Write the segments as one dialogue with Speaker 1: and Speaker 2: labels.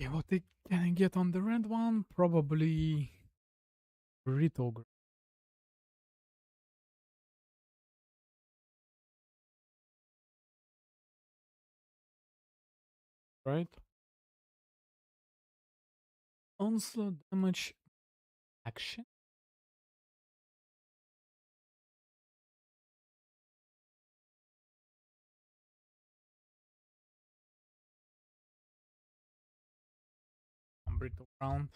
Speaker 1: Okay, what can I get on the red one? Probably Rito, right? Onslaught damage action. Rito round.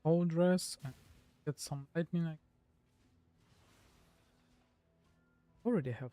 Speaker 1: Whole dress and get some lightning. I already have.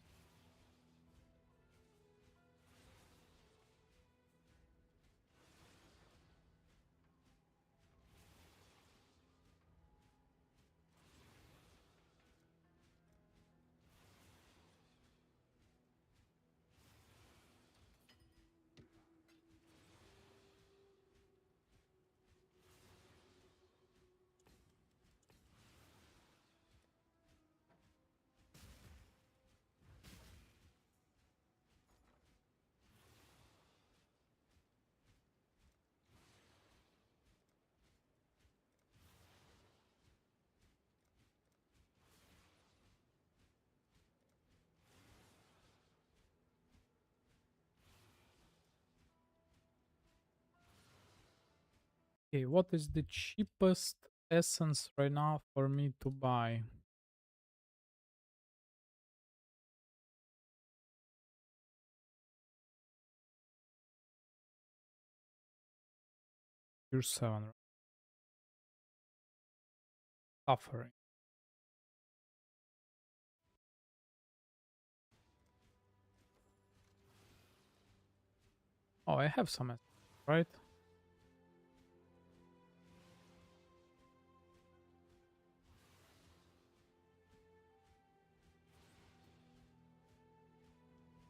Speaker 1: Okay, what is the cheapest essence right now for me to buy? Tier 7, right? Suffering. Oh, I have some essence, right?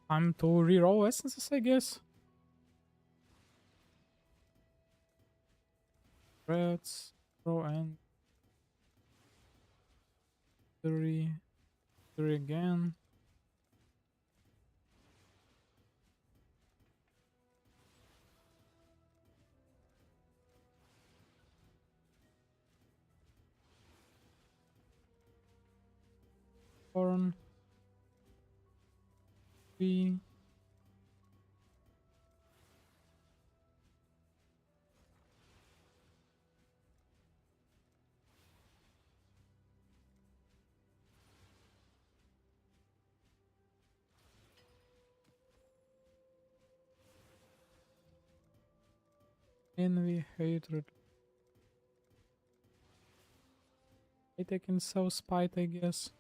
Speaker 1: Time to reroll essences, I guess. Reds, throw and three, three again. Corn, three. Envy, hatred. I can sell spite, I guess.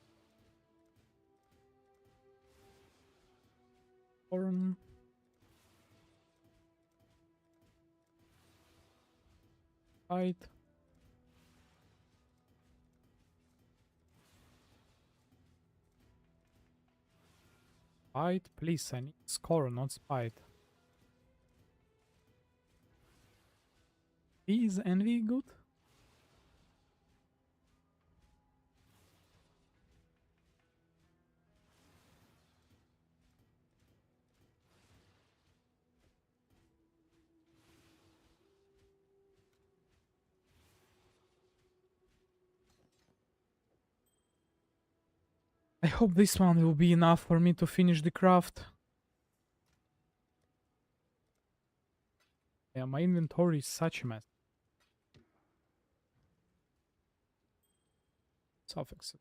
Speaker 1: Corn. Fight. Spite, please, I need score, not spite. Is envy good? I hope this one will be enough for me to finish the craft. Yeah, my inventory is such a mess. Suffix.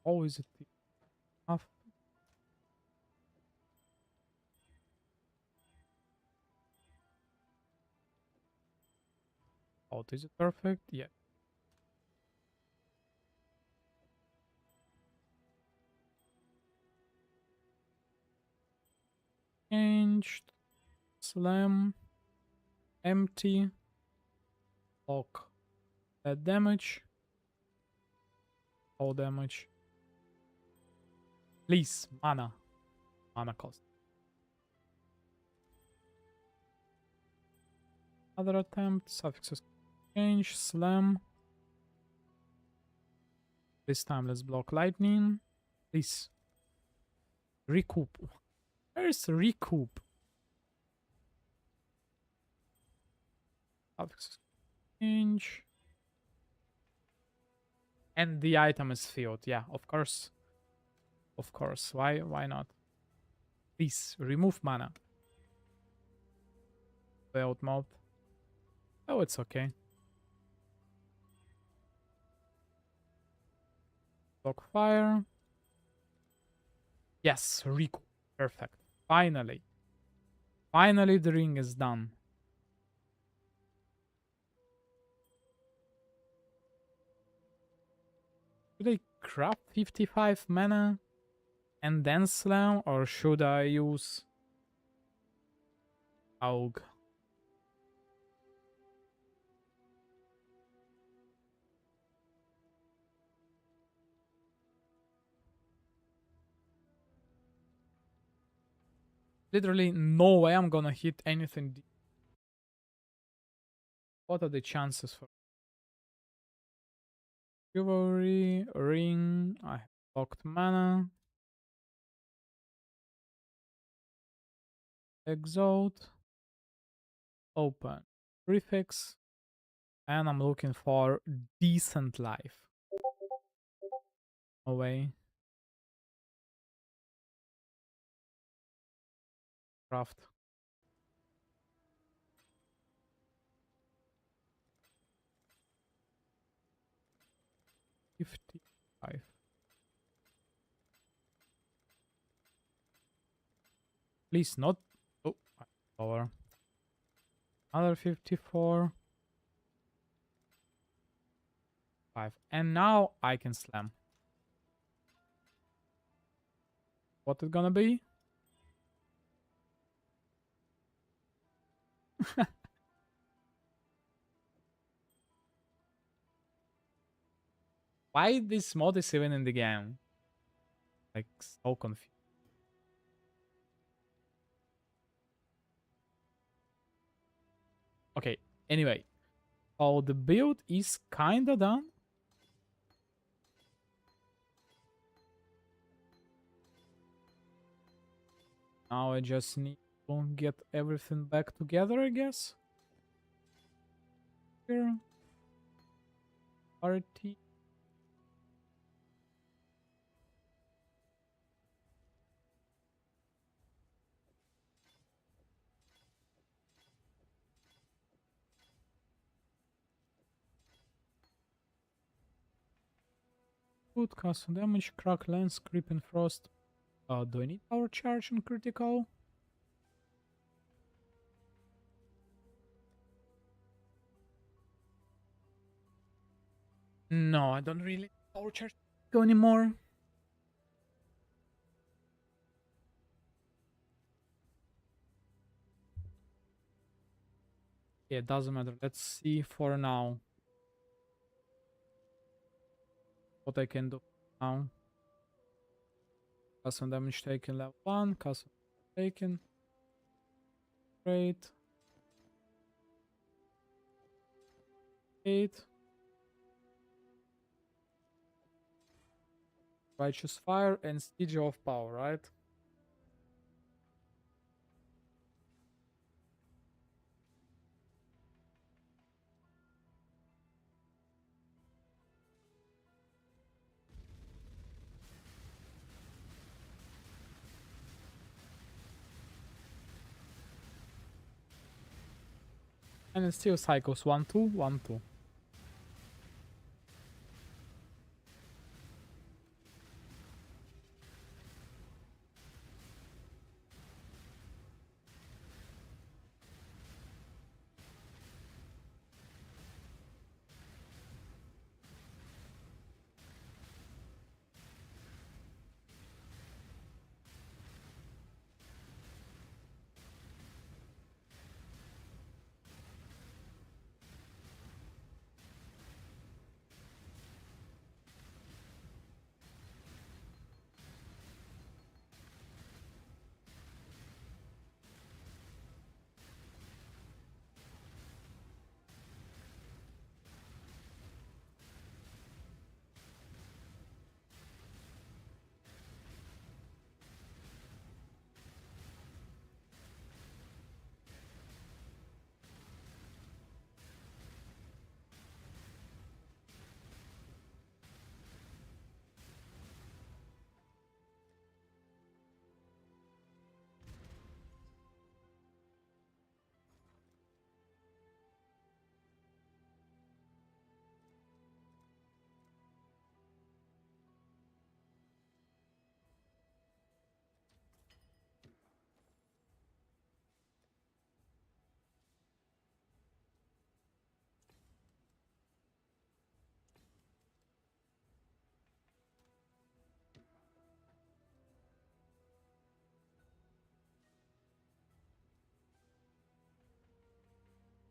Speaker 1: Oh, is it enough? Oh, is it perfect? Yeah. Changed. Slam. Empty. Lock. That damage. All damage. Please, mana. Mana cost. Other attempt. Suffixes change. Slam. This time let's block lightning. Please. Recoup. Where's recoup? Suffixes change. And the item is filled. Yeah, of course. Of course. Why not? Please remove mana. Build mode. Oh, it's okay. Block fire. Yes, Riku. Perfect. Finally. Finally the ring is done. Should I craft 55 mana and then slam, or should I use Aug? Literally no way I'm gonna hit anything. What are the chances for Chivalry, ring? I have blocked mana. Exalt. Open. Prefix. And I'm looking for decent life. Away. Craft. $55. Please not. Oh, lower. Another 54. 5. And now I can slam. What is gonna be? Why this mod is even in the game? Like, so confused. Okay, anyway. So the build is kinda done. Now I just need to get everything back together, I guess. Here. RT. Good cast damage, crack lens, creep and frost. Do I need power charge and critical? No, I don't really torture go anymore. Yeah, it doesn't matter. Let's see for now what I can do now. Custom damage taken level 1, custom taken. Great. 8. Righteous Fire and Siege of Power, right? And it still cycles 1, 2, 1, 2.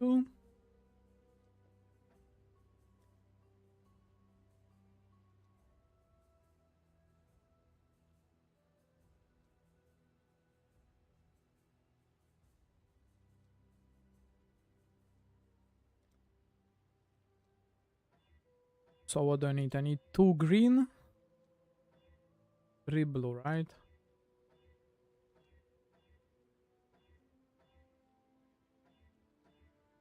Speaker 1: Two. So what do I need? I need 2 green, 3 blue, right?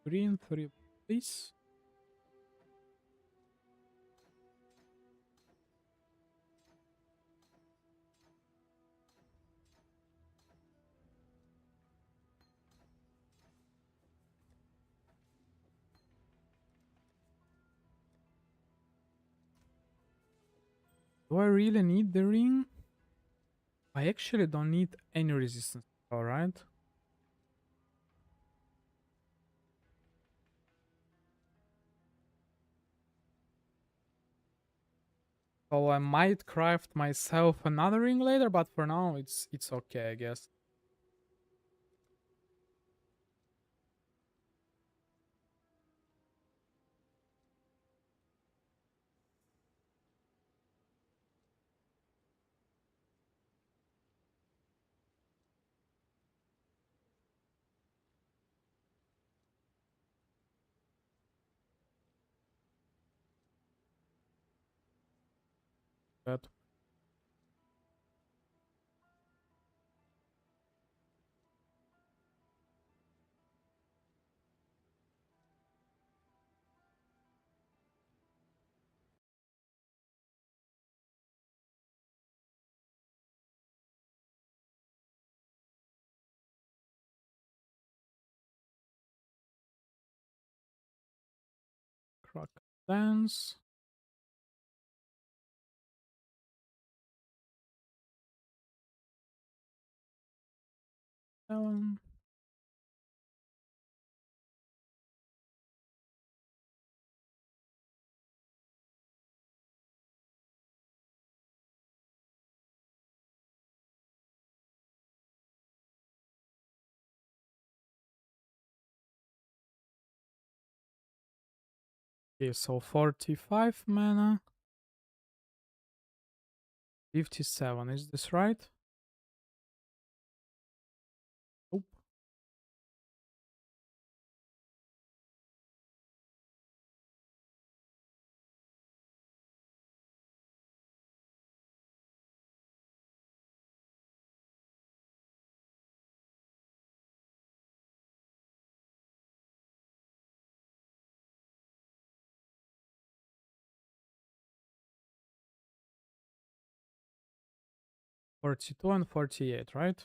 Speaker 1: Green, 3 please. Do I really need the ring? I actually don't need any resistance. Alright. So I might craft myself another ring later, but for now it's okay, I guess. But crack dance. Um, Okay, so 45 mana. 57, is this right? Nope. Forty-two and 48, right?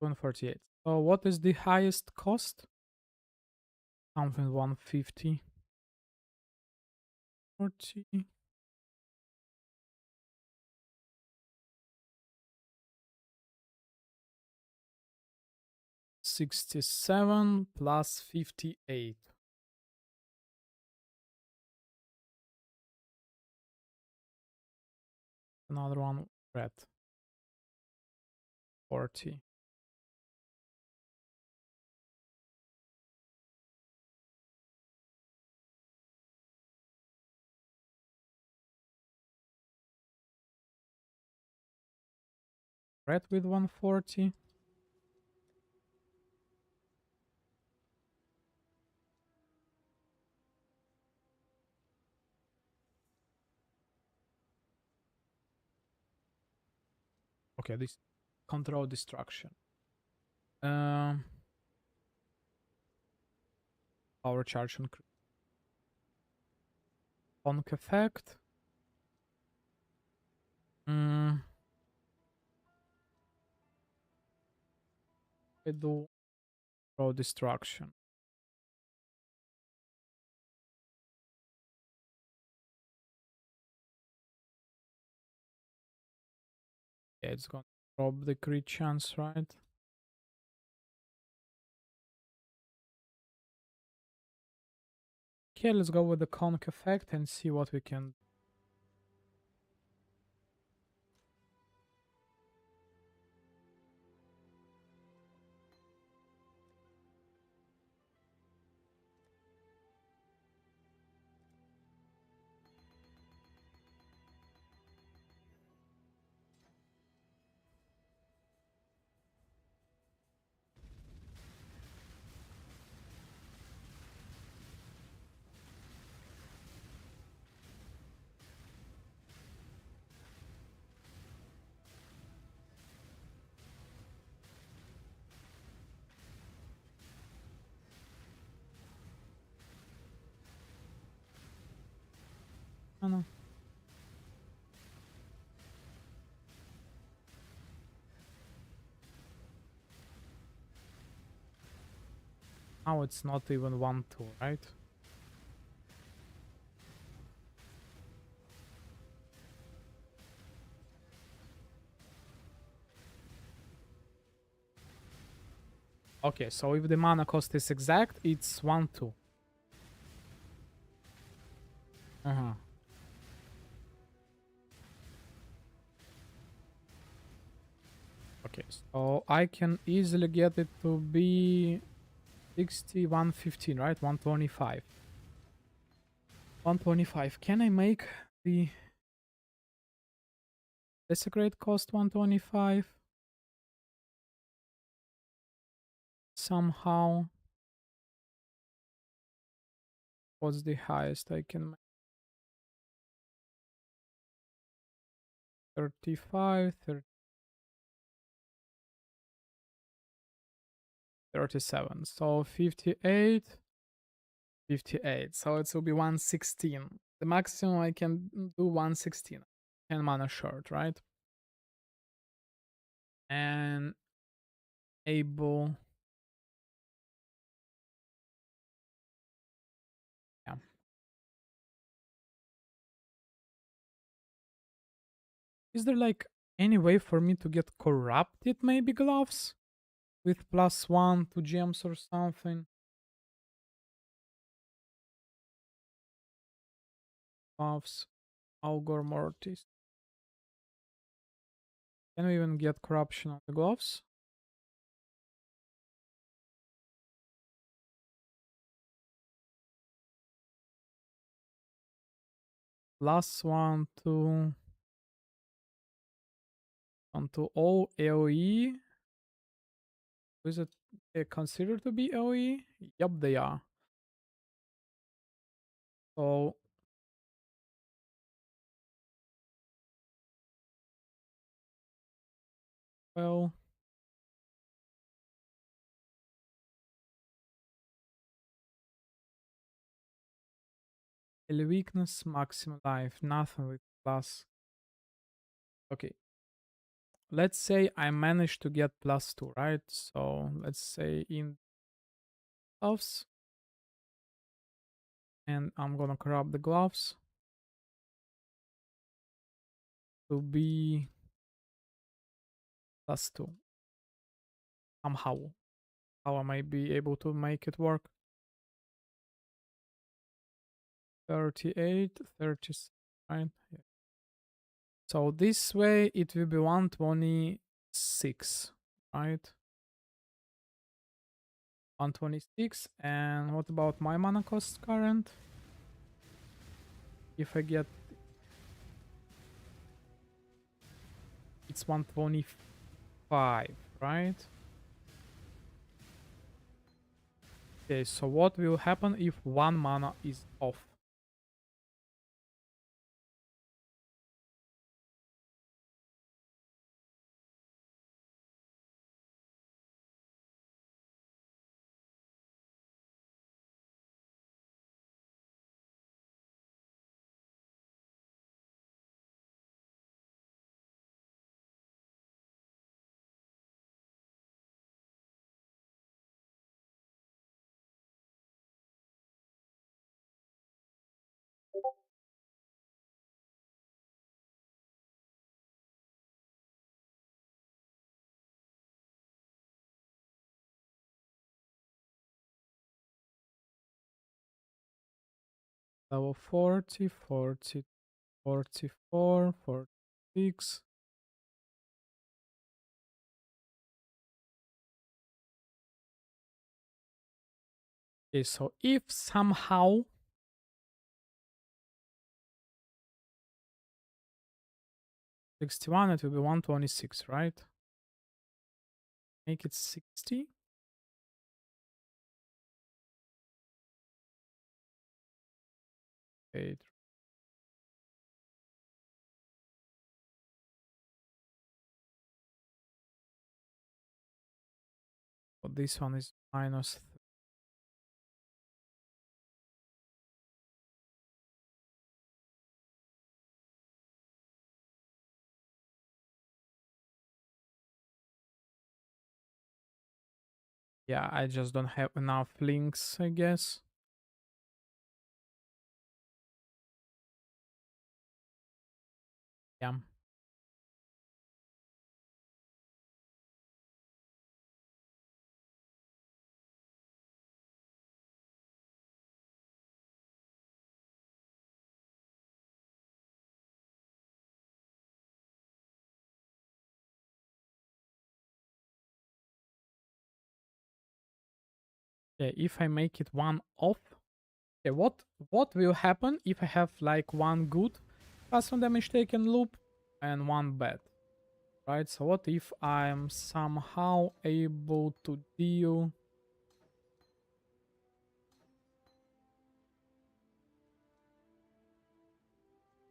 Speaker 1: 2 and 48. So what is the highest cost? Something 150. 40. 67 plus 58. Another one red. 40. Red with 140. Okay, this control destruction. Power charge and Bonk effect. I do control destruction. Yeah, it's gonna drop the crit chance, right? Okay, let's go with the conk effect and see what we can. I know. Now it's not even 1-2, right? Okay, so if the mana cost is exact, it's 1-2. Uh-huh. Okay, so I can easily get it to be 60, 115, right? 125. 125. Can I make the desecrate cost 125? Somehow. What's the highest I can make? 35, 37. So 58, 58. So it will be 116. The maximum I can do 116. 10 mana short, right? And able. Yeah. Is there like any way for me to get corrupted maybe gloves? With +1 to gems or something? Gloves. Algor Mortis. Can we even get corruption on the gloves? +1 to all AoE. Is it considered to be AoE? Yup, they are. So well, weakness, maximum life, nothing with plus. Okay. Let's say I managed to get +2, right? So let's say in gloves, and I'm gonna grab the gloves to be +2 somehow. How I might be able to make it work? 38, 36, right? Yeah. So this way it will be 126, right? 126. And what about my mana cost current? If I get, it's 125, right? Okay, so what will happen if one mana is off? Level 40, 40, 44, 46. Okay, so if somehow 61, it will be 126, right? Make it 60. Okay. So this one is minus. Yeah, I just don't have enough links, I guess. Yeah. Yeah, if I make it one off, okay, what will happen if I have like one good custom damage taken loop and one bad? Right? So what if I'm somehow able to deal.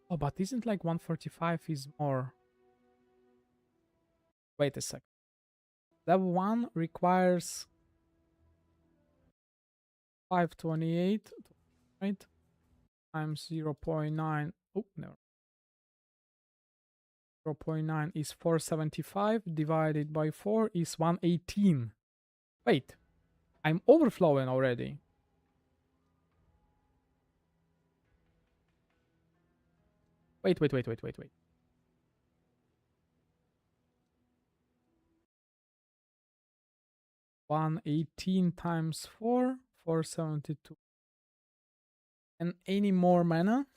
Speaker 1: Oh, but isn't like 145 is more? Wait a sec. That one requires 528, right? Times 0.9. Oh, no. 0.9 is 475 divided by 4 is 118. Wait, I'm overflowing already. Wait. 118 times 4, 472. And any more mana?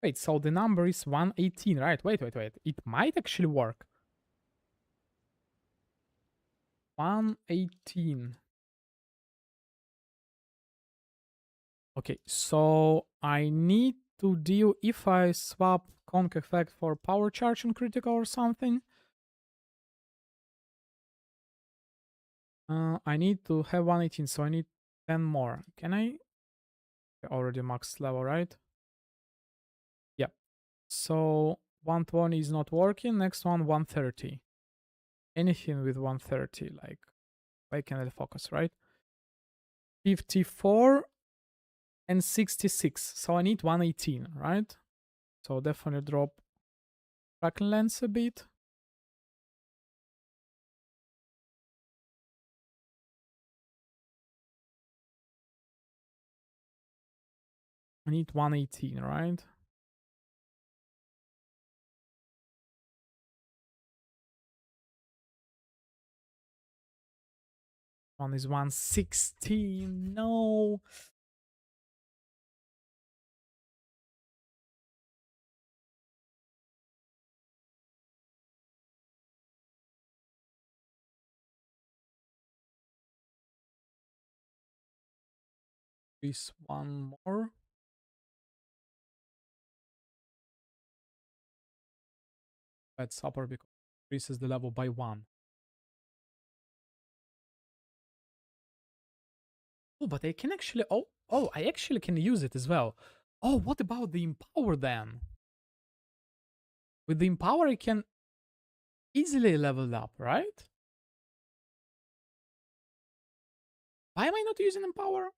Speaker 1: Wait, so the number is 118, right? Wait. It might actually work. 118. Okay, so I need to deal if I swap conk effect for power charge and critical or something. I need to have 118, so I need 10 more. Can I? Already max level, right? Yeah. So 120 is not working. Next one, 130. Anything with 130, like why can I focus, right? 54 and 66. So I need 118, right? So definitely drop tracking lens a bit. I need 118, right? One is 116. No. This one more. That's upper because it increases the level by 1. Oh, but I can actually. Oh, I actually can use it as well. Oh, what about the empower then? With the empower, I can easily level up, right? Why am I not using empower?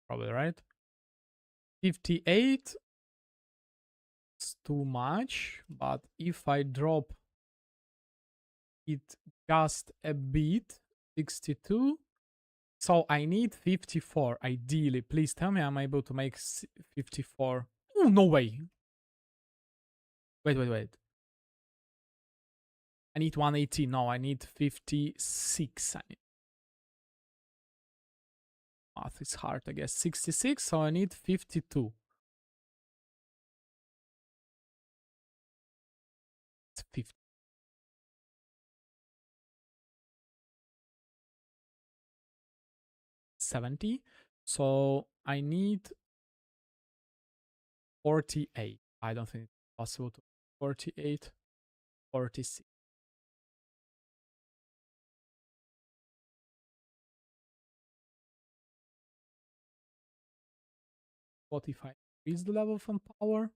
Speaker 1: Probably right. 58 is too much, but if I drop it just a bit, 62. So I need 54 ideally. Please tell me I'm able to make 54. Oh, no way. Wait. I need 180. No, I need 56. I need... Math is hard, I guess. 66, so I need 52. It's 50. 70. So I need 48. I don't think it's possible to 48, 46. What if I increase the level from power?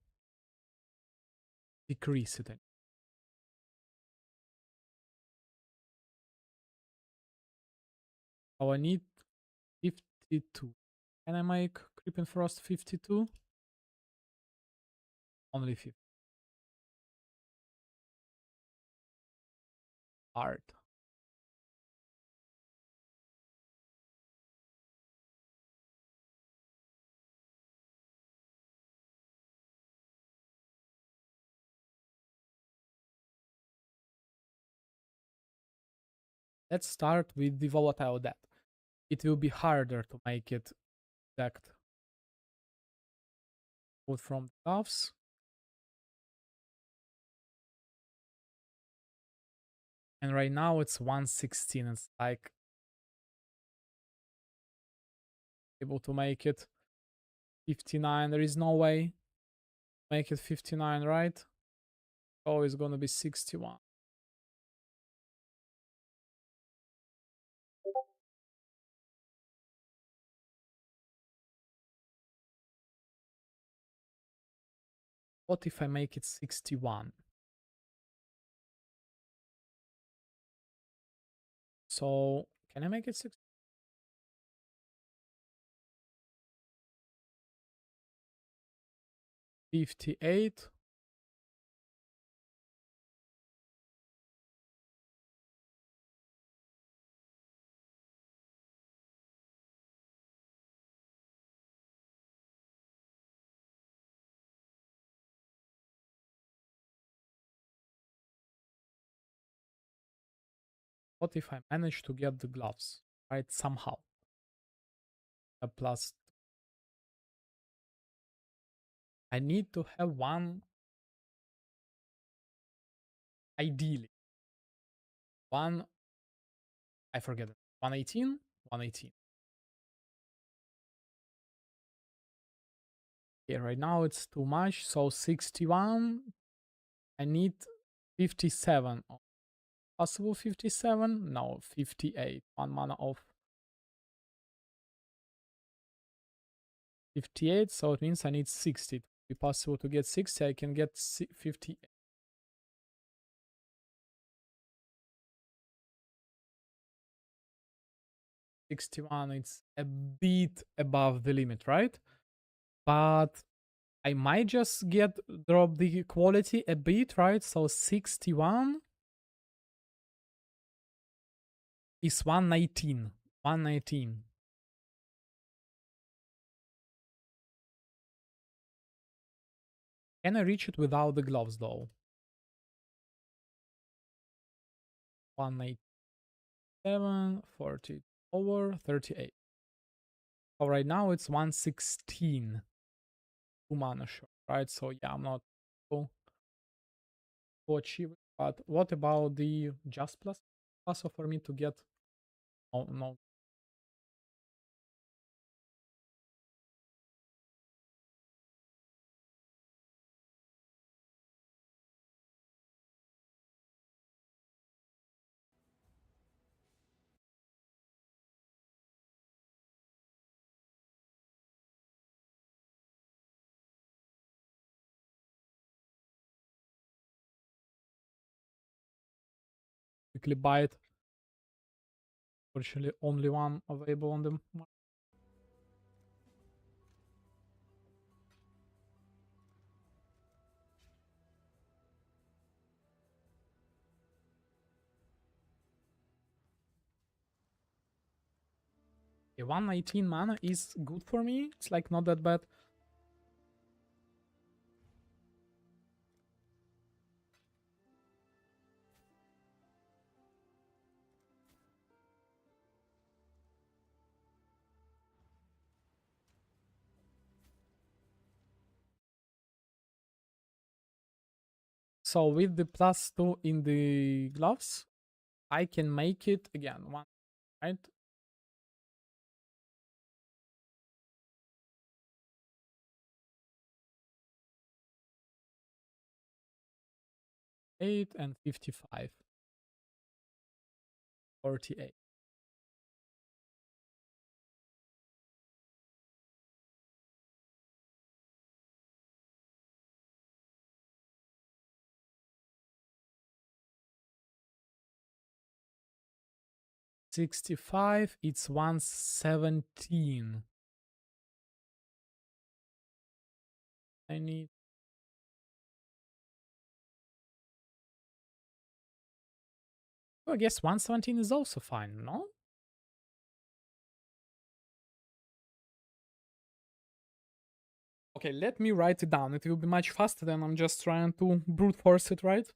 Speaker 1: Decrease it. So I need 52. Can I make Creeping Frost 52? Only 50. Hard. Let's start with the volatile death. It will be harder to make it exact. Put from the cuffs. And right now it's 116. It's like able to make it 59. There is no way make it 59, right? Oh, it's gonna be 61. What if I make it 61? So can I make it 60? 58. What if I manage to get the gloves, right? Somehow. A plus. I need to have one, ideally. One, I forget it. 118? 118. Okay, right now it's too much. So 61. I need 57. Possible 57? No, 58. 1 mana off. 58, so it means I need 60. To be possible to get 60, I can get 50. 61, it's a bit above the limit, right? But I might just drop the quality a bit, right? So 61 is 119. 119. Can I reach it without the gloves though? 187, 40 over 38. So right now it's 116. 2 mana short, right? So yeah, I'm not able to achieve it. But what about the just plus? Also for me to get... Oh, no. Quickly buy it. Fortunately, only one available on the market. Okay, 119 mana is good for me. It's like not that bad. So with the +2 in the gloves, I can make it again. One, right? Eight and 55. 48. 65, it's 117. I need... Oh, I guess 117 is also fine, no? Okay, let me write it down. It will be much faster than I'm just trying to brute force it, right?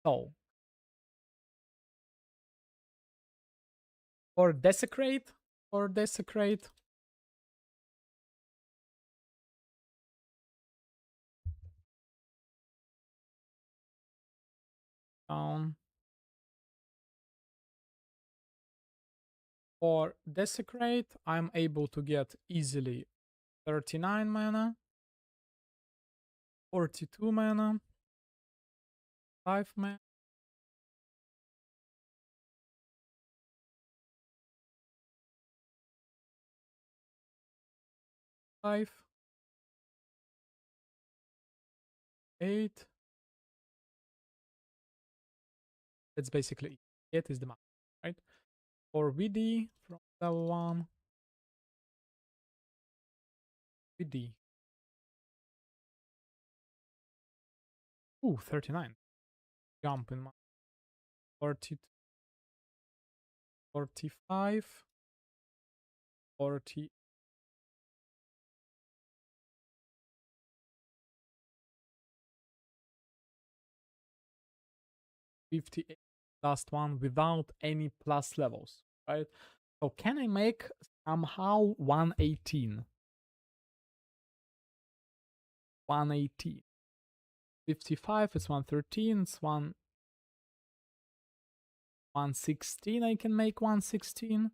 Speaker 1: So, or desecrate, or desecrate. For desecrate, I'm able to get easily 39 mana, 42 mana, 5 mana, 5, 8. That's basically it. 8 is the max, right? For VD from level 1, VD. Ooh, 39. Jump in my 40, 45, 40, 58. Last one without any plus levels, right? So can I make somehow 118? 118. 55 is 113, it's 116. I can make 116.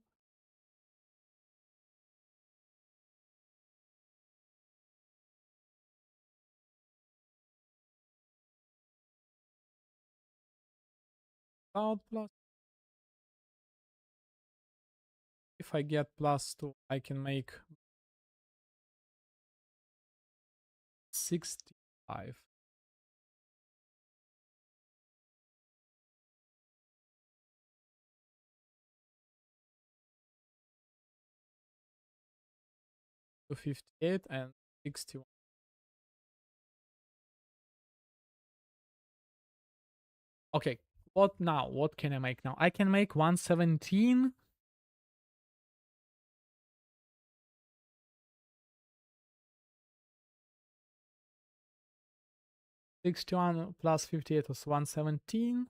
Speaker 1: without plus. If I get +2, I can make 65. To 58 and 61. Okay, what now? What can I make now? I can make 117. 61 plus 58 was 117.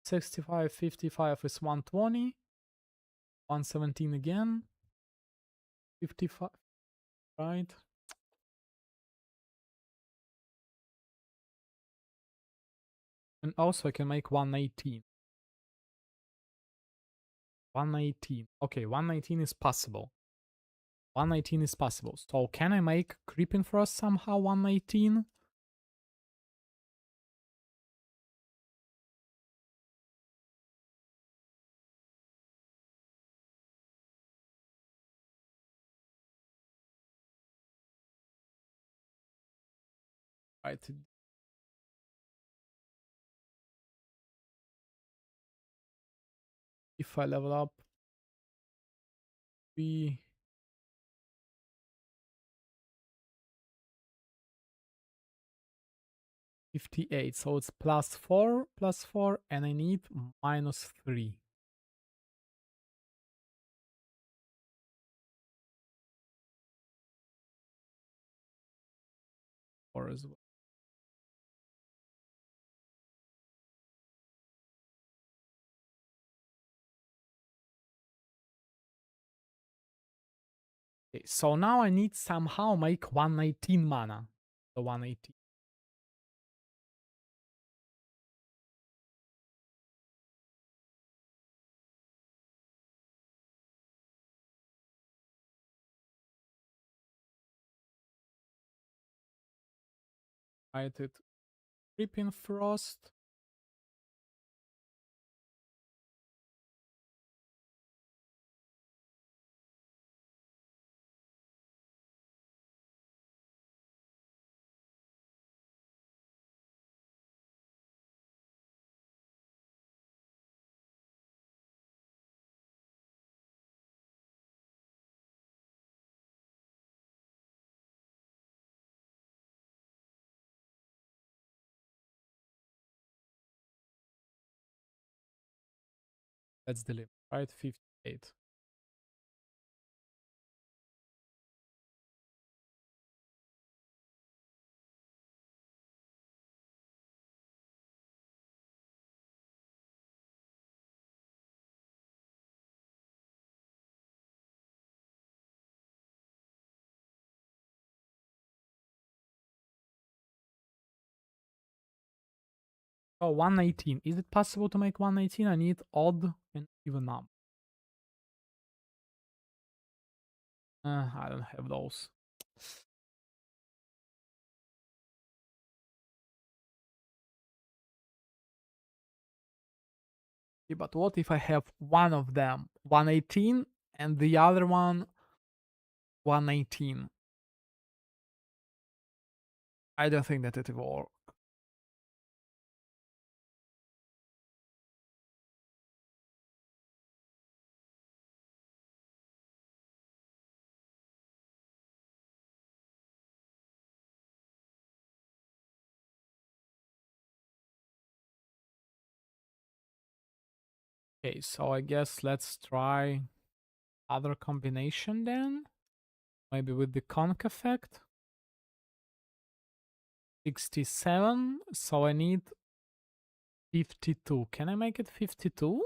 Speaker 1: 65, 55 is 120. 117 again. 55, right? And also I can make 118. 118. Okay, 119 is possible. 119 is possible. So can I make Creeping Frost somehow 119? Right. If I level up, be 58. So it's +4, +4, and I need -3. 4 as well. Okay, so now I need somehow make 119 mana. The 118. Right, it Creeping Frost. That's the limit, right? 58. Oh, 119. Is it possible to make 119? I need odd and even number. I don't have those. Yeah, but what if I have one of them 118 and the other one 119? I don't think that it will work. Okay, so I guess let's try other combination then. Maybe with the conch effect. 67, so I need 52. Can I make it 52?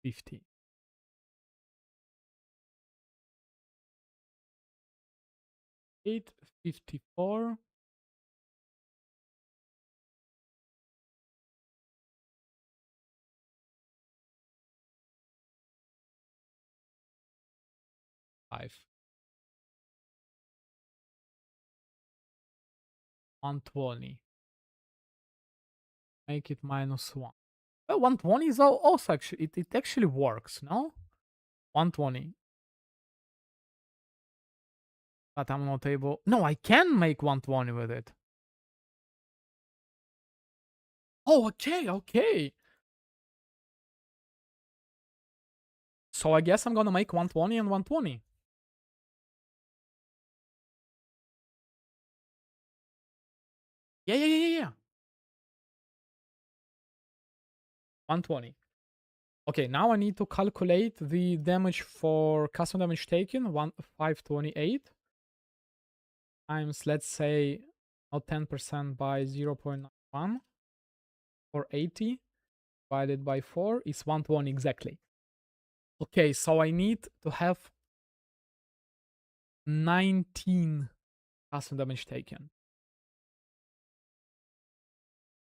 Speaker 1: 50. 8, 54. Five. 120. Make it -1. Well, 120 is also actually, it actually works, no? 120. But I'm not able. No, I can make 120 with it. Oh, okay, okay. So I guess I'm gonna make 120 and 120. Yeah. 120. Okay, now I need to calculate the damage for custom damage taken, 528 times, let's say, not 10% by 0.91 or 80 divided by 4 is 120 exactly. Okay, so I need to have 19 custom damage taken.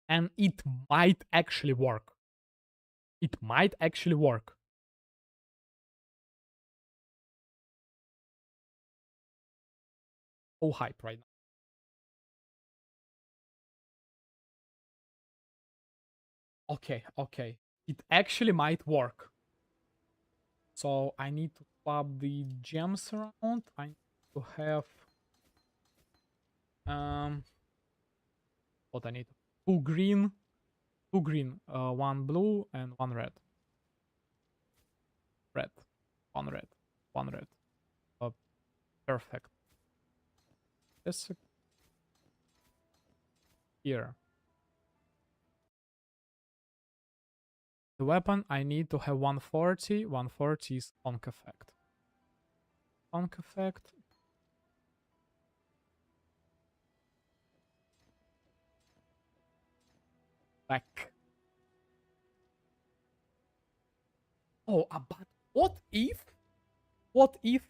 Speaker 1: And it might actually work. It might actually work. Oh, hype right now. Okay. It actually might work. So I need to swap the gems around. I need to have what I need? Two green, one blue, and one red. Red, one red, one red. Perfect. This here. The weapon I need to have 140. 140 is conk effect. Conk effect. Back. Oh, but what if? What if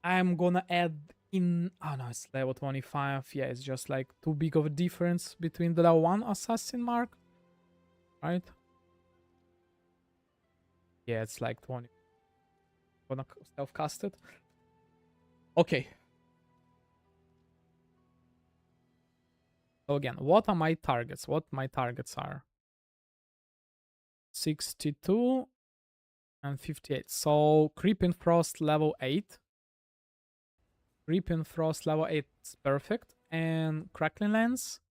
Speaker 1: I'm gonna add in? Oh no, it's level 25. Yeah, it's just like too big of a difference between the level 1 assassin mark, right? Yeah, it's like 20. Gonna self cast it. Okay. So again, what are my targets? What my targets are? 62 and 58. So Creeping Frost level 8. Creeping Frost level 8 is perfect. And Crackling Lens.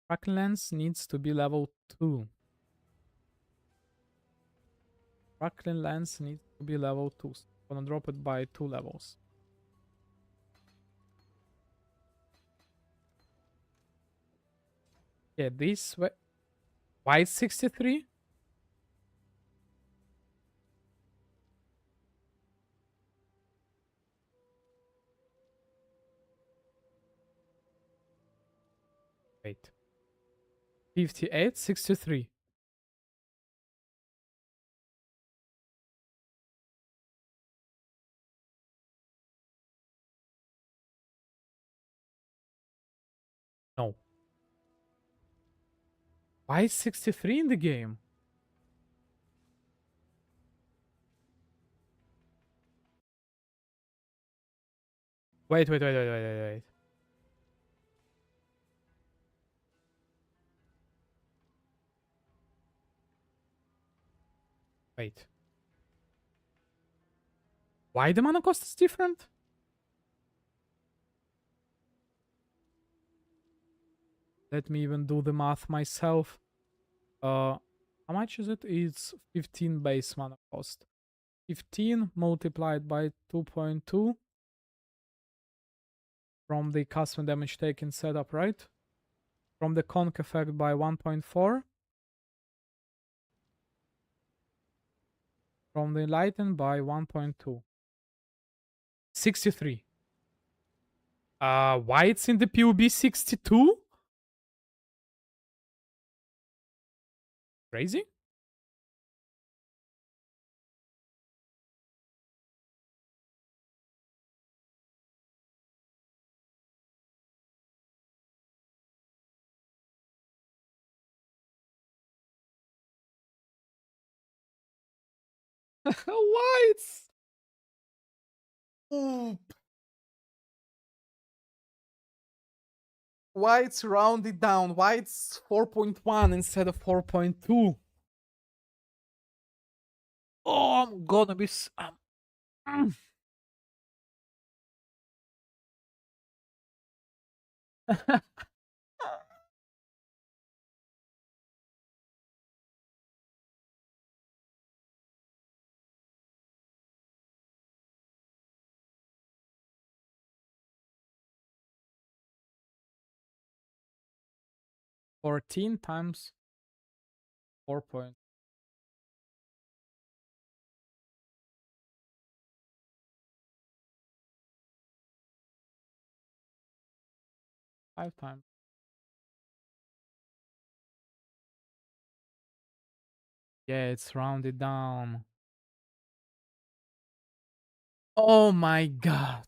Speaker 1: Crackling Lens needs to be level 2. Crackling Lens needs to be level 2. So I'm gonna drop it by 2 levels. Yeah, this way. Why it's 63? Wait. 58, 63. No. Why is 63 in the game? Wait. Wait. Why the mana cost is different? Let me even do the math myself. How much is it? It's 15 base mana cost. 15 multiplied by 2.2 from the custom damage taken setup, right? From the conk effect by 1.4. From the enlighten by 1.2. 63. Why it's in the PUB 62? Crazy? Why it's... Ooh. Why it's rounded down? Why it's 4.1 instead of 4.2? Oh, I'm gonna be... Mm. 14 times 4.5 times. Yeah, it's rounded down. Oh my god.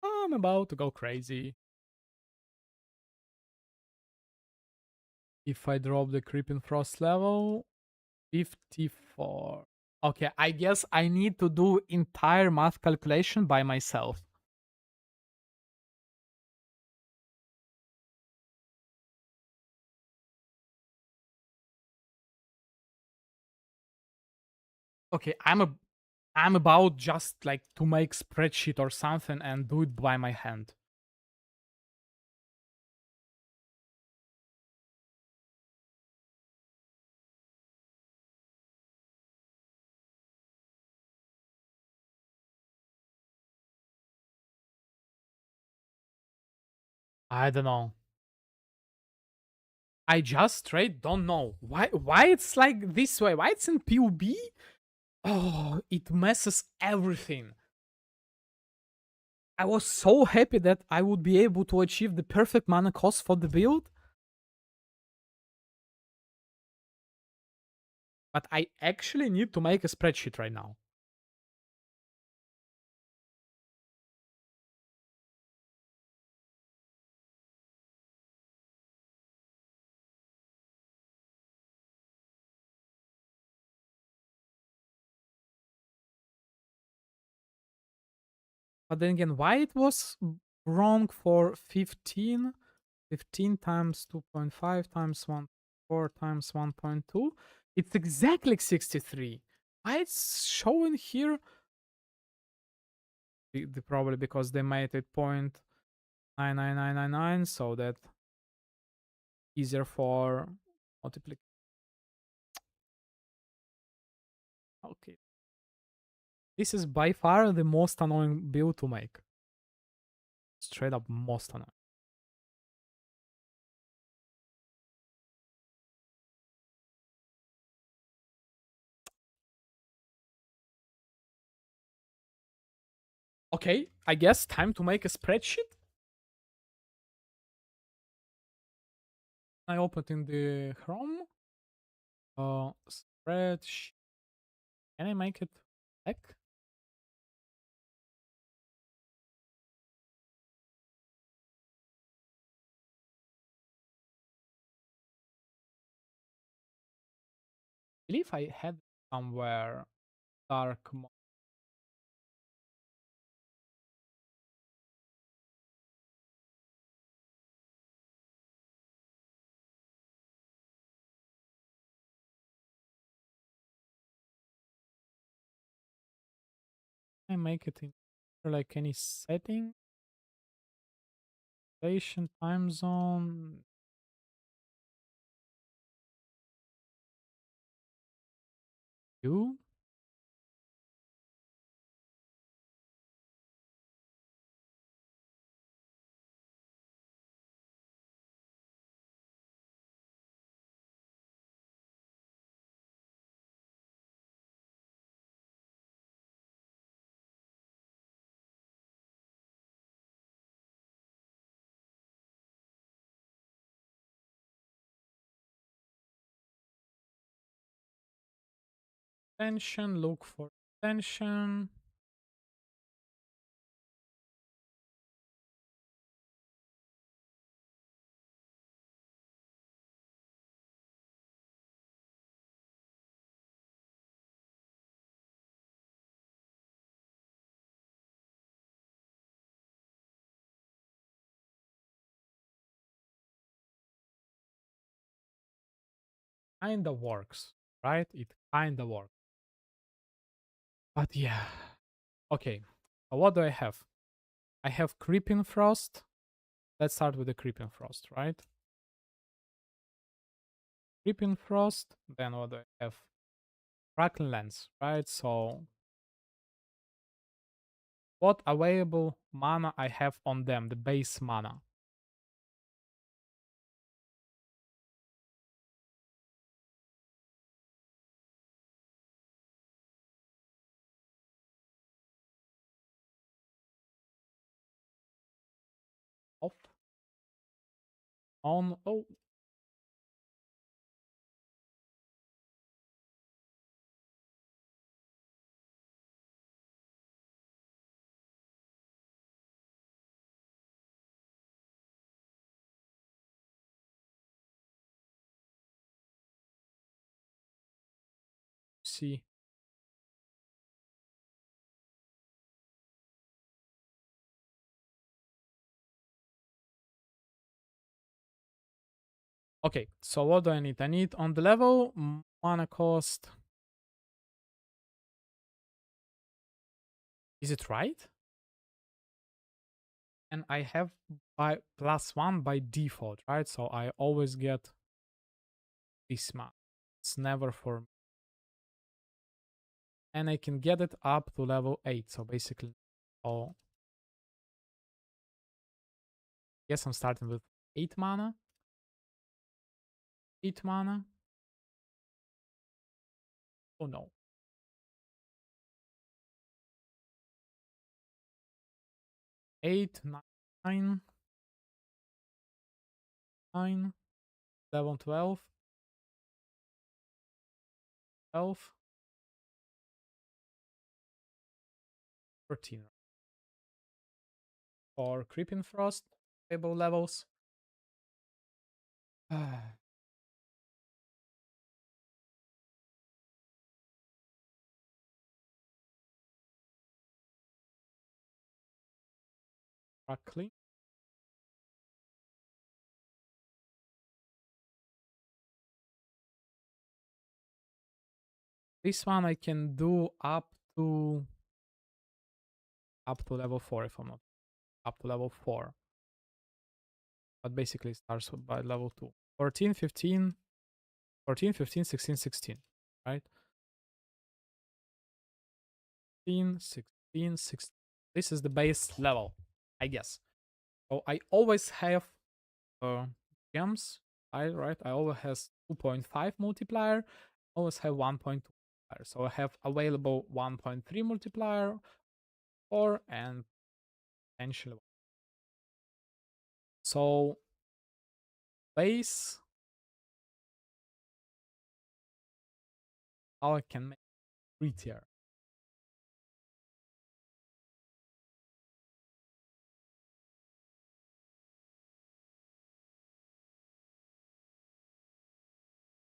Speaker 1: I'm about to go crazy. If I drop the creeping frost level, 54. Okay, I guess I need to do entire math calculation by myself. Okay, I'm about just like to make spreadsheet or something and do it by my hand. I don't know. I just straight don't know why it's like this way. Why it's in PUB? Oh, it messes everything. I was so happy that I would be able to achieve the perfect mana cost for the build. But I actually need to make a spreadsheet right now. But then again, why it was wrong for 15? 15 times 2.5 times 1, 4 times 1.2. It's exactly 63. Why it's showing here? Probably because they made it 0.99999, so that easier for multiplication. Okay. This is by far the most annoying build to make. Straight up most annoying. Okay, I guess time to make a spreadsheet. I open it in the Chrome. Spreadsheet. Can I make it black? I believe I had somewhere dark mode. Can I make it in like any setting? Station, time zone. You? Extension, look for extension. kinda works, right? It kinda works. But yeah. Okay. So what do I have? I have Creeping Frost. Let's start with the Creeping Frost, right? Creeping Frost. Then what do I have? Crackling Lens, right? So what available mana I have on them, the base mana. Off. On. Oh. See. Okay, so what do I need? I need on the level mana cost. Is it right? And I have by +1 by default, right? So I always get this mana. It's never for me. And I can get it up to level 8. So basically, oh, yes, I'm starting with 8 mana. 8 mana. Oh no. 8, 9, 9, 11, 12, 12, 13. For Creeping Frost, table levels. Crackling. This one I can do up to level 4 if I'm not up to level 4. But basically it starts by level 2. 14, 15, 14, 15, 16, 16, right? 15, 16, 16. This is the base level, I guess. So I always have gems, right? I always has 2.5 multiplier, always have 1.2 multiplier. So I have available 1.3 multiplier, 4, and potentially 1. So base, how I can make 3 tier.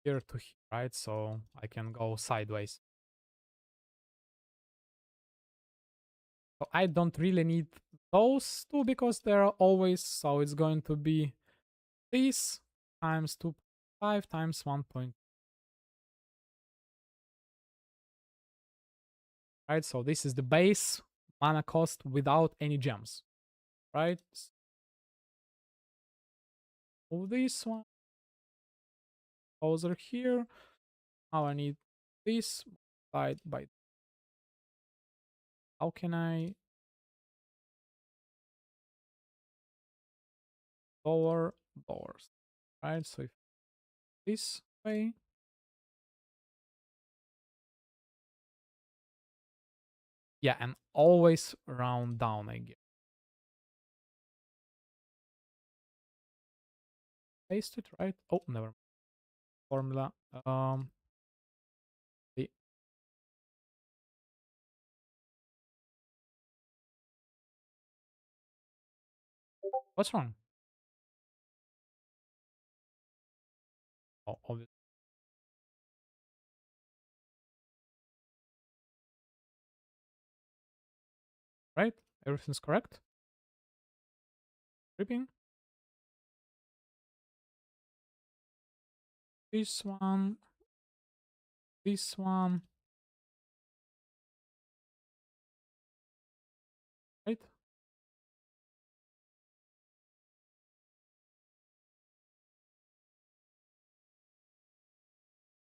Speaker 1: Here to here, right? So I can go sideways. So I don't really need those two because there are always, so it's going to be this times 2.5 times 1. Right? So this is the base mana cost without any gems, right? Move this one closer here. Now I need this multiplied by. How can I lower doors? Right? So if this way. Yeah, and always round down, I guess. Paste it, right? Oh, never. Formula. The What's wrong? Oh, obviously. Right? Everything's correct. Creeping. this one, this one, right?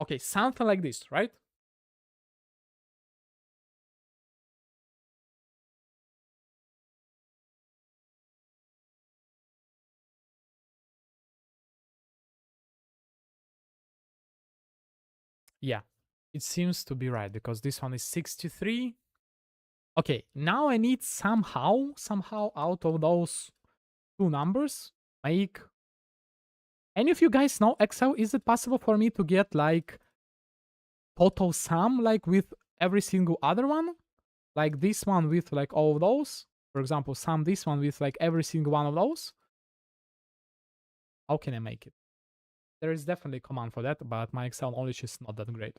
Speaker 1: Okay, something like this, right? Yeah, it seems to be right because this one is 63. Okay, now I need somehow out of those two numbers, make. Any of you guys know Excel? Is it possible for me to get like total sum like with every single other one? Like this one with like all of those? For example, sum this one with like every single one of those? How can I make it? There is definitely a command for that, but my Excel knowledge is not that great.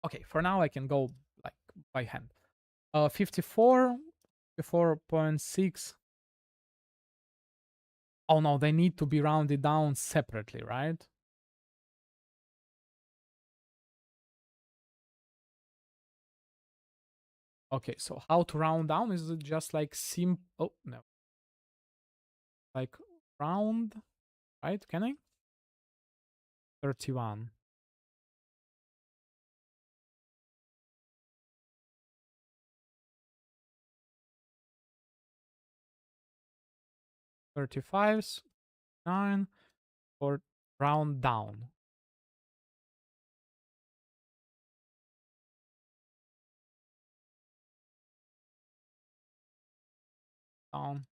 Speaker 1: Okay, for now I can go like by hand. 54, 54.6. Oh no, they need to be rounded down separately, right? Okay, so how to round down? Is it just like oh no. Like round, right? Can I? 31. 35s, 9, or round down. Down,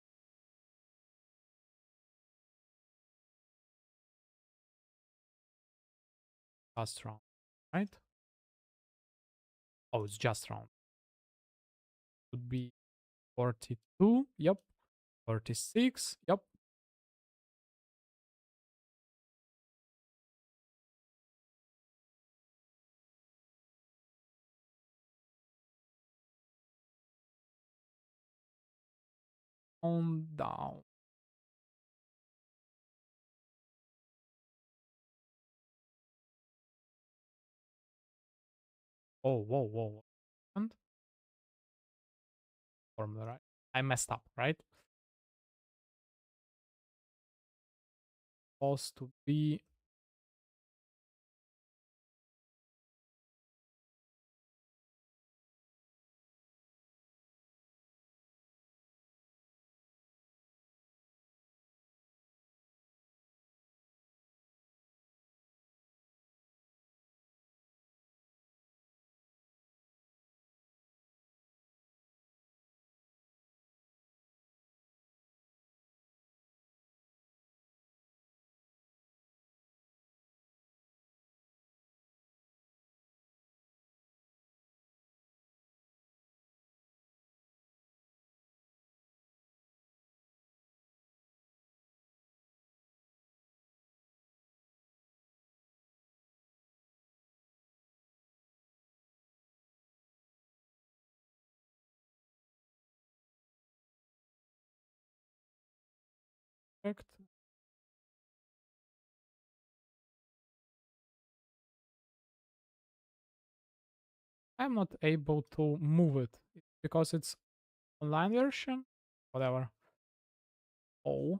Speaker 1: just round, right? Oh, it's just round. Would be 42. Yep. 36. Yep. On down. Oh, whoa, whoa. And formula, right? I messed up, right? Supposed to be correct. I'm not able to move it because it's online version. Whatever. O.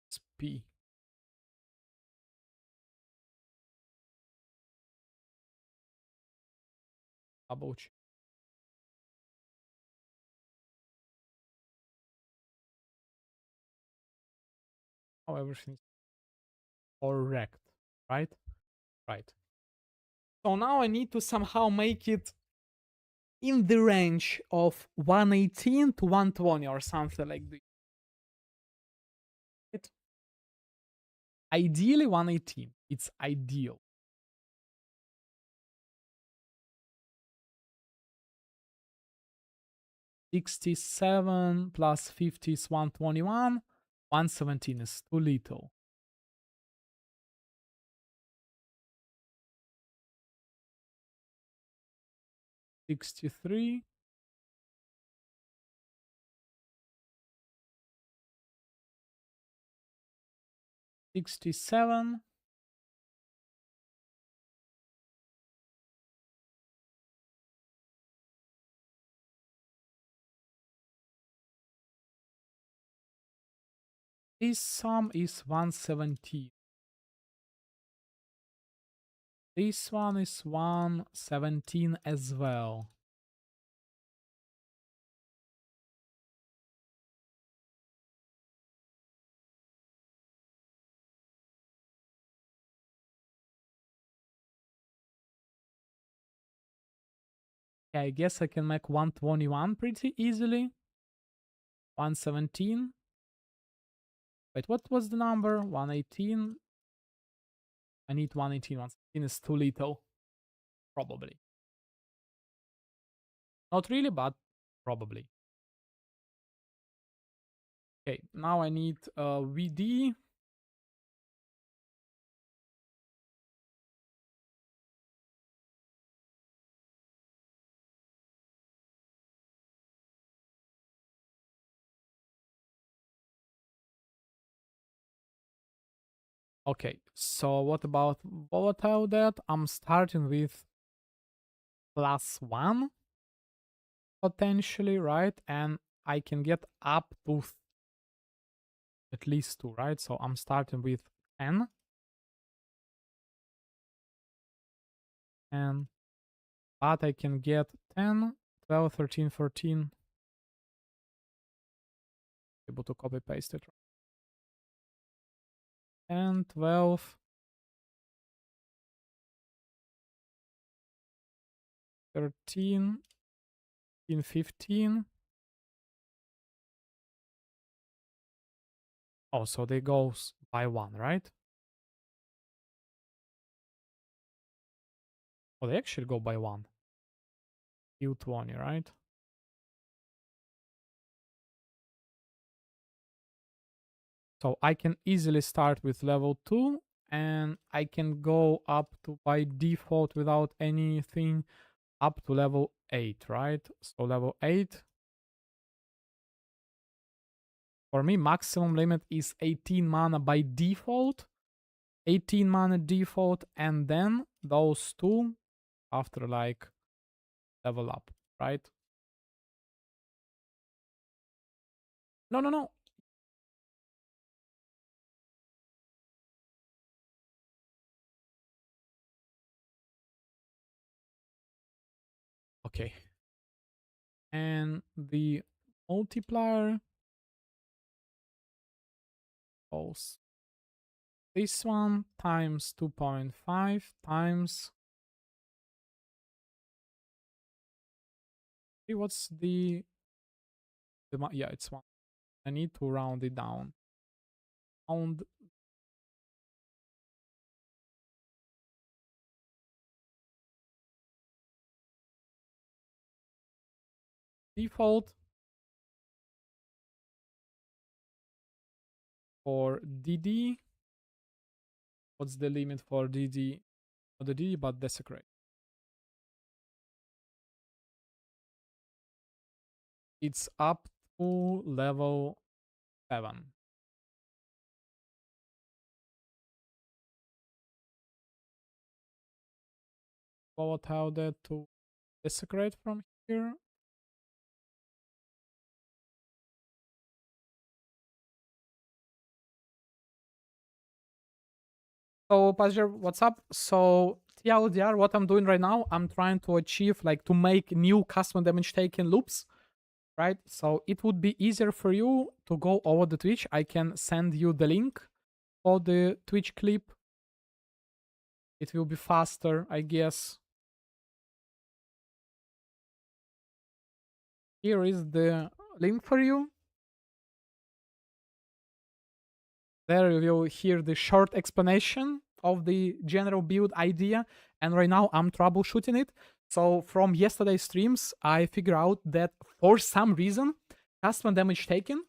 Speaker 1: It's P. Double check. How everything's correct. Right? Right. So now I need to somehow make it in the range of 118 to 120 or something like this. Ideally 118. It's ideal. 67 plus 50 is 121. 117 is too little. 63. $67. This sum is 117. This one is 117 as well. Yeah, I guess I can make 121 pretty easily. 117. Wait, what was the number? 118. I need 118. 117 is too little. Probably. Not really, but probably. Okay, now I need VD. Okay, so what about volatile debt? I'm starting with +1 potentially, right? And I can get up to at least 2, right? So I'm starting with 10. And but I can get 10, 12, 13, 14. Able to copy paste it. 10, 12, 13, 15. Oh, so they go by 1, right? Oh, they actually go by 1. U20, right? So I can easily start with level 2 and I can go up to by default without anything up to level 8, right? So level 8. For me, maximum limit is 18 mana by default. 18 mana default, and then those two after like level up, right? No, no, no. Okay. And the multiplier goes this one times 2.5 times. See, what's the yeah, it's 1. I need to round it down. Round default for DD. What's the limit for DD? Not the DD, but desecrate. It's up to level 7. Volatile that to desecrate from here. So, Pastor, what's up? So, TLDR, what I'm doing right now, I'm trying to achieve, like, to make new custom damage taken loops, right? So, it would be easier for you to go over the Twitch. I can send you the link for the Twitch clip. It will be faster, I guess. Here is the link for you. There you will hear the short explanation of the general build idea. And right now I'm troubleshooting it. So from yesterday's streams, I figured out that for some reason, custom damage taken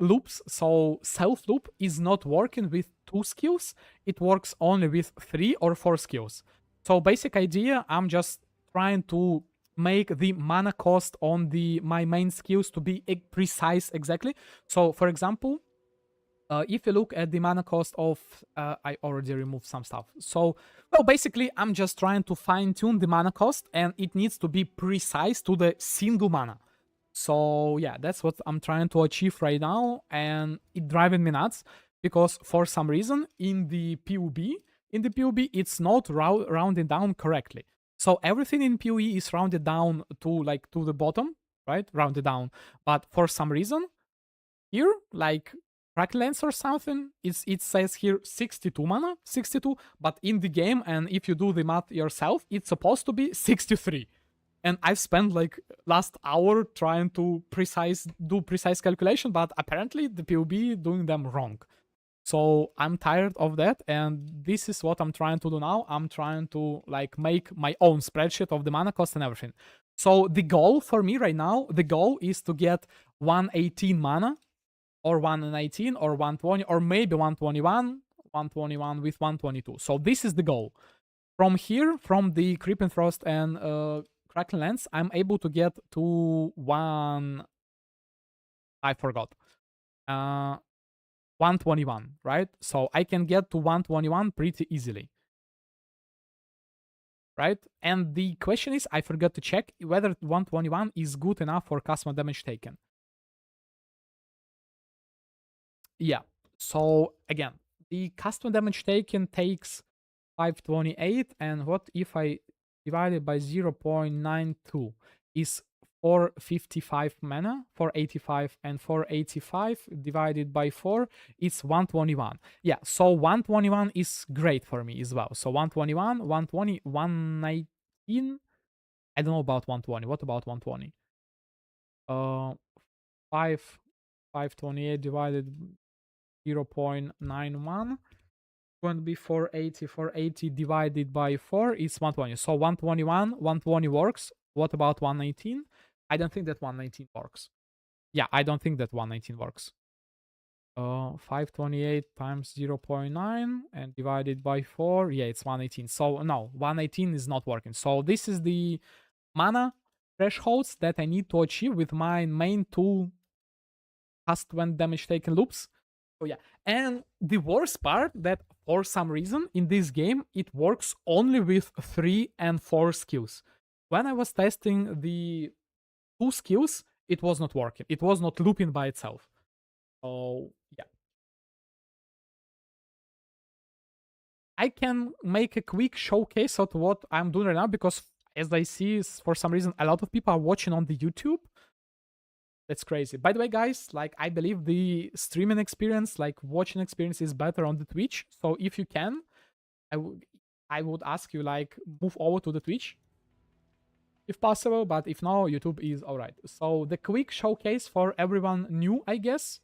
Speaker 1: loops, so self loop is not working with 2 skills. It works only with 3 or 4 skills. So basic idea, I'm just trying to make the mana cost on my main skills to be precise exactly. So for example, if you look at the mana cost of I already removed some stuff. So well, basically I'm just trying to fine tune the mana cost, and it needs to be precise to the single mana. So yeah, that's what I'm trying to achieve right now, and it driving me nuts because for some reason in the PUB it's not rounded down correctly. So everything in PUE is rounded down to the bottom, right? Rounded down. But for some reason here, like Cracklands or something, it says here 62 mana, 62, but in the game, and if you do the math yourself, it's supposed to be 63. And I've spent like last hour trying to do precise calculation, but apparently the PUB doing them wrong. So I'm tired of that, and this is what I'm trying to do now. I'm trying to like make my own spreadsheet of the mana cost and everything. So the goal for me right now, the goal is to get 118 mana, or 119, or 120, or maybe 121, 121 with 122. So this is the goal. From here, from the Creeping Frost and Crackling Lens, I'm able to get to I forgot. 121, right? So I can get to 121 pretty easily. Right? And the question is, I forgot to check whether 121 is good enough for customer damage taken. Yeah. So again, the customer damage taken takes 528, and what if I divide it by 0.92 is 455 mana, 485, and 485 divided by 4 it's 121. Yeah, so 121 is great for me as well. So 121, 120, 119. I don't know about 120. What about 120? 528 divided 0.91 going to be 480. 480 divided by 4 is 120. So 121, 120 works. What about 119? I don't think that 119 works. Yeah, I don't think that 119 works. 528 times 0.9 and divided by 4. Yeah, it's 118. So no, 118 is not working. So this is the mana thresholds that I need to achieve with my main two cast when damage taken loops. So yeah, and the worst part that for some reason in this game it works only with 3 and 4 skills. When I was testing the 2 skills, it was not working. It was not looping by itself. So yeah, I can make a quick showcase of what I'm doing right now because as I see, for some reason a lot of people are watching on the YouTube. That's crazy. By the way, guys, like I believe the streaming experience, like watching experience, is better on the Twitch. So if you can, I would ask you like move over to the Twitch if possible. But if not, YouTube is alright. So the quick showcase for everyone new, I guess.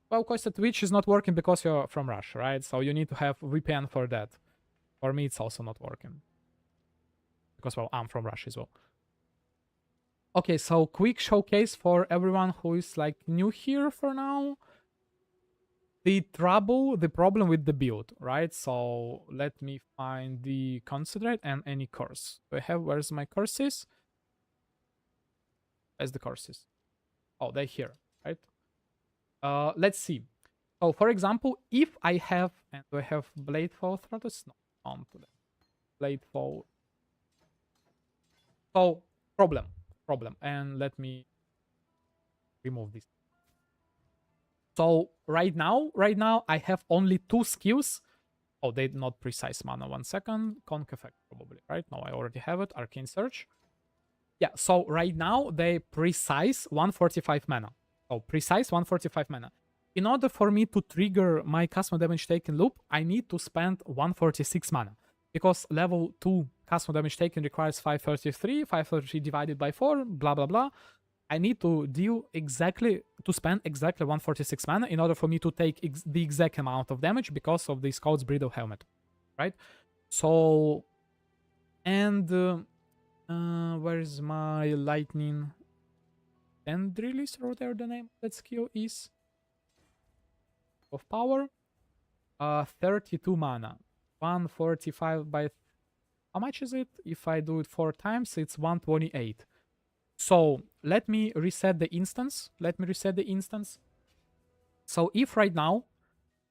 Speaker 1: Well, of course, the Twitch is not working because you're from Russia, right? So you need to have VPN for that. For me, it's also not working because well, I'm from Russia as well. Okay, so quick showcase for everyone who is like new here for now. The problem with the build, right? So let me find the concentrate and any course. Do I have, where's my courses? Where's the courses? Oh, they're here, right? Let's see. So for example, if I have, and do I have blade fall throttles? No, on to them. Blade fall. So problem, and let me remove this. So right now I have only 2 skills. Oh, they're not precise mana. 1 second. Conk effect probably, right? No, I already have it. Arcane Search. Yeah, so right now they precise 145 mana. Oh, precise 145 mana. In order for me to trigger my customer damage taken loop, I need to spend 146 mana. Because level 2 customer damage taken requires 533, 533 divided by 4, blah blah blah. I need to spend exactly 146 mana in order for me to take the exact amount of damage because of the Scout's Bridle Helmet, right? So, and where's my Lightning End Release or whatever the name of that skill is? Of power, 32 mana, 145 by how much is it? If I do it 4 times, it's 128. So let me reset the instance. So if right now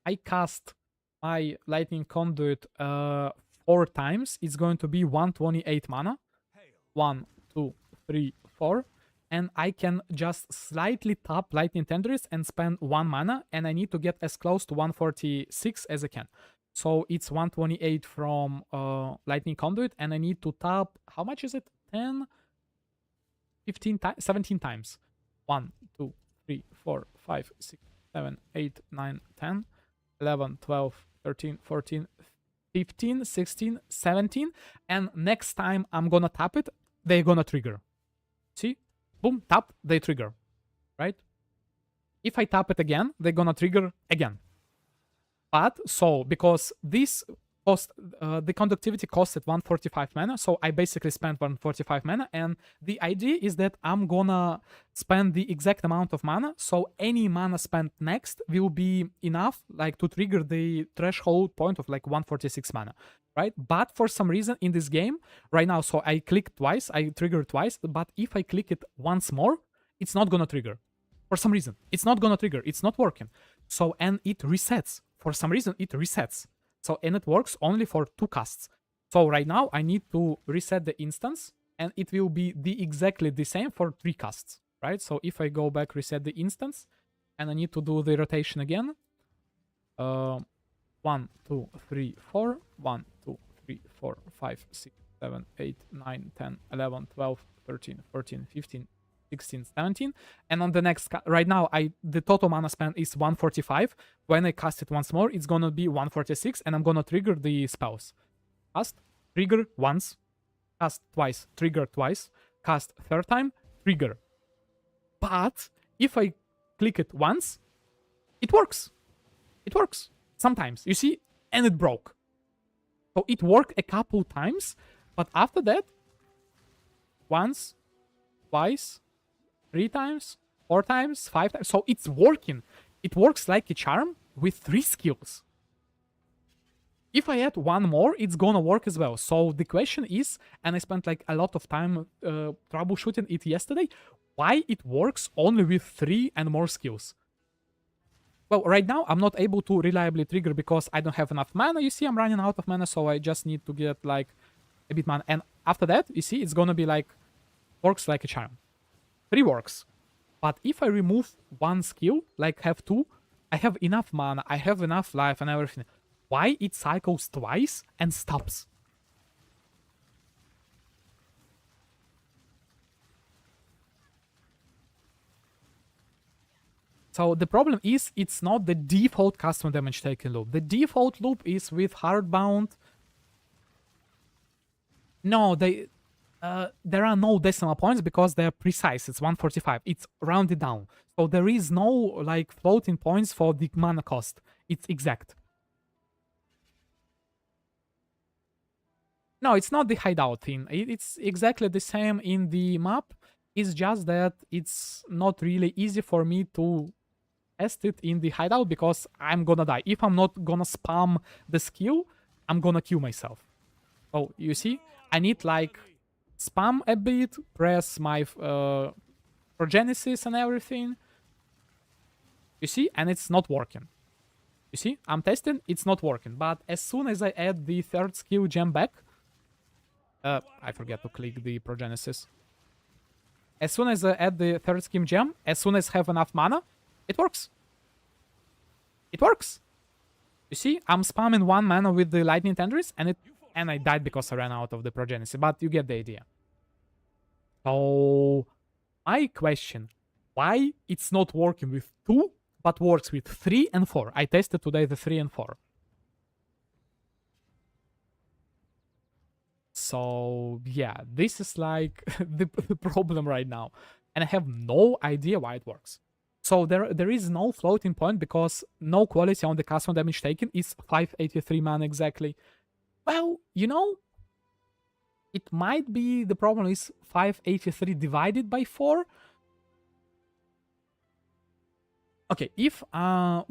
Speaker 1: I cast my lightning conduit 4 times, it's going to be 128 mana. 1, 2, 3, 4. And I can just slightly tap lightning tendrils and spend 1 mana, and I need to get as close to 146 as I can. So it's 128 from lightning conduit, and I need to tap, how much is it? 10, 15 times, 17 times. 1, 2, 3, 4, 5, 6, 7, 8, 9, 10, 11, 12, 13, 14, 15, 16, 17. And next time I'm gonna tap it, they're gonna trigger. See? Boom, tap, they trigger. Right? If I tap it again, they're gonna trigger again. But, so, because this cost, the conductivity costed 145 mana, so I basically spent 145 mana, and the idea is that I'm gonna spend the exact amount of mana, so any mana spent next will be enough, like, to trigger the threshold point of, like, 146 mana, right? But for some reason in this game, right now, so I clicked twice, I triggered twice, but if I click it once more, it's not gonna trigger. For some reason, it's not gonna trigger, it's not working. So, and it resets. For some reason, it resets. So, and it works only for 2 casts. So right now I need to reset the instance, and it will be exactly the same for 3 casts, right? So if I go back, reset the instance, and I need to do the rotation again. 1, 2, 3, 4. 1, 2, 3, 4, 5, 6, 7, 8, 9, 10, 11, 12, 13, 14, 15, 16, 17. And on the next, right now, the total mana spent is 145. When I cast it once more, it's gonna be 146, and I'm gonna trigger the spells. Cast, trigger once, cast twice, trigger twice, cast third time, trigger. But if I click it once, it works. It works sometimes, you see, and it broke. So it worked a couple times, but after that, once, twice, 3 times, 4 times, 5 times. So it's working. It works like a charm with 3 skills. If I add 1 more, it's gonna work as well. So the question is, and I spent like a lot of time troubleshooting it yesterday, why it works only with 3 and more skills? Well, right now I'm not able to reliably trigger because I don't have enough mana. You see, I'm running out of mana, so I just need to get like a bit mana. And after that, you see, it's gonna be like, works like a charm. 3 works. But if I remove 1 skill, like have 2, I have enough mana, I have enough life and everything. Why it cycles twice and stops? So the problem is, it's not the default custom damage taken loop. The default loop is with hardbound. No, there are no decimal points because they're precise. It's 145. It's rounded down. So there is no like floating points for the mana cost. It's exact. No, it's not the hideout thing. It's exactly the same in the map. It's just that it's not really easy for me to test it in the hideout because I'm gonna die. If I'm not gonna spam the skill, I'm gonna kill myself. Oh, you see? I need like spam a bit, press my progenesis and everything. You see? And it's not working. You see? I'm testing, it's not working. But as soon as I add the 3rd skill gem back, I forget to click the progenesis. As soon as I add the 3rd skill gem, as soon as I have enough mana, it works. It works. You see, I'm spamming 1 mana with the lightning tendrils, and I died because I ran out of the progenesis, but you get the idea. So, my question, why it's not working with 2, but works with 3 and 4? I tested today the 3 and 4. So, yeah, this is like the problem right now. And I have no idea why it works. So there is no floating point because no quality on the custom damage taken is 583 mana exactly. Well, you know, it might be the problem is 583 divided by 4. Okay, if let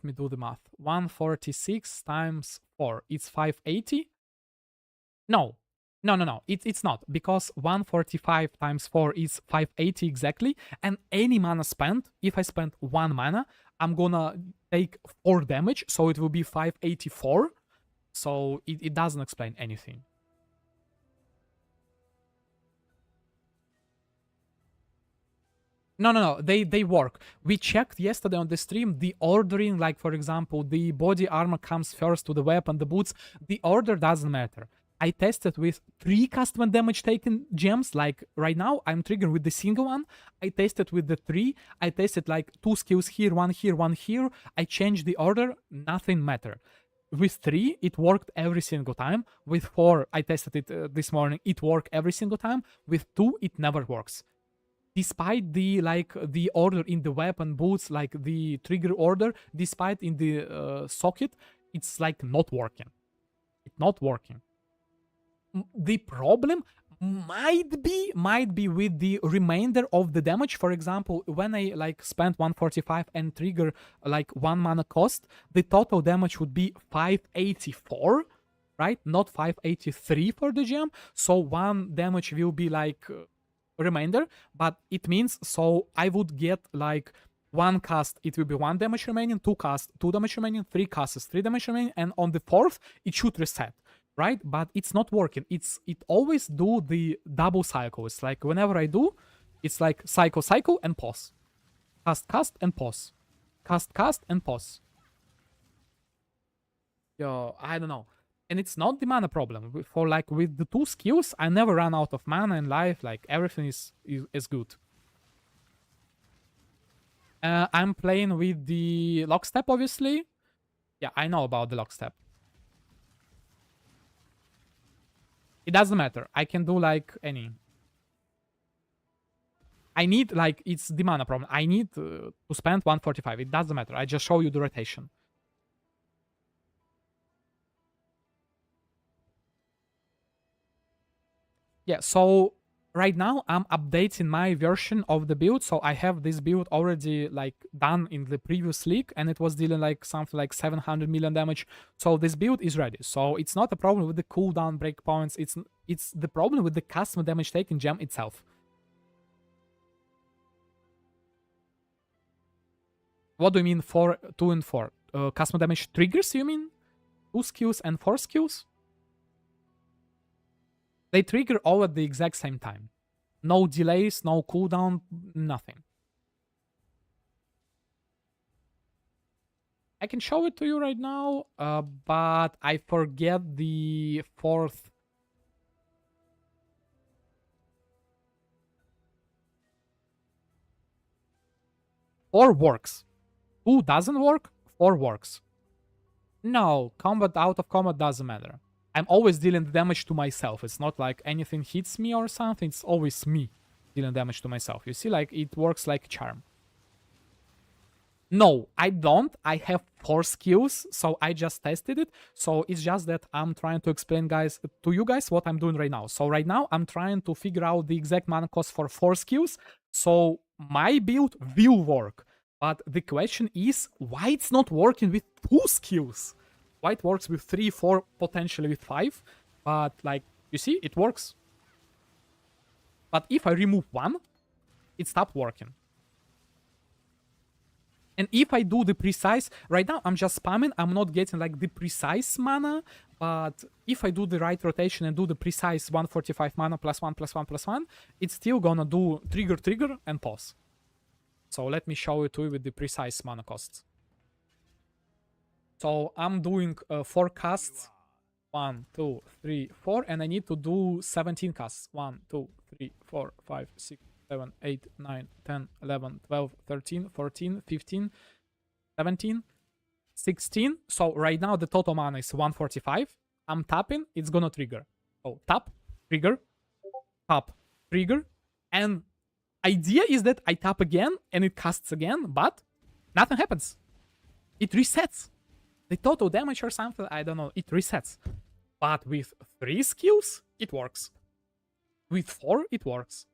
Speaker 1: me do the math. 146 times 4, it's 580. No. No. It's not, because 145 times 4 is 580 exactly, and any mana spent, if I spend 1 mana, I'm gonna take 4 damage, so it will be 584. So it doesn't explain anything. No. They work. We checked yesterday on the stream the ordering, like for example, the body armor comes first to the weapon, the boots. The order doesn't matter. I tested with 3 custom damage taken gems. Like right now, I'm triggering with the single one. I tested with the 3. I tested like 2 skills here, 1 here, 1 here. I changed the order. Nothing mattered. With 3, it worked every single time. With 4, I tested it this morning. It worked every single time. With 2, it never works. Despite the order in the weapon boots, like the trigger order, despite in the socket, it's like not working. It's not working. The problem might be with the remainder of the damage. For example, when I like spend 145 and trigger like 1 mana cost, the total damage would be 584, right? Not 583 for the gem. So 1 damage will be like remainder, but it means so I would get like 1 cast, it will be 1 damage remaining, 2 cast, 2 damage remaining, 3 casts, 3 damage remaining, and on the 4th it should reset, right? But it's not working. It always do the double cycle. It's like whenever I do, it's like cycle and pause, cast and pause, cast and pause. Yo, I don't know. And it's not the mana problem. For like with the 2 skills, I never run out of mana in life. Like everything is good. I'm playing with the lockstep, obviously. Yeah, I know about the lockstep. It doesn't matter. I can do like any. I need like, it's the mana problem. I need to spend 145. It doesn't matter. I just show you the rotation. Yeah, so right now I'm updating my version of the build. So I have this build already like done in the previous league, and it was dealing like something like 700 million damage. So this build is ready. So it's not a problem with the cooldown breakpoints. It's the problem with the custom damage taken gem itself. What do you mean 2 and 4? Custom damage triggers, you mean? 2 skills and 4 skills? They trigger all at the exact same time. No delays, no cooldown, nothing. I can show it to you right now, but I forget the 4th. 4 works. 2 doesn't work, 4 works. No, combat out of combat doesn't matter. I'm always dealing damage to myself. It's not like anything hits me or something. It's always me dealing damage to myself. You see, like it works like charm. No, I don't. I have 4 skills, so I just tested it. So it's just that I'm trying to explain to you guys what I'm doing right now. So right now I'm trying to figure out the exact mana cost for 4 skills. So my build will work. But the question is, why it's not working with 2 skills? Why it works with 3, 4, potentially with 5. But like, you see, it works. But if I remove 1, it stopped working. And if I do the precise, right now I'm just spamming, I'm not getting like the precise mana, but if I do the right rotation and do the precise 145 mana +1, +1, +1, it's still gonna do trigger, and pause. So let me show it to you with the precise mana costs. So I'm doing 4 casts, 1, 2, 3, 4, and I need to do 17 casts. 1, 2, 3, 4, 5, 6, 7, 8, 9, 10, 11, 12, 13, 14, 15, 17, 16. So right now the total mana is 145. I'm tapping, it's gonna trigger. So tap, trigger, and idea is that I tap again and it casts again, but nothing happens. It resets. The total damage or something, I don't know, it resets. But with 3 skills, it works. With 4, it works.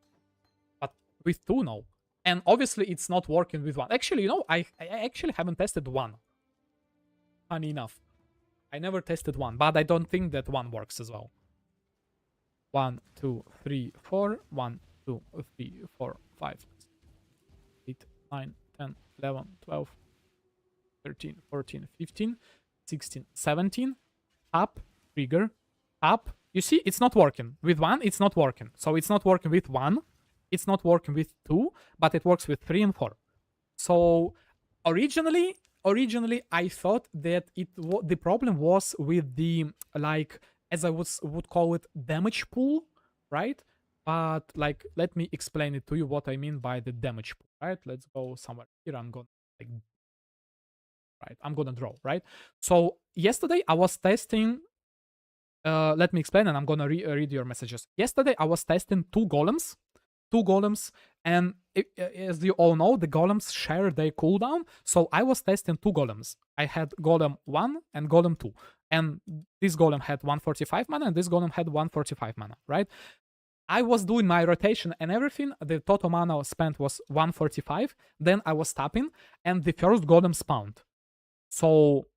Speaker 1: But with 2, no. And obviously, it's not working with 1. Actually, you know, I actually haven't tested 1. Funny enough. I never tested 1, but I don't think that 1 works as well. 1, 2, 3, 4, 1, 2, 3, 4, 5, 6, 8, 9, 10, 11, 12, 13, 14, 15, 16, 17. Up, trigger, up. You see, it's not working. With 1, it's not working. So it's not working with 1. It's not working with 2, but it works with 3 and 4. So originally I thought that the problem was with the, like, as I would call it, damage pool, right? But like, let me explain it to you what I mean by the damage pool, right? Let's go somewhere here. I'm gonna like, right, I'm gonna draw, right? So yesterday I was testing. Let me explain, and I'm gonna read your messages. Yesterday I was testing two golems, and as you all know, the golems share their cooldown. So I was testing two golems. I had golem 1 and golem 2, and this golem had 145 mana, and this golem had 145 mana, right? I was doing my rotation and everything. The total mana spent was 145. Then I was tapping, and the first golem spawned. So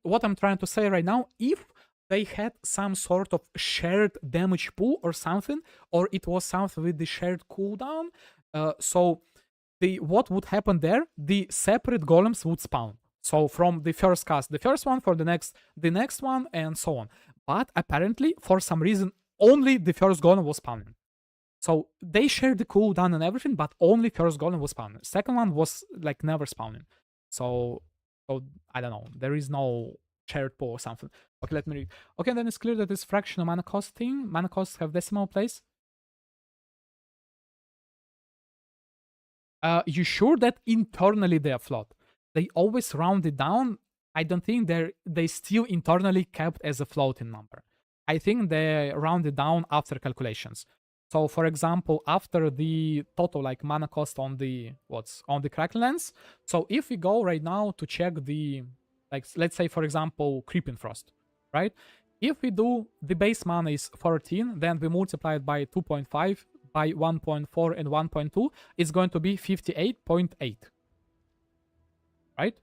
Speaker 1: what I'm trying to say right now, if they had some sort of shared damage pool or something, or it was something with the shared cooldown, so what would happen there? The separate golems would spawn. So from the first cast, the first one, for the next one, and so on. But apparently, for some reason, only the first golem was spawning. So they shared the cooldown and everything, but only first golem was spawning. Second one was like never spawning. So I don't know. There is no shared pool or something. Okay, let me read. Okay, then it's clear that this fractional mana cost thing. Mana costs have decimal place. You sure that internally they are flawed? They always round it down. I don't think they still internally kept as a floating number. I think they round it down after calculations. So, for example, after the total like mana cost on the Kraken lens. So if we go right now to check the, like, let's say for example Creeping Frost, right? If we do the base mana is 14, then we multiply it by 2.5, by 1.4 and 1.2, it's going to be 58.8, right?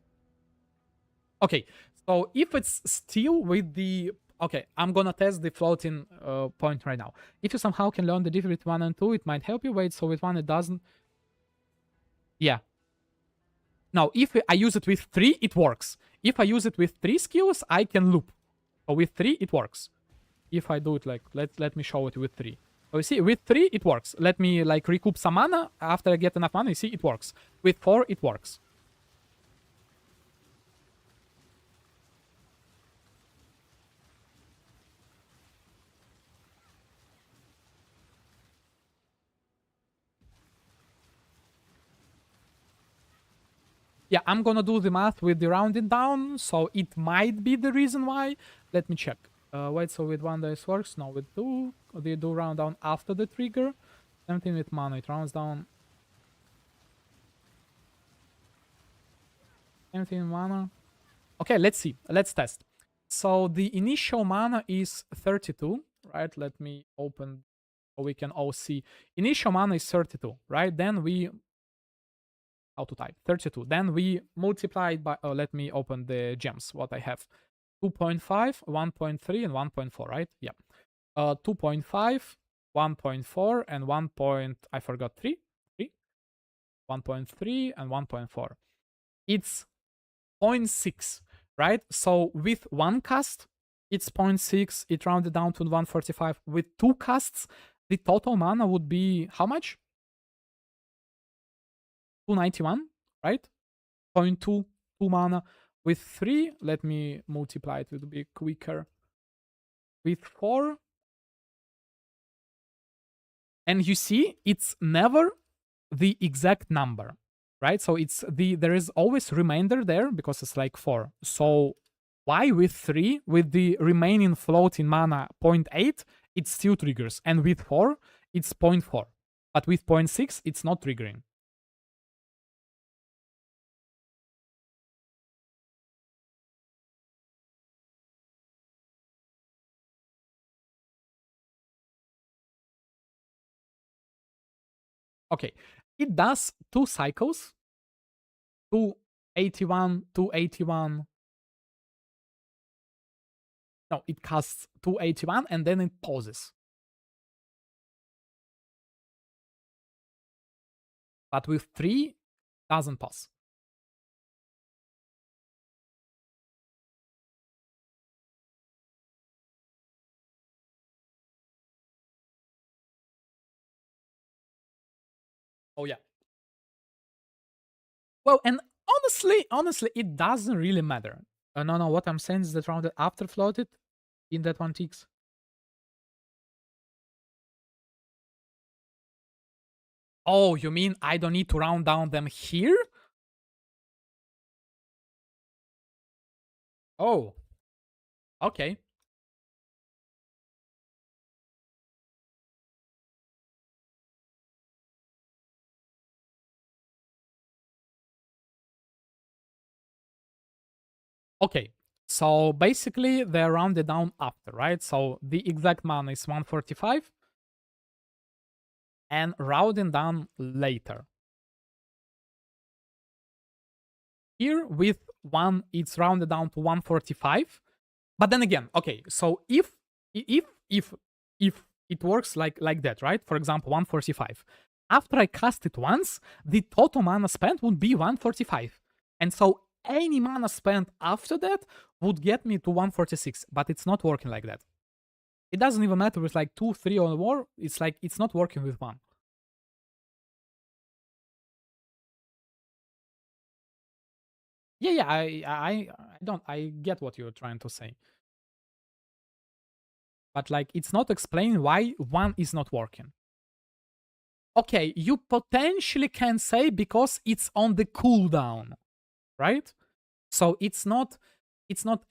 Speaker 1: Okay, so if it's still with the, okay, I'm gonna test the floating point right now. If you somehow can learn the difference with 1 and 2, it might help you. Wait, so with 1 it doesn't. Yeah. Now, if I use it with 3, it works. If I use it with 3 skills, I can loop. So with 3, it works. If I do it like, let me show it with 3. So you see, with 3, it works. Let me like recoup some mana. After I get enough mana, you see, it works. With 4, it works. Yeah, I'm gonna do the math with the rounding down, so it might be the reason why. Let me check. Wait, so with 1 this works? No, with 2. They do round down after the trigger. Same thing with mana, it rounds down. Same thing in mana. Okay, let's see. Let's test. So the initial mana is 32, right? Let me open so we can all see. Initial mana is 32, right? Then we, how to type 32. Then we multiply it by, let me open the gems, what I have. 2.5, 1.3, and 1.4, right? Yeah. 2.5, 1.4, and 1. I forgot 3. 1.3 and 1.4. It's 0.6, right? So with one cast, it's 0.6. It rounded down to 145. With 2 casts, the total mana would be how much? 291, right? 0.2 mana. With 3, let me multiply it, it will be quicker. With 4, and you see, it's never the exact number, right? So there is always remainder there because it's like 4. So why with 3, with the remaining floating mana 0.8, it still triggers, and with 4, it's 0.4, but with 0.6, it's not triggering. Okay, it does 2 cycles, 281, 281. No, it casts 281 and then it pauses. but with 3, doesn't pass. Oh yeah. Well, and honestly, it doesn't really matter. No, what I'm saying is that rounded after floated in that one ticks. Oh, you mean I don't need to round down them here? Oh, okay. Okay, so basically they're rounded down after, right? So the exact mana is 145 and rounding down later. Here with 1, it's rounded down to 145. But then again, okay, so if it works like that, right? For example, 145. After I cast it once, the total mana spent would be 145. And so any mana spent after that would get me to 146, but it's not working like that. It doesn't even matter with like 2, 3 or more. It's like it's not working with 1. Yeah, I get what you're trying to say. But like it's not explaining why 1 is not working. Okay, you potentially can say because it's on the cooldown, right? So it's not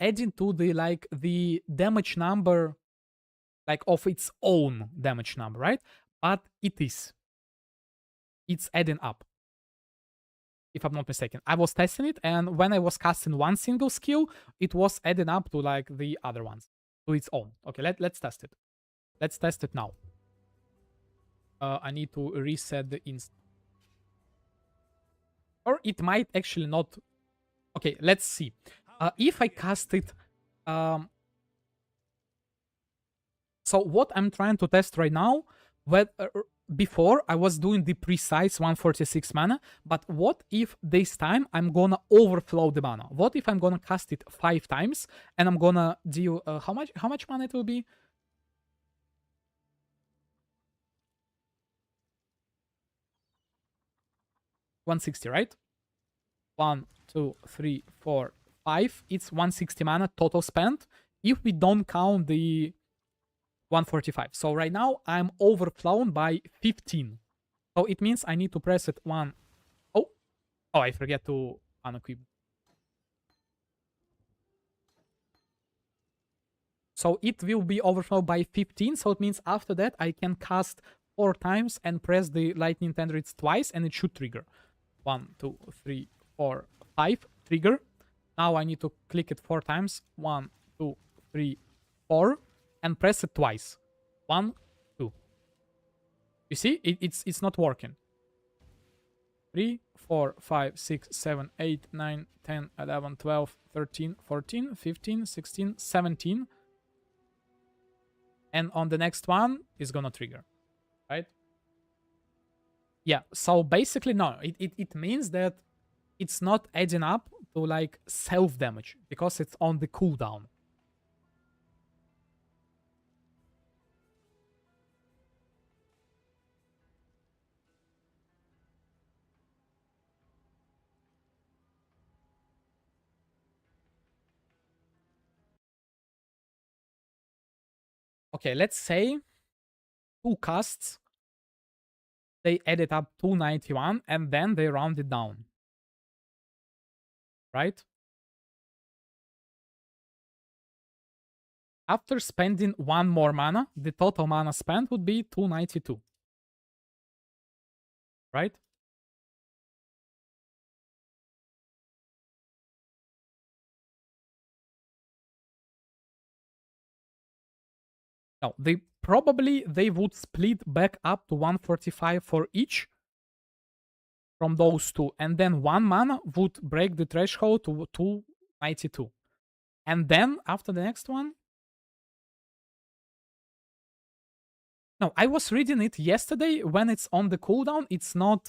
Speaker 1: adding to the like the damage number like of its own damage number, right? But it is. It's adding up. If I'm not mistaken. I was testing it, and when I was casting one single skill, it was adding up to like the other ones. To its own. Okay, let's test it. Let's test it now. I need to reset the inst. Or it might actually not. Okay, let's see. If I cast it. So what I'm trying to test right now, before I was doing the precise 146 mana, but what if this time I'm gonna overflow the mana? What if I'm gonna cast it 5 times and I'm gonna deal how much mana it will be? 160, right? 1, 2, 3, 4, 5. It's 160 mana total spent if we don't count the 145. So right now I'm overflown by 15. So it means I need to press it 1. Oh, I forget to unequip. So it will be overflowed by 15. So it means after that I can cast 4 times and press the lightning tendrils twice and it should trigger. 1, 2, 3, 4, 5. Trigger. Now I need to click it 4 times. 1, 2, 3, 4. And press it twice. 1, 2. You see? It's not working. 3, 4, 5, 6, 7, 8, 9, 10, 11, 12, 13, 14, 15, 16, 17. And on the next one, it's gonna trigger. Right? Yeah, so basically, no. It means that it's not adding up to like self-damage because it's on the cooldown. Okay, let's say 2 casts, they added up 291 and then they round it down. Right? After spending 1 more mana, the total mana spent would be 292. Right? No, they would split back up to 145 for each from those two, and then 1 mana would break the threshold to 292. And then after the next one, No, I was reading it yesterday. When it's on the cooldown, it's not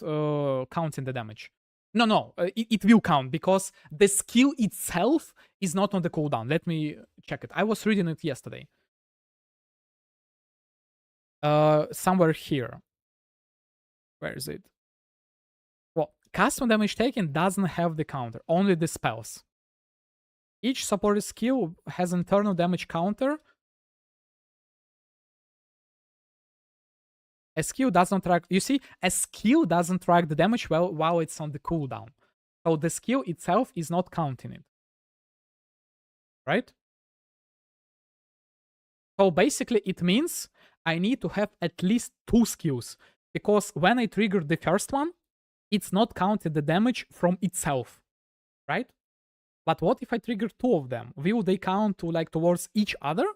Speaker 1: counting the damage. No, it will count because the skill itself is not on the cooldown. Let me check it. I was reading it yesterday. Somewhere here. Where is it? Well, custom damage taken doesn't have the counter, only the spells. Each supported skill has internal damage counter. A skill doesn't track. You see, a skill doesn't track the damage while it's on the cooldown. So the skill itself is not counting it. Right? So basically, it means I need to have at least 2 skills. Because when I trigger the first one, it's not counting the damage from itself. Right? But what if I trigger 2 of them? Will they count to like towards each other?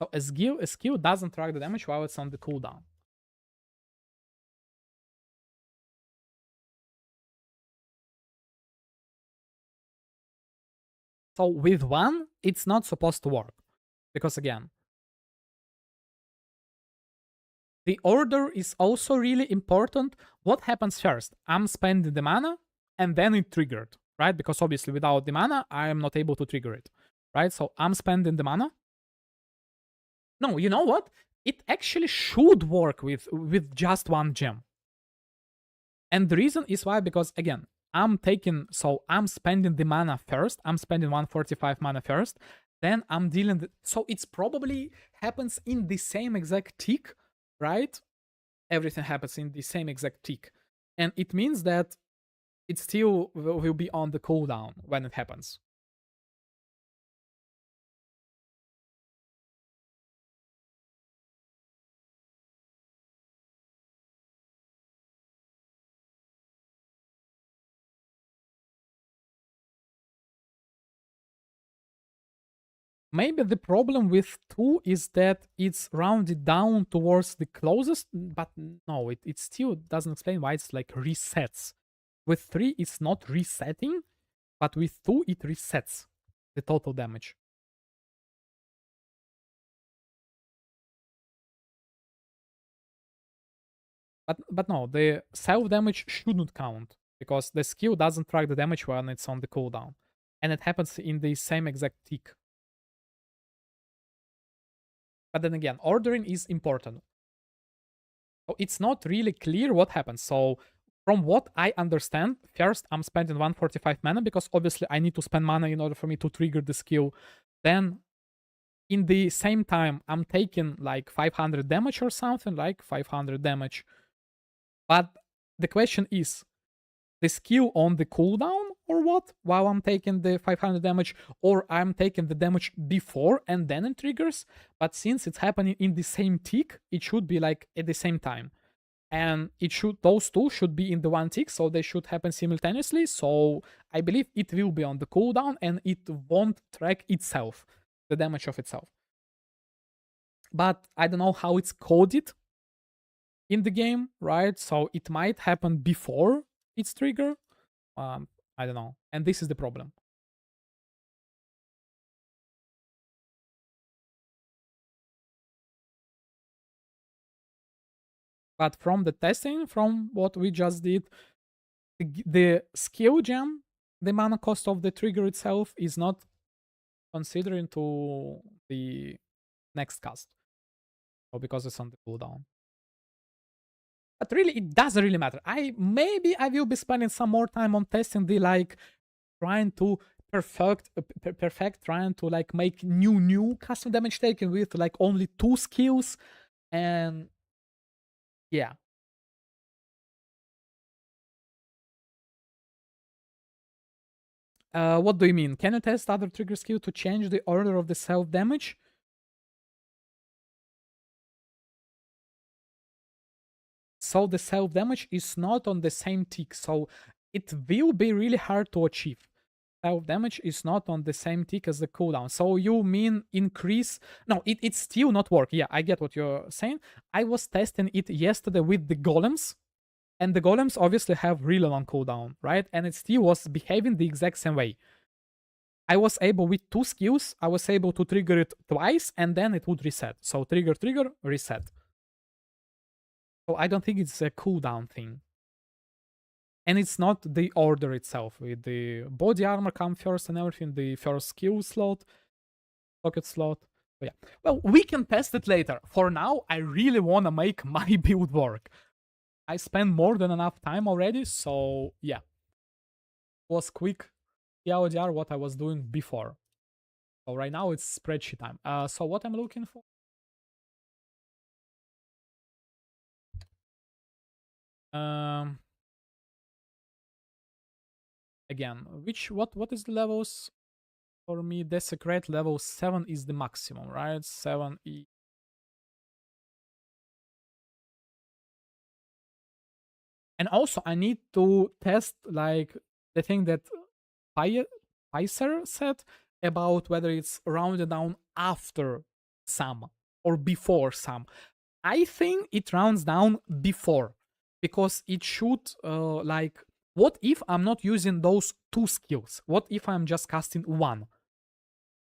Speaker 1: So a skill doesn't track the damage while it's on the cooldown. So with one, it's not supposed to work. Because again, the order is also really important. What happens first? I'm spending the mana and then it triggered, right? Because obviously without the mana, I am not able to trigger it, right? So I'm spending the mana. No, you know what? It actually should work with just one gem. And the reason is why, because again, I'm spending the mana first. I'm spending 145 mana first. Then I'm dealing. So it's probably happens in the same exact tick, right? Everything happens in the same exact tick. And it means that it still will be on the cooldown when it happens. Maybe the problem with 2 is that it's rounded down towards the closest, but no, it still doesn't explain why it's like resets. With 3, it's not resetting, but with 2, it resets the total damage. But no, the self damage shouldn't count because the skill doesn't track the damage when it's on the cooldown, and it happens in the same exact tick. But then again, ordering is important. So it's not really clear what happens. So from what I understand, first I'm spending 145 mana because obviously I need to spend mana in order for me to trigger the skill. Then in the same time, I'm taking like 500 damage or something, like 500 damage. But the question is, the skill on the cooldown or what? While I'm taking the 500 damage, or I'm taking the damage before and then it triggers. But since it's happening in the same tick, it should be like at the same time. And those two should be in the one tick, so they should happen simultaneously. So I believe it will be on the cooldown and it won't track itself, the damage of itself. But I don't know how it's coded in the game, right? So it might happen before its trigger. I don't know. And this is the problem. But from the testing, from what we just did, the skill gem, the mana cost of the trigger itself is not considering to the next cast. Or because it's on the cooldown. But really, it doesn't really matter. I will be spending some more time on testing the like trying to perfect trying to like make new custom damage taken with like only 2 skills, and yeah. What do you mean? Can you test other trigger skill to change the order of the self damage? So the self damage is not on the same tick, so it will be really hard to achieve. self-damage is not on the same tick as the cooldown. So you mean increase... No, it's still not work. Yeah, I get what you're saying. I was testing it yesterday with the golems, and the golems obviously have really long cooldown, right? And it still was behaving the exact same way. I was able, with 2 skills, I was able to trigger it twice, and then it would reset. So trigger, reset. So I don't think it's a cooldown thing. And it's not the order itself. With the body armor come first and everything, the first skill slot, pocket slot. So yeah. Well, we can test it later. For now, I really want to make my build work. I spent more than enough time already, so yeah. It was quick TLDR what I was doing before. So right now it's spreadsheet time. So what I'm looking for? Again, what is the levels for me? Desecrate level 7 is the maximum, right? 7 E. And also I need to test like the thing that Pfizer said about whether it's rounded down after some or before some. I think it rounds down before, because it should like, what if I'm not using those 2 skills? What if I'm just casting 1?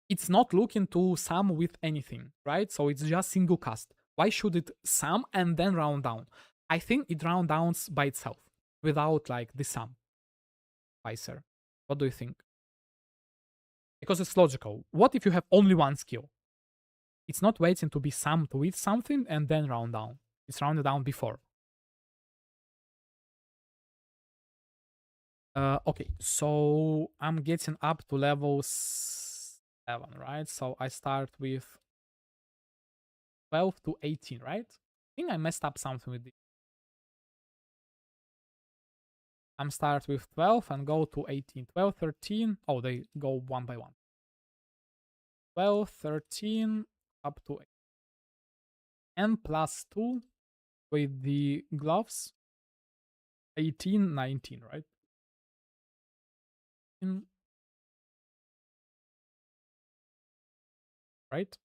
Speaker 1: It's not looking to sum with anything, right? So it's just single cast. Why should it sum and then round down? I think it round downs by itself without like the sum. Pfizer, what do you think? Because it's logical. What if you have only 1 skill? It's not waiting to be summed with something and then round down. It's rounded down before. Okay, so I'm getting up to level 7, right? So I start with 12 to 18, right? I think I messed up something with this. I'm start with 12 and go to 18. 12, 13. Oh, they go one by one. 12, 13, up to 8. And plus 2 with the gloves. 18, 19, right? Right?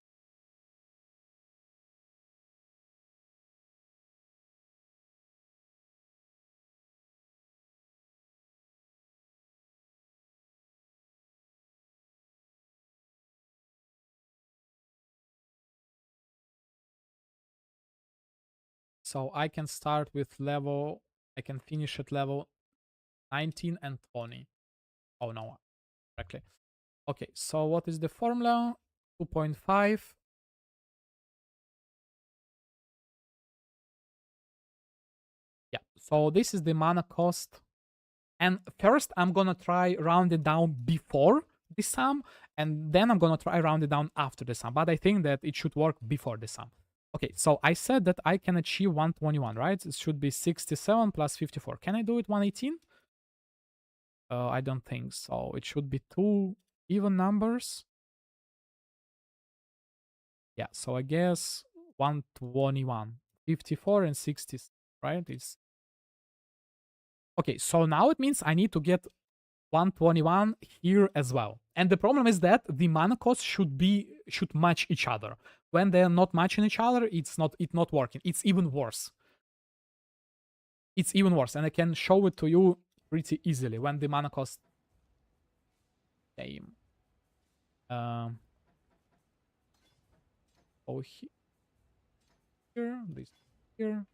Speaker 1: So I can start with level, I can finish at level 19 and 20. Oh no, correctly. Okay, so what is the formula? 2.5. Yeah, so this is the mana cost. And first I'm gonna try round it down before the sum, and then I'm gonna try round it down after the sum. But I think that it should work before the sum. Okay, so I said that I can achieve 121, right? It should be 67 plus 54. Can I do it 118? I don't think so. It should be 2 even numbers. Yeah, so I guess 121. 54 and 60, right? It's okay, so now it means I need to get 121 here as well. And the problem is that the mana costs should match each other. When they're not matching each other, it's not working. It's even worse. It's even worse, and I can show it to you pretty easily when the mana cost same. Oh, here, this here.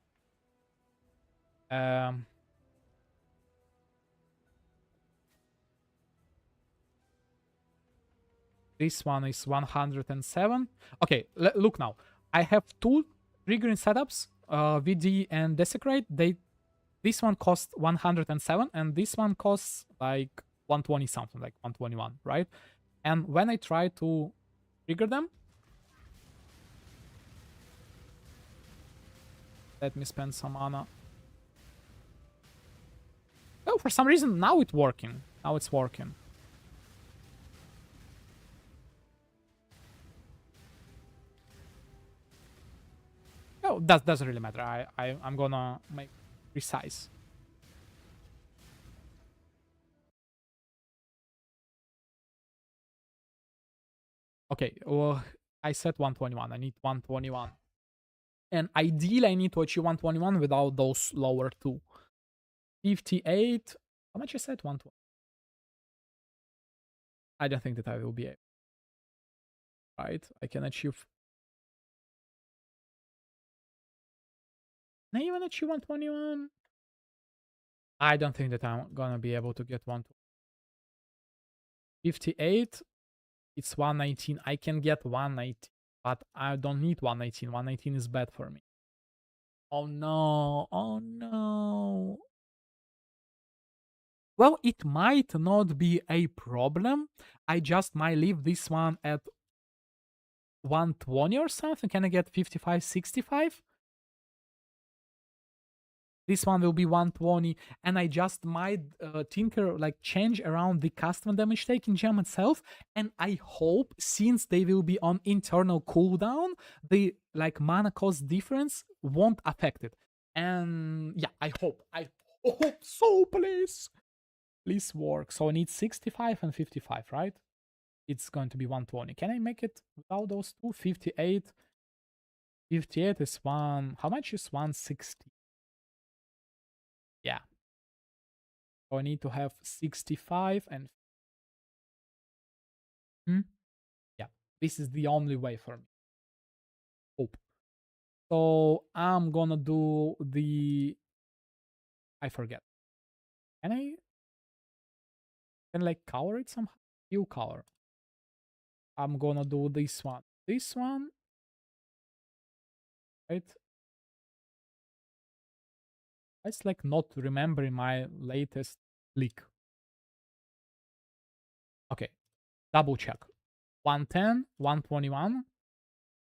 Speaker 1: This one is 107. Okay, look now. I have 2 triggering setups, VD and Desecrate. This one costs 107, and this one costs like 120 something, like 121, right? And when I try to trigger them, let me spend some mana. Oh, for some reason now it's working. Now it's working. Oh, that doesn't really matter. I'm gonna make precise. Okay, well, I said 121. I need 121. And ideally, I need to achieve 121 without those lower two. 58. How much I said? 120. I don't think that I will be able. Right? I can achieve. Can I even achieve 121? I don't think that I'm gonna be able to get 158. It's 119. I can get 119, but I don't need 119. 119 is bad for me. Oh no. Oh no. Well, it might not be a problem. I just might leave this one at 120 or something. Can I get 55, 65? This one will be 120, and I just might tinker, like change around the custom damage taking gem itself. And I hope, since they will be on internal cooldown, the like mana cost difference won't affect it. And yeah, I hope so. Please work. So I need 65 and 55, right? It's going to be 120. Can I make it without those two? 58. 58 is one. How much is 160? Yeah. So I need to have 65 and yeah. This is the only way for me. Hope. So I'm gonna do the. I forget. Can I? Can I like cover it somehow? You cover. I'm gonna do this one. This one, right? It's like not remembering my latest leak. Okay, double check. 110, 121.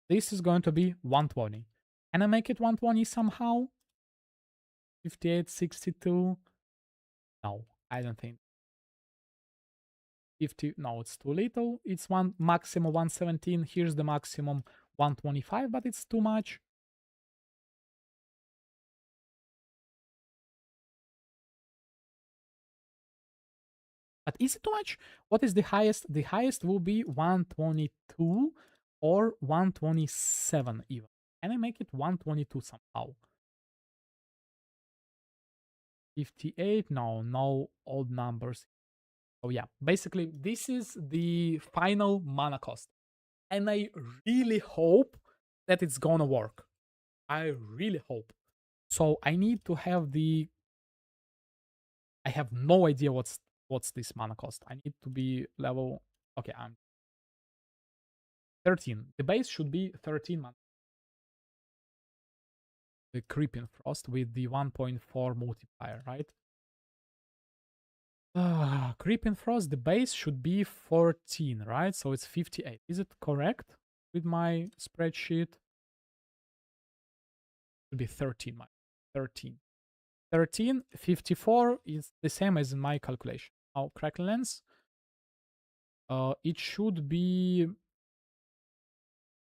Speaker 1: This is going to be 120. Can I make it 120 somehow? 58, 62. No, I don't think. 50. No, it's too little. It's one maximum 117. Here's the maximum 125, but it's too much. But is it too much? What is the highest? The highest will be 122 or 127 even. Can I make it 122 somehow? 58? No, no odd numbers. Oh yeah, basically this is the final mana cost. And I really hope that it's gonna work. I really hope. So I need to have the. I have no idea what's this mana cost. I need to be level. Okay, I'm 13. The base should be 13 mana. The Creeping Frost with the 1.4 multiplier, right? Creeping Frost, the base should be 14, right? So it's 58. Is it correct with my spreadsheet? Should be 13, 13. 13, 54 is the same as in my calculation. Now, Crackling Lens, it should be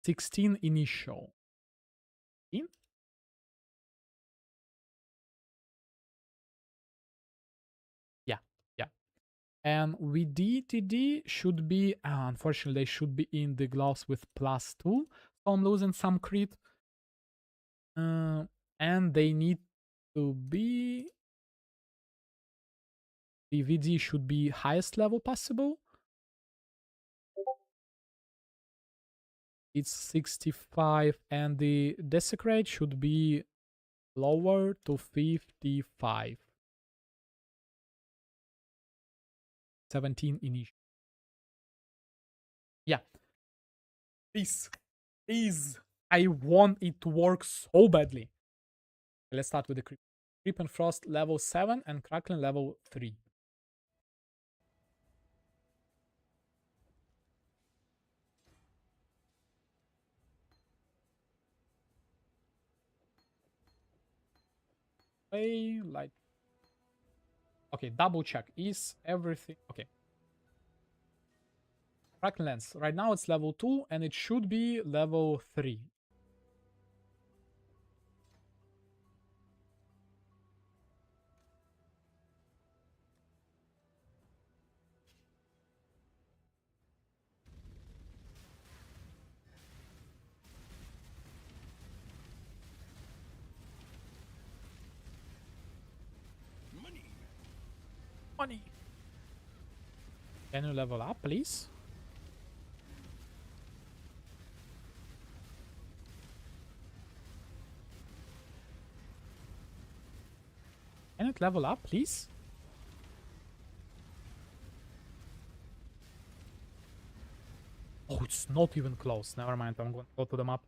Speaker 1: 16 initial. 16? Yeah, yeah. And with DTD should be, unfortunately, they should be in the gloves with +2. So I'm losing some crit. And they need to be. The VD should be highest level possible. It's 65, and the Desecrate should be lower to 55. 17 initial. Yeah. Please. I want it to work so badly. Let's start with the Creep. Creep and Frost level 7 and Crackling level 3. Like. Okay, double check. Is everything. Okay. Crackling Lens. Right now it's level 2 and it should be level 3. Money. Can you level up, please? Can it level up, please? Oh, it's not even close. Never mind, I'm going to go to the map.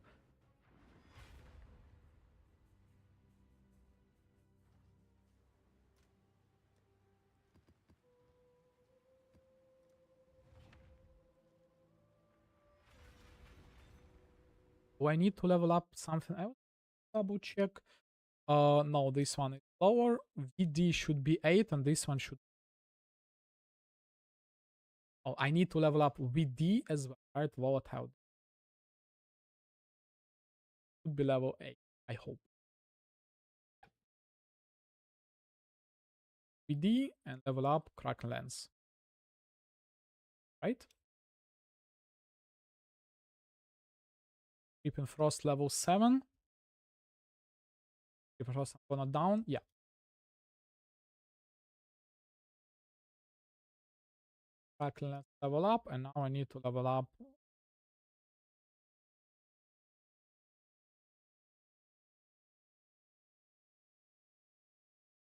Speaker 1: Do I need to level up something else? Double check. No, this one is lower. VD should be 8 and this one should... Oh, I need to level up VD as well, right? Volatile. Should be level 8, I hope. VD and level up Kraken Lens. Right? Creep and Frost level 7. Creep and Frost I'm gonna down. Yeah. Kraken Lens level up, and now I need to level up.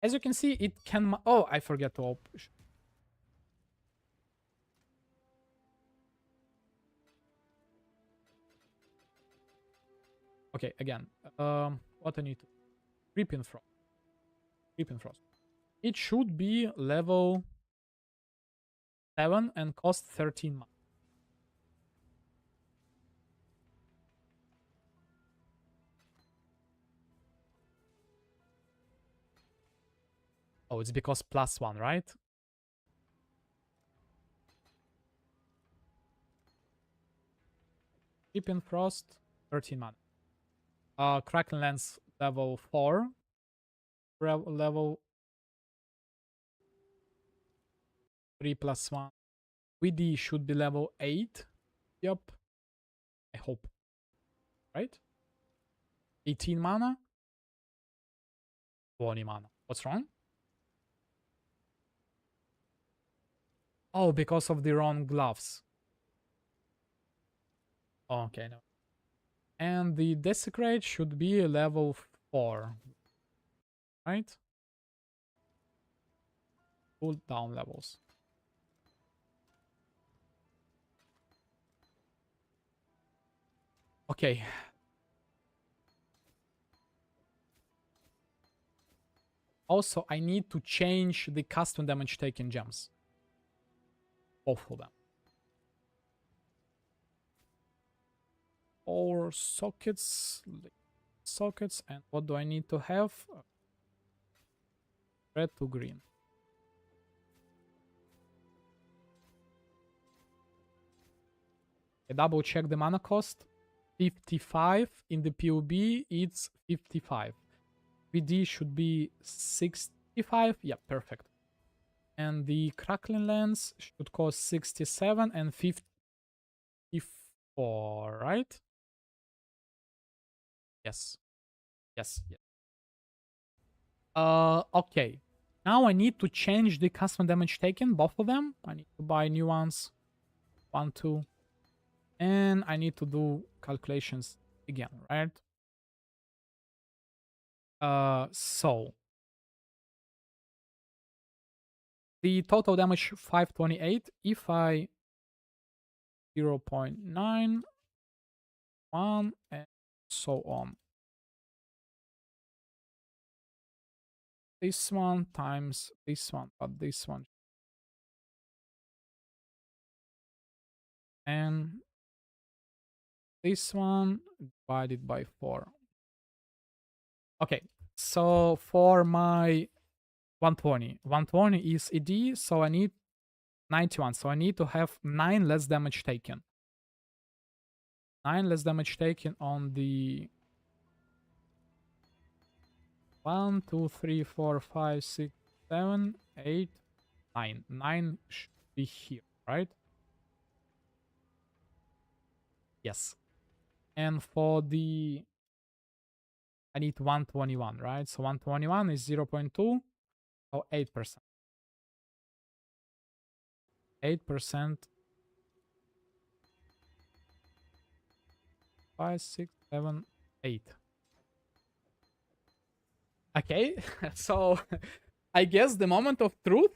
Speaker 1: As you can see, it can... Oh, I forget to open. Okay, again. What I need to... Creep and Frost. Creep and Frost. It should be level 7 and cost 13 months. Oh, it's because +1, right? Creep and Frost, 13 mana. Kraken Lens level 4. Level 3 +1. VD should be level 8. Yup. I hope. Right? 18 mana. 20 mana. What's wrong? Oh, because of the wrong gloves. Oh, okay, no. And the Desecrate should be level 4. Right? Pull down levels. Okay. Also, I need to change the custom damage taken gems. Both of them. Or sockets. And what do I need to have? Red to green. I double check the mana cost. 55. In the POB, it's 55. VD should be 65. Yeah, perfect. And the Crackling Lens should cost 67 and 54, right? Yes. Yes. Okay. Now I need to change the custom damage taken, both of them. I need to buy new ones. 1, 2. And I need to do calculations again, right? So the total damage 528. If I 0.9, 1, and so on. This one times this one, but this one. And this one divided by 4. Okay, so for my 120 is ED, so I need 91, so I need to have 9 less damage taken. 9 less damage taken on the 1, 2, 3, 4, 5, 6, 7, 8, 9. 9 should be here, right? Yes. And for the... I need 121, right? So 121 is 0.2, so 8%. 8%. 5, 6, 7, 8. Okay, so I guess the moment of truth.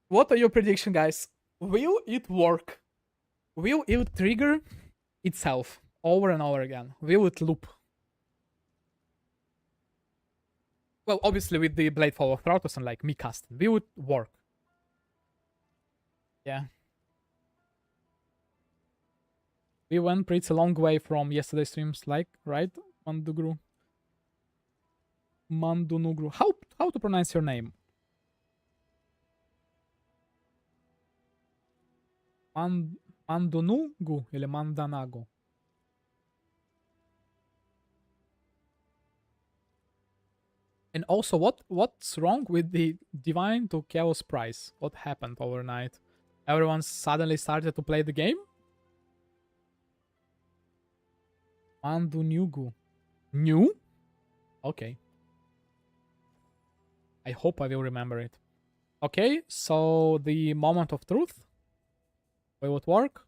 Speaker 1: What are your prediction, guys? Will it work? Will it trigger itself over and over again? Will it loop? Well, obviously with the Blade Fall of Throtus and like me casting, will it work? Yeah. We went pretty a long way from yesterday's streams, like, right? Mandugru. Mandunugru. How to pronounce your name? Mandunugu или Mandanago? And also, what's wrong with the Divine to Chaos price? What happened overnight? Everyone suddenly started to play the game? Mandunugu. New? Okay. I hope I will remember it. Okay, so the moment of truth. Will it work?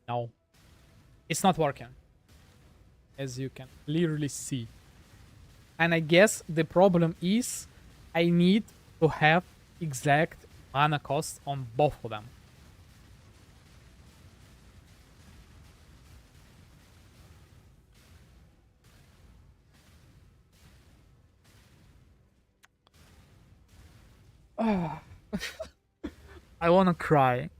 Speaker 1: No. It's not working. As you can clearly see. And I guess the problem is I need to have exact mana cost on both of them. I wanna cry.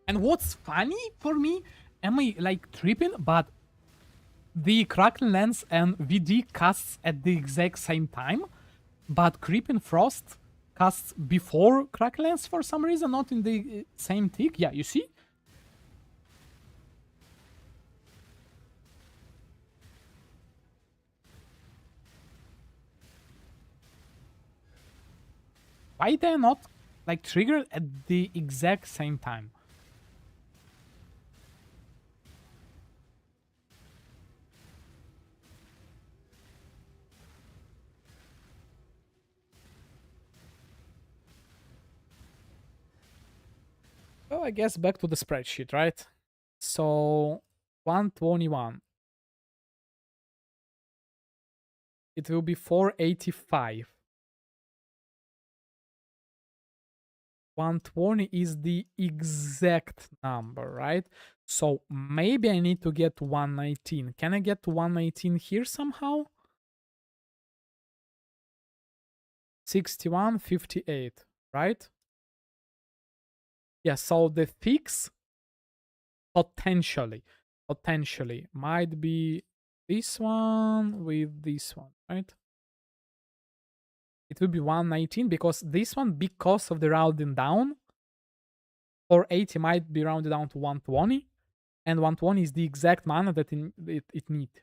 Speaker 1: And what's funny for me, am I like tripping? But the Kraken Lens and VD casts at the exact same time, but Creeping Frost casts before Kraken Lens for some reason, not in the same tick. Yeah, you see? Why they're not like triggered at the exact same time? Well, I guess back to the spreadsheet, right? So 121. It will be 485. 120 is the exact number, right? So maybe I need to get 119. Can I get to 119 here somehow? 61, 58, right? Yeah, so the fix potentially might be this one with this one, right? It will be 119 because this one, because of the rounding down, 480 might be rounded down to 120, and 120 is the exact mana that it needs.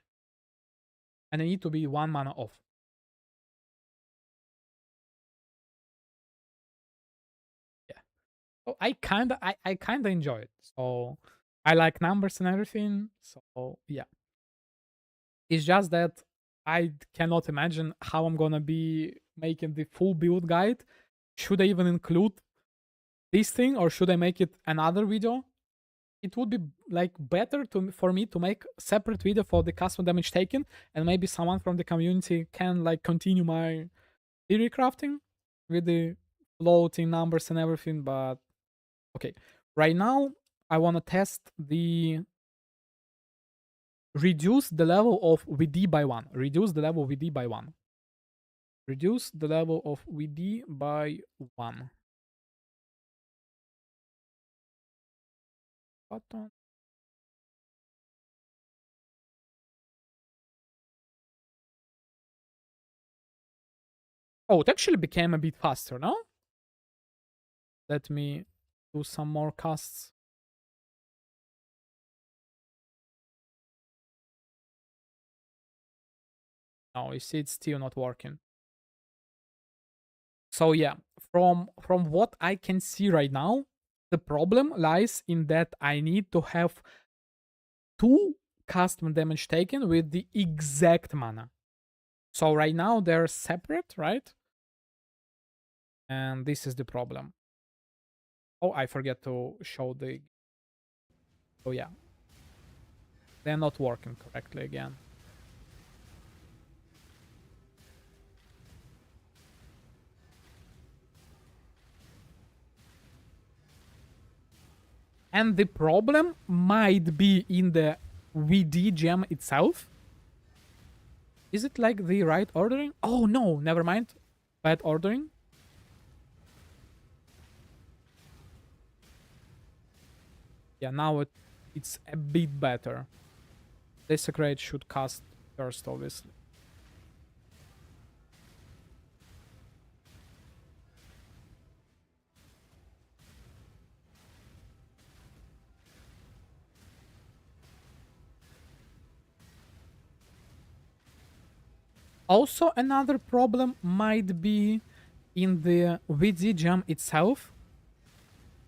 Speaker 1: And I need to be one mana off. Yeah. So I kinda enjoy it. So I like numbers and everything. So yeah. It's just that I cannot imagine how I'm gonna be making the full build guide. Should I even include this thing or should I make it another video? It would be like better for me to make separate video for the custom damage taken, and maybe someone from the community can like continue my theory crafting with the floating numbers and everything. But okay, right now I want to test the reduce the level of VD by 1. Reduce the level of VD by 1. Reduce the level of VD by 1. Button. Oh, it actually became a bit faster, no? Let me do some more casts. Oh, you see, it's still not working. So yeah, from what I can see right now, the problem lies in that I need to have two custom damage taken with the exact mana. So right now they're separate, right? And this is the problem. Oh, I forget to show the. Oh yeah, they're not working correctly again. And the problem might be in the VD gem itself. Is it like the right ordering? Oh no, never mind. Bad ordering. Yeah, now it's a bit better. Desecrate should cast first, obviously. Also, another problem might be in the VD gem itself.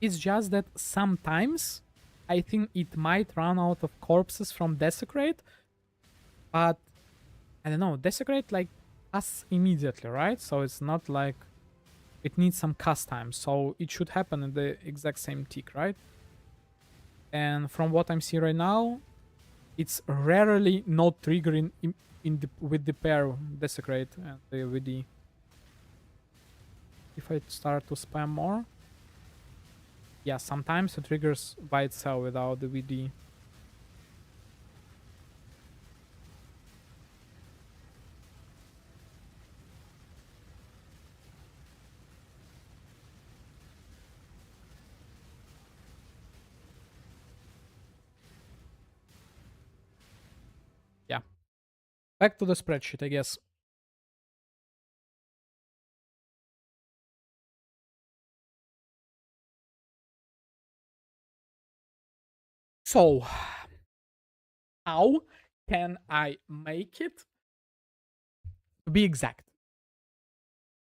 Speaker 1: It's just that sometimes I think it might run out of corpses from Desecrate, but I don't know, Desecrate like casts immediately, right? So it's not like it needs some cast time, so it should happen in the exact same tick, right? And from what I'm seeing right now, it's rarely not triggering with the pair Desecrate and the VD. If I start to spam more, yeah, sometimes it triggers by itself without the VD. Yeah, back to the spreadsheet, I guess. So, how can I make it to be exact?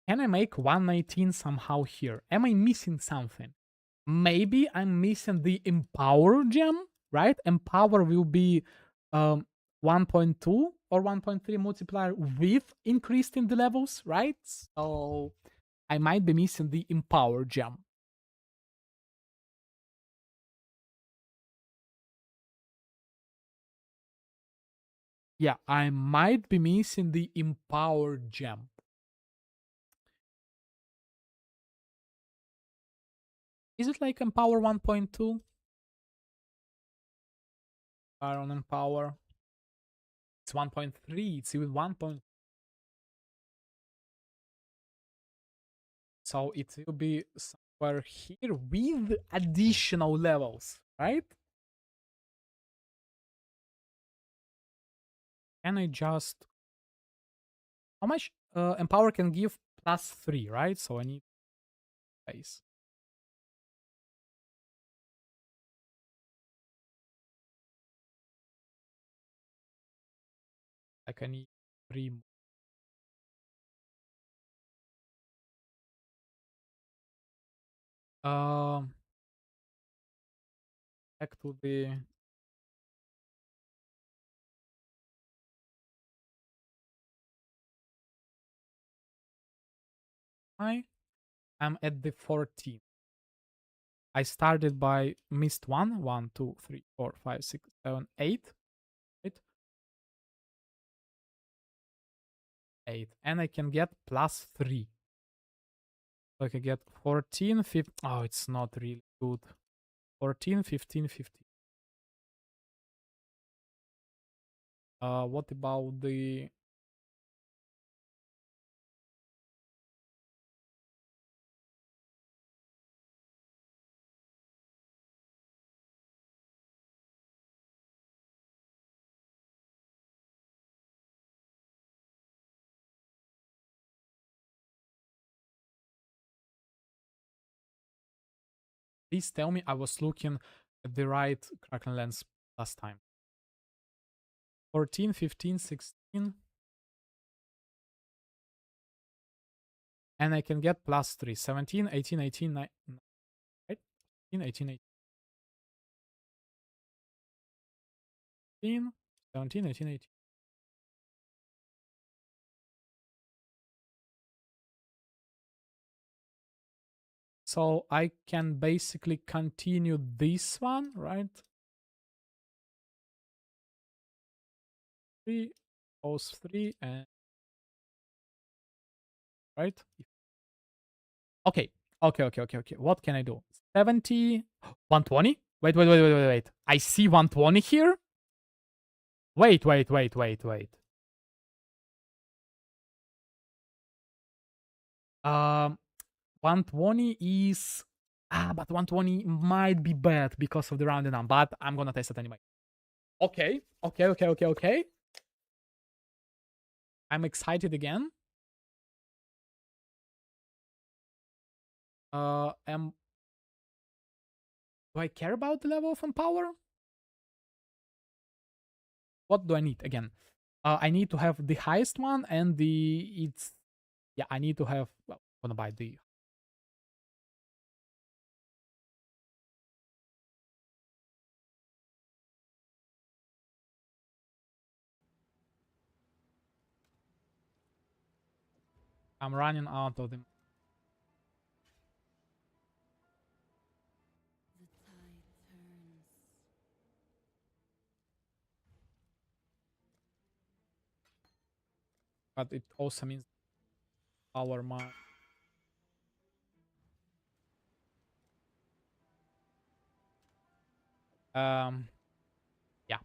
Speaker 1: Can I make 119 somehow here? Am I missing something? Maybe I'm missing the Empower gem, right? Empower will be 1.2 or 1.3 multiplier with increased in the levels, right? So I might be missing the Empower gem. Yeah, I might be missing the Empower gem. Is it like Empower 1.2? Iron Empower. It's 1.3. It's even 1. So it will be somewhere here with additional levels, right? Can I just... How much Empower can give? +3, right? So I need space. Like I need 3 more. Um, back to the... I'm at the 14. I started by missed 1. 1, 2, 3, 4, 5, 6, 7, 8. Right? 8. And I can get +3. So I can get 14, 15. Oh, it's not really good. 14, 15, 15. What about the... Please tell me I was looking at the right Kraken lens last time. 14, 15, 16. And I can get +3. 17, 18, 18, 9, right? 18, 18, 18, 17, 18, 18. So I can basically continue this one, right? 3, those 3, and right? Okay, okay. What can I do? 70, 120? Wait. I see 120 here? Wait. 120 is... but 120 might be bad because of the rounding down, but I'm gonna test it anyway. Okay. I'm excited again. Do I care about the level of empower? What do I need again? I need to have the highest one and I need to have, well, I'm gonna buy the... I'm running out of them. But it also means power my... Yeah.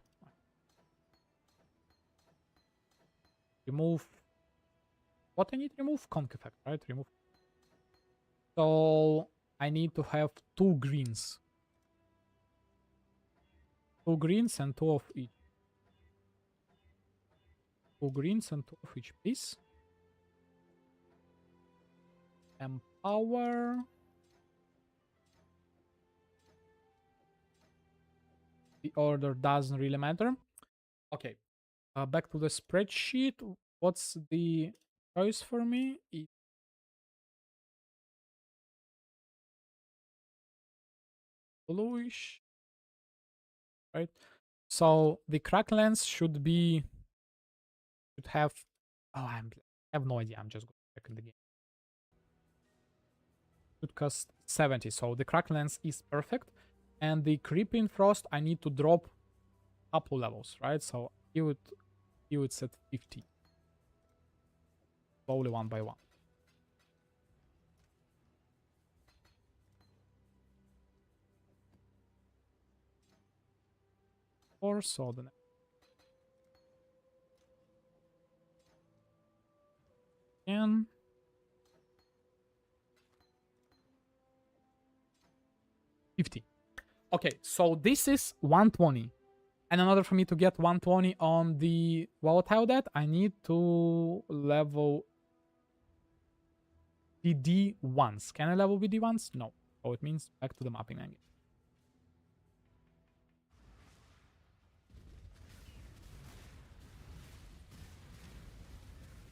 Speaker 1: Remove... What I need to remove? Conk effect, right? Remove. So I need to have 2 greens. 2 greens and 2 of each. 2 greens and 2 of each, please. Empower. The order doesn't really matter. Okay. Back to the spreadsheet. What's the choice for me? It's bluish. Right? So the crack lens should have... Oh, I have no idea. I'm just going to check in the game. Should cost 70. So the crack lens is perfect. And the creeping frost, I need to drop a couple levels, right? So you would set 50. Slowly, one by one. Or so the next. And 50. Okay, so this is 120. And in order for me to get 120 on the volatile that, I need to level BD once. Can I level BD once? No. So it means back to the mapping again.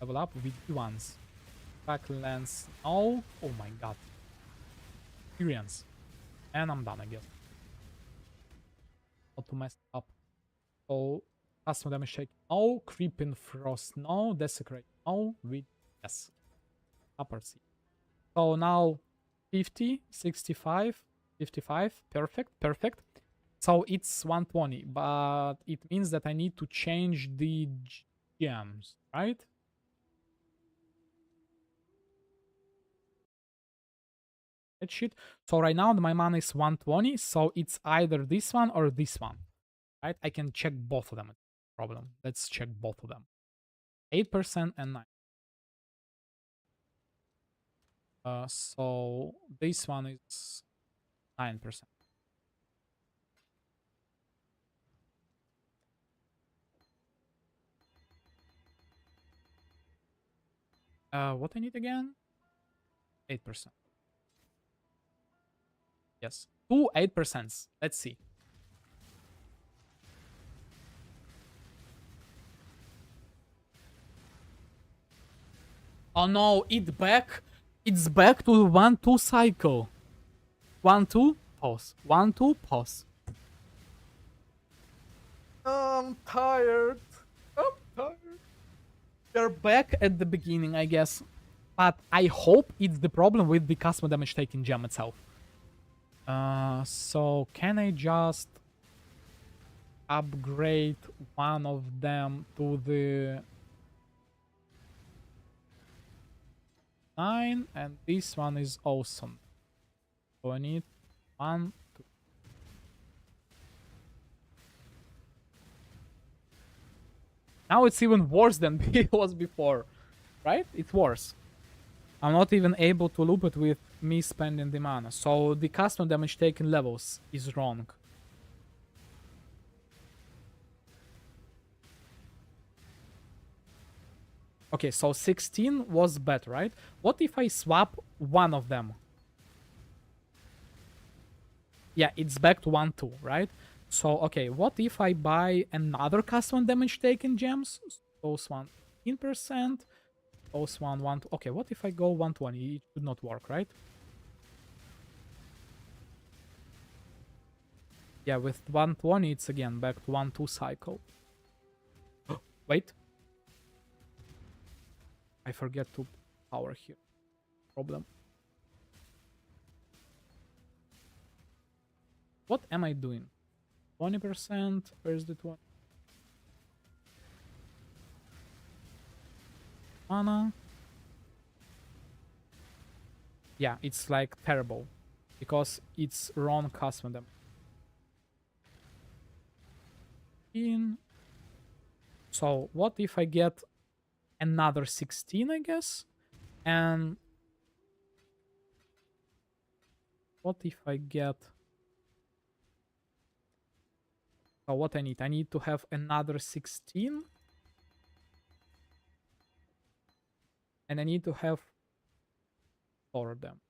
Speaker 1: Level up BD once. Back lens. Oh my god. Experience. And I'm done, I guess. Not to mess up. So custom damage shake. No. Creeping frost. No. Desecrate. No. With yes. Upper C. So now 50, 65, 55. Perfect. So it's 120, but it means that I need to change the gems, right? That shit. So right now my mana is 120, so it's either this one or this one, right? I can check both of them. Problem. Let's check both of them. 8% and 9. So this one is 9%. What I need again? 8%. Yes. 2 8%. Let's see. Oh no, it back. It's back to the 1-2 cycle. 1-2, pause. 1-2, pause. I'm tired. I'm tired. We're back at the beginning, I guess. But I hope it's the problem with the custom damage taking gem itself. So can I just upgrade one of them to the 9, and this one is awesome. So I need 1, 2. Now it's even worse than it was before, right? It's worse. I'm not even able to loop it with me spending the mana. So the custom damage taken levels is wrong. Okay, so 16 was bad, right? What if I swap one of them? Yeah, it's back to 1-2, right? So, okay, what if I buy another custom damage taken gems? Those 15%, those 1. Okay, what if I go 120? It should not work, right? Yeah, with 120, it's again back to 1-2 cycle. Wait. I forget to power here. Problem. What am I doing? 20%? Where's the 20? Mana. Yeah, it's like terrible. Because it's wrong custom damage. So what if I get another 16, I guess? And what if I get... So what I need to have another 16. And I need to have 4 of them.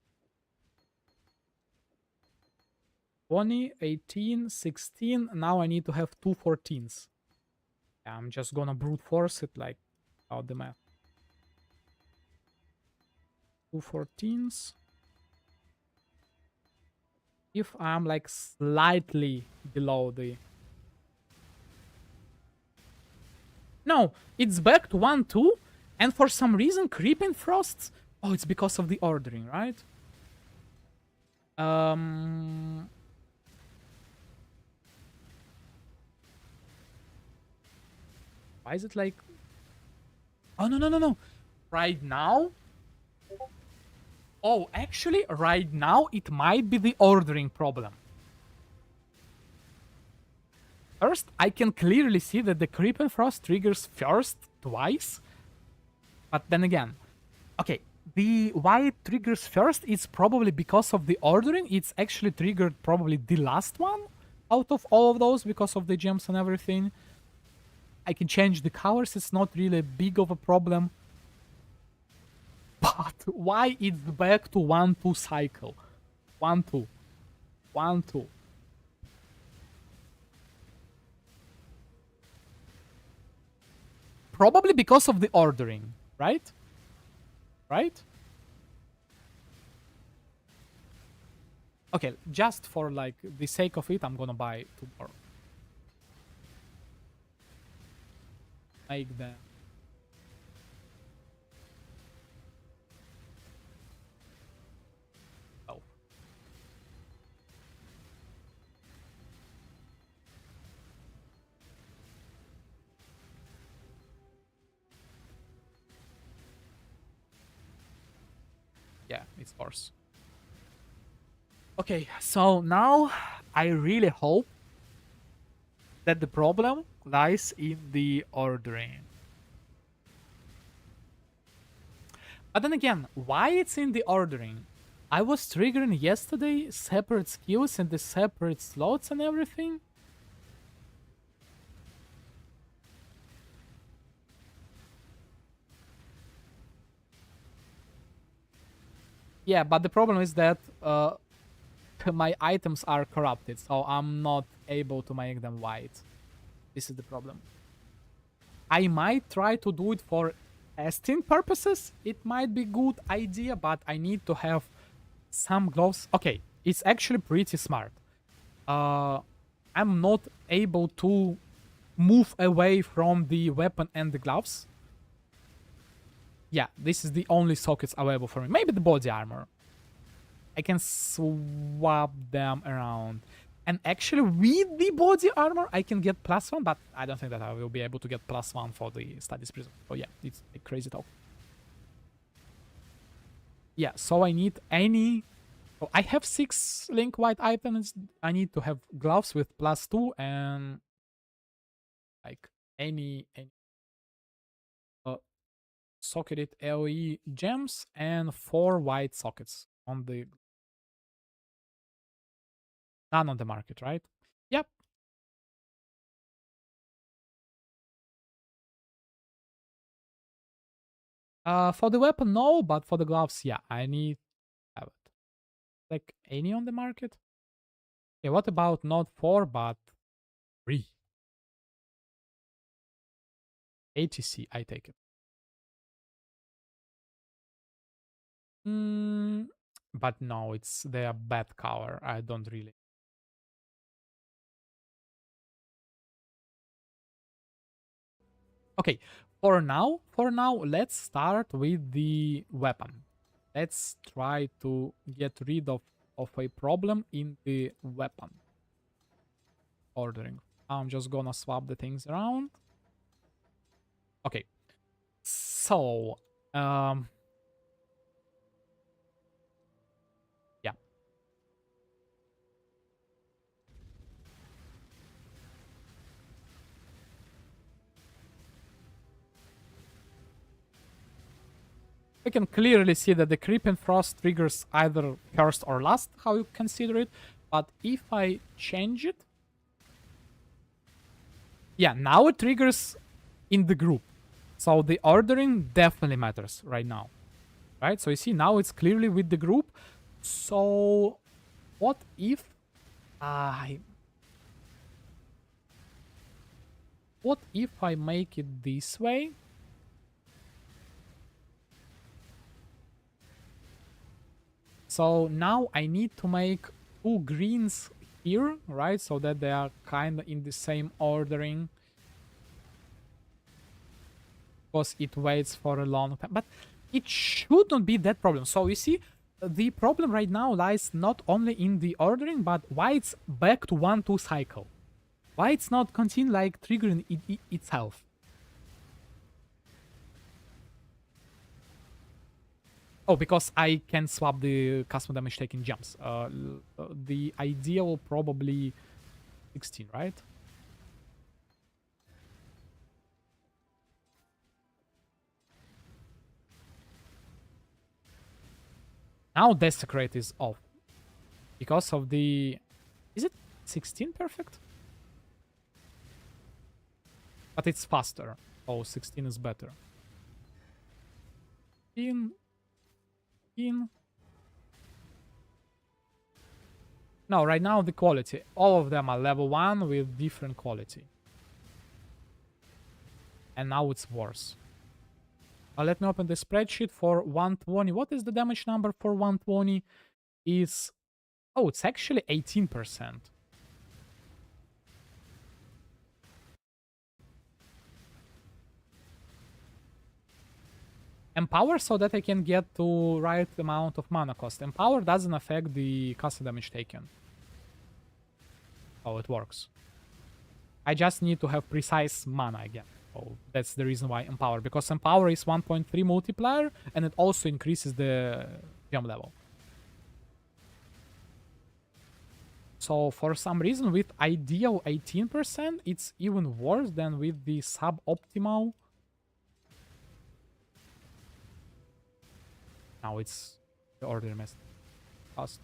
Speaker 1: 20, 18, 16. Now I need to have 2 14s. Yeah, I'm just gonna brute force it like out the math. 2 14s. If I'm like slightly below the... No, it's back to 1-2. And for some reason, Creeping Frosts... Oh, it's because of the ordering, right? Why is it like... Oh, no. Right now... Oh, actually, right now, it might be the ordering problem. First, I can clearly see that the Creep and Frost triggers first twice. But then again... Okay, why it triggers first is probably because of the ordering. It's actually triggered probably the last one out of all of those because of the gems and everything. I can change the colors. It's not really big of a problem. But why it's back to 1-2 cycle? 1-2. 1-2. Probably because of the ordering, right? Right? Okay, just for like the sake of it, I'm gonna buy 2 more. Make them. Oh. Yeah, it's worse. Okay, so now I really hope that the problem lies in the ordering. But then again, why it's in the ordering? I was triggering yesterday separate skills and the separate slots and everything. Yeah, but the problem is that my items are corrupted, so I'm not able to make them white. This is the problem. I might try to do it for testing purposes, it might be good idea, but I need to have some gloves. Okay, it's actually pretty smart. Uh, I'm not able to move away from the weapon and the gloves. Yeah, this is the only sockets available for me. Maybe the body armor. I can swap them around. And actually, with the body armor, I can get +1, but I don't think that I will be able to get +1 for the studies prism. Oh yeah, it's a crazy talk. Yeah, so I need any... So I have 6 link white items. I need to have gloves with +2 and like any uh, socketed LE gems and 4 white sockets on the... None on the market, right? Yep. For the weapon, no, but for the gloves, yeah, I need to have it. Like any on the market? Yeah, what about not 4 but 3? ATC, I take it. Mm, but no, it's their bad color. I don't really. Okay, for now, let's start with the weapon. Let's try to get rid of a problem in the weapon ordering. I'm just gonna swap the things around. Okay, so yeah. We can clearly see that the creep and frost triggers either first or last, how you consider it. But if I change it, yeah, now it triggers in the group. So the ordering definitely matters right now, right? So you see now it's clearly with the group. So what if I make it this way? So now I need to make 2 greens here, right? So that they are kind of in the same ordering. Because it waits for a long time. But it should not be that problem. So you see, the problem right now lies not only in the ordering, but why it's back to 1-2 cycle. Why it's not continue like triggering itself. Oh, because I can swap the custom damage taking jumps. The ideal probably 16, right? Now Desecrate is off. Because of the... Is it 16 perfect? But it's faster. Oh, 16 is better. In No, right now the quality. All of them are level 1 with different quality. And now it's worse. Let me open the spreadsheet for 120. What is the damage number for 120? Is... Oh, it's actually 18%. Empower so that I can get to right amount of mana cost. Empower doesn't affect the custom damage taken. Oh, it works. I just need to have precise mana again. Oh, that's the reason why Empower. Because Empower is 1.3 multiplier, and it also increases the gem level. So for some reason, with ideal 18%, it's even worse than with the suboptimal. Now it's the order mess cost.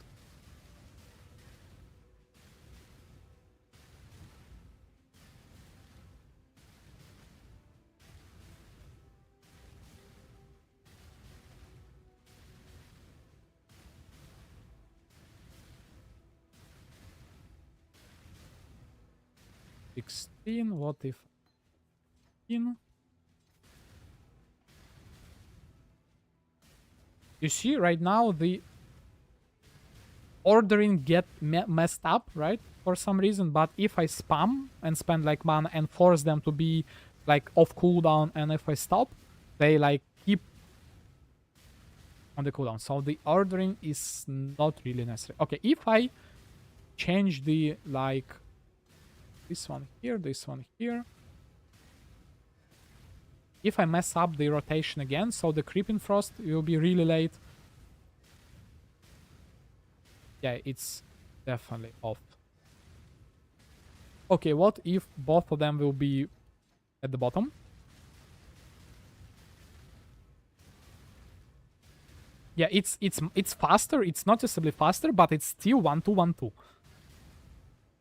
Speaker 1: $16. What if 15? You see right now the ordering get messed up, right? For some reason. But if I spam and spend like mana and force them to be like off cooldown, and if I stop, they like keep on the cooldown. So the ordering is not really necessary. Okay, if I change the like this one here, this one here. If I mess up the rotation again, so the Creeping Frost will be really late. Yeah, it's definitely off. Okay, what if both of them will be at the bottom? Yeah, it's faster. It's noticeably faster, but it's still 1-2-1-2.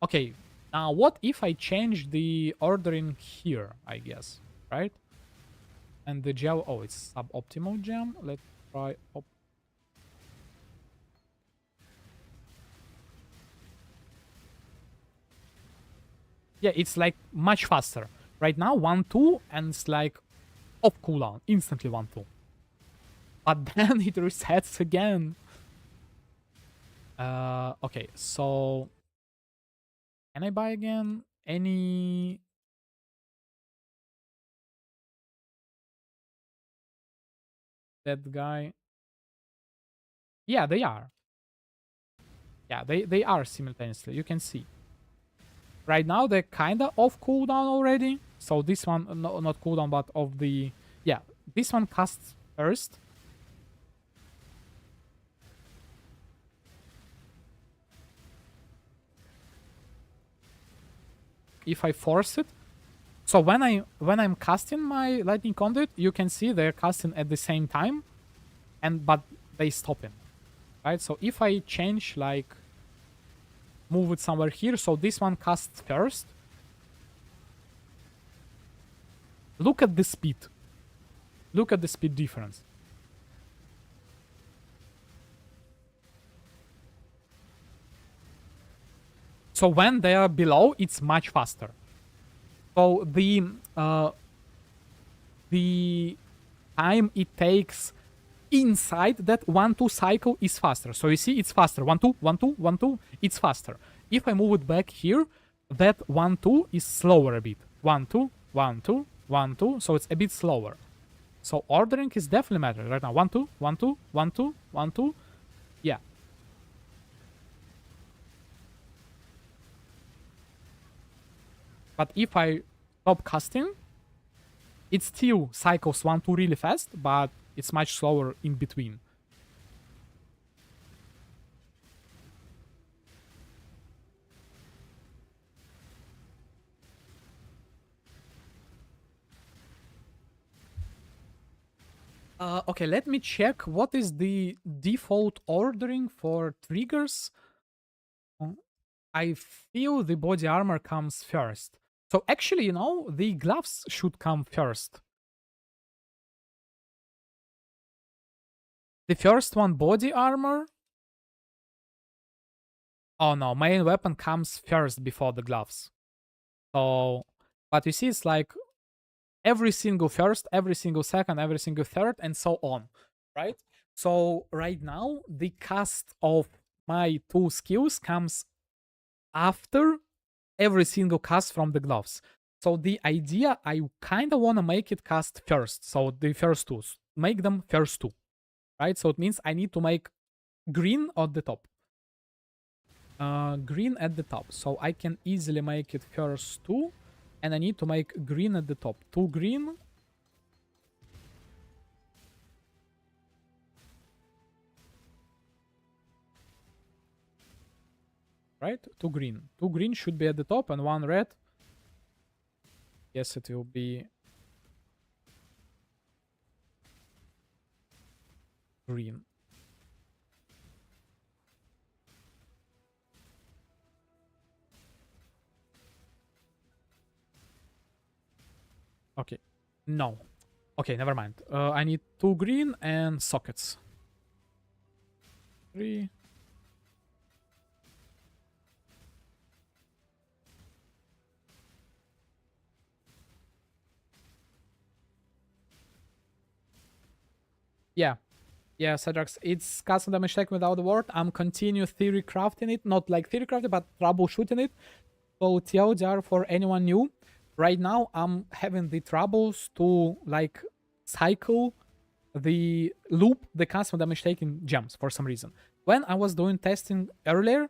Speaker 1: Okay, now what if I change the ordering here? I guess, right? And the gel. Oh, it's suboptimal gem. Let's try. Yeah, it's like much faster. Right now, 1-2, and it's like off cooldown, instantly 1-2. But then it resets again. Okay, so can I buy again any? That guy? Yeah, they are. Yeah, they are simultaneously. You can see. Right now they're kinda off cooldown already. So this one, no, not cooldown, but of the yeah, this one casts first. If I force it, so when I'm casting my lightning conduit, you can see they're casting at the same time, but they stop it, right? So if I change like move it somewhere here, so this one casts first. Look at the speed. Look at the speed difference. So when they are below, it's much faster. So the time it takes inside that 1-2 cycle is faster. So you see, it's faster. 1-2, 1-2, 1-2. It's faster. If I move it back here, that 1-2 is slower a bit. 1-2, 1-2, 1-2. So it's a bit slower. So ordering is definitely mattering right now. 1-2, 1-2, 1-2, 1-2. Yeah. But if I stop casting, it still cycles 1-2 really fast, but it's much slower in between. Okay, let me check what is the default ordering for triggers. I feel the body armor comes first. So actually, you know, the gloves should come first. The first one, body armor. Oh no, main weapon comes first before the gloves. So, but you see, it's like every single first, every single second, every single third, and so on, right? So right now, the cast of my two skills comes after every single cast from the gloves. So the idea, I kind of want to make it cast first. So the first two, make them first two, right? So it means I need to make green at the top. Green at the top. So I can easily make it first two. And I need to make green at the top. Two green. Right? Two green. Two green should be at the top and one red. Yes, it will be green. Okay. No. Okay, never mind. I need two green and sockets. 3. Yeah. Yeah, Cedrix, it's custom damage taken without the word. I'm continue theory crafting it, not like theory crafting, but troubleshooting it. So TLDR for anyone new. Right now, I'm having the troubles to like cycle the loop the custom damage taking gems for some reason. When I was doing testing earlier,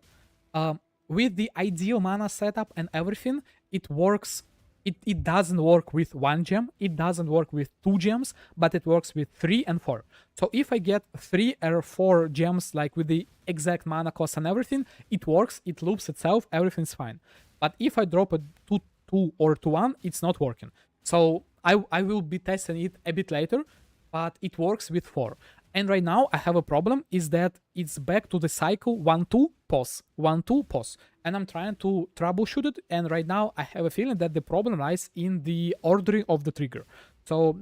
Speaker 1: with the ideal mana setup and everything, it works. It doesn't work with one gem, it doesn't work with two gems, but it works with 3 and 4. So if I get 3 or 4 gems like with the exact mana cost and everything, it works, it loops itself, everything's fine. But if I drop a 2 or 2-1, it's not working. So I will be testing it a bit later, but it works with 4. And right now I have a problem is that it's back to the cycle 1-2 pause, 1-2 pause. And I'm trying to troubleshoot it. And right now I have a feeling that the problem lies in the ordering of the trigger. So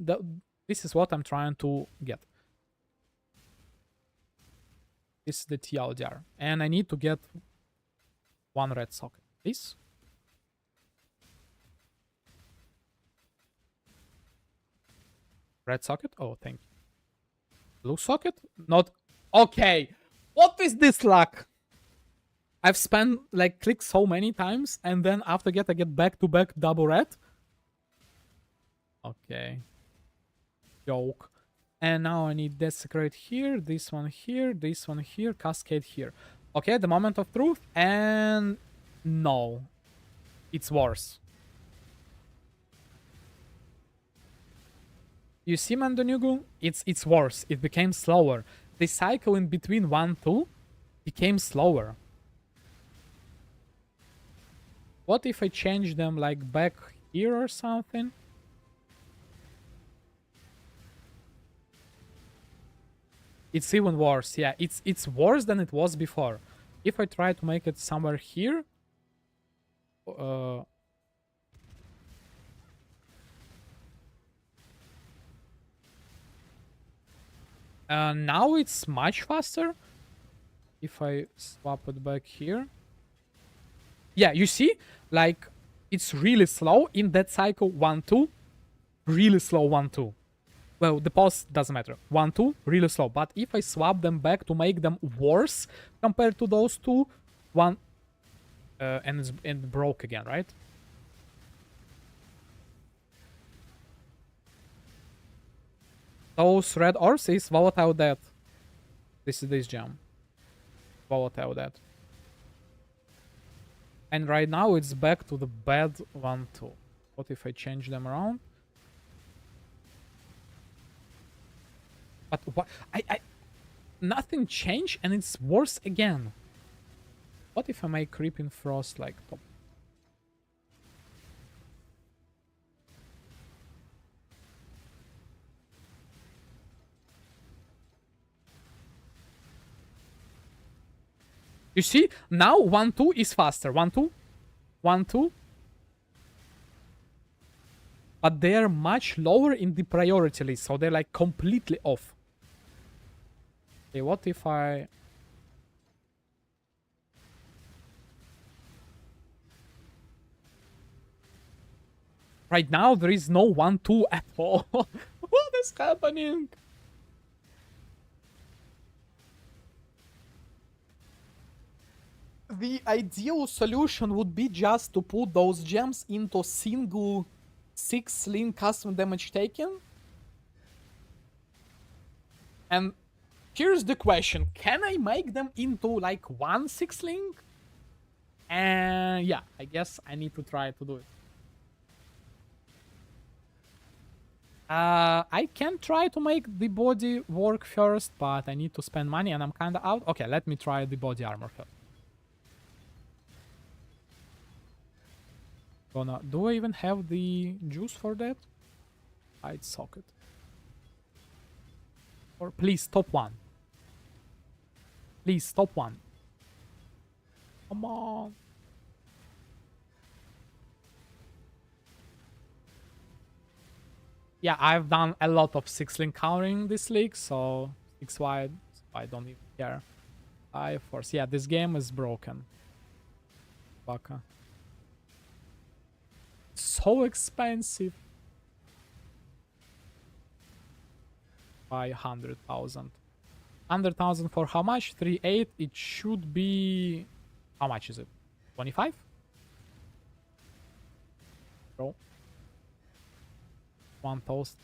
Speaker 1: this is what I'm trying to get. This is the TLDR. And I need to get one red socket, please. Red socket? Oh, thank you. Blue socket? Not... Okay. What is this luck? I've spent, like, click so many times, and then after I get back-to-back double red. Okay. Joke. And now I need Desecrate here, this one here, Cascade here. Okay, the moment of truth, and... No. It's worse. You see, Mandonugu? It's worse. It became slower. The cycle in between 1-2 became slower. What if I change them like back here or something? It's even worse. Yeah, it's worse than it was before. If I try to make it somewhere here, now it's much faster. If I swap it back here. Yeah, you see? Like, it's really slow in that cycle 1-2. Really slow 1-2. Well, the pause doesn't matter. 1-2, really slow. But if I swap them back to make them worse compared to those two, and it broke again, right? Those red ores is volatile death. This is this gem. Volatile death. And right now it's back to the bad 1-2. What if I change them around? But what? Nothing changed and it's worse again. What if I make Creeping Frost like top? You see, now 1-2 is faster. 1-2, 1-2. But they're much lower in the priority list, so they're like completely off. Okay, what if I... Right now, there is no 1-2 at all. What is happening? The ideal solution would be just to put those gems into single 6-link custom damage taken. And here's the question. Can I make them into like 1 6-link? And yeah, I guess I need to try to do it. I can try to make the body work first, but I need to spend money and I'm kind of out. Okay, let me try the body armor first. Do I even have the juice for that? Hide socket. Or please, top 1. Please, top 1. Come on. Yeah, I've done a lot of 6-link countering this league, so 6 wide, so I don't even care. 5 force. Yeah, this game is broken. Baka. So expensive. 500,000. 100,000 for how much? 3.8. It should be... How much is it? 25? Bro. One toast.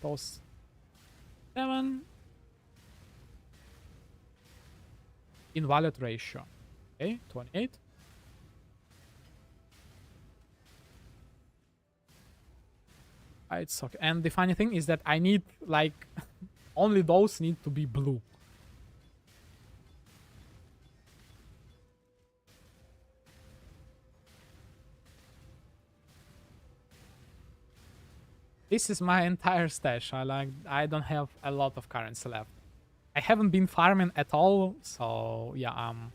Speaker 1: 7. Invalid ratio. Okay, 28. It's okay. And the funny thing is that I need, like, only those need to be blue. This is my entire stash. I don't have a lot of currency left. I haven't been farming at all, so yeah, I'm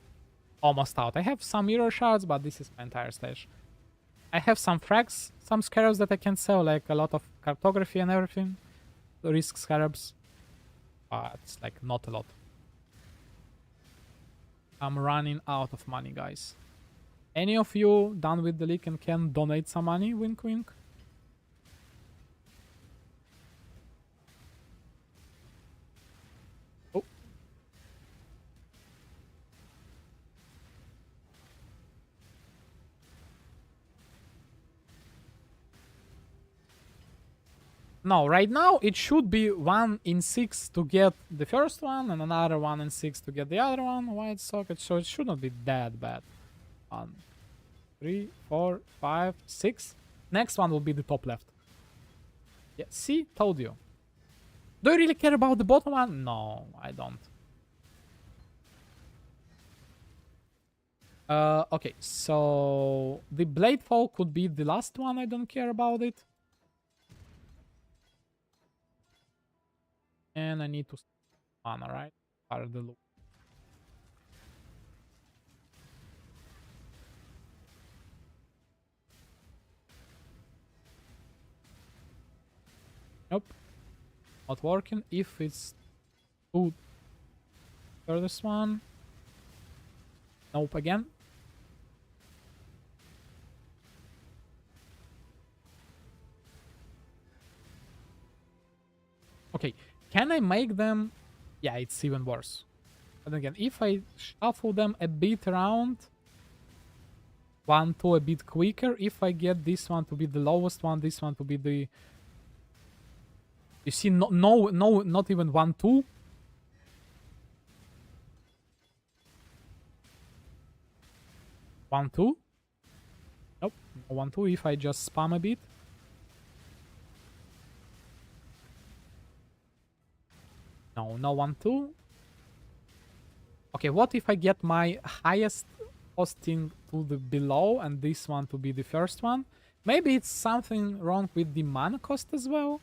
Speaker 1: almost out. I have some mirror shards, but this is my entire stash. I have some frags, some scarabs that I can sell, like a lot of cartography and everything. The risk scarabs. But it's like not a lot. I'm running out of money, guys. Any of you done with the leak and can donate some money? Wink wink. Oh. No, right now it should be 1 in 6 to get the first one and another 1 in 6 to get the other one. White socket, so it should not be that bad. 1, 3, 4, 5, 6. Next one will be the top left. Yeah, see? Told you. Do you really care about the bottom one? No, I don't. Okay, so the blade fall could be the last one. I don't care about it. And I need to mana, right? Part of the loop. Nope. Not working. If it's food. Furthest one. Nope again. Okay. Can I make them... Yeah, it's even worse. But again, if I shuffle them a bit around... 1, 2 a bit quicker. If I get this one to be the lowest one, this one to be the... You see, no, not even 1, 2. One, two. Nope, no 1, 2 if I just spam a bit. No 1, 2. Okay, what if I get my highest posting to the below and this one to be the first one? Maybe it's something wrong with the mana cost as well.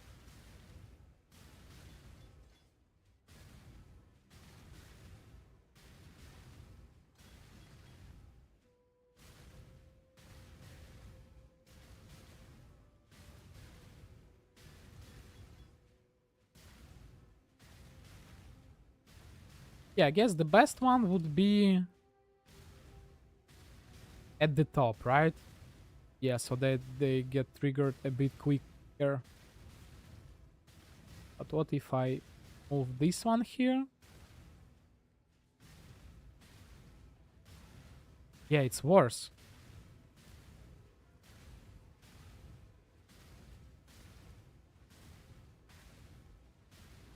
Speaker 1: Yeah, I guess the best one would be at the top, right? Yeah, so they get triggered a bit quicker. But what if I move this one here? Yeah, it's worse.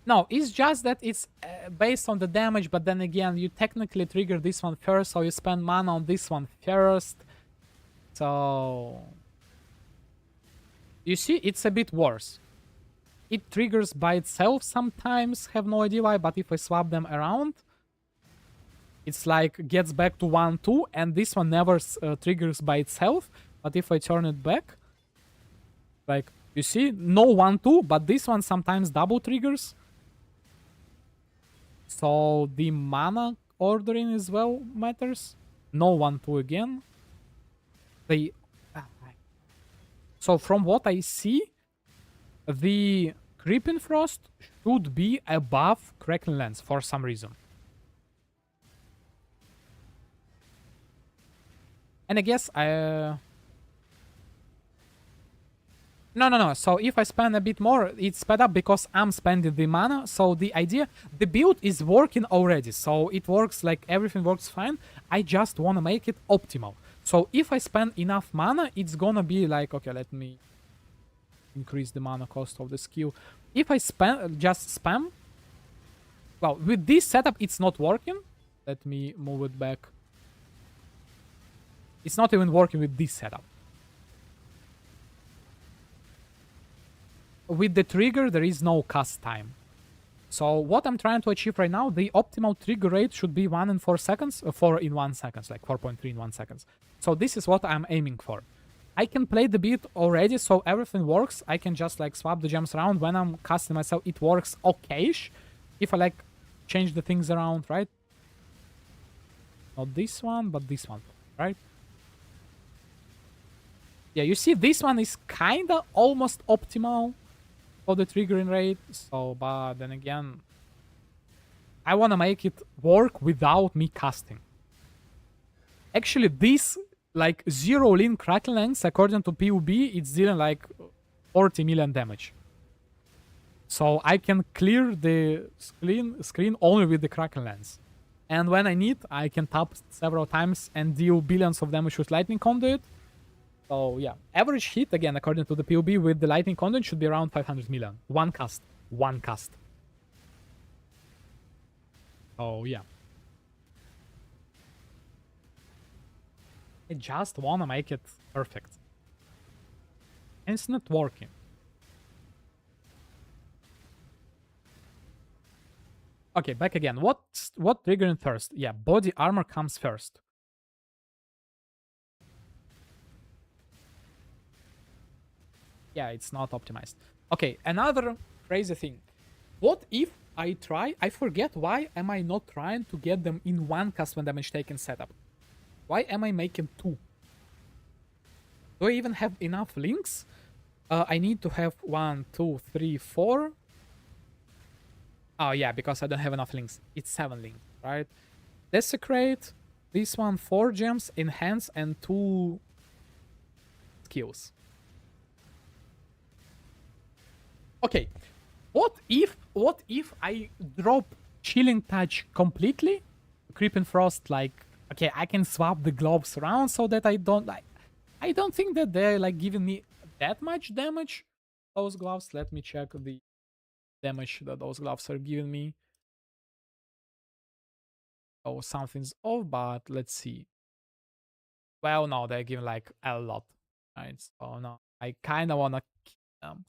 Speaker 1: No, it's just that it's based on the damage, but then again, you technically trigger this one first, so you spend mana on this one first. So... You see, it's a bit worse. It triggers by itself sometimes, have no idea why, but if I swap them around, it's like gets back to 1, 2, and this one never triggers by itself. But if I turn it back, like, you see, no 1, 2, but this one sometimes double triggers. So the mana ordering as well matters. No 1, 2 again. They... So from what I see, the Creeping Frost should be above Crackling Lens for some reason. And I guess No. So if I spend a bit more, it's sped up because I'm spending the mana. So the idea, the build is working already. So it works like everything works fine. I just want to make it optimal. So if I spend enough mana, it's gonna be like, okay, let me increase the mana cost of the skill. If I spend just spam, well, with this setup, it's not working. Let me move it back. It's not even working with this setup. With the trigger, there is no cast time. So what I'm trying to achieve right now, the optimal trigger rate should be 1 in 4 seconds, 4 in 1 seconds, like 4.3 in 1 seconds. So this is what I'm aiming for. I can play the beat already, so everything works. I can just like swap the gems around. When I'm casting myself, it works okay-ish. If I like change the things around, right? Not this one, but this one, right? Yeah, you see this one is kinda almost optimal for the triggering rate. So, but then again, I want to make it work without me casting. Actually, this like zero link crackle length, according to PUB, it's dealing like 40 million damage. So I can clear the screen only with the crackle lens. And when I need, I can tap several times and deal billions of damage with lightning conduit. So yeah, average hit again according to the PUB with the lightning conduit should be around 500 million. One cast. One cast. Oh yeah. I just wanna make it perfect. And it's not working. Okay, back again. What triggering first? Yeah, body armor comes first. Yeah, it's not optimized. Okay, another crazy thing. What if I try? I forget why am I not trying to get them in one custom damage taken setup? Why am I making two? Do I even have enough links? I need to have 1, 2, 3, 4. Oh yeah, because I don't have enough links. It's 7 links, right? Desecrate. This one 4 gems, enhance, and 2 skills. Okay, what if I drop Chilling Touch completely? Creeping Frost, like, okay, I can swap the gloves around so that I don't think that they're like giving me that much damage. Those gloves, let me check the damage that those gloves are giving me. Oh, something's off, but let's see. Well, no, they're giving like a lot, right? So no, I kind of wanna keep them.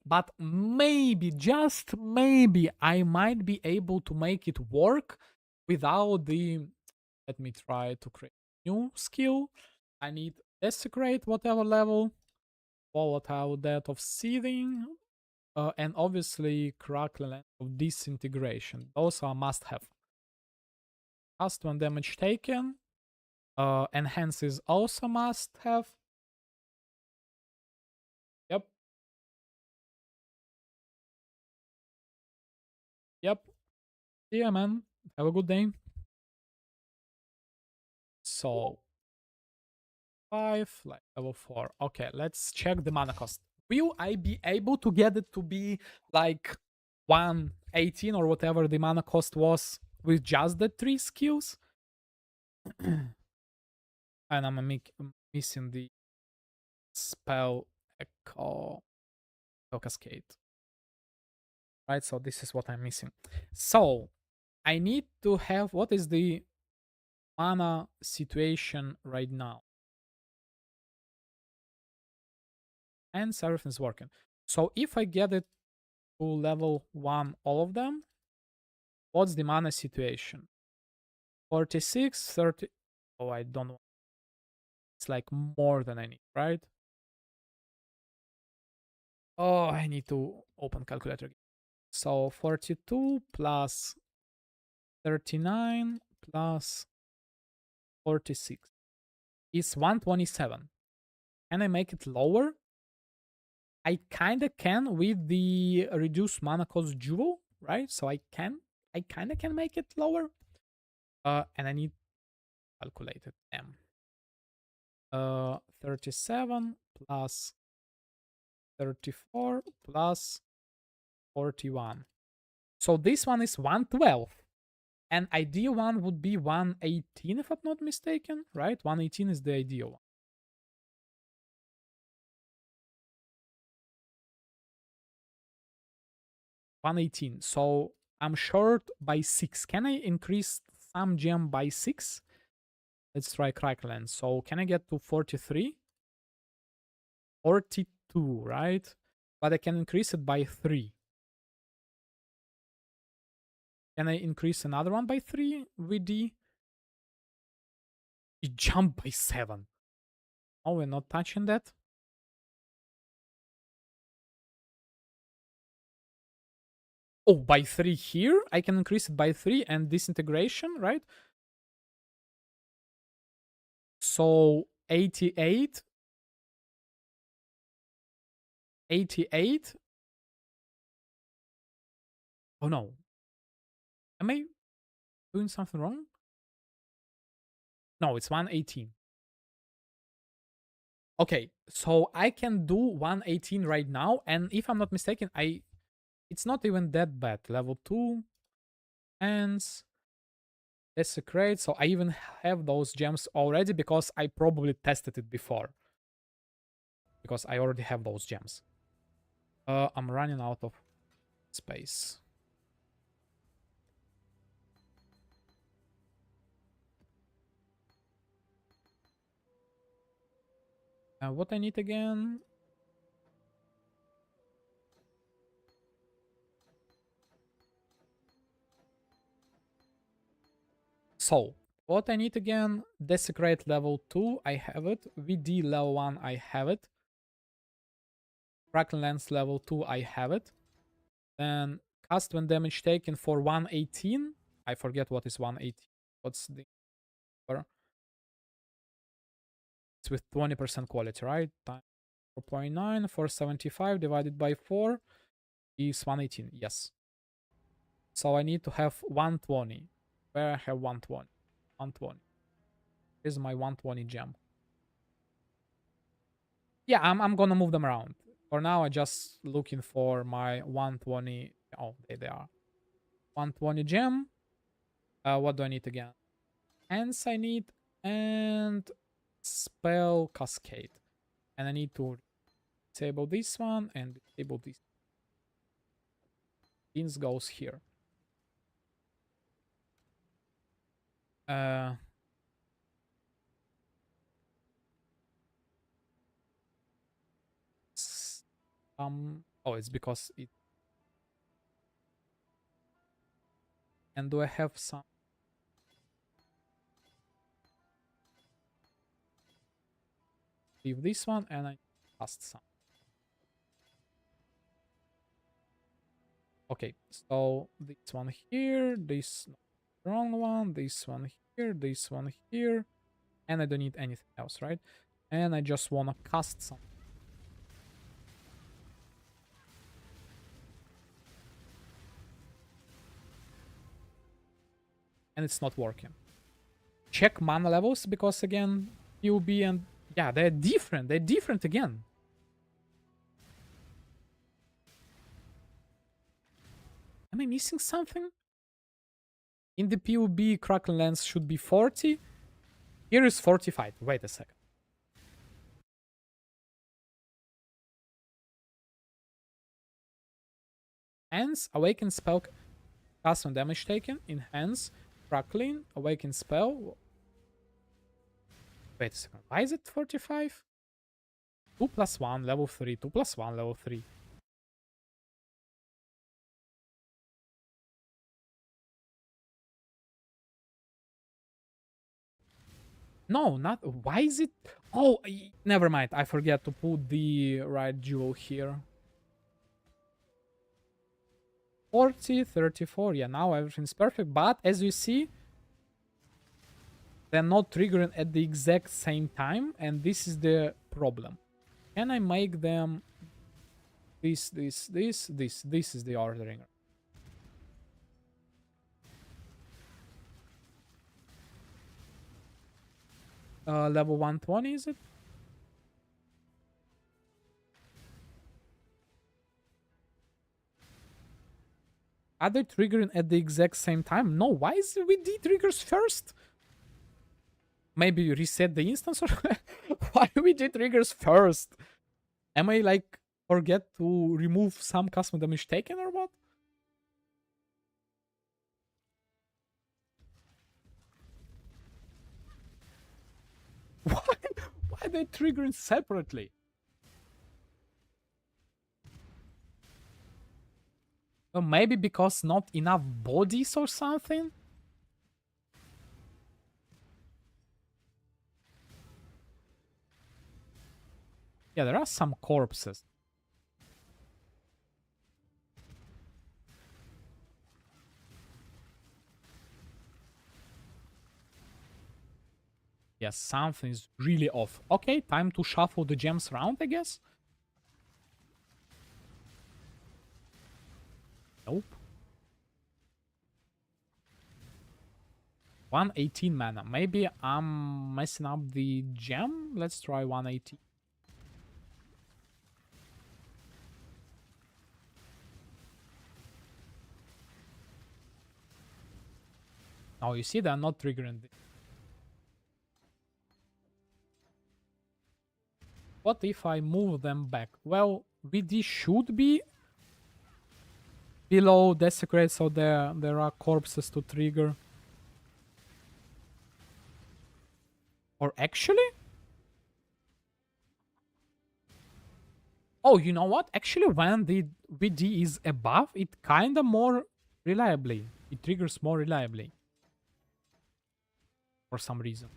Speaker 1: But maybe, just maybe, I might be able to make it work without the. Let me try to create a new skill. I need desecrate whatever level, volatile death of seething, and obviously crackle of disintegration. Those are must have. Last one damage taken. Enhance is also must have. Yep. Yep. Yeah, man. Have a good day. So 5, like level 4. Okay, let's check the mana cost. Will I be able to get it to be like 118 or whatever the mana cost was with just the 3 skills? And I'm missing the spell echo cascade. Right, so this is what I'm missing. So I need to have, what is the mana situation right now? And everything's working. So if I get it to level 1, all of them, what's the mana situation? 46, 30. Oh, I don't know. It's like more than I need, right? Oh, I need to open calculator. So 42 plus 39 plus 46 is 127. Can I make it lower? I kinda can with the reduced mana cost jewel, right? So I kinda can make it lower. And I need calculated M. 37 plus 34 plus 41. So this one is 112. And ideal one would be 118 if I'm not mistaken, right? 118 is the ideal one. 118. So I'm short by 6. Can I increase some gem by 6? Let's try Crackland. So can I get to 43? 42, right? But I can increase it by 3. Can I increase another one by 3 with D? It jumped by 7. Oh, we're not touching that. Oh, by 3 here? I can increase it by 3 and disintegration, right? So 88. 88. Oh no. Am I doing something wrong? No, it's 118. Okay, so I can do 118 right now, and if I'm not mistaken, it's not even that bad. Level 2, ends, desecrate. So I even have those gems already because I probably tested it before. Because I already have those gems. I'm running out of space. What I need again? So, what I need again? Desecrate level 2, I have it. VD level 1, I have it. Crackle Lens level 2, I have it. Then cast when damage taken for 118. I forget what is 118. What's the number? It's with 20% quality, right? Time 4.9, 475 divided by 4 is 118. Yes. So I need to have 120. Where I have 120? 120. Here's my 120 gem. Yeah, I'm gonna move them around. For now, I'm just looking for my 120. Oh, there they are. 120 gem. What do I need again? Hence I need, and spell cascade. And I need to disable this one and disable this. This goes here. Oh, it's because it. And do I have some? Leave this one and I cast some. Okay, so this one here, this wrong one, this one here, this one here, and I don't need anything else, right? And I just wanna cast some. And it's not working. Check mana levels because again, PUB and yeah, they're different. They're different again. Am I missing something? In the PUB, Kraken Lens should be 40. Here is 45. Wait a second. Hence, Awaken spell cast on damage taken. Enhance, Crackling, Awaken spell. Wait a second. Why is it 45? 2 plus 1, level 3. 2 plus 1, level 3. No, not. Why is it? Oh, never mind. I forget to put the right jewel here. 40, 34. Yeah, now everything's perfect. But as you see, they're not triggering at the exact same time. And this is the problem. Can I make them this? This is the ordering. Level 120, is it? Are they triggering at the exact same time? No, why is it VD triggers first? Maybe you reset the instance or why VD triggers first? Am I like forget to remove some custom damage taken or what? Why? Why are they triggering separately? Maybe because not enough bodies or something? Yeah, there are some corpses. Yeah, something's really off. Okay, time to shuffle the gems around, I guess. Nope. 118 mana. Maybe I'm messing up the gem. Let's try 118. Oh, you see, they're not triggering. What if I move them back? Well, VD should be below Desecrate, so there are corpses to trigger. Or actually? Oh, you know what? Actually, when the VD is above, it kinda more reliably. It triggers more reliably. For some reason.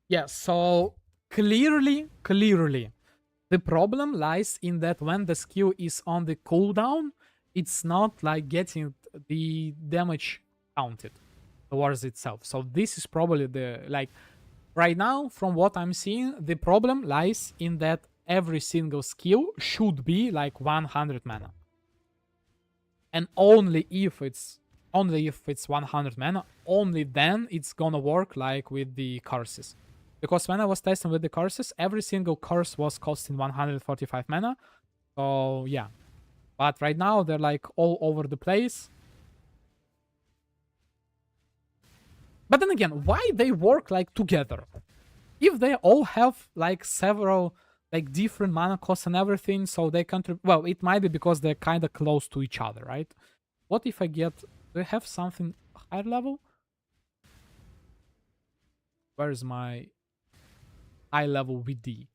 Speaker 1: Yeah, so clearly, the problem lies in that when the skill is on the cooldown, it's not like getting the damage counted towards itself. So this is probably the like right now, from what I'm seeing, the problem lies in that every single skill should be like 100 mana. And only if it's 100 mana, only then it's gonna work like with the curses. Because when I was testing with the curses, every single curse was costing 145 mana. So yeah. But right now they're like all over the place. But then again, why they work like together? If they all have like several like different mana costs and everything, so they contribute. Well, it might be because they're kind of close to each other, right? What if I get? Do I have something higher level? Where is my high level VD?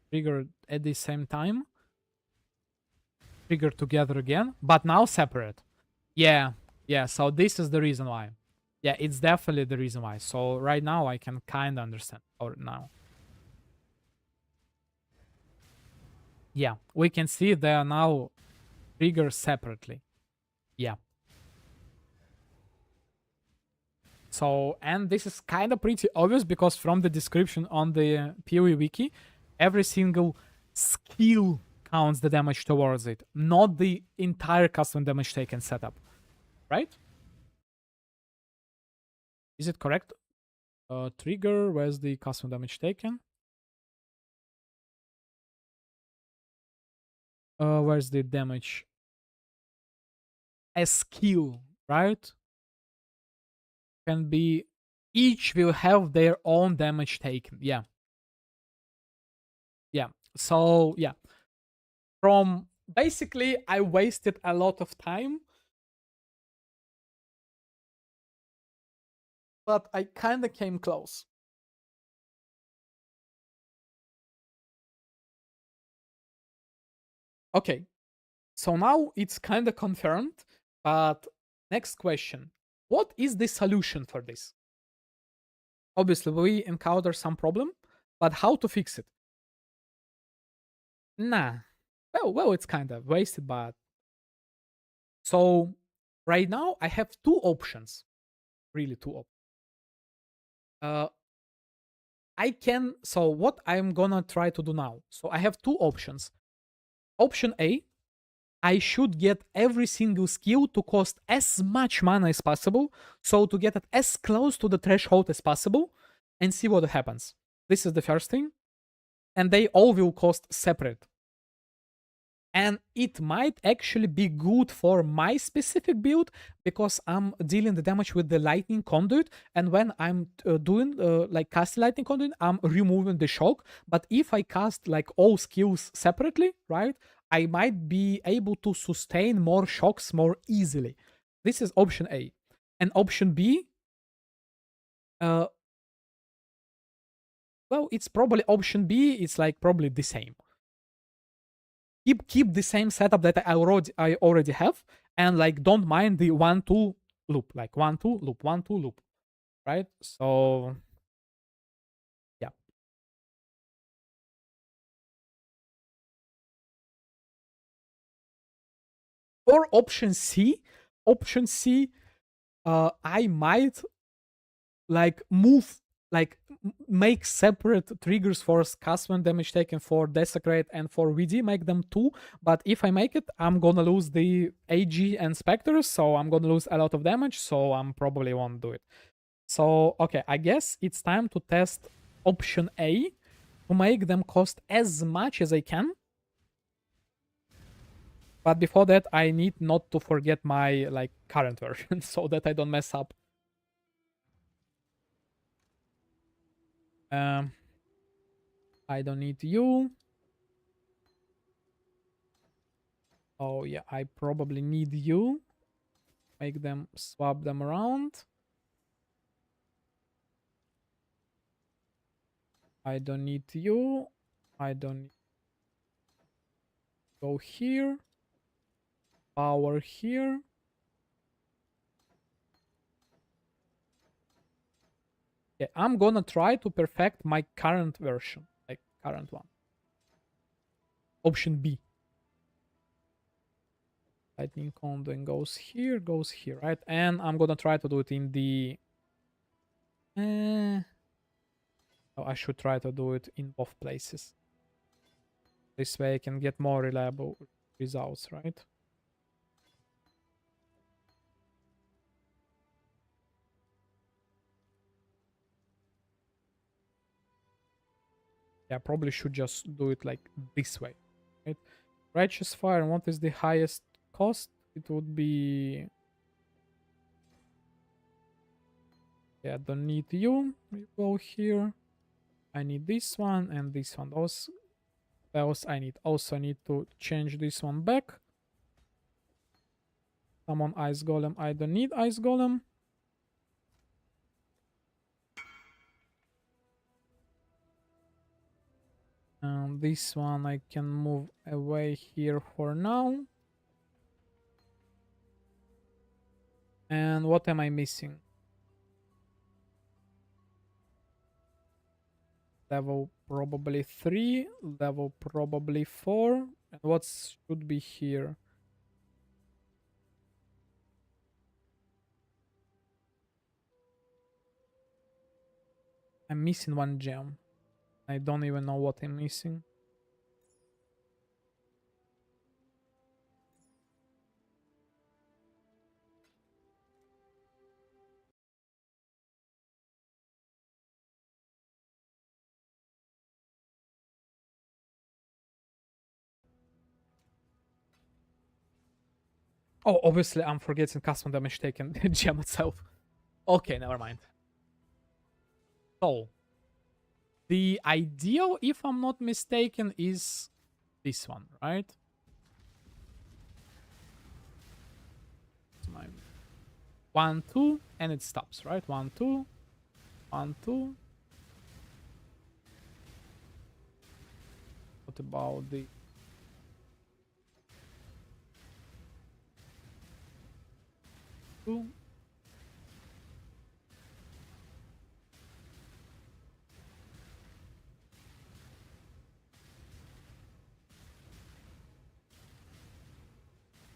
Speaker 1: Trigger at the same time. Trigger together again, but now separate. Yeah, yeah. So this is the reason why. Yeah, it's definitely the reason why. So right now I can kind of understand. Or now. Yeah, we can see they are now triggered separately. Yeah. So, and this is kind of pretty obvious because from the description on the PoE wiki, every single skill counts the damage towards it, not the entire custom damage taken setup. Right? Is it correct? Trigger, where's the custom damage taken? Where's the damage? A skill, right? Can be, each will have their own damage taken. Yeah. Yeah. So, yeah. From basically, I wasted a lot of time, but I kind of came close. Okay. So now it's kind of confirmed, but next question. What is the solution for this? Obviously, we encounter some problem, but how to fix it? Nah. Well, it's kind of wasted, but so Right now, I have two options. Really, two options. I can. So, what I'm gonna try to do now? So, I have two options. Option A, I should get every single skill to cost as much mana as possible, so to get it as close to the threshold as possible, and see what happens. This is the first thing, and they all will cost separate. And it might actually be good for my specific build because I'm dealing the damage with the lightning conduit, and when I'm doing like casting lightning conduit, I'm removing the shock. But if I cast like all skills separately, right, I might be able to sustain more shocks more easily. This is option A. And option B, uh well, it's probably option B, it's like probably the same. Keep the same setup that I already have, and like don't mind the 1-2 loop, like 1-2 loop, 1-2 loop, right? So yeah. Or option C, I might like move, like make separate triggers for cast damage taken for Desecrate and for VD, make them two. But if I make it, I'm gonna lose the AG and Spectres, so I'm gonna lose a lot of damage, so I'm probably won't do it. So okay, I guess it's time to test option A to make them cost as much as I can. But before that, I need not to forget my like current version so that I don't mess up. Um, I don't need you. Oh yeah, I probably need you. Make them swap them around. I don't need you. I don't go here. Power here. Yeah, I'm gonna try to perfect my current version, like current one. Option B. Lightning conduit goes here, right? And I'm gonna try to do it in the. Oh, I should try to do it in both places. This way I can get more reliable results, right? Yeah, probably should just do it like this way, right? Righteous Fire, and what is the highest cost? It would be... Yeah, don't need you. We go here. I need this one and this one. Those I need. Also, I need to change this one back. Summon Ice Golem. I don't need Ice Golem. And this one I can move away here for now. And what am I missing? Level probably 3, level probably 4. And what should be here? I'm missing one gem. I don't even know what I'm missing. Oh, obviously I'm forgetting custom damage taken, the gem itself. Okay, never mind. So, the ideal, if I'm not mistaken, is this one, right? It's my 1-2, and it stops, right? 1-2, 1-2. What about the... two?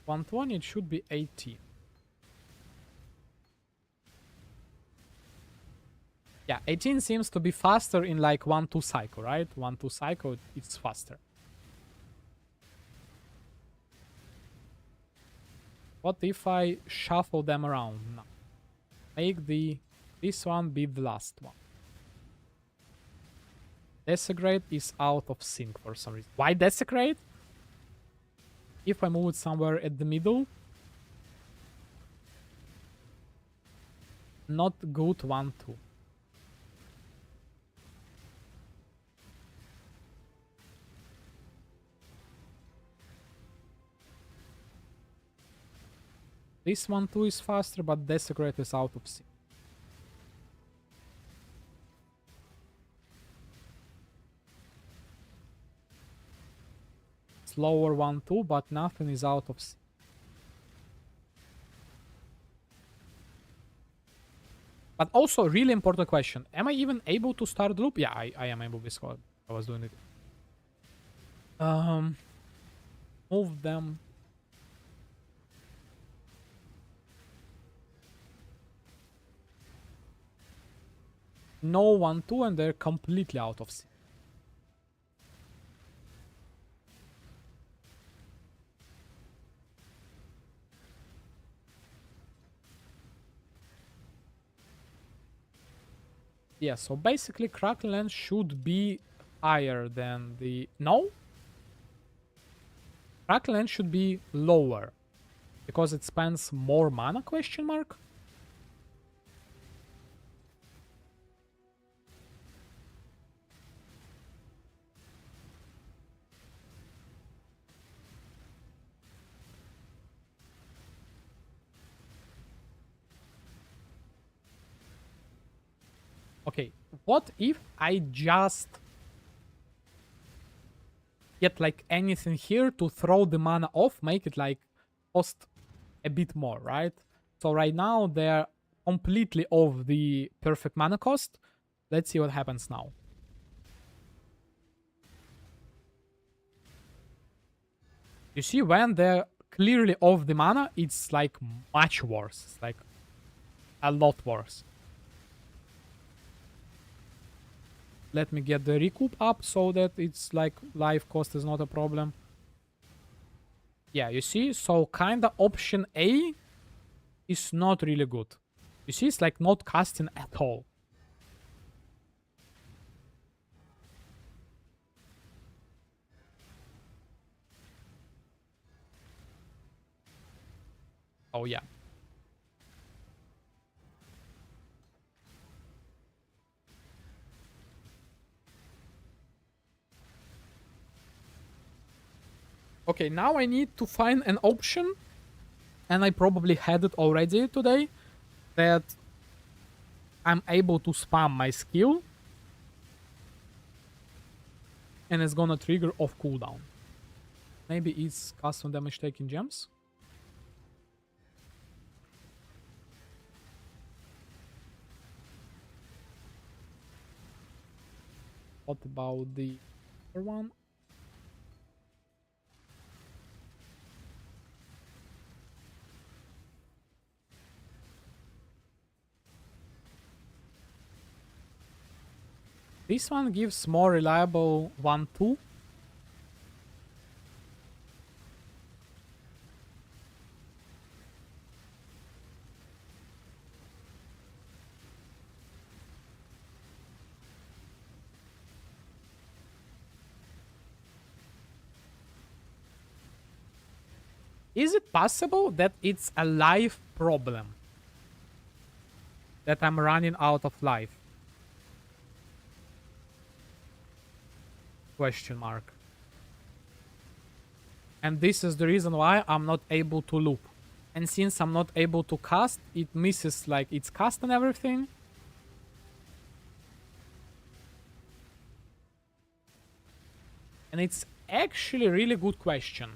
Speaker 1: $120, it should be 80. Yeah, 18 seems to be faster in like 1-2 cycle, right? 1-2 cycle, it's faster. What if I shuffle them around? No. Make this one be the last one. Desecrate is out of sync for some reason. Why Desecrate? If I move it somewhere at the middle, not good 1-2. This 1-2 is faster, but Desecrate is out of sync. Slower 1-2, but nothing is out of sync. But also, really important question. Am I even able to start the loop? Yeah, I am able because I was doing it. Move them. No 1-2, and they're completely out of sync. Yeah, so basically Crackland should be higher than the... No? Crackland should be lower. Because it spends more mana, question mark? Okay, what if I just get like anything here to throw the mana off, make it like cost a bit more, right? So right now they're completely off the perfect mana cost. Let's see what happens now. You see, when they're clearly off the mana, it's like much worse. It's like a lot worse. Let me get the recoup up so that it's like life cost is not a problem. Yeah, you see? So kinda option A is not really good. You see, it's like not casting at all. Oh yeah. Okay, now I need to find an option, and I probably had it already today, that I'm able to spam my skill, and it's gonna trigger off cooldown. Maybe it's custom damage taking gems? What about the other one? This one gives more reliable 1-2. Is it possible that it's a life problem? That I'm running out of life? Question mark. And this is the reason why I'm not able to loop. And since I'm not able to cast, it misses like its cast and everything. And it's actually a really good question.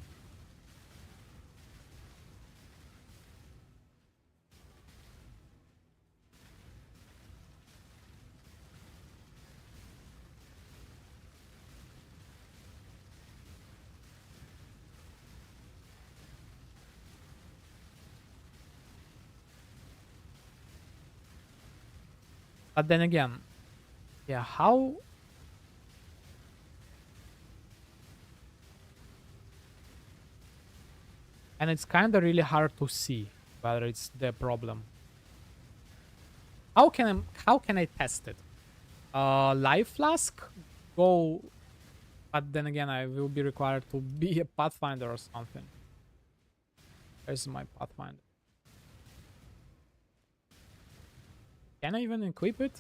Speaker 1: But then again, yeah, how? And it's kind of really hard to see whether it's the problem. How can I test it? Life flask, go, but then again, I will be required to be a pathfinder or something. Where's my pathfinder? Can I even equip it?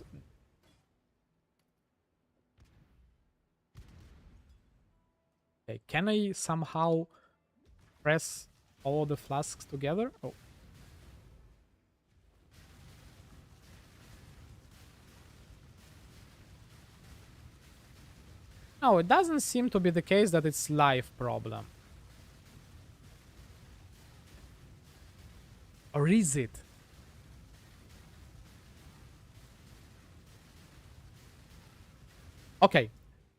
Speaker 1: Okay, can I somehow press all the flasks together? Oh. No, it doesn't seem to be the case that it's life problem. Or is it? Okay,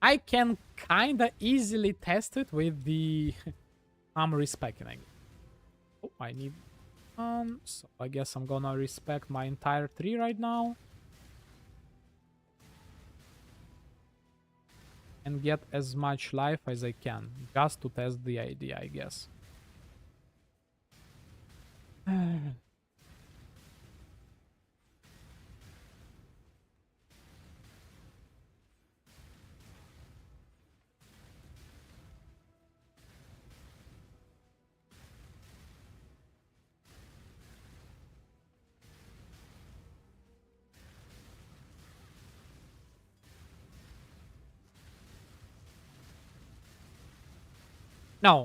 Speaker 1: I can kinda easily test it with the respecting. Oh, I need so I guess I'm gonna respect my entire tree right now. And get as much life as I can, just to test the idea, I guess.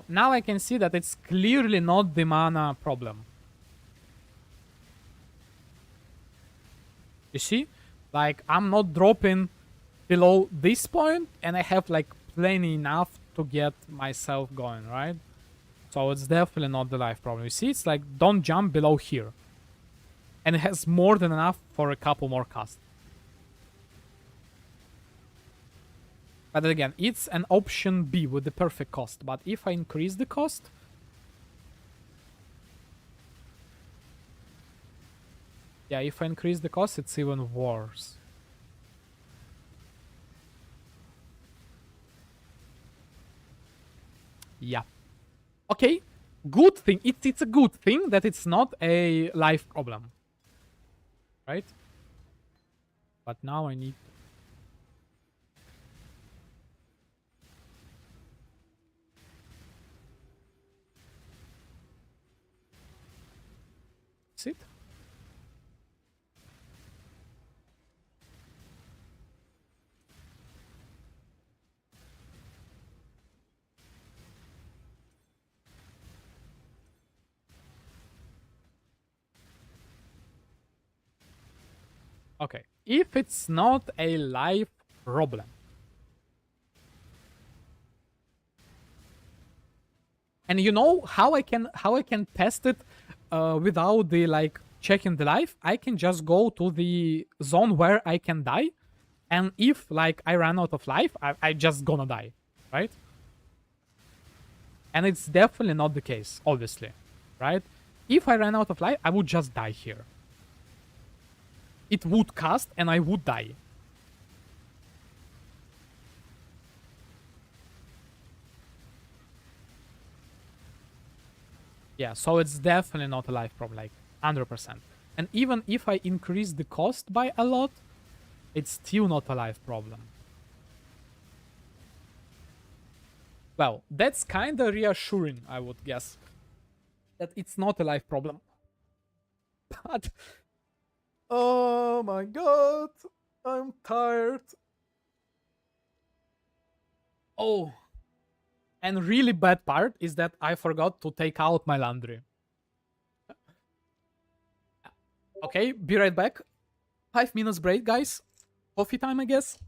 Speaker 1: Now I can see that it's clearly not the mana problem. You see? Like, I'm not dropping below this point, and I have, like, plenty enough to get myself going, right? So it's definitely not the life problem. You see? It's like, don't jump below here. And it has more than enough for a couple more casts. But again, it's an option B with the perfect cost. But if I increase the cost... Yeah, if I increase the cost, it's even worse. Yeah. Okay. Good thing. It's a good thing that it's not a life problem. Right? But now I need... Sit. Okay. If it's not a life problem, and you know how I can test it without the like checking the life, I can just go to the zone where I can die, and if like I ran out of life, I just gonna die, right? And it's definitely not the case, obviously, right? If I ran out of life, I would just die here. It would cast and I would die. Yeah, so it's definitely not a life problem, like 100%. And even if I increase the cost by a lot, it's still not a life problem. Well, that's kind of reassuring, I would guess. That it's not a life problem. But... Oh my god, I'm tired. Oh, and really bad part is that I forgot to take out my laundry. Okay, be right back. 5 minutes break, guys. Coffee time, I guess.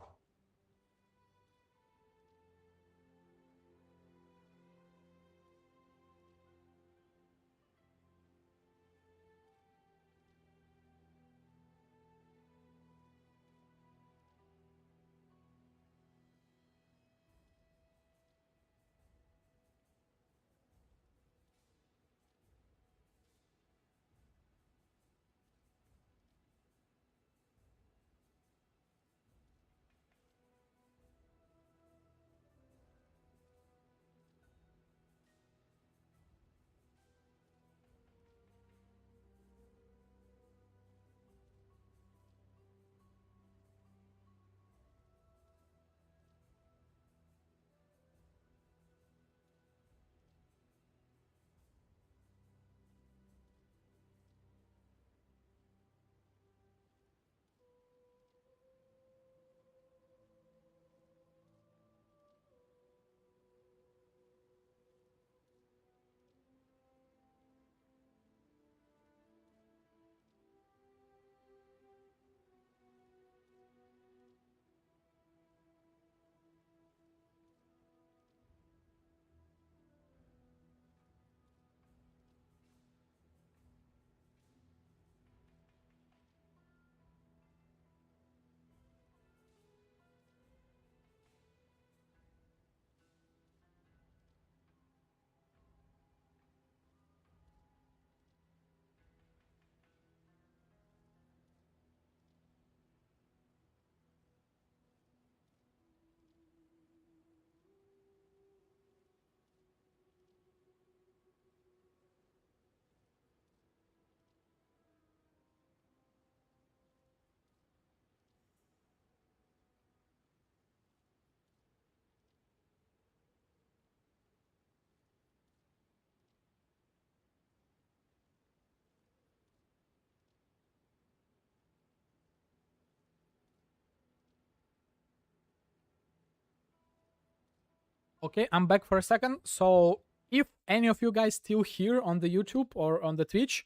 Speaker 1: Okay, I'm back for a second. So if any of you guys still here on the YouTube or on the Twitch,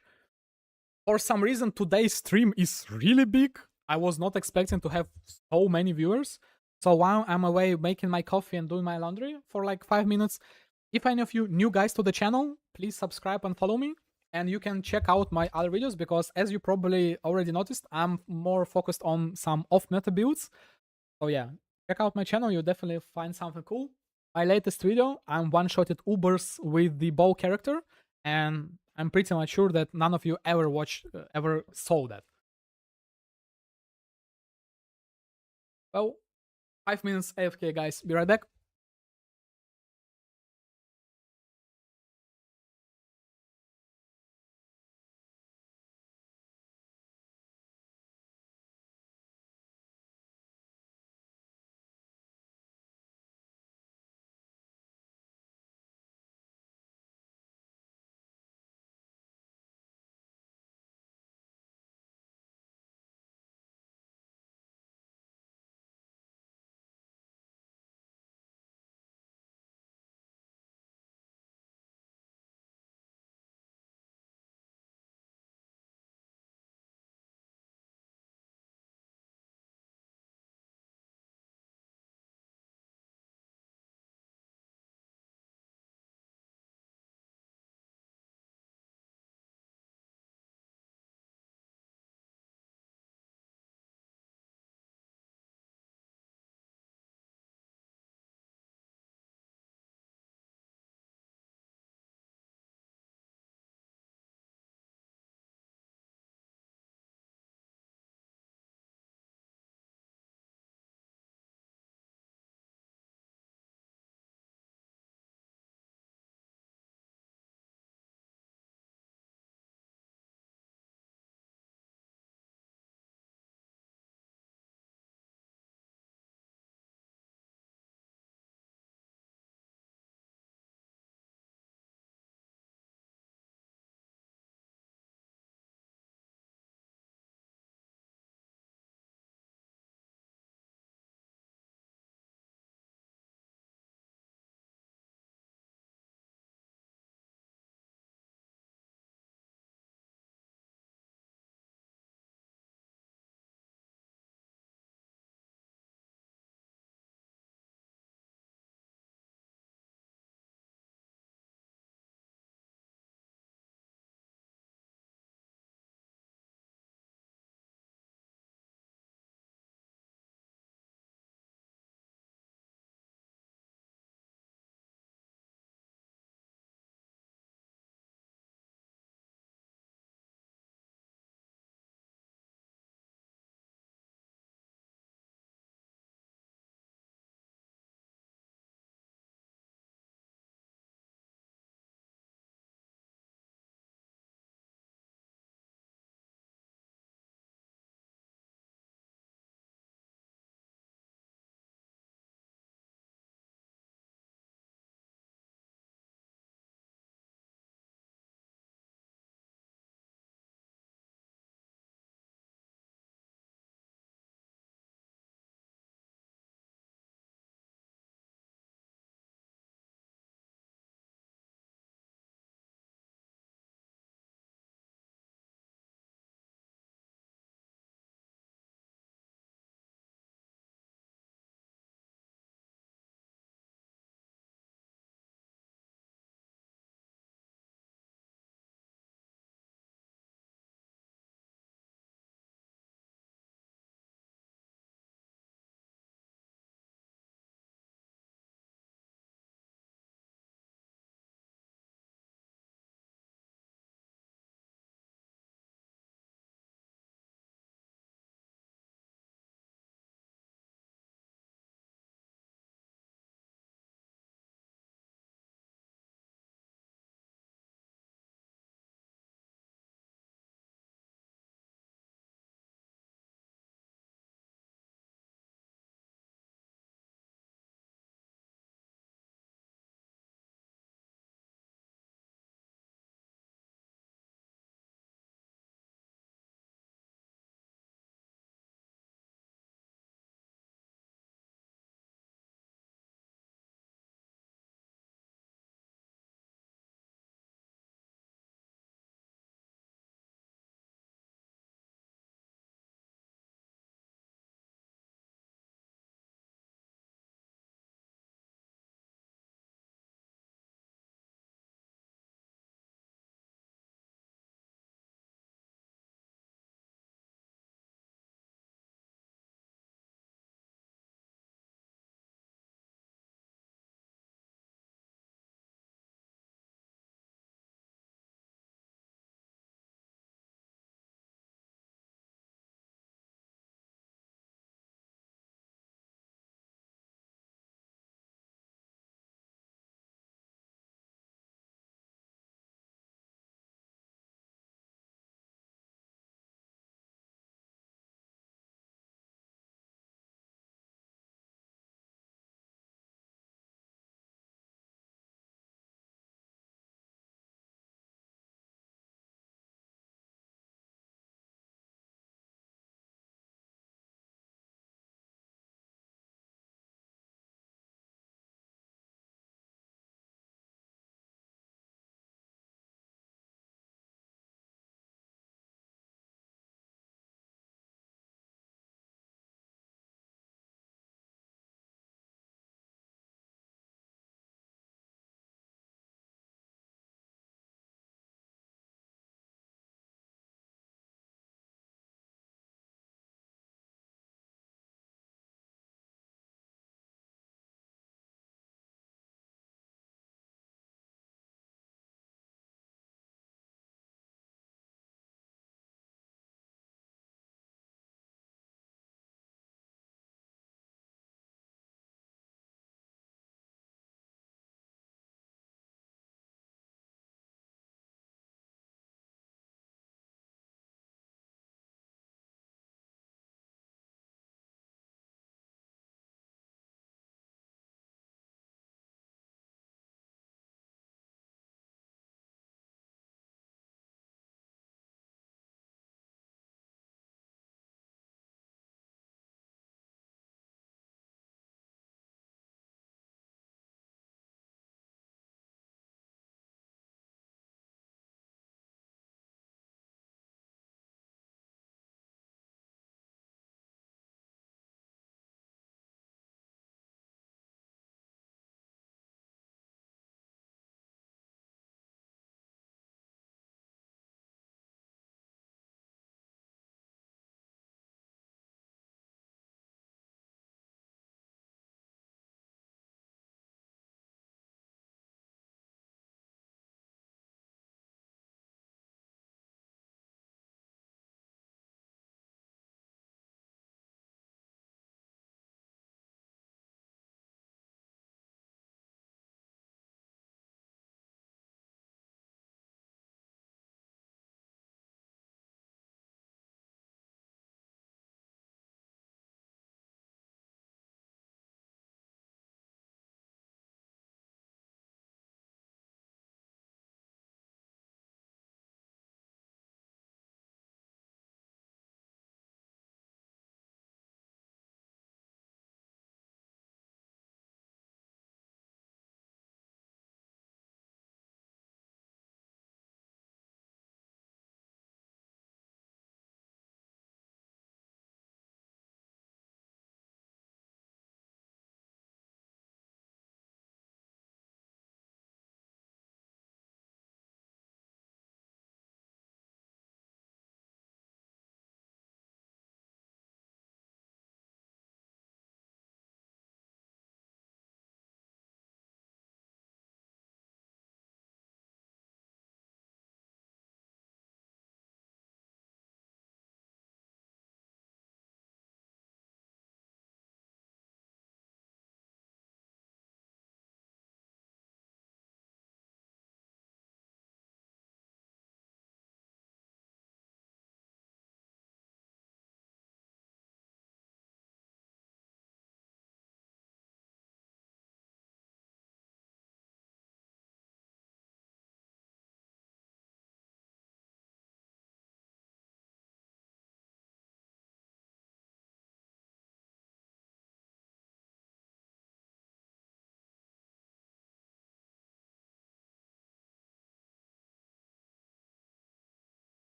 Speaker 1: for some reason today's stream is really big. I was not expecting to have so many viewers. So while I'm away making my coffee and doing my laundry for like 5 minutes, if any of you new guys to the channel, please subscribe and follow me. And you can check out my other videos because, as you probably already noticed, I'm more focused on some off-meta builds. So yeah, check out my channel. You'll definitely find something cool. My latest video, I'm one-shotted Ubers with the bow character, and I'm pretty much sure that none of you ever saw that. Well, 5 minutes AFK, guys. Be right back.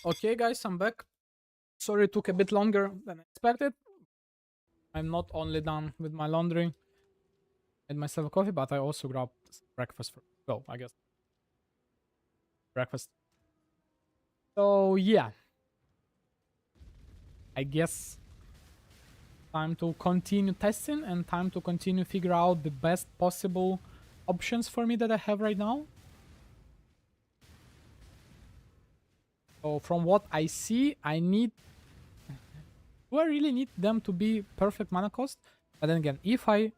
Speaker 1: Okay, guys, I'm back. Sorry it took a bit longer than expected. I'm not only done with my laundry, made myself a coffee, but I also grabbed breakfast for I guess breakfast. So yeah, I guess time to continue testing and time to continue figure out the best possible options for me that I have right now. So from what I see, do I really need them to be perfect mana cost? But then again, if I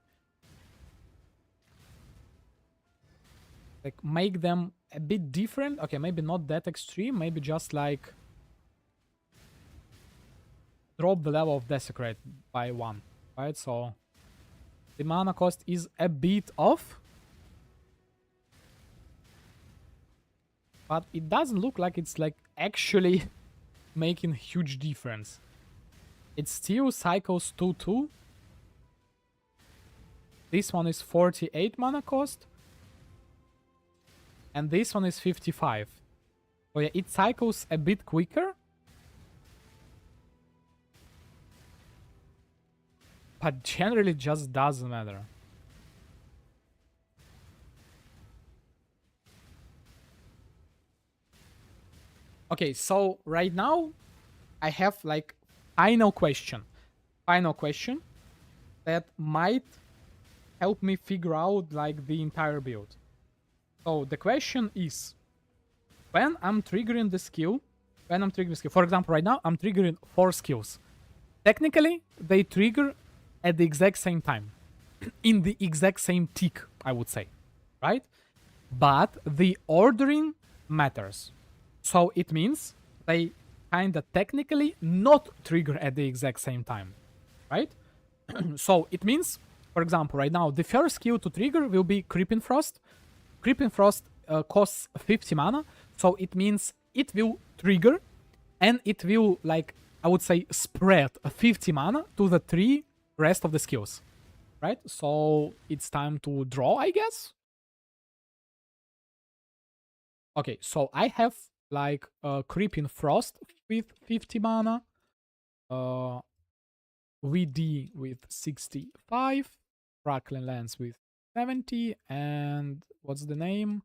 Speaker 1: like make them a bit different, okay, maybe not that extreme, maybe just like drop the level of Desecrate by 1, right? So the mana cost is a bit off, but it doesn't look like it's like actually making huge difference. It still cycles 2-2. This one is 48 mana cost. And this one is 55. So yeah, it cycles a bit quicker. But generally just doesn't matter. Okay, so right now I have like final question that might help me figure out like the entire build. So the question is, when I'm triggering the skill, for example, right now I'm triggering 4 skills. Technically, they trigger at the exact same time, in the exact same tick, I would say, right? But the ordering matters. So it means they kinda technically not trigger at the exact same time, right? So it means, for example, right now, the first skill to trigger will be Creeping Frost. Creeping Frost costs 50 mana, so it means it will trigger and it will, like, I would say, spread 50 mana to the 3 rest of the skills, right? So it's time to draw, I guess. Okay, so I have like Creeping Frost with 50 mana, VD with 65, Crackling Lance with 70, and what's the name?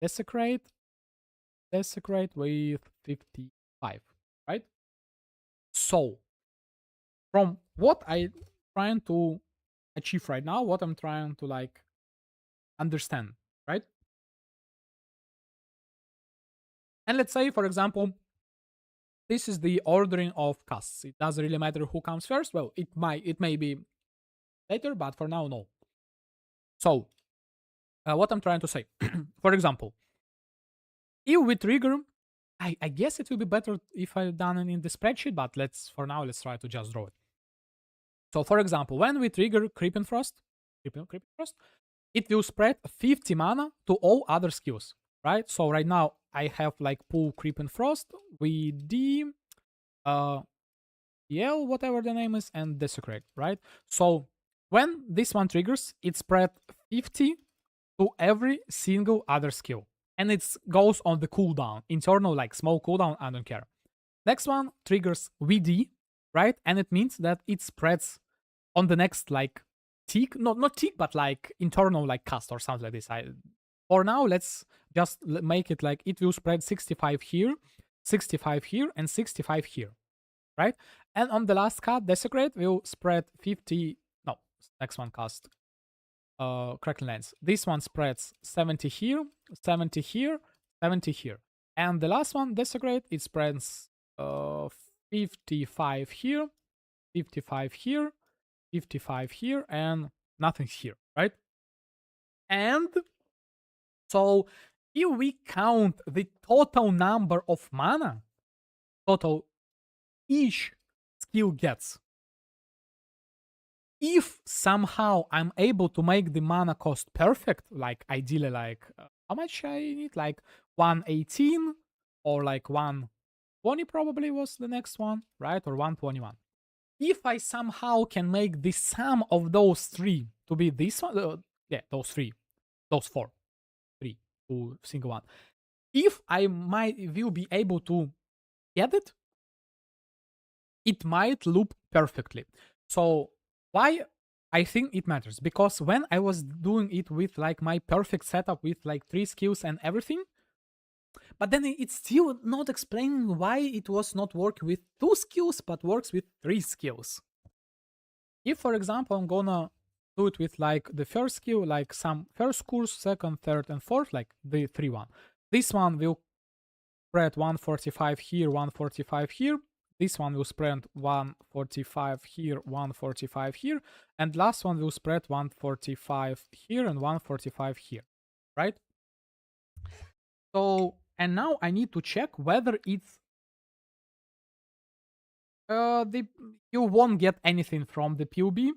Speaker 1: Desecrate with 55, right? So, from what I'm trying to achieve right now, what I'm trying to like understand, right? And let's say, for example, this is the ordering of casts. It doesn't really matter who comes first. Well, it may be later, but for now, no. So, what I'm trying to say, for example, if we trigger, I guess it will be better if I done it in the spreadsheet, but for now, let's try to just draw it. So, for example, when we trigger Creeping Frost, it will spread 50 mana to all other skills, right? So right now I have like pull Creeping Frost, VD, Yell, whatever the name is, and Desecrate, right? So when this one triggers, it spread 50 to every single other skill. And it goes on the cooldown, internal, like small cooldown, I don't care. Next one triggers VD, right? And it means that it spreads on the next like tick, not tick, but like internal like cast or something like this. For now, let's just make it like it will spread 65 here, 65 here, and 65 here, right? And on the last card, Desecrate will spread 50. No, next one cast. Crackling Lance. This one spreads 70 here, 70 here, 70 here. And the last one, Desecrate, it spreads 55 here, 55 here, 55 here, and nothing here, right? And so if we count the total number of mana, total each skill gets, if somehow I'm able to make the mana cost perfect, like ideally, like how much I need, like 118 or like 120 probably was the next one, right? Or 121. If I somehow can make the sum of those 3 to be this one, those 4, 3, 2, single one. If I will be able to get it, it might loop perfectly. So why I think it matters? Because when I was doing it with like my perfect setup with like 3 skills and everything, but then it's still not explaining why it was not working with 2 skills but works with 3 skills. If, for example, I'm gonna do it with like the first skill, like some first course, second, third, and fourth, like the 3-1. This one will spread 145 here, 145 here. This one will spread 145 here, 145 here. And last one will spread 145 here and 145 here, right? So, and now I need to check whether it's you won't get anything from the PUB.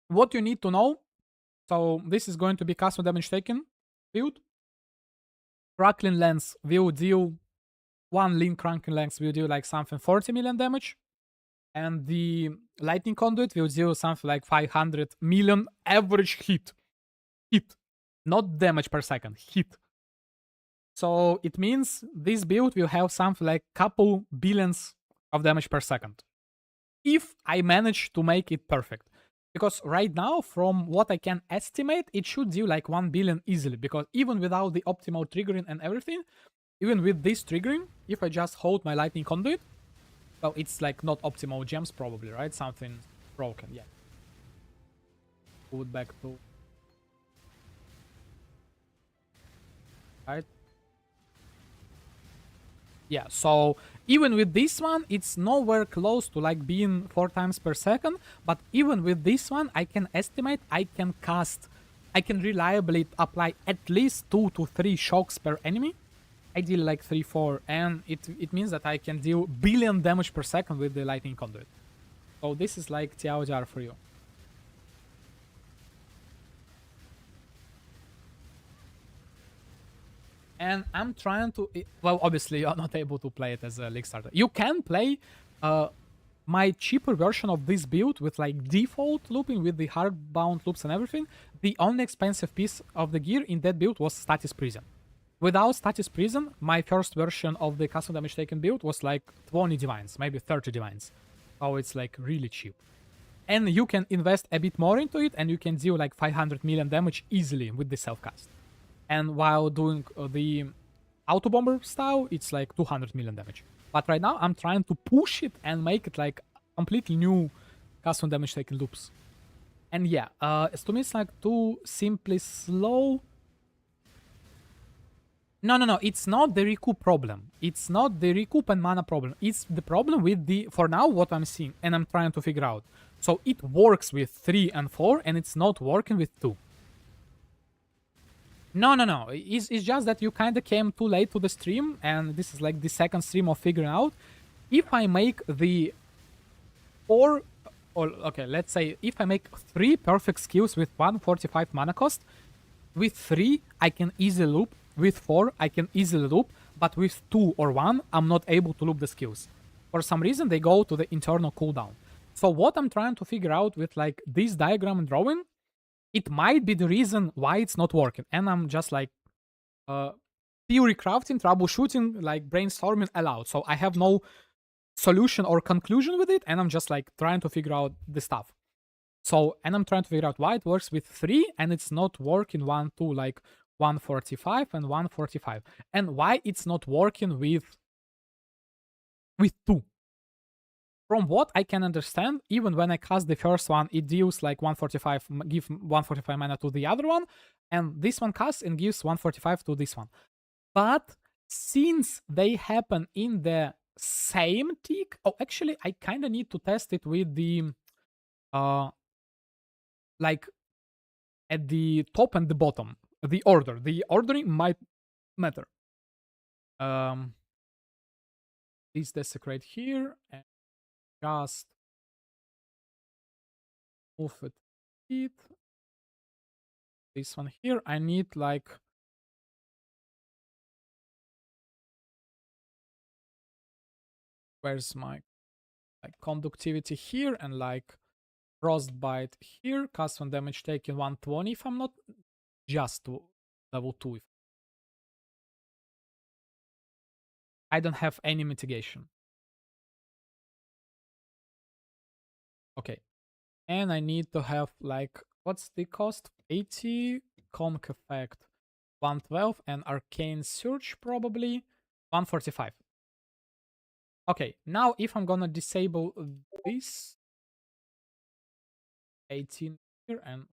Speaker 1: What you need to know, so this is going to be custom damage taken build. Crackling lens will deal, one link crackling lens will deal like something 40 million damage. And the lightning conduit will deal something like 500 million average hit. Hit. Not damage per second, hit. So it means this build will have something like couple billions of damage per second. If I manage to make it perfect. Because right now, from what I can estimate, it should deal like 1 billion easily. Because even without the optimal triggering and everything, even with this triggering, if I just hold my lightning conduit, well, it's like not optimal gems probably, right? Something broken, yeah. Put back to... Right? Yeah, so even with this one, it's nowhere close to like being 4 times per second. But even with this one, I can estimate I can reliably apply at least 2 to 3 shocks per enemy. Ideally like 3-4, and it means that I can deal billion damage per second with the lightning conduit. So this is like TLDR for you. And I'm trying to, well, obviously you're not able to play it as a league starter. You can play my cheaper version of this build with like default looping with the hardbound loops and everything. The only expensive piece of the gear in that build was Status Prison. Without Status Prison, my first version of the custom damage taken build was like 20 divines, maybe 30 divines. So it's like really cheap. And you can invest a bit more into it and you can deal like 500 million damage easily with the self-cast. And while doing the auto bomber style, it's like 200 million damage. But right now I'm trying to push it and make it like completely new custom damage taken loops. And yeah, to me it's like too simply slow. No, it's not the recoup problem. It's not the recoup and mana problem. It's the problem with the, for now, what I'm seeing and I'm trying to figure out. So it works with 3 and 4 and it's not working with 2. No. It's just that you kind of came too late to the stream and this is like the second stream of figuring out. If I make the 4, or okay, let's say if I make 3 perfect skills with 145 mana cost, with 3 I can easily loop. With 4, I can easily loop, but with 2 or 1, I'm not able to loop the skills. For some reason, they go to the internal cooldown. So what I'm trying to figure out with like this diagram and drawing, it might be the reason why it's not working. And I'm just like theory crafting, troubleshooting, like brainstorming aloud. So I have no solution or conclusion with it, and I'm just like trying to figure out the stuff. So, and I'm trying to figure out why it works with 3 and it's not working 1, 2, like 145 and 145, and why it's not working with 2. From what I can understand, even when I cast the first one, it deals like 145, give 145 mana to the other one, and this one casts and gives 145 to this one. But since they happen in the same tick, oh, actually, I kind of need to test it with the like at the top and the bottom. The ordering might matter. Please desecrate here and just move it. This one here, I need like where's my like conductivity here and like frostbite here, cast one damage taken 120 if I'm not just to level 2. I don't have any mitigation. Okay. And I need to have like, what's the cost? 80, conk effect 112, and arcane surge probably 145. Okay, now if I'm gonna disable this 18 here and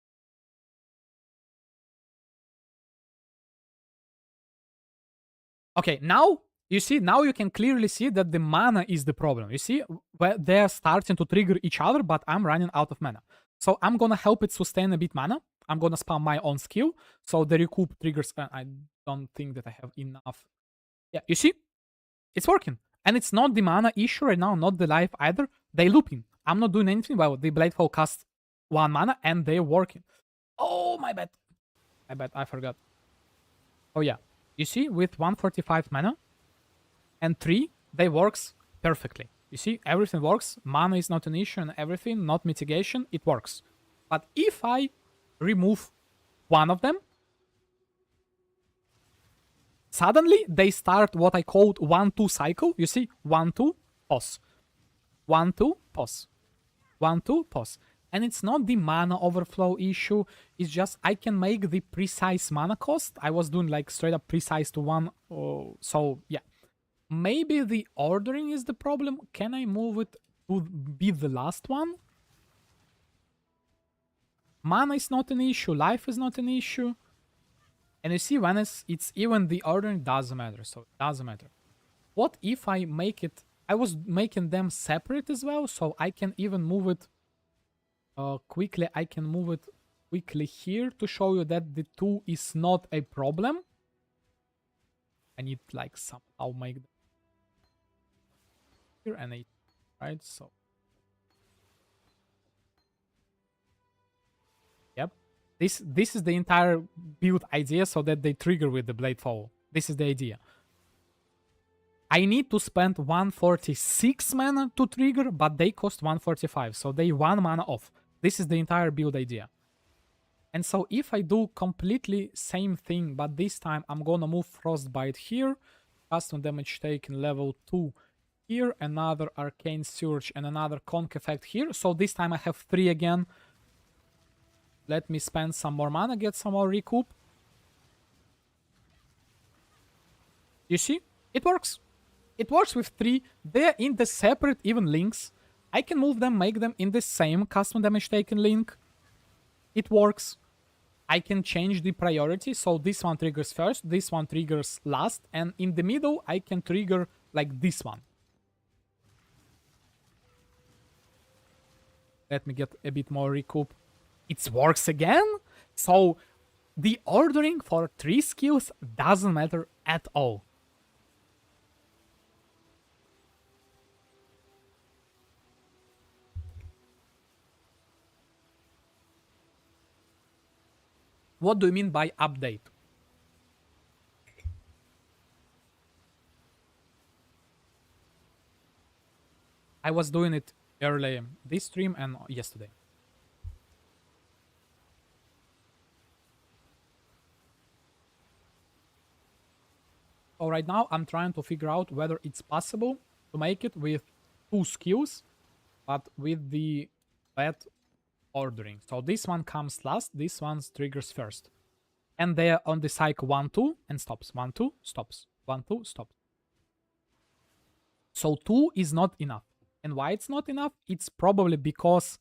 Speaker 1: okay, now you see, now you can clearly see that the mana is the problem. You see, where they're starting to trigger each other, but I'm running out of mana. So I'm gonna help it sustain a bit mana. I'm gonna spam my own skill. So the recoup triggers, I don't think that I have enough. Yeah, you see, it's working. And it's not the mana issue right now, not the life either. They looping. I'm not doing anything. Well, the Bladefall costs 1 mana and they're working. Oh, my bad. My bad, I forgot. Oh yeah, you see, with 145 mana and 3, they works perfectly. You see, everything works. Mana is not an issue and everything, not mitigation, it works. But if I remove one of them, suddenly they start what I called 1-2 cycle. You see, 1-2, pause. 1-2, pause. 1-2, pause. And it's not the mana overflow issue, it's just I can make the precise mana cost. I was doing like straight up precise to 1. Oh, so yeah. Maybe the ordering is the problem. Can I move it to be the last one? Mana is not an issue, life is not an issue. And you see, when it's even the ordering, doesn't matter. So it doesn't matter. What if I make it... I was making them separate as well, so I can even move it quickly. I can move it quickly here to show you that the 2 is not a problem. I need like somehow make them here and 8, right? So yep, this is the entire build idea, so that they trigger with the Bladefall. This is the idea. I need to spend 146 mana to trigger, but they cost 145, so they 1 mana off. This is the entire build idea. And so if I do completely same thing, but this time I'm gonna move Frostbite here, custom damage taken level 2 here, another Arcane Surge, and another Conk effect here. So this time I have 3 again. Let me spend some more mana, get some more recoup. You see? It works. It works with 3. They're in the separate even links. I can move them, make them in the same custom damage taken link. It works. I can change the priority, so this one triggers first, this one triggers last, and in the middle I can trigger like this one. Let me get a bit more recoup. It works again? So the ordering for 3 skills doesn't matter at all. What do you mean by update? I was doing it early this stream and yesterday. So right now I'm trying to figure out whether it's possible to make it with 2 skills, but with the bad ordering. So this one comes last, this one triggers first. And they're on the cycle 1-2 and stops. 1-2 stops. 1-2 stops. So 2 is not enough. And why it's not enough? It's probably because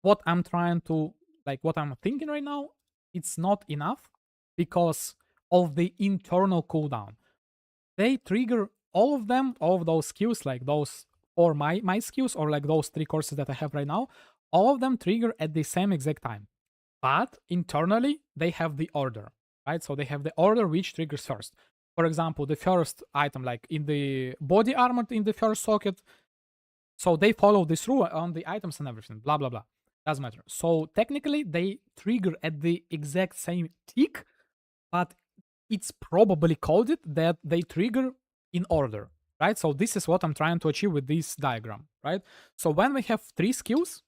Speaker 1: what I'm trying to, like what I'm thinking right now, it's not enough because of the internal cooldown. They trigger all of them, all of those skills, like those, or my skills, or like those 3 courses that I have right now, all of them trigger at the same exact time. But internally, they have the order, right? So they have the order which triggers first. For example, the first item, like in the body armor in the first socket, so they follow this rule on the items and everything, blah, blah, blah. Doesn't matter. So technically, they trigger at the exact same tick, but it's probably coded that they trigger in order, right? So this is what I'm trying to achieve with this diagram, right? So when we have 3 skills,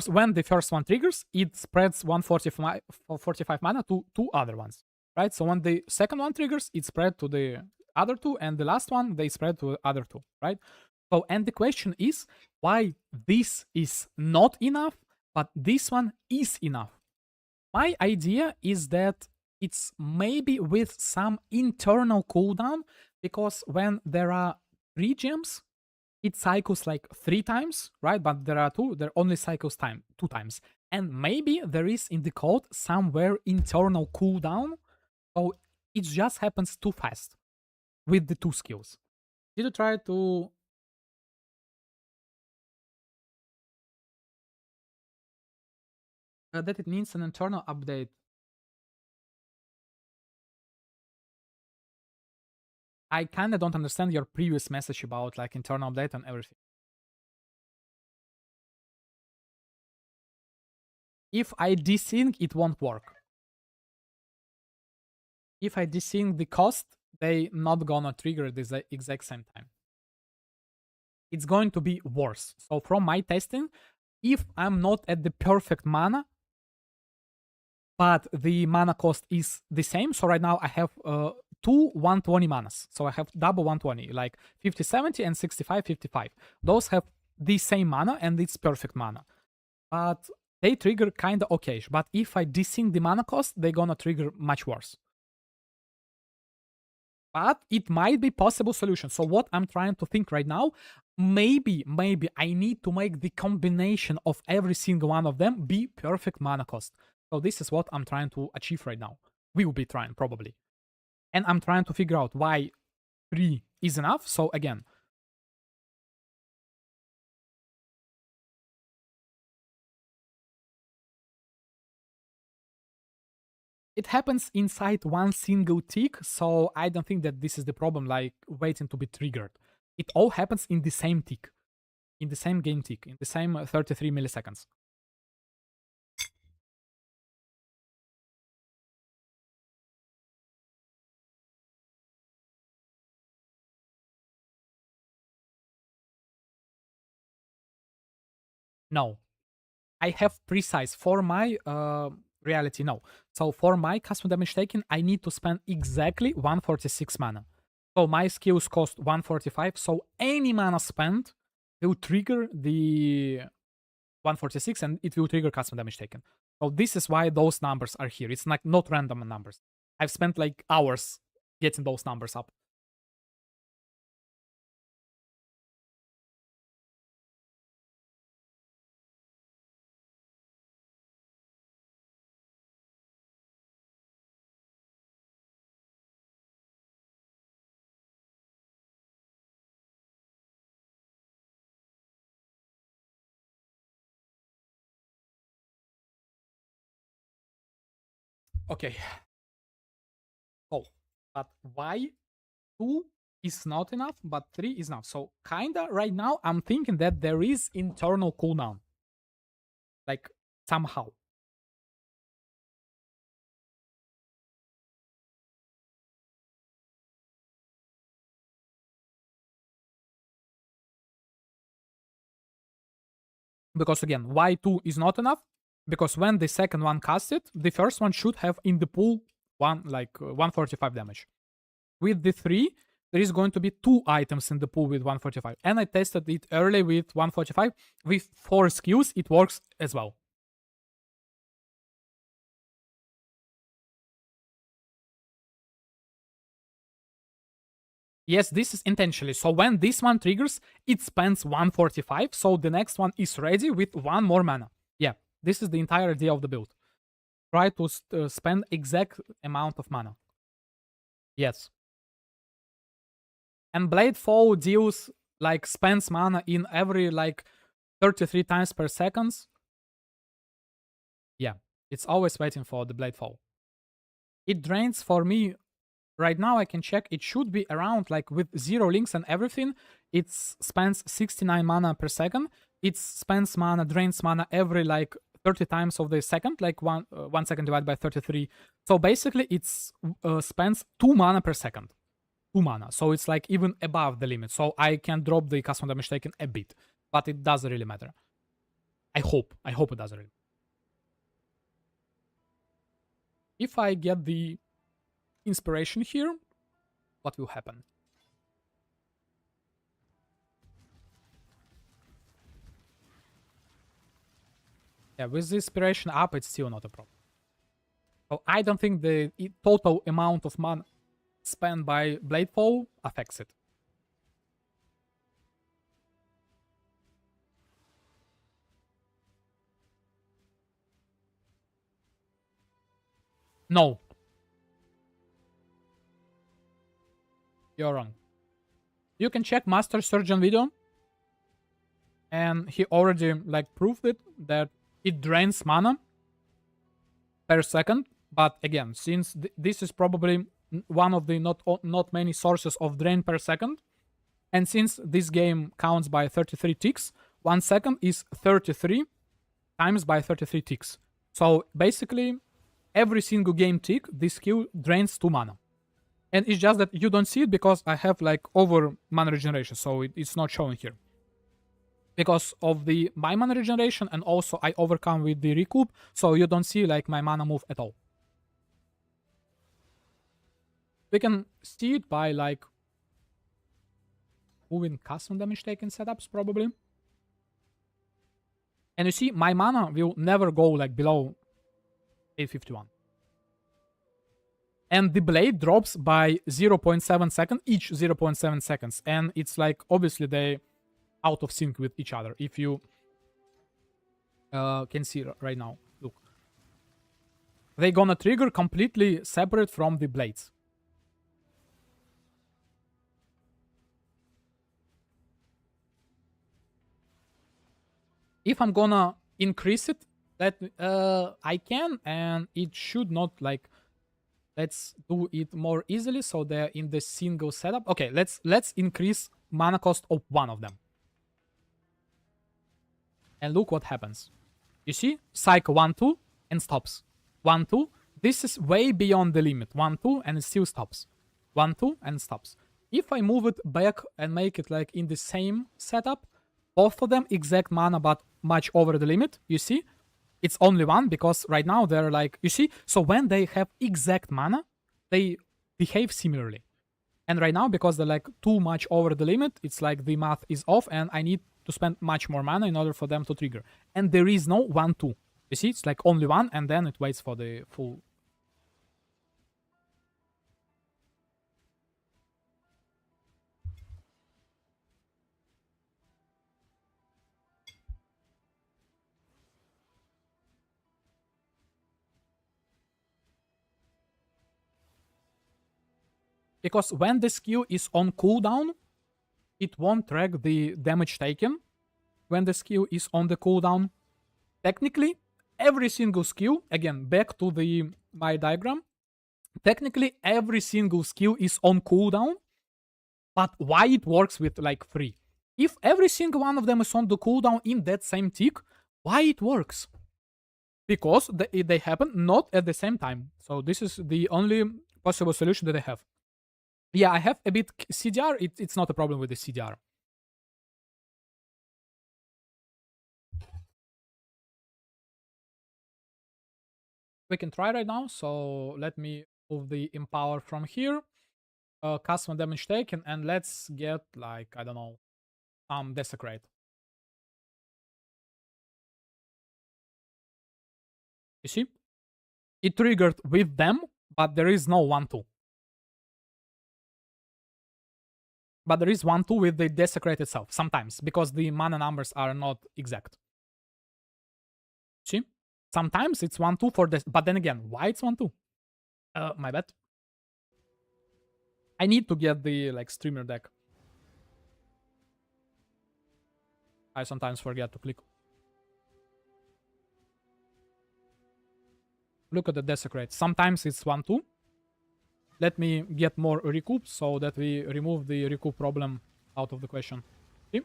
Speaker 1: when the first one triggers, it spreads 145 mana to 2 other ones, right? So when the second one triggers, it spread to the other two, and the last one they spread to other two, right? So, and the question is why this is not enough, but this one is enough. My idea is that it's maybe with some internal cooldown, because when there are 3 gems, it cycles like 3 times, right? But there are 2, there only cycles 2 times. And maybe there is in the code somewhere internal cooldown, so it just happens too fast with the 2 skills. Did you try to... that it needs an internal update. I kind of don't understand your previous message about like internal update and everything. If I desync, it won't work. If I desync the cost, they not gonna trigger the exact same time. It's going to be worse. So from my testing, if I'm not at the perfect mana, but the mana cost is the same. So right now I have 2 120 manas. So I have double 120, like 50 70 and 65 55. Those have the same mana and it's perfect mana. But they trigger kind of okay. But if I desync the mana cost, they're gonna trigger much worse. But it might be possible solution. So what I'm trying to think right now, maybe I need to make the combination of every single one of them be perfect mana cost. So this is what I'm trying to achieve right now. We will be trying probably. And I'm trying to figure out why 3 is enough. So again, it happens inside one single tick, so I don't think that this is the problem, like waiting to be triggered. It all happens in the same tick, in the same game tick, in the same 33 milliseconds. No, I have precise for my reality. No, so for my custom damage taken, I need to spend exactly 146 mana. So my skills cost 145. So any mana spent will trigger the 146, and it will trigger custom damage taken. So this is why those numbers are here. It's like not random numbers. I've spent like hours getting those numbers up. Okay. Oh, but why 2 is not enough, but 3 is enough? So kinda right now I'm thinking that there is internal cooldown. Like somehow. Because again, why 2 is not enough? Because when the second one casts it, the first one should have in the pool 145 damage. With the 3, there is going to be 2 items in the pool with 145. And I tested it early with 145. With 4 skills, it works as well. Yes, this is intentionally. So when this one triggers, it spends 145. So the next one is ready with 1 more mana. Yeah, this is the entire idea of the build. Try to spend exact amount of mana. Yes. And Bladefall deals like spends mana in every like 33 times per seconds. Yeah, it's always waiting for the Bladefall. It drains for me right now. I can check. It should be around like with 0 links and everything. It spends 69 mana per second. It spends mana, drains mana every like 30 times of the second, like 1 second divided by 33. So basically, it spends 2 mana per second. 2 mana. So it's like even above the limit. So I can drop the custom damage taken a bit, but it doesn't really matter. I hope it doesn't really. If I get the inspiration here, what will happen. Yeah, with the inspiration up, it's still not a problem. So I don't think the total amount of mana spent by Bladefall affects it. No. You're wrong. You can check Master Surgeon video. And he already like proved it that it drains mana per second. But again, since this is probably one of the not many sources of drain per second, and since this game counts by 33 ticks, 1 second is 33 times by 33 ticks. So basically, every single game tick, this skill drains 2 mana. And it's just that you don't see it because I have like over mana regeneration, so it's not showing here. Because of the my mana regeneration, and also I overcome with the recoup, so you don't see like my mana move at all. We can see it by like moving custom damage taken setups probably. And you see my mana will never go like below 851. And the blade drops by 0.7 seconds, each 0.7 seconds. And it's like obviously they out of sync with each other. If you can see right now, look, they gonna trigger completely separate from the blades. If I'm gonna increase it, that I can, and it should not like. Let's do it more easily so they're in the single setup. Okay, let's increase mana cost of one of them. And look what happens. You see? Cycle 1, 2, and stops. 1, 2. This is way beyond the limit. 1, 2, and it still stops. 1, 2, and stops. If I move it back and make it like in the same setup, both of them exact mana but much over the limit, you see? It's only one because right now they're like, you see? So when they have exact mana, they behave similarly. And right now, because they're like too much over the limit, it's like the math is off and I need to spend much more mana in order for them to trigger. And there is no 1, 2. You see, it's like only one and then it waits for the full. Because when the skill is on cooldown, it won't track the damage taken. When the skill is on the cooldown, technically, every single skill, again, back to my diagram, technically every single skill is on cooldown, but why it works with like 3? If every single one of them is on the cooldown in that same tick, why it works? Because they happen not at the same time. So this is the only possible solution that I have. Yeah, I have a bit CDR. It's not a problem with the CDR. We can try right now. So let me move the empower from here. Custom damage taken, and let's get like, I don't know, desecrate. You see? It triggered with them, but there is no 1, 2. But there is 1, 2 with the desecrate itself, sometimes, because the mana numbers are not exact. See? Sometimes it's 1, 2 for this, but then again, why it's 1, 2? My bad. I need to get the like streamer deck. I sometimes forget to click. Look at the desecrate. Sometimes it's 1, 2. Let me get more recoup so that we remove the recoup problem out of the question. See?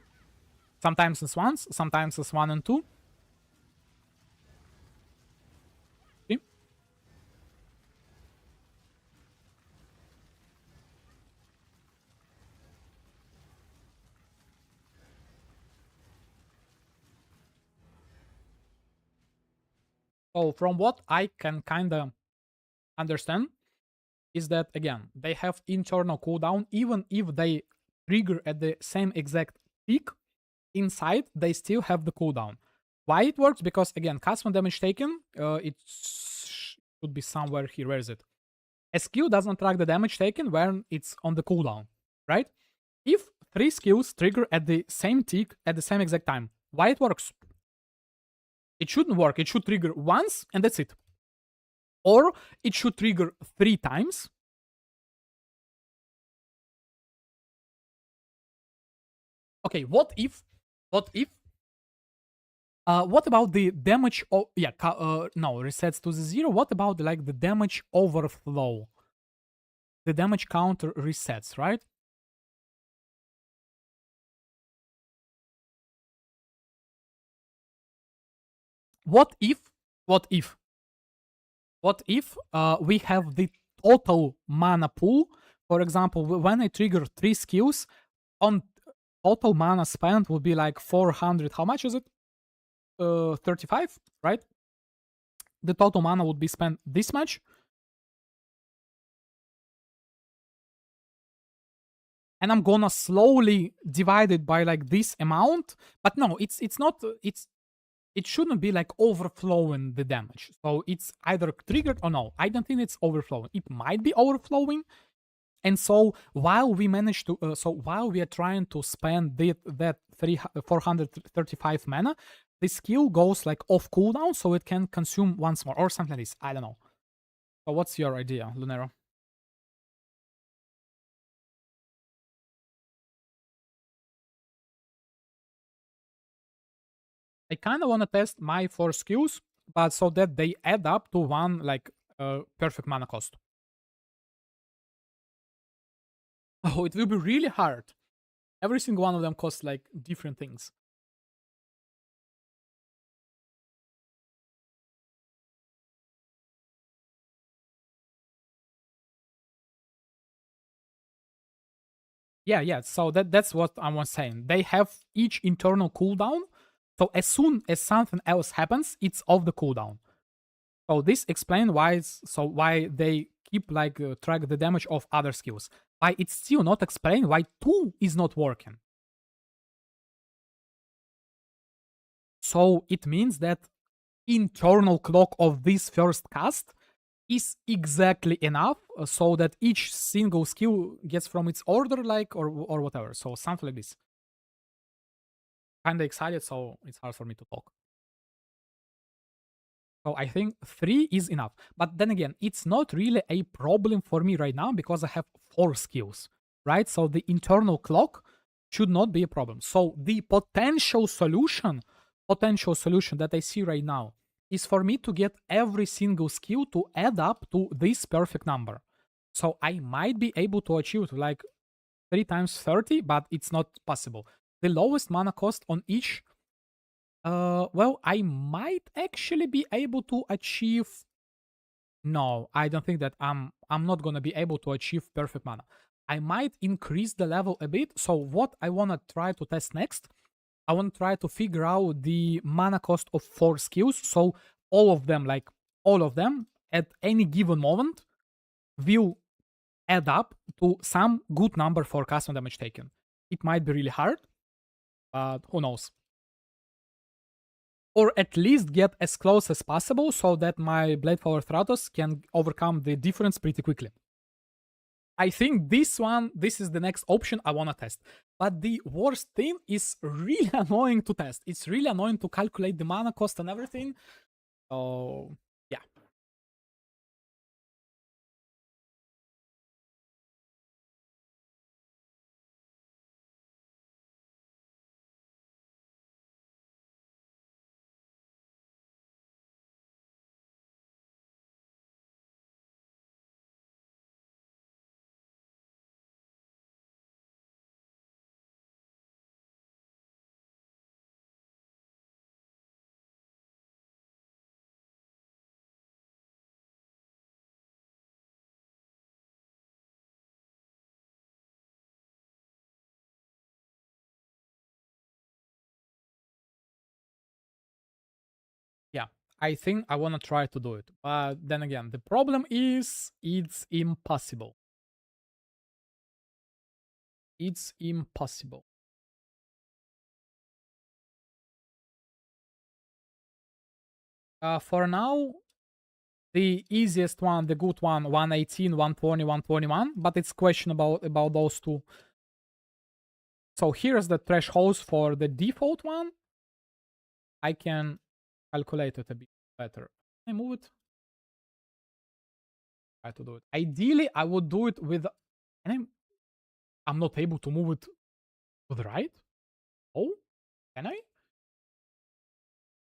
Speaker 1: Sometimes it's 1s, sometimes it's 1 and 2. See? So from what I can kinda understand, is that, again, they have internal cooldown. Even if they trigger at the same exact peak inside, they still have the cooldown. Why it works? Because, again, cast when damage taken, it should be somewhere here. Where is it? A skill doesn't track the damage taken when it's on the cooldown, right? If 3 skills trigger at the same tick at the same exact time, why it works? It shouldn't work. It should trigger once and that's it. Or it should trigger 3 times. Okay, what if what about the damage? No, resets to the 0. What about like the damage overflow? The damage counter resets, right? What if we have the total mana pool? For example, when I trigger 3 skills, on total mana spent would be like 400. How much is it? 35, right? The total mana would be spent this much. And I'm gonna slowly divide it by like this amount. But no, it's not. It shouldn't be like overflowing the damage. So it's either triggered or no. I don't think it's overflowing. It might be overflowing. And so while we manage to, while we are trying to spend that 435 mana, the skill goes like off cooldown, so it can consume once more or something like this. I don't know. So what's your idea, Lunero? I kind of want to test my 4 skills, but so that they add up to one like perfect mana cost. Oh, it will be really hard. Every single one of them costs like different things. Yeah. So that's what I was saying. They have each internal cooldown. So as soon as something else happens, it's off the cooldown. So this explains why they keep like track the damage of other skills. Why it's still not explained why 2 is not working. So it means that internal clock of this first cast is exactly enough so that each single skill gets from its order, like or whatever. So something like this. Kinda excited, so it's hard for me to talk. So I think 3 is enough. But then again, it's not really a problem for me right now because I have 4 skills, right? So the internal clock should not be a problem. So the potential solution that I see right now is for me to get every single skill to add up to this perfect number. So I might be able to achieve like 3 times 30, but it's not possible. The lowest mana cost on each well, I might actually be able to achieve. No, I don't think that I'm not gonna be able to achieve perfect mana. I might increase the level a bit. So what I wanna try to test next, I wanna try to figure out the mana cost of 4 skills. So all of them, like all of them, at any given moment, will add up to some good number for custom damage taken. It might be really hard, but who knows? Or at least get as close as possible so that my Blade Power Thratos can overcome the difference pretty quickly. I think this is the next option I want to test. But the worst thing is really annoying to test. It's really annoying to calculate the mana cost and everything. So, yeah. I think I want to try to do it. But then again, the problem is it's impossible. It's impossible. For now, the easiest one, the good one, 118, 120, 121, but it's questionable about those two. So here's the thresholds for the default one. I can calculate it a bit better. Can I move it? Try to do it. Ideally, I would do it with. And I'm not able to move it to the right. Oh, can I?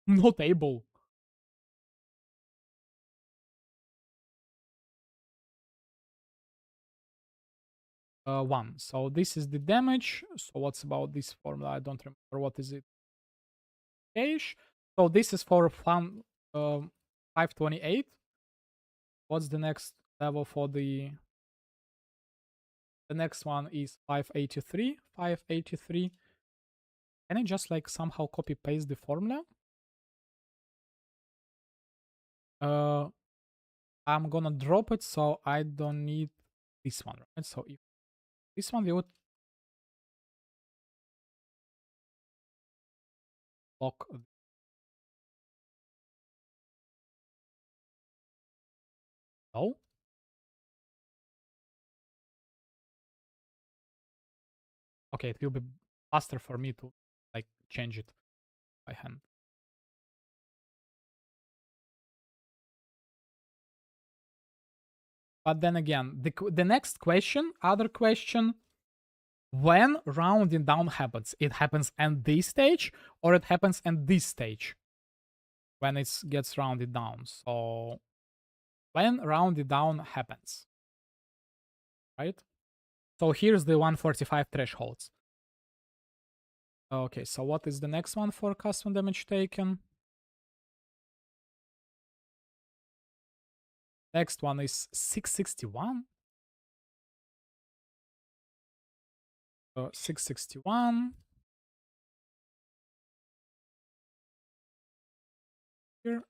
Speaker 1: Not able. One. So this is the damage. So what's about this formula? I don't remember. What is it? Cash. So this is for fun. 528. What's the next level for the? The next one is 583. 583. Can I just like somehow copy paste the formula? I'm gonna drop it so I don't need this one, right? So if this one we would lock. No. Okay, it will be faster for me to like change it by hand. But then again, the next question, other question, when rounding down happens, it happens at this stage or it happens at this stage when it gets rounded down. So when rounded down happens, right? So here's the 145 thresholds. Okay, so what is the next one for custom damage taken? Next one is 661. 661. Here.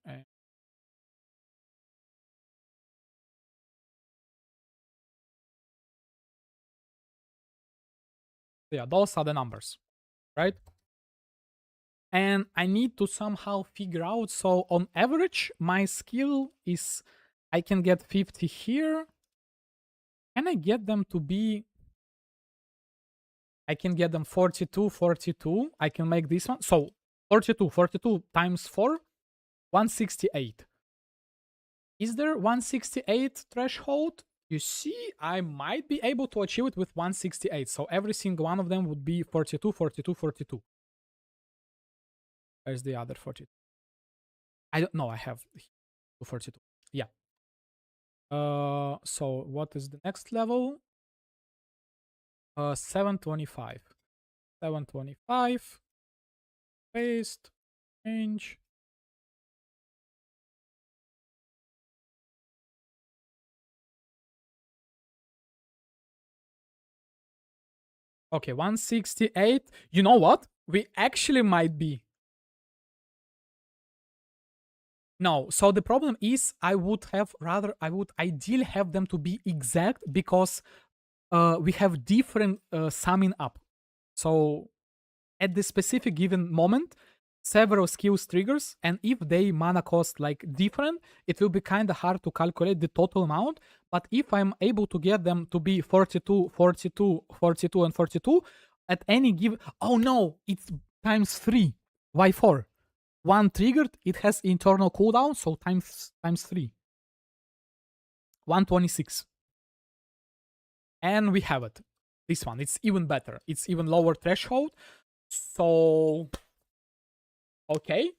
Speaker 1: Yeah, those are the numbers, right? And I need to somehow figure out. So on average, my skill is I can get 50 here. Can I get them to be? I can get them 42, 42. I can make this one. So 42, 42 times 4, 168. Is there 168 threshold? You see, I might be able to achieve it with 168. So every single one of them would be 42, 42, 42. Where's the other 42? I don't know. I have 42. Yeah. So what is the next level? 725. 725. Paste. Change. Okay, 168. You know what? We actually might be. No, so the problem is I would ideally have them to be exact because we have different summing up. So at the specific given moment, several skills triggers, and if they mana cost like different, it will be kind of hard to calculate the total amount. But if I'm able to get them to be 42, 42, 42, and 42 at any given, oh no, it's times 3. Why 4? One triggered, it has internal cooldown, so times 3. 126. And we have it. This one, it's even better. It's even lower threshold. So okay,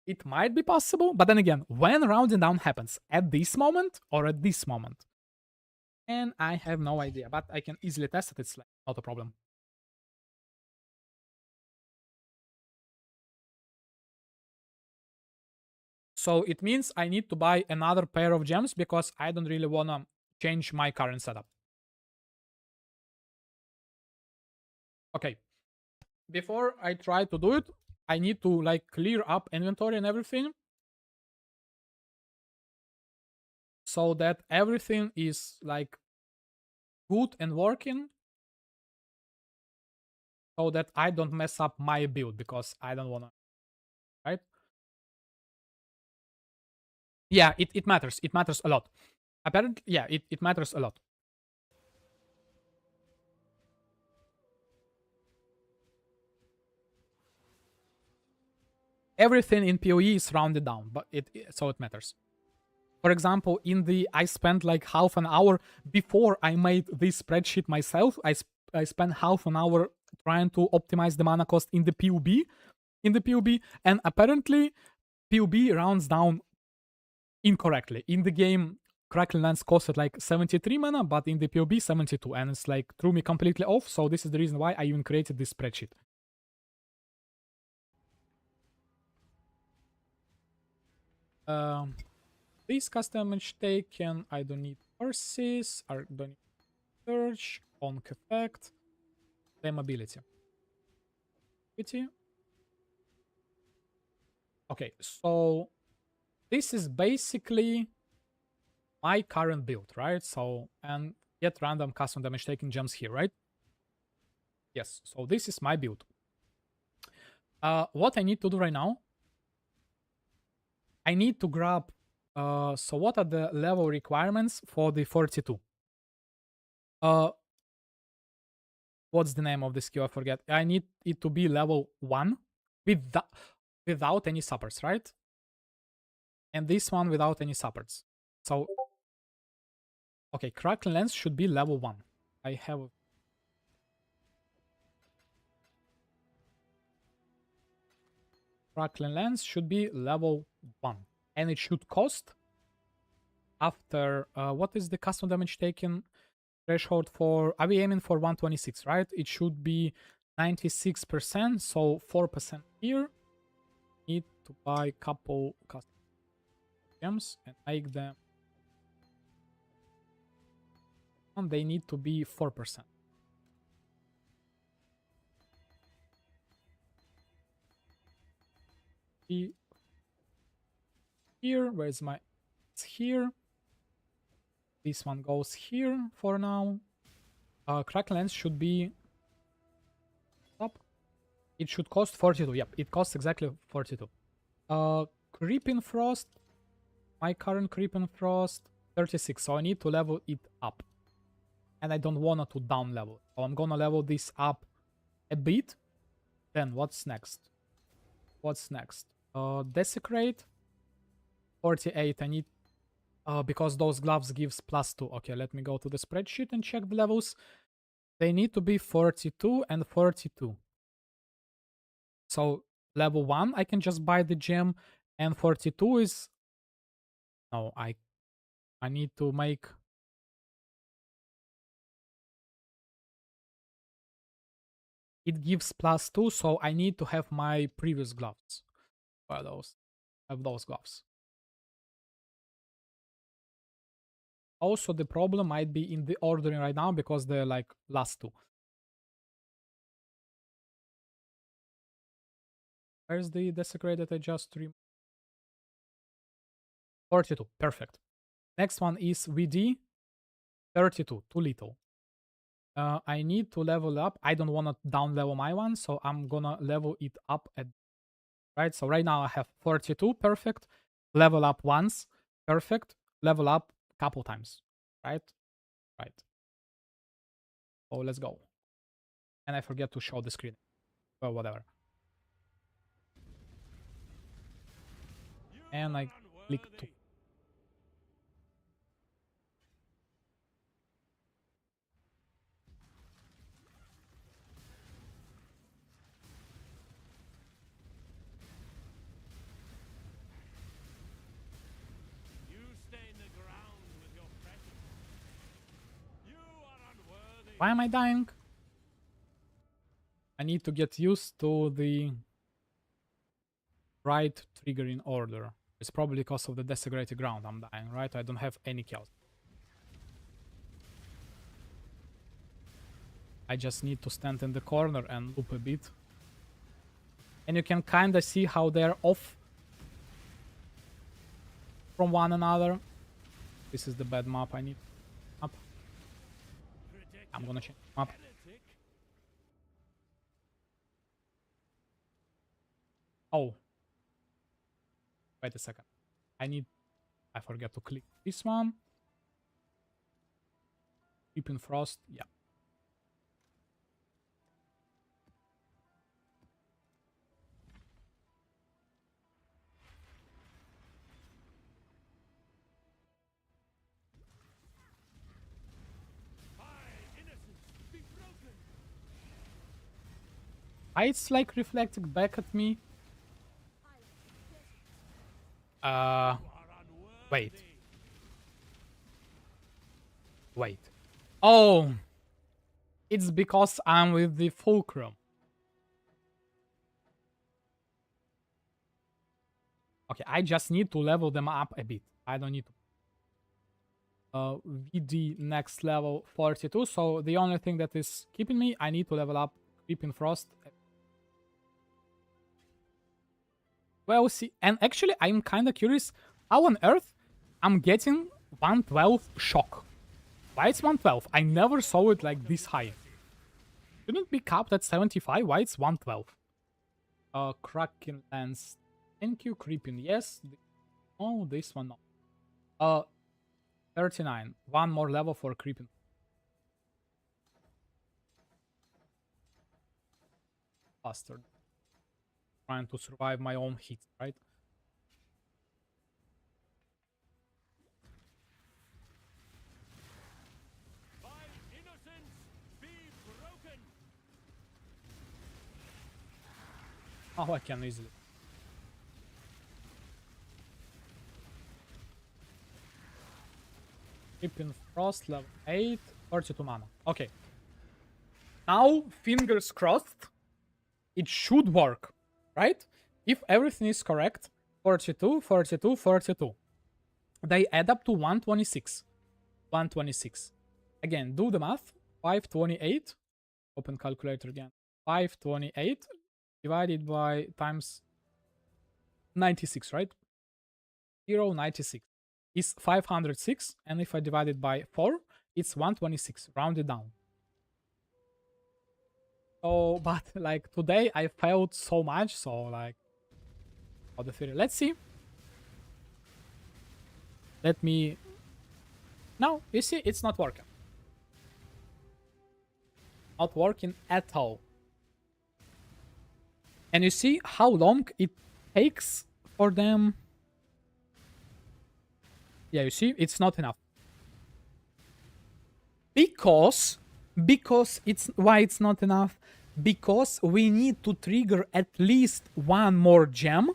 Speaker 1: it might be possible, but then again, when rounding down happens, at this moment or at this moment? And I have no idea, but I can easily test it. It's like not a problem. So it means I need to buy another pair of gems because I don't really wanna change my current setup. Okay. Before I try to do it, I need to like clear up inventory and everything. so that everything is like good and working, so that I don't mess up my build, because I don't wanna, right? Yeah, it matters. It matters a lot. Apparently, yeah, it matters a lot. Everything in PoE is rounded down, but so it matters. For example, in the I spent like half an hour before I made this spreadsheet myself. I spent half an hour trying to optimize the mana cost in the PUB, and apparently PUB rounds down incorrectly. In the game, Crackling Lance costed like 73 mana, but in the PUB 72, and it's like threw me completely off. So this is the reason why I even created this spreadsheet. This custom damage taken. I don't need horses. I don't need search. Onk effect. Same ability. Okay, so this is basically my current build, right? So, and get random custom damage taking gems here, right? Yes, so this is my build. What I need to do right now, I need to grab, so what are the level requirements for the 42? What's the name of the skill? I forget. I need it to be level 1 without any supports, right? And this one without any supports. So, okay, Crackling Lens should be level 1. I have... Crackling Lens should be level 1. And it should cost after... what is the custom damage taken threshold for... Are we aiming for 126, right? It should be 96%, so 4% here. Need to buy a couple custom gems and make them... And they need to be 4%. Here, where's my... It's here. This one goes here for now. Crack Lens should be up. It should cost 42. Yep, it costs exactly 42. Creeping Frost. My current Creeping Frost 36. So I need to level it up. And I don't want to down level. So I'm gonna level this up a bit. Then what's next? What's next? Desecrate 48. I need because those gloves gives +2. Okay, let me go to the spreadsheet and check the levels. They need to be 42 and 42. So level 1, I can just buy the gem, and 42 is... No, I need to make... It gives +2, so I need to have my previous gloves. Well, those gloves. Also, the problem might be in the ordering right now because they're like last two. Where's the desecrated? I just 42. Perfect. Next one is VD 32. Too little. I need to level up. I don't want to down level my one, so I'm gonna level it up at... Right, so right now I have 42. Perfect. Level up once. Perfect. Level up a couple times. Right? Right. So let's go. And I forget to show the screen. Well, whatever. And I click 2. Why am I dying? I need to get used to the right triggering order. It's probably because of the desecrated ground I'm dying, right? I don't have any kills. I just need to stand in the corner and loop a bit. And you can kind of see how they're off from one another. This is the bad map I need. Map. I'm gonna change map. Oh. Wait a second. I forget to click this one. Keeping Frost. Yeah. Why it's like reflecting back at me? Wait. Wait. Oh! It's because I'm with the Fulcrum. Okay, I just need to level them up a bit. I don't need to. VD next level 42, so the only thing that is keeping me, I need to level up Creeping Frost. Well, see, and actually I'm kind of curious, how on earth I'm getting 112 shock? Why it's 112? I never saw it like this high. Shouldn't be capped at 75, why it's 112? Kraken Lens. Thank you, Creeping, yes. Oh, this one, no. 39. One more level for Creeping. Faster. Trying to survive my own heat, right? Oh, I can easily. Creeping Frost, level 8, 42 mana. Okay. Now, fingers crossed, it should work, right? If everything is correct, 42, 42, 42. They add up to 126. 126. Again, do the math. 528. Open calculator again. 528 divided by times 96, right? 0.96 is 506, and if I divide it by 4, it's 126, rounded down. So, but like today I failed so much, so like, how the theory. Let's see. Let me. No, you see, it's not working. Not working at all. And you see how long it takes for them. Yeah, you see, it's not enough. Because it's why it's not enough. Because we need to trigger at least one more gem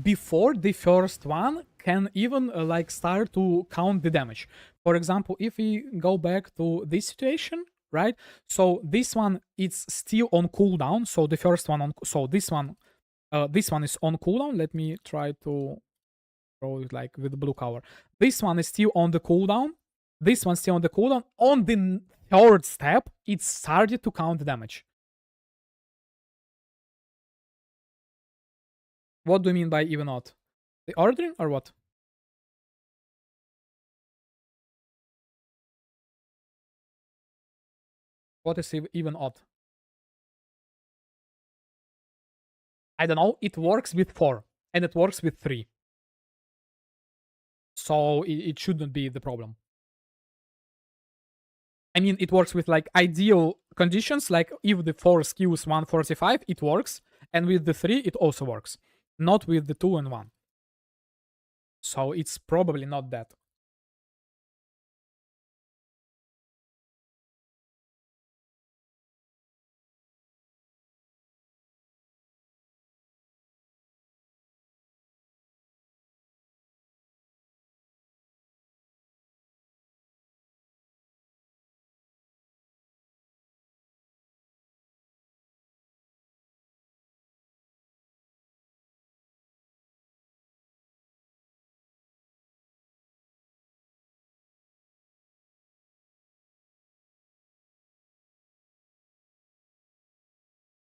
Speaker 1: before the first one can even like start to count the damage. For example, if we go back to this situation, right? So this one it's still on cooldown. So the first one on this one is on cooldown. Let me try to throw it like with blue cover. This one is still on the cooldown. This one's still on the cooldown. On the third step, it started to count damage. What do you mean by even odd? The ordering or what? What is even odd? I don't know. It works with 4 and it works with 3. So it shouldn't be the problem. I mean, it works with like ideal conditions. Like if the 4 skews 145, it works. And with the 3, it also works. Not with the 2 and 1. So it's probably not that.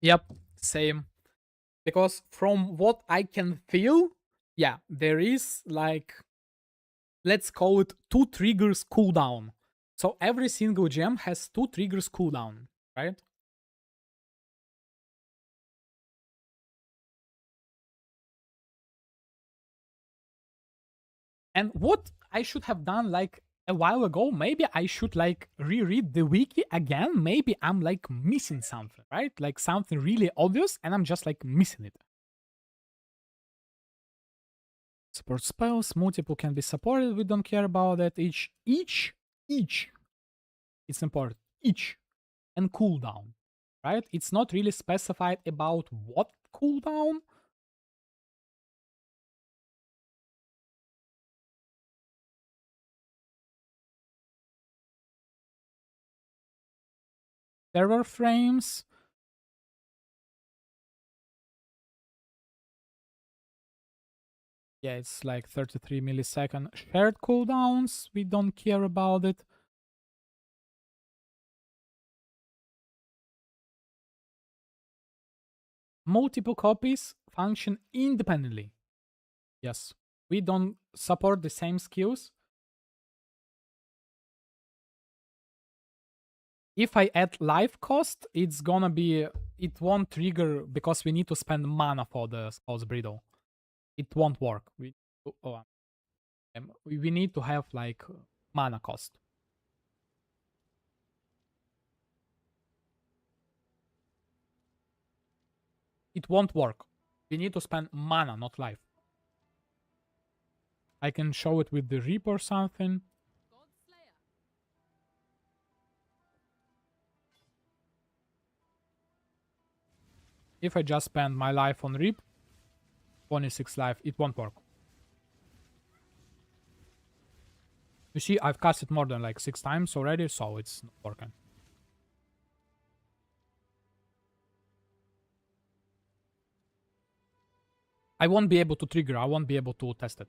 Speaker 1: Yep, same. Because from what I can feel, yeah, there is like let's call it 2 triggers cooldown. So every single gem has 2 triggers cooldown, right? And what I should have done like a while ago, maybe I should like reread the wiki again. Maybe I'm like missing something, right? Like something really obvious and I'm just like missing it. Support spells, multiple can be supported. We don't care about that. Each. It's important. Each and cooldown, right? It's not really specified about what cooldown. Server frames. Yeah, it's like 33 millisecond shared cooldowns. We don't care about it. Multiple copies function independently. Yes, we don't support the same skills. If I add life cost, it's gonna be, it won't trigger because we need to spend mana for the Skulls Brittle. It won't work. We need to have like mana cost. It won't work. We need to spend mana, not life. I can show it with the Reap or something. If I just spend my life on Reap, 26 life, it won't work. You see, I've cast it more than like 6 times already, so it's not working. I won't be able to trigger, I won't be able to test it.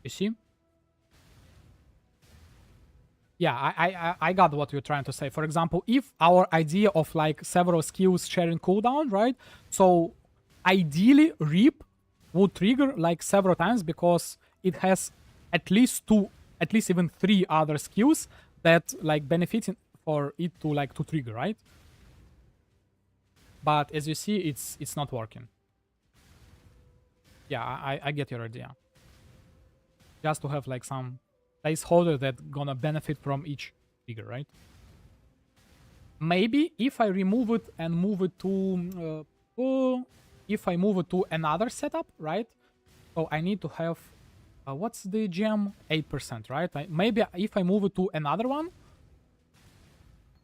Speaker 1: You see? Yeah, I got what you're trying to say. For example, if our idea of like several skills sharing cooldown, right? So ideally Reap would trigger like several times because it has at least 2, at least even 3 other skills that like benefiting for it to like to trigger, right? But as you see, it's not working. Yeah, I get your idea. Just to have like some placeholder that gonna benefit from each trigger, right? Maybe if I remove it and move it to if I move it to another setup, right? So I need to have what's the gem? 8%, right? Maybe if I move it to another one,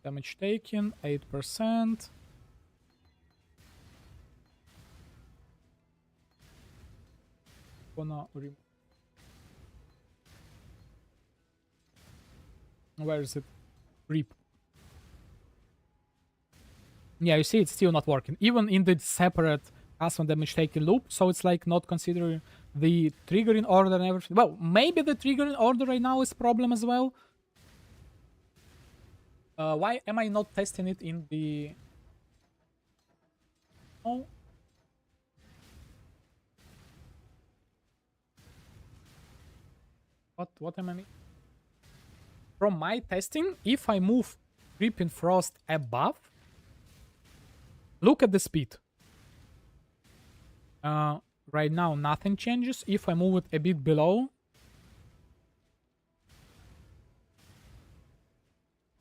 Speaker 1: damage taken 8%. Gonna remove. Where is it? Reap. Yeah, you see, it's still not working. Even in the separate custom damage taken loop, so it's like not considering the triggering order and everything. Well, maybe the triggering order right now is problem as well. Why am I not testing it in the... Oh. What am I mean? From my testing, if I move Creeping Frost above, look at the speed. Right now, nothing changes. If I move it a bit below,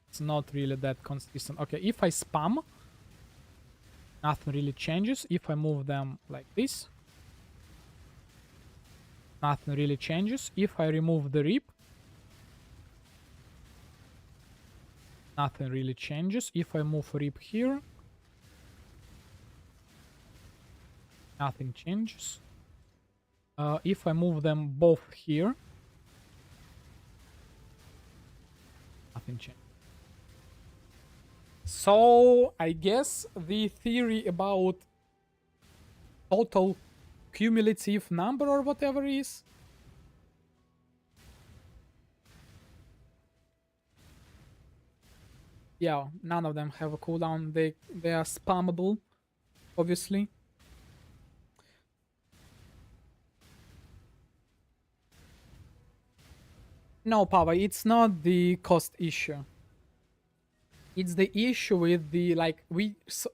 Speaker 1: it's not really that consistent. Okay, if I spam, nothing really changes. If I move them like this, nothing really changes. If I remove the Reap, nothing really changes. If I move Reap here, nothing changes. If I move them both here, nothing changes. So I guess the theory about total cumulative number or whatever is. Yeah, none of them have a cooldown. They are spammable, obviously. No, Pava, it's not the cost issue. It's the issue with the like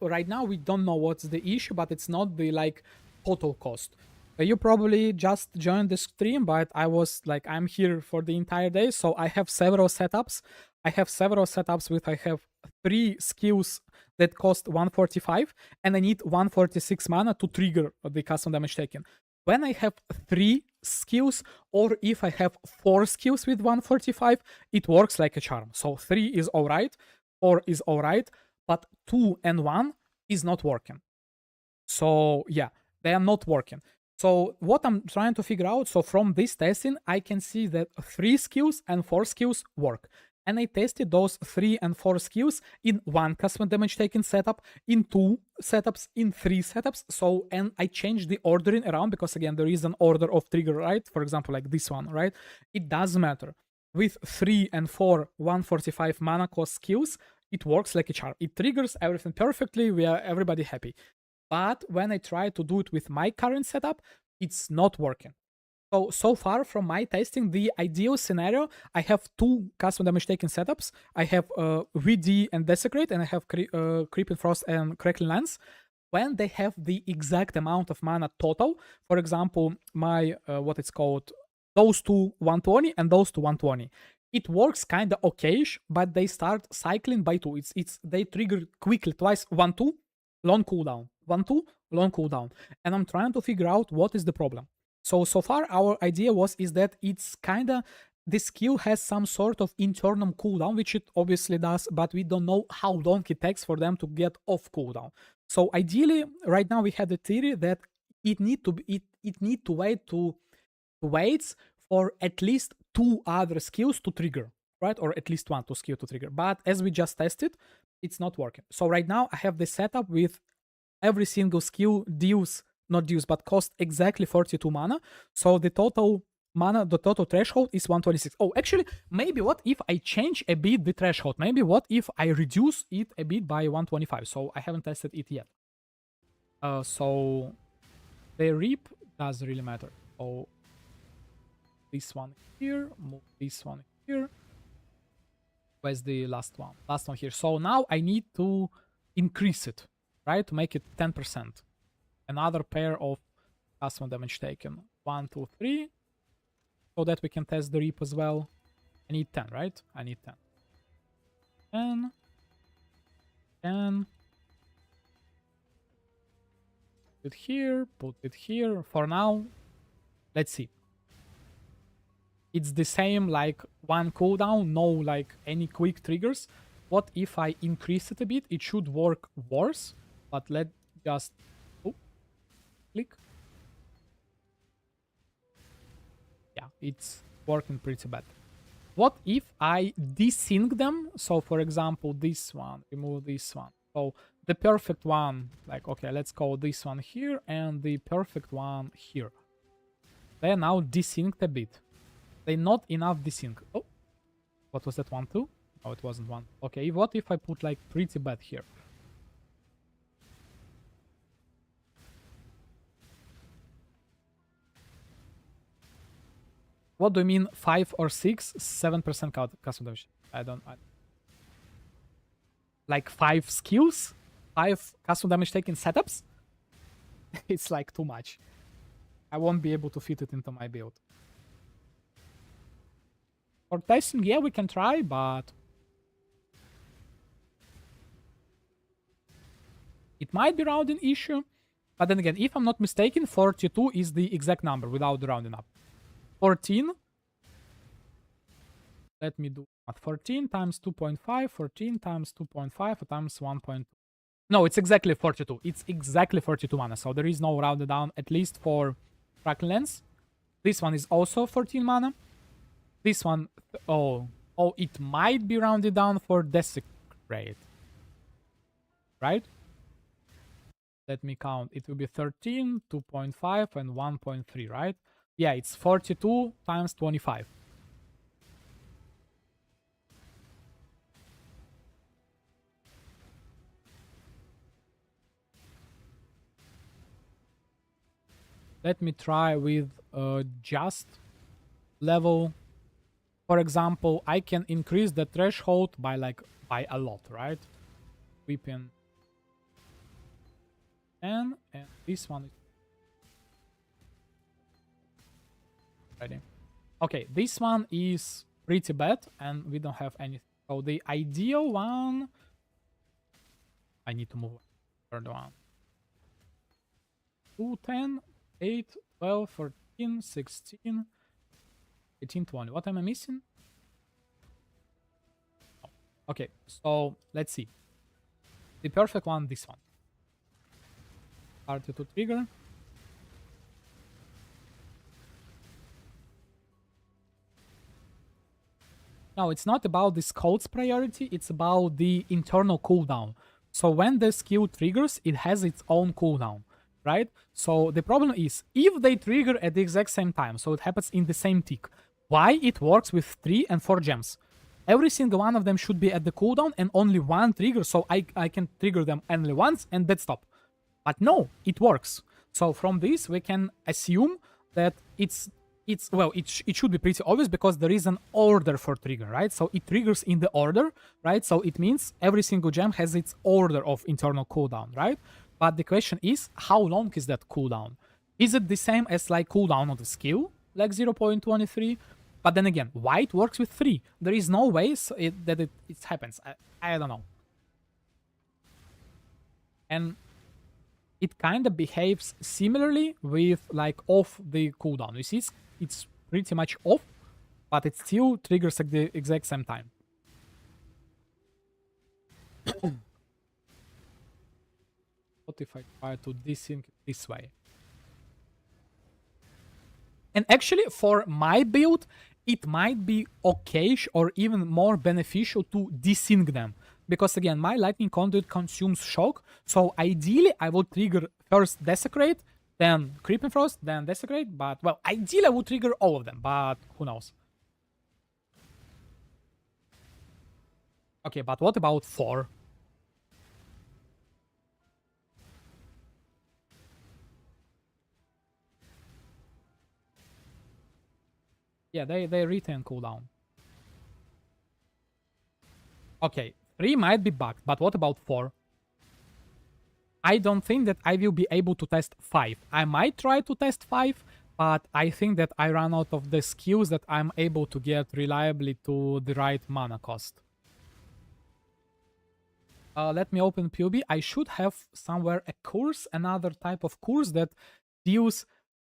Speaker 1: right now we don't know what's the issue, but it's not the like total cost. You probably just joined the stream, but I was like I'm here for the entire day, so I have several setups. With I have 3 skills that cost 145, and I need 146 mana to trigger the custom damage taken. When I have 3 skills, or if I have 4 skills with 145, it works like a charm. So 3 is alright, 4 is alright, but 2 and 1 is not working. So yeah, they are not working. So what I'm trying to figure out, so from this testing, I can see that 3 skills and 4 skills work. And I tested those 3 and 4 skills in 1 custom damage taken setup, in 2 setups, in 3 setups. So, and I changed the ordering around because again, there is an order of trigger, right? For example, like this one, right? It doesn't matter. With 3 and 4 145 mana cost skills, it works like a charm. It triggers everything perfectly. We are everybody happy. But when I try to do it with my current setup, it's not working. So far from my testing, the ideal scenario, I have 2 custom damage taken setups. I have VD and Desecrate, and I have Creeping Frost and Crackling Lance. When they have the exact amount of mana total, for example, my, what it's called, those two 120 and those two 120. It works kind of okayish, but they start cycling by 2. It's they trigger quickly twice, 1-2, long cooldown, 1-2, long cooldown. And I'm trying to figure out what is the problem. So far our idea is that it's kind of, the skill has some sort of internal cooldown, which it obviously does, but we don't know how long it takes for them to get off cooldown. So ideally, right now we had the theory that it need to wait for at least 2 other skills to trigger, right? Or at least 1 skill to trigger. But as we just tested, it's not working. So right now I have the setup with every single skill but cost exactly 42 mana. So the total mana, the total threshold is 126. Oh, actually, maybe what if I change a bit the threshold? Maybe what if I reduce it a bit by 125? So I haven't tested it yet. So the reap doesn't really matter. Oh, this one here, move this one here. Where's the last one? Last one here. So now I need to increase it, right? To make it 10%. Another pair of custom damage taken. 1, 2, 3. So that we can test the reap as well. I need 10, right? I need 10. 10. 10. Put it here. Put it here. For now, let's see. It's the same, like 1 cooldown, no like any quick triggers. What if I increase it a bit? It should work worse, but let's just click. Yeah, it's working pretty bad. What if I desync them? So for example, this one, remove this one. So the perfect one, like, okay, let's call this one here and the perfect one here. They are now desynced a bit. They not enough desync. Oh, what was that, 1, 2? Oh, it wasn't 1. Okay, what if I put like pretty bad here? What do you mean 5 or 6? 7% custom damage. I don't. Like 5 skills? 5 custom damage taken setups? It's like too much. I won't be able to fit it into my build. For testing, yeah, we can try, but it might be rounding issue. But then again, if I'm not mistaken, 42 is the exact number without the rounding up. 14. Let me do 14 times 2.5, 14 times 2.5 times 1.2. No, it's exactly 42. It's exactly 42 mana, so there is no rounded down, at least for Crackling Lance. This one is also 14 mana. This one, oh, it might be rounded down for Desecrate. right? Let me count. It will be 13, 2.5, and 1.3, right? Yeah, it's 42 times 25. Let me try with just level. For example, I can increase the threshold by by a lot, right? Weapon 10, and this one is ready. Okay, this one is pretty bad, and we don't have anything. So the ideal one, I need to move third one. 2, 10, 8, 12, 14, 16, 18, 20. What am I missing? Oh, okay, so let's see. The perfect one, this one. Started to trigger. No, it's not about this code's priority, it's about the internal cooldown. So when the skill triggers, it has its own cooldown, right? So the problem is, if they trigger at the exact same time, so it happens in the same tick, why it works with 3 and 4 gems? Every single one of them should be at the cooldown and only one trigger, so I can trigger them only once and that's stop. But no, it works. So from this, we can assume that it should be pretty obvious because there is an order for trigger, right? So it triggers in the order, right? So it means every single gem has its order of internal cooldown, right? But the question is, how long is that cooldown? Is it the same as like cooldown of the skill, like 0.23? But then again, why it works with 3? There is no way that it happens. I don't know. And it kind of behaves similarly with like off the cooldown. You see, it's pretty much off, but it still triggers at the exact same time. What if I try to desync this way? And actually, for my build, it might be okayish or even more beneficial to desync them. Because again, my lightning conduit consumes shock, so ideally I would trigger first Desecrate, then Creeping Frost, then Desecrate, but well, ideally I would trigger all of them, but who knows. Okay, but what about 4? Yeah, they retain cooldown. Okay, 3 might be bugged, but what about 4? I don't think that I will be able to test 5. I might try to test 5, but I think that I run out of the skills that I'm able to get reliably to the right mana cost. Let me open PUB. I should have somewhere a course, another type of course that deals...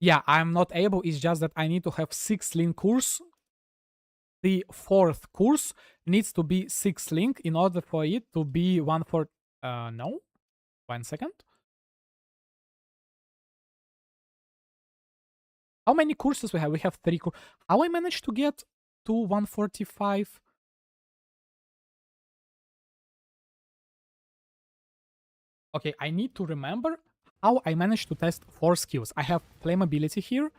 Speaker 1: Yeah, I'm not able, it's just that I need to have 6 link course. The 4th course needs to be 6 link in order for it to be 1 for... no? 1 second. How many courses we have? We have 3 courses. How I managed to get to 145? Okay, I need to remember how I managed to test 4 skills. I have Flammability here,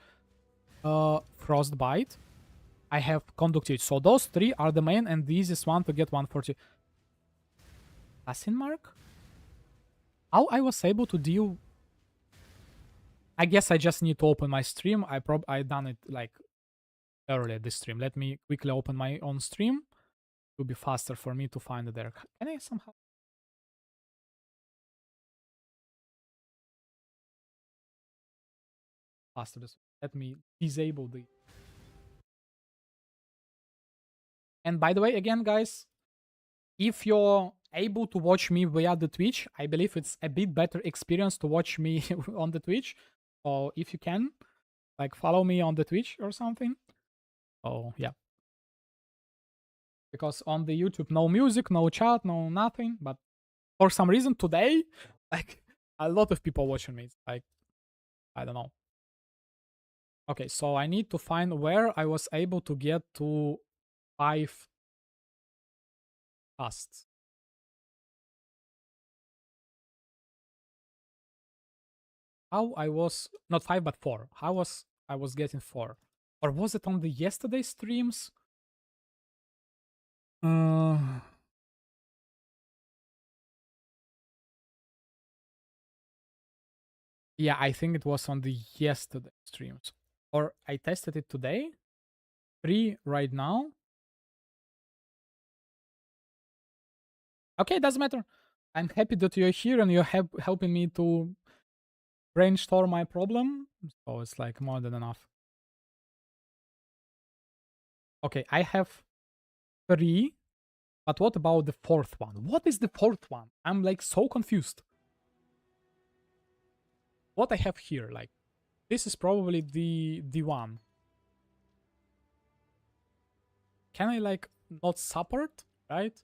Speaker 1: Frostbite, I have Conductivity. So those 3 are the main and the easiest one to get 140. Assassin Mark? How I was able to deal... I guess I just need to open my stream. I done it like earlier this stream. Let me quickly open my own stream. It will be faster for me to find it there. Can I somehow... faster this... Let me disable the... And by the way, again, guys, if you're able to watch me via the Twitch, I believe it's a bit better experience to watch me on the Twitch. So if you can, like, follow me on the Twitch or something. Oh, yeah. Because on the YouTube, no music, no chat, no nothing. But for some reason today, like, a lot of people watching me. It's like, I don't know. Okay, so I need to find where I was able to get to 5 casts. how I was not 5 but 4. How was I was getting 4? Or was it on the yesterday streams? Uh Yeah, I think it was on the yesterday streams. Or I tested it today. 3 right now. Okay, doesn't matter. I'm happy that you're here and you're helping me to brainstorm my problem. So it's like more than enough. Okay, I have 3. But what about the 4th one? What is the 4th one? I'm like so confused. What I have here, like, this is probably the one. Can I like not support, right?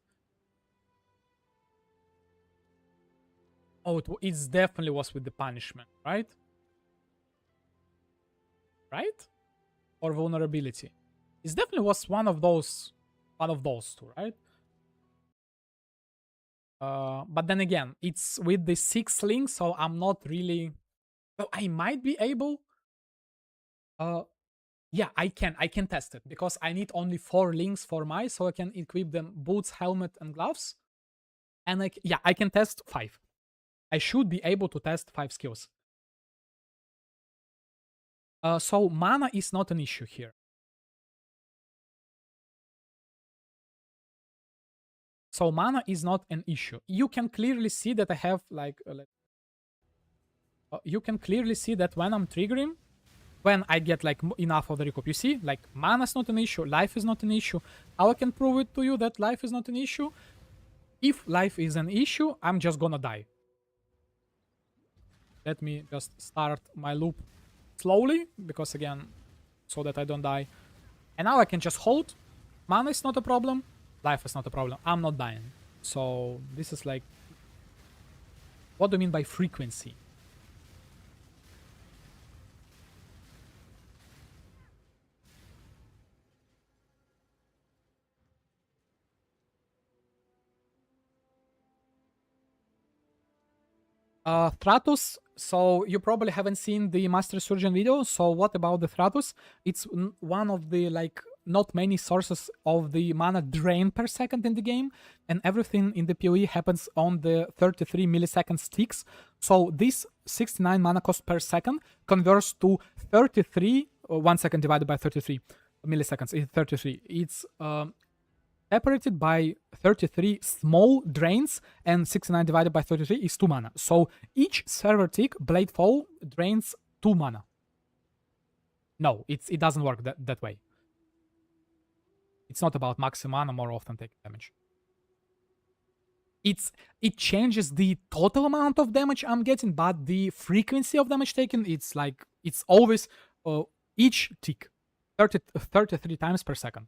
Speaker 1: Oh, it definitely was with the punishment, right? Right? Or vulnerability. It definitely was one of those two, right? But then again, it's with the 6 links, so I'm not really. Well, I might be able. Yeah, I can test it because I need only 4 links for my, so I can equip them boots, helmet, and gloves. And like, yeah, I can test 5. I should be able to test 5 skills. So mana is not an issue here. So mana is not an issue. You can clearly see that I have like, you can clearly see that when I'm triggering, when I get like enough of the recoup, you see, like mana is not an issue, life is not an issue. How I can prove it to you that life is not an issue? If life is an issue, I'm just gonna die. Let me just start my loop slowly, because again, so that I don't die. And now I can just hold. Mana is not a problem. Life is not a problem. I'm not dying. So this is like... What do you mean by frequency? Thratus, so you probably haven't seen the Master Surgeon video, so what about the Thratus? It's one of the, like, not many sources of the mana drain per second in the game, and everything in the PoE happens on the 33 milliseconds ticks, so this 69 mana cost per second converts to 33, 1 second divided by 33 milliseconds, is 33. It's separated by 33 small drains, and 69 divided by 33 is 2 mana. So each server tick, Blade Fall, drains 2 mana. No, it doesn't work that way. It's not about maximum mana more often taking damage. It changes the total amount of damage I'm getting, but the frequency of damage taken, it's like, it's always each tick 33 times per second.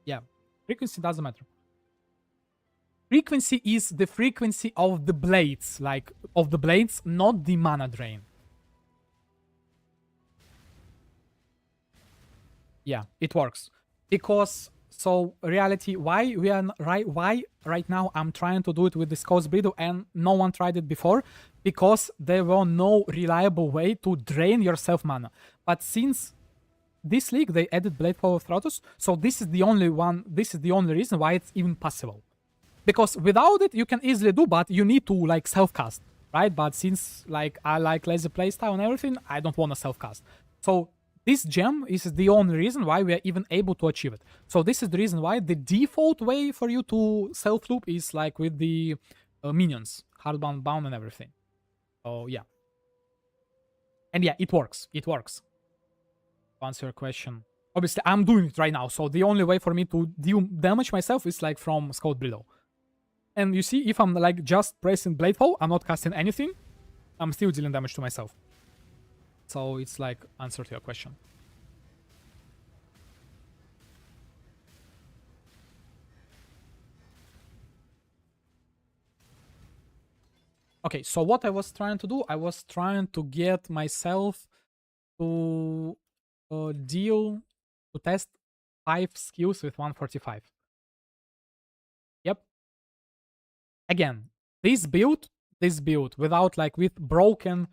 Speaker 1: Yeah, frequency doesn't matter. Frequency is the frequency of the blades, like, of the blades, not the mana drain. Yeah, it works. Because, so, reality, why right now I'm trying to do it with the Scout's Breeder and no one tried it before? Because there were no reliable way to drain yourself mana. But since this league they added Blade Fall of Thratus, so this is the only reason why it's even possible. Because without it, you can easily do, but you need to, like, self-cast, right? But since, like, I like lazy playstyle and everything, I don't want to self-cast. So this gem is the only reason why we are even able to achieve it. So this is the reason why the default way for you to self-loop is, like, with the minions. hardbound bound and everything. So yeah. And yeah, it works. It works. To answer your question. Obviously, I'm doing it right now, so the only way for me to deal damage myself is like from Scout Brittle. And you see, if I'm like just pressing Bladefall, I'm not casting anything, I'm still dealing damage to myself. So it's like answer to your question. Okay, so what I was trying to do, I was trying to get myself to to test 5 skills with 145. Yep. Again, this build without like with broken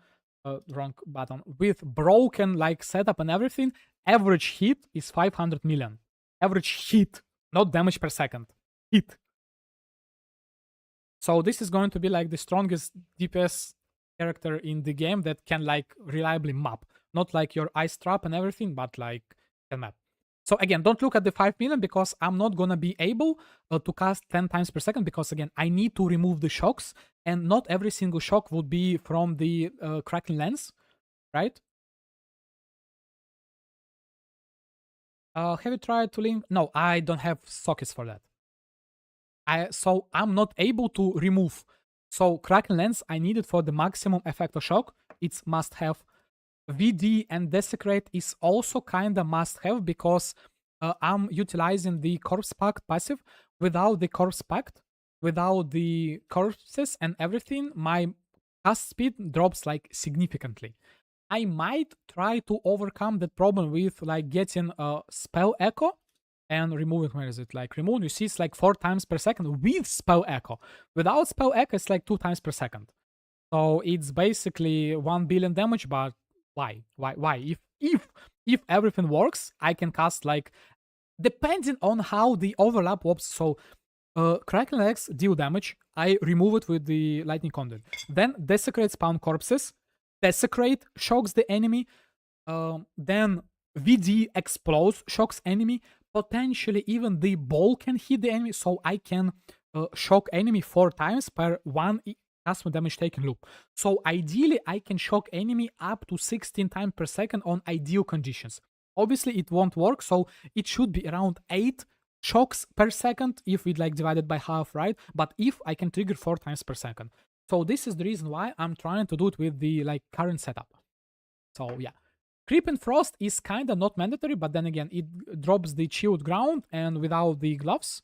Speaker 1: wrong button, with broken like setup and everything, average hit is 500 million. Average hit, not damage per second. Hit. So this is going to be like the strongest DPS character in the game that can like reliably map. Not like your ice trap and everything, but like can map. So again, don't look at the 5 million because I'm not gonna be able to cast 10 times per second because again, I need to remove the shocks and not every single shock would be from the Kraken lens, right? Have you tried to link? No, I don't have sockets for that. So I'm not able to remove. So Kraken lens I need it for the maximum effect of shock. It's must have. VD and Desecrate is also kinda must have because I'm utilizing the Corpse Pact passive. Without the Corpse Pact, without the corpses and everything, my cast speed drops like significantly. I might try to overcome that problem with like getting a spell echo and removing, where is it? Like remove, you see it's like 4 times per second with spell echo. Without spell echo, it's like 2 times per second. So it's basically 1 billion damage, but why? Why? If everything works, I can cast like depending on how the overlap works. So Kraken Legs deal damage. I remove it with the lightning conduit. Then Desecrate spawn corpses. Desecrate shocks the enemy. Then VD explodes, shocks enemy. Potentially even the ball can hit the enemy, so I can shock enemy 4 times per 1 custom damage taken loop. So ideally, I can shock enemy up to 16 times per second on ideal conditions. Obviously, it won't work, so it should be around 8 shocks per second if we like divide it by half, right? But if I can trigger 4 times per second. So this is the reason why I'm trying to do it with the like current setup. So yeah. Creep and Frost is kinda not mandatory, but then again, it drops the chilled ground, and without the gloves,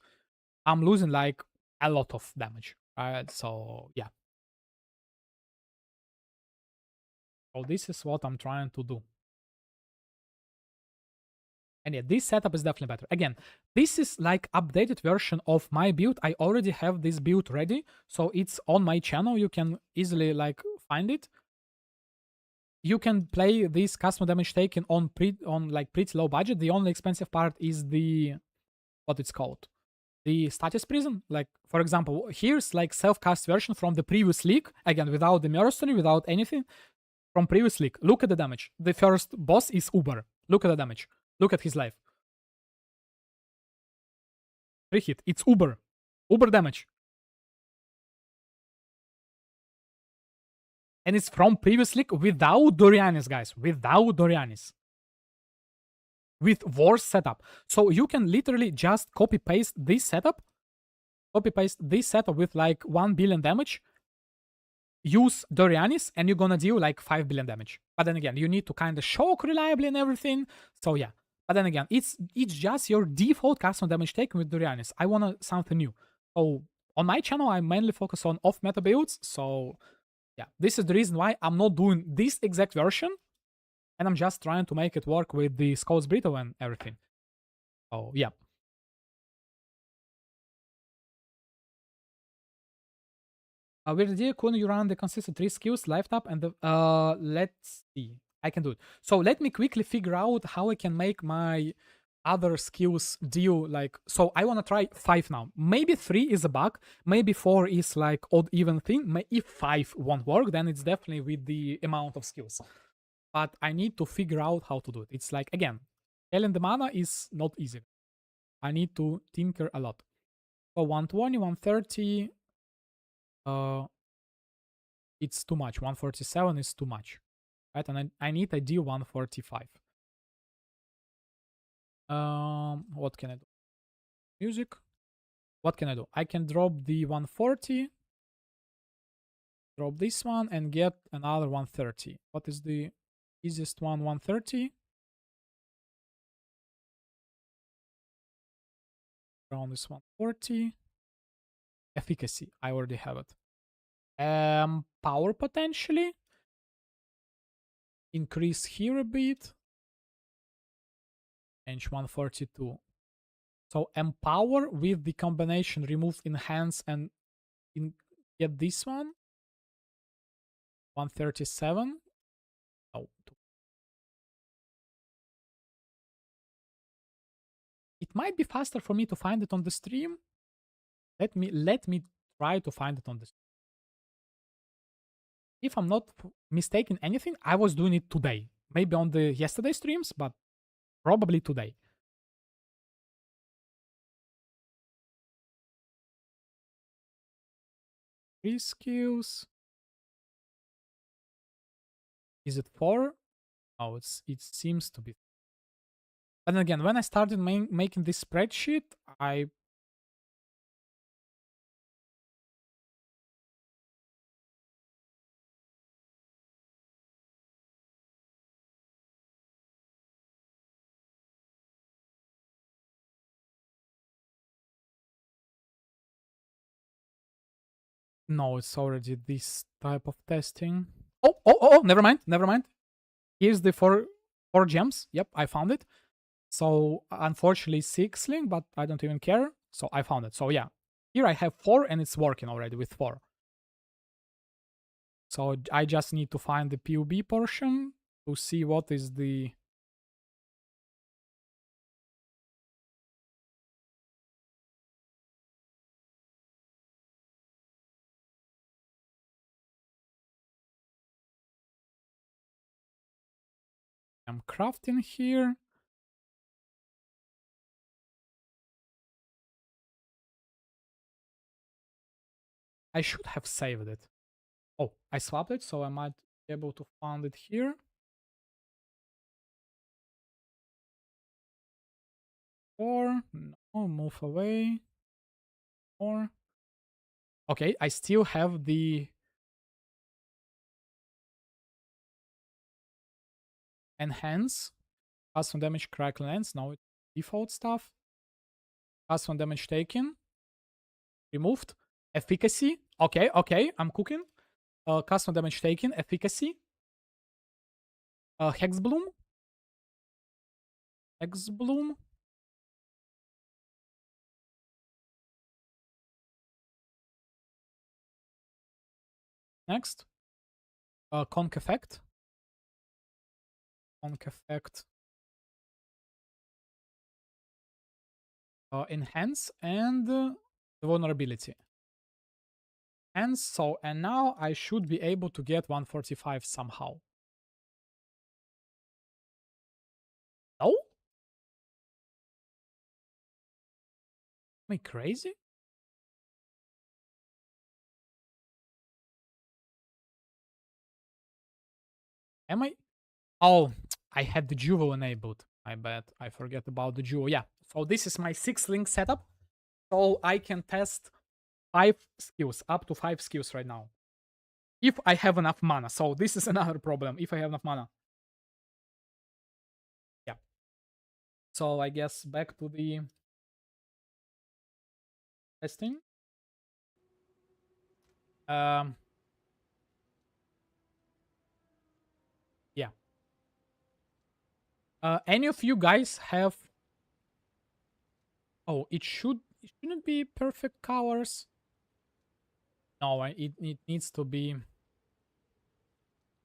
Speaker 1: I'm losing like a lot of damage. Right? So yeah. So this is what I'm trying to do. And yeah, this setup is definitely better. Again, this is like updated version of my build. I already have this build ready, so it's on my channel. You can easily like find it. You can play this custom damage taken on like pretty low budget. The only expensive part is the what it's called, the status prison. Like for example, here's like self-cast version from the previous league. Again, without the mercenary, without anything. From previous league. Look at the damage. The first boss is Uber. Look at the damage. Look at his life. 3 hit. It's Uber. Uber damage. And it's from previous league without Dorianis, guys. Without Dorianis. With worse setup. So you can literally just copy paste this setup. Copy paste this setup with like 1 billion damage. Use Dorianis and you're gonna deal like 5 billion damage. But then again, you need to kind of shock reliably and everything. So yeah. But then again, it's just your default custom damage taken with Dorianis. I want something new. So on my channel, I mainly focus on off-meta builds. So yeah, this is the reason why I'm not doing this exact version. And I'm just trying to make it work with the Scout's Brittle and everything. So yeah. With the Kun, you run the consistent 3 skills, life tap, and the let's see. I can do it. So let me quickly figure out how I can make my other skills deal like. So I want to try 5 now. Maybe 3 is a bug. Maybe 4 is like odd even thing. If 5 won't work, then it's definitely with the amount of skills. But I need to figure out how to do it. It's like again, scaling the mana is not easy. I need to tinker a lot. So 120, 130. it's too much. 147 is too much, right? And I need a D145. What can I do? Music. What can I do? I can drop the 140, drop this one, and get another 130. What is the easiest one? 130. Around this 140. Efficacy. I already have it. Power potentially. Increase here a bit. Change 142. So empower with the combination remove enhance and get this one. 137. Oh. It might be faster for me to find it on the stream. Let me try to find it on the stream. If I'm not mistaken anything, I was doing it today. Maybe on the yesterday streams, but probably today. Three skills. Is it 4? Oh, it seems to be. And again, when I started making this spreadsheet, I no, it's already this type of testing. Oh, never mind. Here's the four gems. Yep, I found it. So unfortunately 6 link, but I don't even care. So I found it. So yeah, here I have 4 and it's working already with 4. So I just need to find the PUB portion to see what is the... I'm crafting here. I should have saved it. Oh, I swapped it, so I might be able to find it here. Or no, move away. Or okay, I still have the enhance, pass on damage, crackle lens. Now it's default stuff. Pass on damage taken, removed. Efficacy. Okay, I'm cooking. Custom damage taken, efficacy. Hex bloom. Next. Conk effect. Enhance and the vulnerability. And so, and now I should be able to get 145 somehow. No? Am I crazy? Am I? Oh, I had the Juvo enabled. I bet I forget about the Juvo. Yeah. So this is my 6-link setup. So I can test 5 skills, up to 5 skills right now. If I have enough mana. So this is another problem. If I have enough mana. Yeah. So I guess back to the testing. Yeah. Any of you guys have... Oh, it shouldn't be perfect colors. No, it needs to be...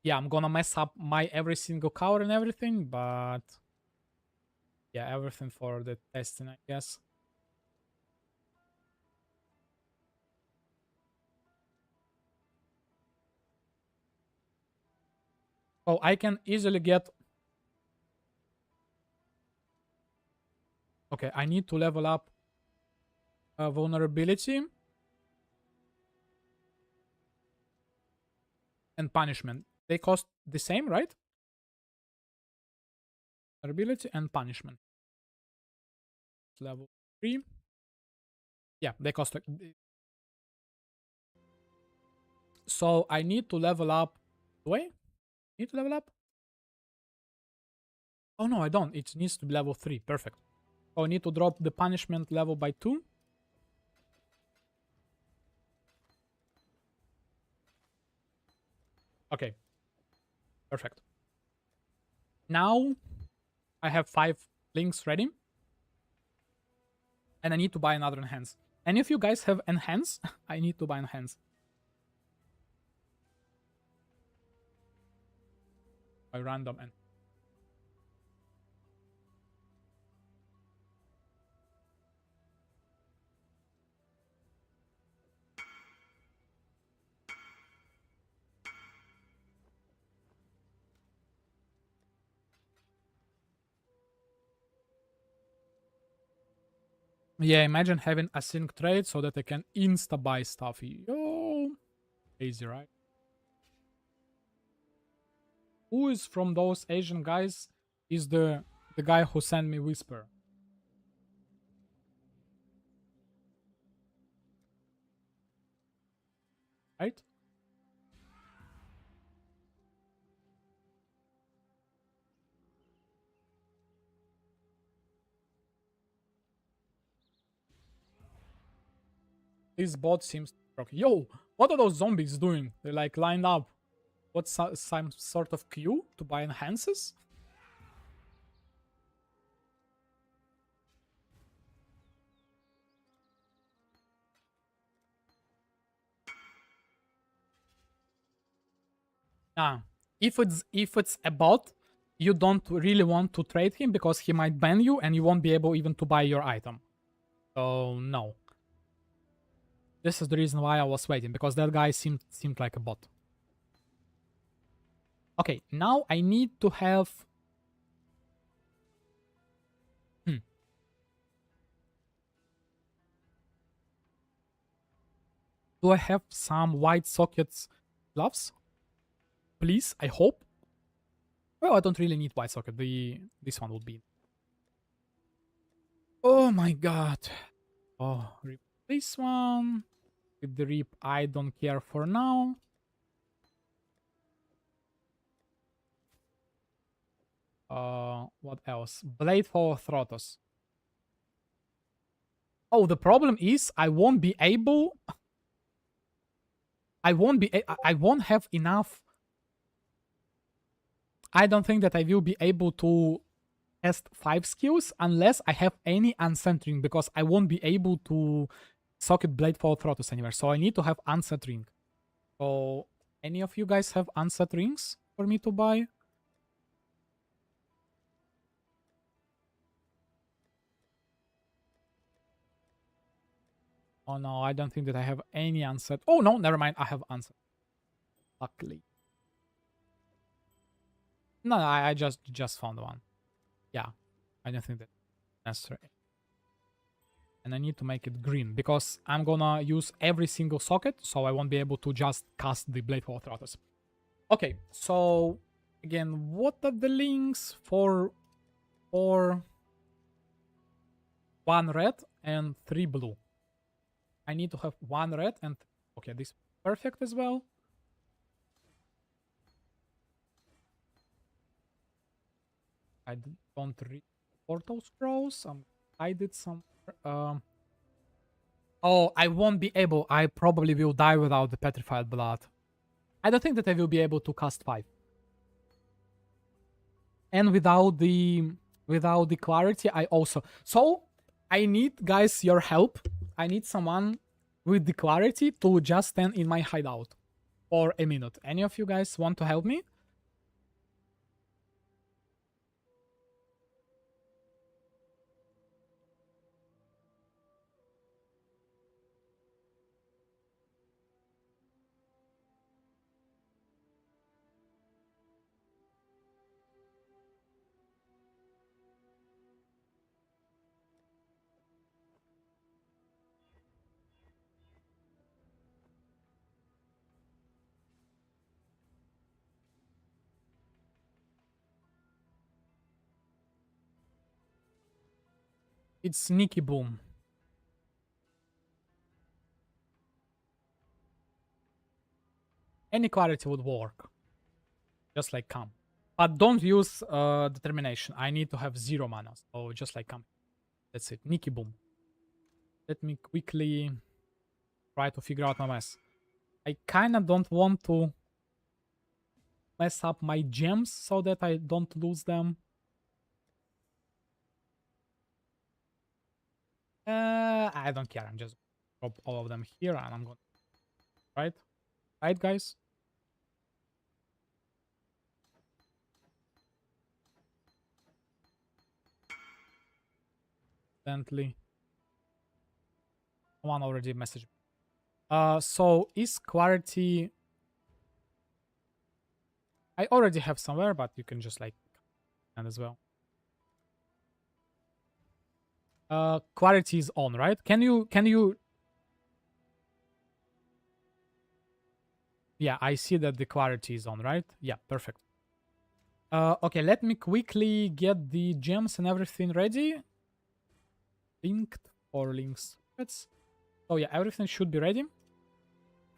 Speaker 1: Yeah, I'm gonna mess up my every single color and everything, but... Yeah, everything for the testing, I guess. Oh, I can easily get... Okay, I need to level up vulnerability. and punishment. They cost the same, right? Ability and punishment. Level 3. Yeah, they cost. So I need to level up. Do I need to level up? Oh no, I don't. It needs to be level 3. Perfect. So I need to drop the punishment level by 2. Okay. Perfect. Now I have 5 links ready. And I need to buy another enhance. And if you guys have enhance, I need to buy enhance. By random and yeah, imagine having async trade so that I can insta buy stuff. Yo, easy, right? Who is from those Asian guys is the guy who sent me Whisper? Right? This bot seems broken. Yo, what are those zombies doing? They're like lined up. What's some sort of queue to buy enhances? Ah, if it's a bot, you don't really want to trade him because he might ban you and you won't be able even to buy your item. So no. This is the reason why I was waiting, because that guy seemed like a bot. Okay, now I need to have... Hmm. Do I have some white sockets gloves? Please, I hope. Well, I don't really need white socket. This one would be... Oh my god. Oh, rip this one. With the rip, I don't care for now. What else? Blade for Throtos. Oh, the problem is I won't be able. I won't have enough. I don't think that I will be able to test 5 skills unless I have any uncentering, because I won't be able to socket Blade for Throtos anywhere. So I need to have uncentering. So any of you guys have uncenterings for me to buy? Oh no, I don't think that I have any unset. Oh no, never mind. I have unset. Luckily. No, I just found one. Yeah, I don't think that's necessary. And I need to make it green because I'm gonna use every single socket, so I won't be able to just cast the Blade for Throtters. Okay, so again, what are the links for 1 red and 3 blue? I need to have 1 red and... Okay, this is perfect as well. I don't read portal scrolls. I did some... Oh, I won't be able. I probably will die without the Petrified Blood. I don't think that I will be able to cast 5. And without the clarity, I also... So, I need, guys, your help. I need someone with the clarity to just stand in my hideout for a minute. Any of you guys want to help me? It's sneaky boom. Any clarity would work. Just like come. But don't use determination. I need to have 0 mana. So just like come. That's it. Nikki boom. Let me quickly try to figure out my mess. I kinda don't want to mess up my gems so that I don't lose them. I don't care. I'm just drop all of them here and I'm going. Right? Right, guys? Gently. One already messaged me. So is clarity... I already have somewhere, but you can just like and as well. Clarity is on, right? Can you yeah, I see that the clarity is on, right? Yeah, perfect. Okay, let me quickly get the gems and everything ready. Linked or links. Oh yeah, everything should be ready.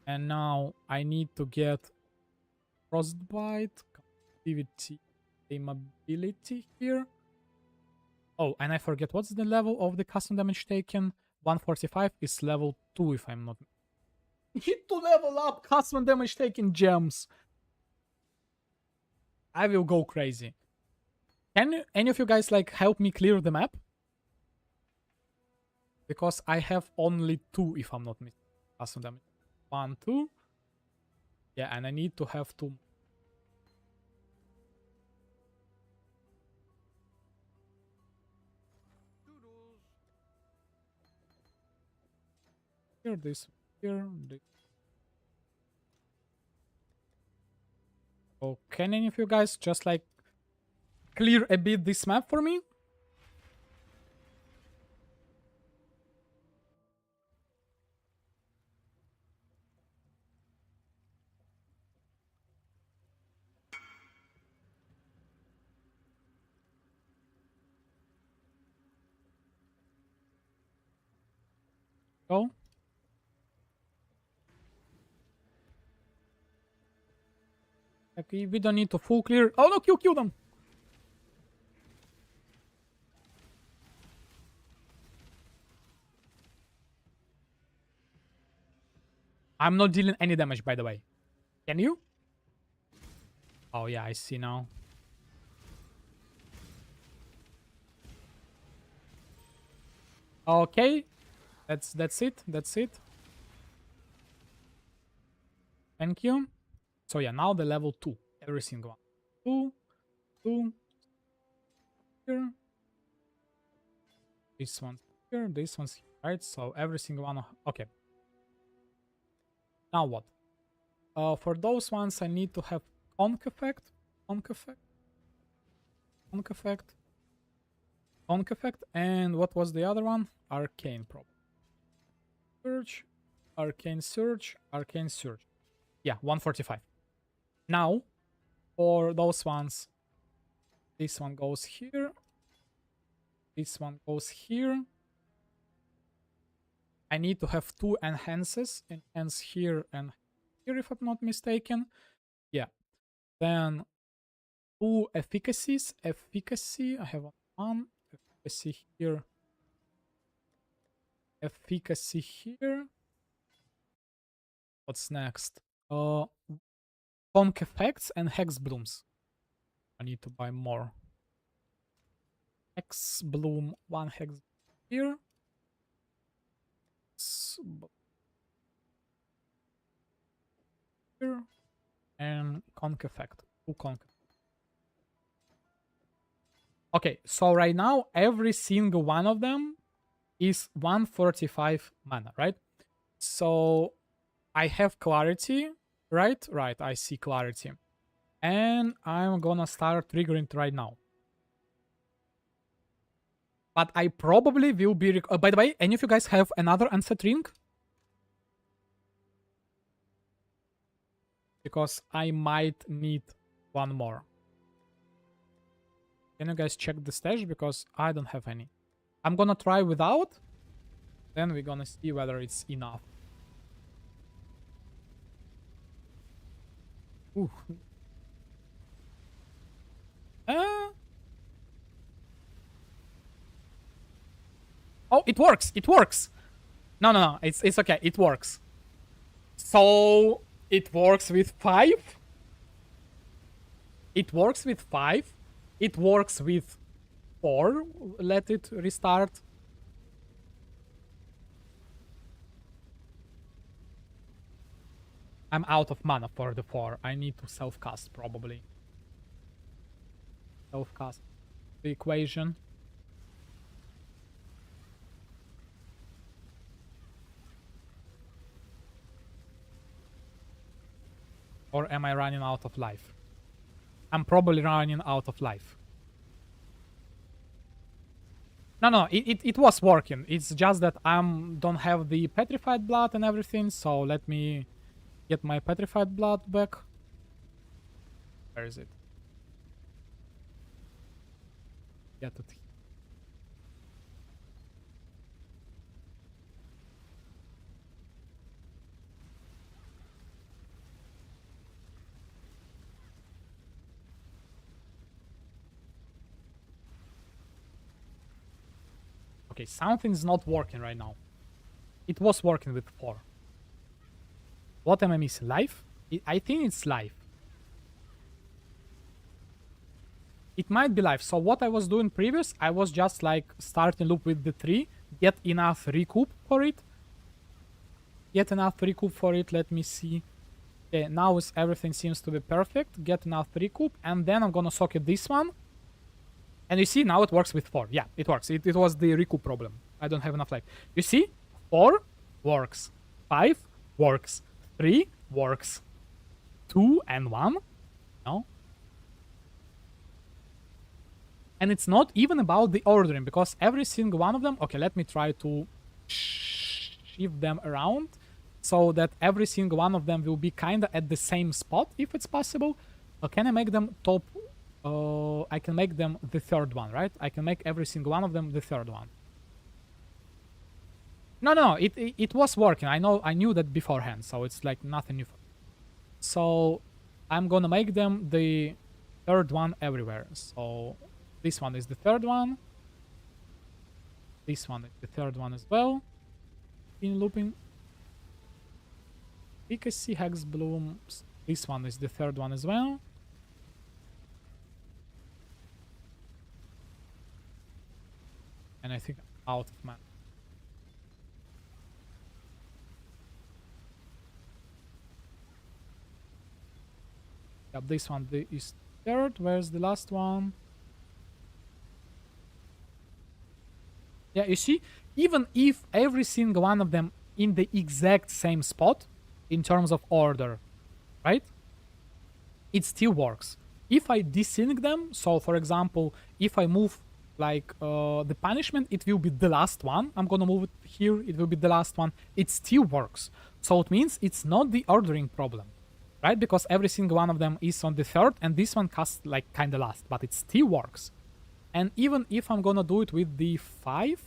Speaker 1: And now I need to get Frostbite, activity, ability here. Oh, and I forget what's the level of the custom damage taken. 145 is level 2 if I'm not... Need to level up custom damage taken gems. I will go crazy. Can any of you guys like help me clear the map? Because I have only 2 if I'm not mistaken. Custom damage. 1, 2. Yeah, and I need to have 2. Here, this, here, this. So can any of you guys just like clear a bit this map for me? Go. Okay, we don't need to full clear. Oh no, kill them. I'm not dealing any damage, by the way. Can you? Oh yeah, I see now. Okay, that's it. That's it. Thank you. So yeah, now the level 2. Every single one. 2, 2. Here. This one's here. This one's here. Right? So every single one. Okay. Now what? For those ones, I need to have conk effect. Conk effect. Conk effect. Conk effect. And what was the other one? Arcane problem. Surge. Arcane surge. Arcane surge. Yeah, 145. Now, for those ones, this one goes here. This one goes here. I need to have 2 enhances. Enhance here and here, if I'm not mistaken. Yeah. Then 2 efficacies. Efficacy. I have 1. Efficacy here. Efficacy here. What's next? Conk effects and hex blooms. I need to buy more. Hex bloom, 1 hex here. Here. And conk effect. 2 conk. Okay, so right now every single one of them is 145 mana, right? So I have clarity, right? Right, I see clarity. And I'm gonna start triggering it right now. But I probably will be... by the way, any of you guys have another unset ring? Because I might need one more. Can you guys check the stash? Because I don't have any. I'm gonna try without. Then we're gonna see whether it's enough. Ooh. Uh, oh, it works. It works. No, no, no. It's okay. It works. So it works with 5. It works with 5. It works with 4. Let it restart. I'm out of mana for the 4. I need to self-cast, probably. Self-cast the equation. Or am I running out of life? I'm probably running out of life. No, it was working. It's just that I don't have the petrified blood and everything, so let me get my petrified blood back. Where is it? Get it. Okay, something's not working right now. It was working with 4. What am I missing? Life? I think it's life. It might be life. So what I was doing previous, I was just like starting loop with the 3, get enough recoup for it. Let me see. Okay, now everything seems to be perfect. Get enough recoup, and then I'm gonna socket this one. And you see, now it works with 4. Yeah, it works. It was the recoup problem. I don't have enough life. You see? 4 works. 5 works. 3 works. 2 and 1? No. And it's not even about the ordering, because every single one of them... Okay, let me try to shift them around so that every single one of them will be kind of at the same spot, if it's possible. Can I make them top... I can make them the third one, right? I can make every single one of them the third one. No, it was working. I knew that beforehand, so it's like nothing new. So I'm gonna make them the third one everywhere. So this one is the third one. This one is the third one as well. In looping. Efficacy, Hex Bloom. This one is the third one as well. And I think I'm out of mana. Yep, this one is third. Where's the last one? Yeah, you see, even if every single one of them in the exact same spot in terms of order, right? It still works. If I desync them, so for example, if I move like the punishment, it will be the last one. I'm gonna move it here, it will be the last one. It still works. So it means it's not the ordering problem, right? Because every single one of them is on the third, and this one casts like kind of last, but it still works. And even if I'm gonna do it with the 5,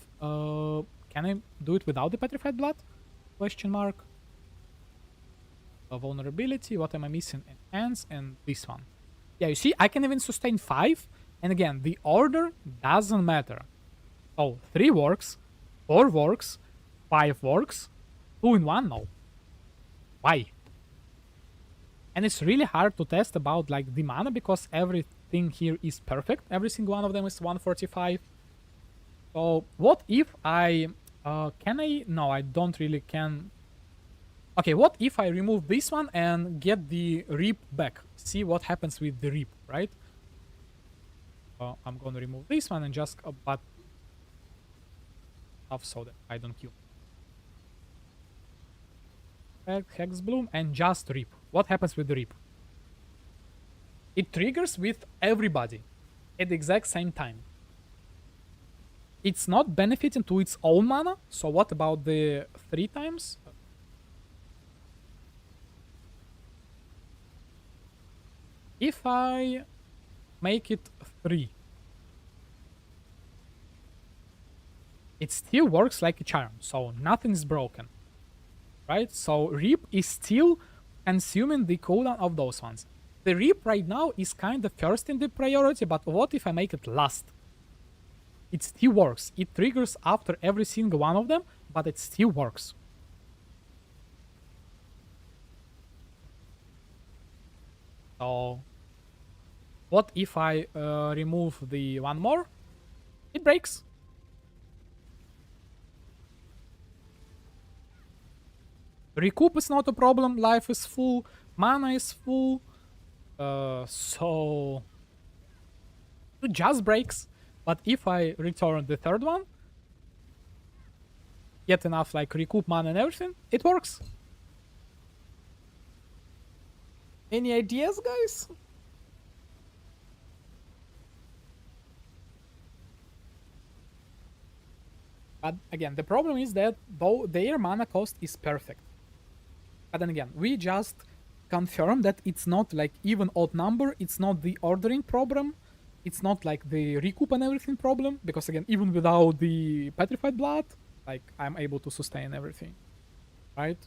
Speaker 1: can I do it without the petrified blood? Question mark. Vulnerability, what am I missing? Enhance, and this one. Yeah, you see, I can even sustain 5. And again, the order doesn't matter. Oh, 3 works, 4 works, 5 works, 2 in 1, no. Why? And it's really hard to test about like the mana, because everything here is perfect. Every single one of them is 145. So what if I... can I... No, I don't really can... Okay, what if I remove this one and get the reap back? See what happens with the reap, right? I'm gonna remove this one and just but off so that I don't kill. Hex Bloom and just reap. What happens with the reap? It triggers with everybody at the exact same time. It's not benefiting to its own mana, so what about the 3 times? If I make it 3. it still works like a charm, so nothing is broken, right? So Reap is still consuming the cooldown of those ones. The Reap right now is kind of first in the priority, but what if I make it last? It still works. It triggers after every single one of them, but it still works. So what if I remove the one more? It breaks. Recoup is not a problem. Life is full. Mana is full. So it just breaks. But if I return the third one, get enough like recoup mana and everything, it works. Any ideas, guys? But again, the problem is that their mana cost is perfect. But then again, we just confirm that it's not like even odd number, it's not the ordering problem, it's not like the recoup and everything problem, because again, even without the petrified blood, like I'm able to sustain everything, right?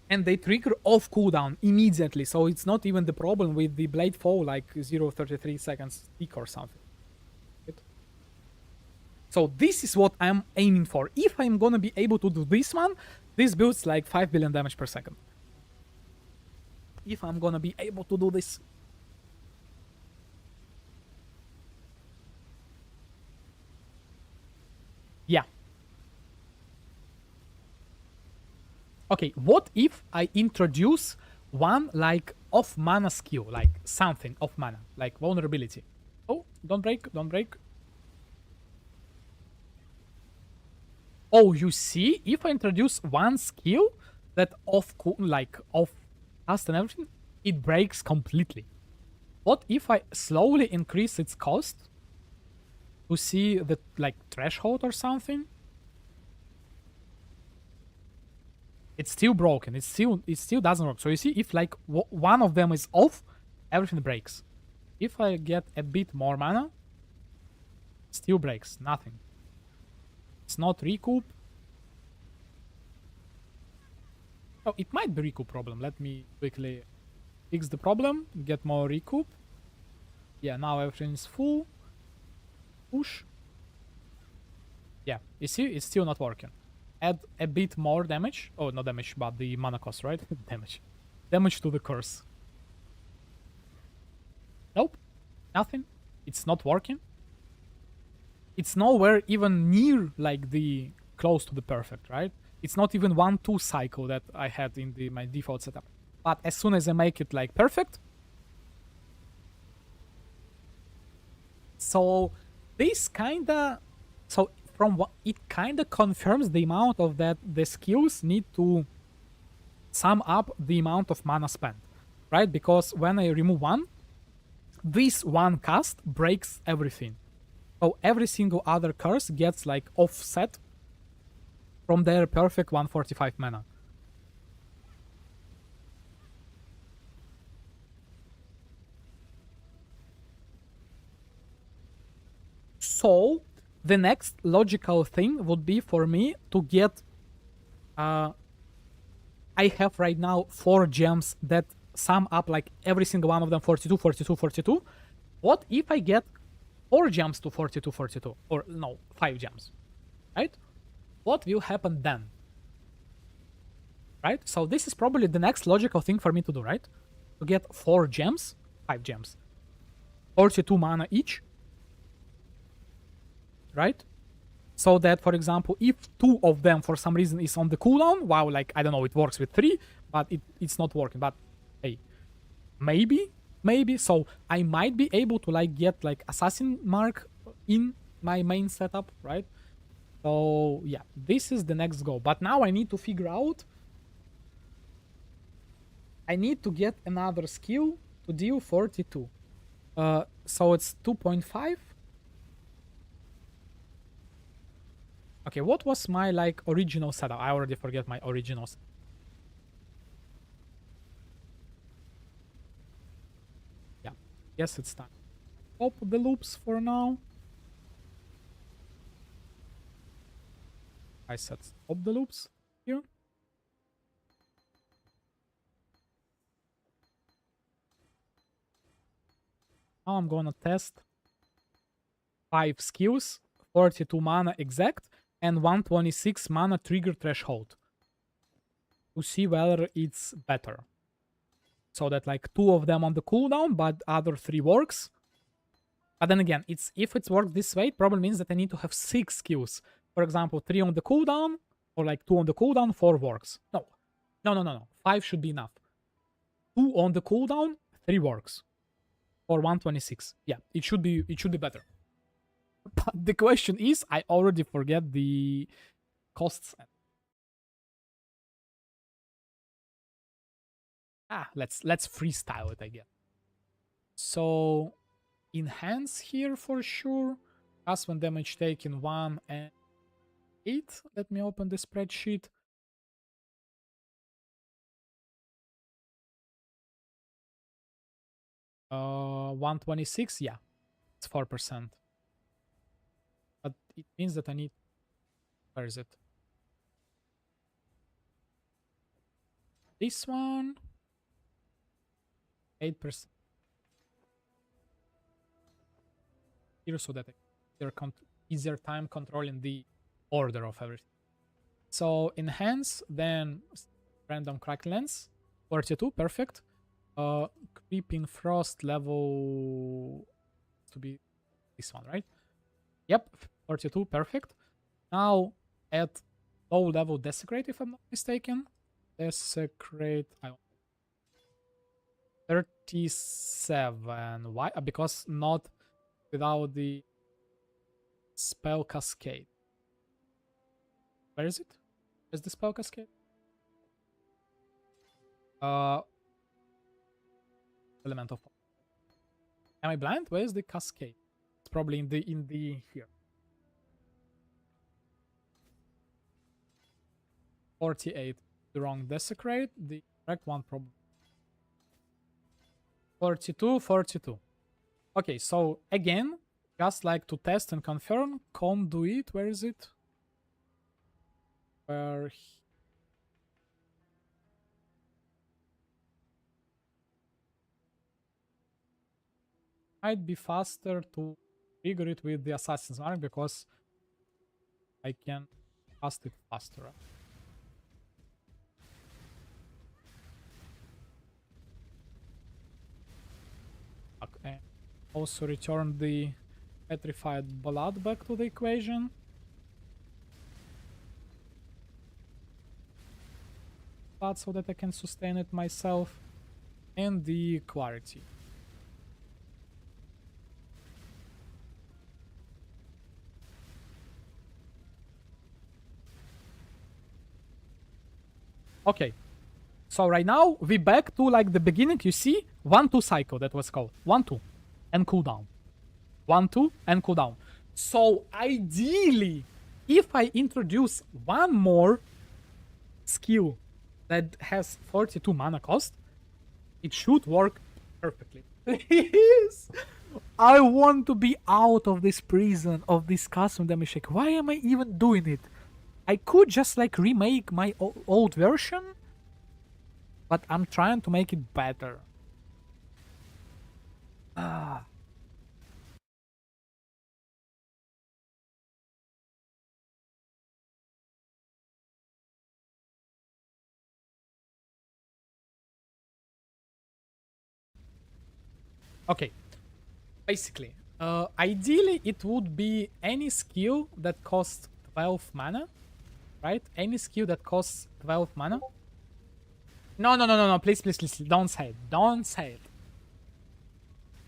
Speaker 1: And they trigger off cooldown immediately, so it's not even the problem with the blade fall like 0.33 seconds tick or something. So this is what I'm aiming for. If I'm gonna be able to do this one, this builds like 5 billion damage per second. If I'm gonna be able to do this. Yeah. Okay, what if I introduce one like off mana skill, like something off mana, like vulnerability? Oh, don't break, don't break. Oh, you see, if I introduce one skill that off cast and everything, it breaks completely. What if I slowly increase its cost to see the like threshold or something? It's still broken. It still doesn't work. So you see, if like one of them is off, everything breaks. If I get a bit more mana, still breaks. Nothing. It's not recoup. Oh, it might be recoup problem. Let me quickly fix the problem. Get more recoup. Yeah, now everything is full. Push. Yeah, you see, it's still not working. Add a bit more damage. Oh, not damage, but the mana cost, right? Damage. Damage to the curse. Nope. Nothing. It's not working. It's nowhere even near like the close to the perfect, right? It's not even 1-2 cycle that I had in my default setup. But as soon as I make it like perfect, so this kinda, so from what it kinda confirms the amount of that the skills need to sum up the amount of mana spent, right? Because when I remove one, this one cast breaks everything. So every single other curse gets like offset from their perfect 145 mana. So the next logical thing would be for me to get I have right now 4 gems that sum up like every single one of them 42, 42, 42. What if I get 4 gems to 42, 42? Or no, 5 gems, right? What will happen then? Right? So this is probably the next logical thing for me to do, right? To get 4 gems, 5 gems, 42 mana each, right? So that, for example, if 2 of them for some reason is on the cooldown, wow, like, I don't know, it works with 3, but it's not working. But, hey, maybe, so I might be able to, like, get, like, Assassin Mark in my main setup, right? So, yeah, this is the next goal. But now I need to figure out, I need to get another skill to deal 42. So it's 2.5. Okay, what was my like original setup? I already forget my original. Yeah, yes, it's time. Stop the loops for now. I set stop the loops here. Now I'm gonna test 5 skills, 42 mana exact, and 126 mana trigger threshold to see whether it's better. So that like 2 of them on the cooldown, but other 3 works. But then again, it's if it's worked this way, it probably means that I need to have 6 skills. For example, 3 on the cooldown, or like 2 on the cooldown, 4 works. No. 5 should be enough. 2 on the cooldown, 3 works. Or 126. Yeah, it should be better. But the question is, I already forget the costs. Let's freestyle it, I guess. So enhance here for sure. Plus when damage taken 1 and 8. Let me open the spreadsheet. Uh, 126, yeah. It's 4%. But it means that I need, where is it? This one 8% here, so that they're easier time controlling the order of everything. So enhance, then random crack lens 42, perfect. Creeping frost level to be this one, right? Yep, 42, perfect. Now add low level desecrate, if I'm not mistaken. Desecrate 37. Why? Because not without the spell cascade. Where is it? Where's the spell cascade? Element of. Am I blind? Where is the cascade? It's probably in the here. 48. The wrong desecrate. The correct one probably. 42. Okay, so again, just like to test and confirm, conduit, where is it? Where might be faster to trigger it with the Assassin's Mark because I can cast it faster. Okay. Also return the petrified blood back to the equation. But so that I can sustain it myself. And the clarity. Okay. So right now we back to like the beginning. You see 1-2 cycle, that was called 1-2 and cooldown. 1-2 and cooldown. So ideally, if I introduce one more skill that has 42 mana cost, it should work perfectly. Please! I want to be out of this prison of this custom damage check. Why am I even doing it? I could just like remake my old version, but I'm trying to make it better. Ah. Okay. Basically, ideally it would be any skill that costs 12 mana, right? Any skill that costs 12 mana. No, please, don't say it. Don't say it.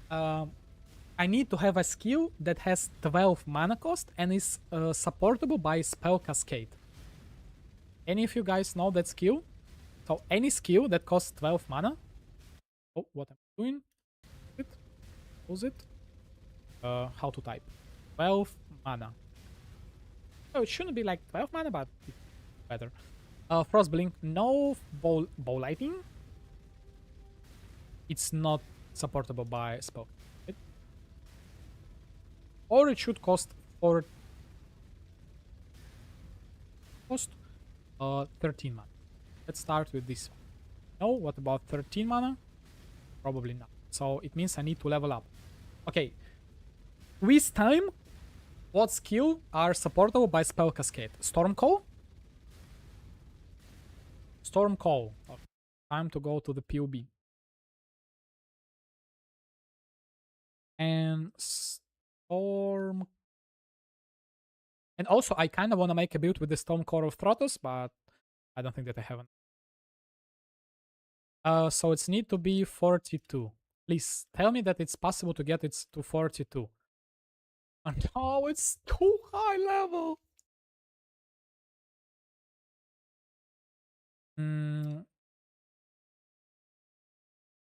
Speaker 1: I need to have a skill that has 12 mana cost and is supportable by spell cascade. Any of you guys know that skill? So any skill that costs 12 mana. Oh, what am I doing? Who's it? How to type? 12 mana. Oh, it shouldn't be like 12 mana, but it's better. Frostblink, no bow lighting. It's not supportable by spell. Or it should cost 4. cost. 13 mana. Let's start with this one. No, what about 13 mana? Probably not. So it means I need to level up. Okay. With time, what skill are supportable by spell cascade? Storm Call? Storm Call. Okay. Time to go to the POB. And Storm. And also, I kind of want to make a build with the Storm Core of Throtos, but I don't think that I haven't. So it's need to be 42. Please tell me that it's possible to get it to 42. And oh, it's too high level.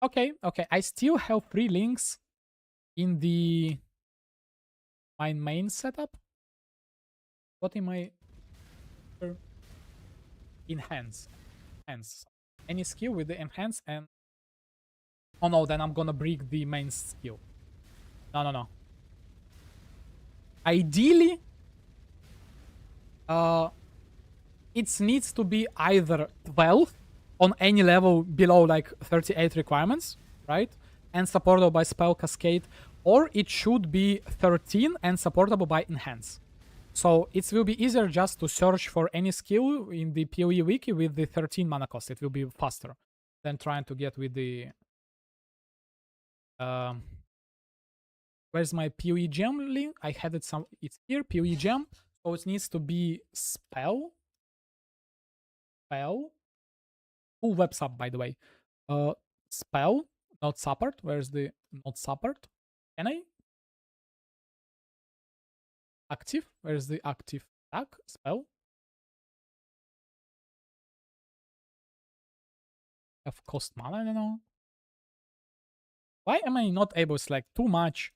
Speaker 1: Okay, okay. I still have 3 links in the my main setup. What am I? Enhance. Enhance. Any skill with the enhance and... Oh no, then I'm gonna break the main skill. No, no, no. Ideally, it needs to be either 12 on any level below like 38 requirements, right? And supportable by spell cascade, or it should be 13 and supportable by enhance. So it will be easier just to search for any skill in the PoE wiki with the 13 mana cost. It will be faster than trying to get with the... where's my PoE gem link? I had it some... It's here, PoE gem. So it needs to be spell. Spell. Full web sub, by the way. Spell, not support. Where's the not support? Can I? Active. Where's the active tag? Spell. Have cost mana, I don't know. Why am I not able to select too much?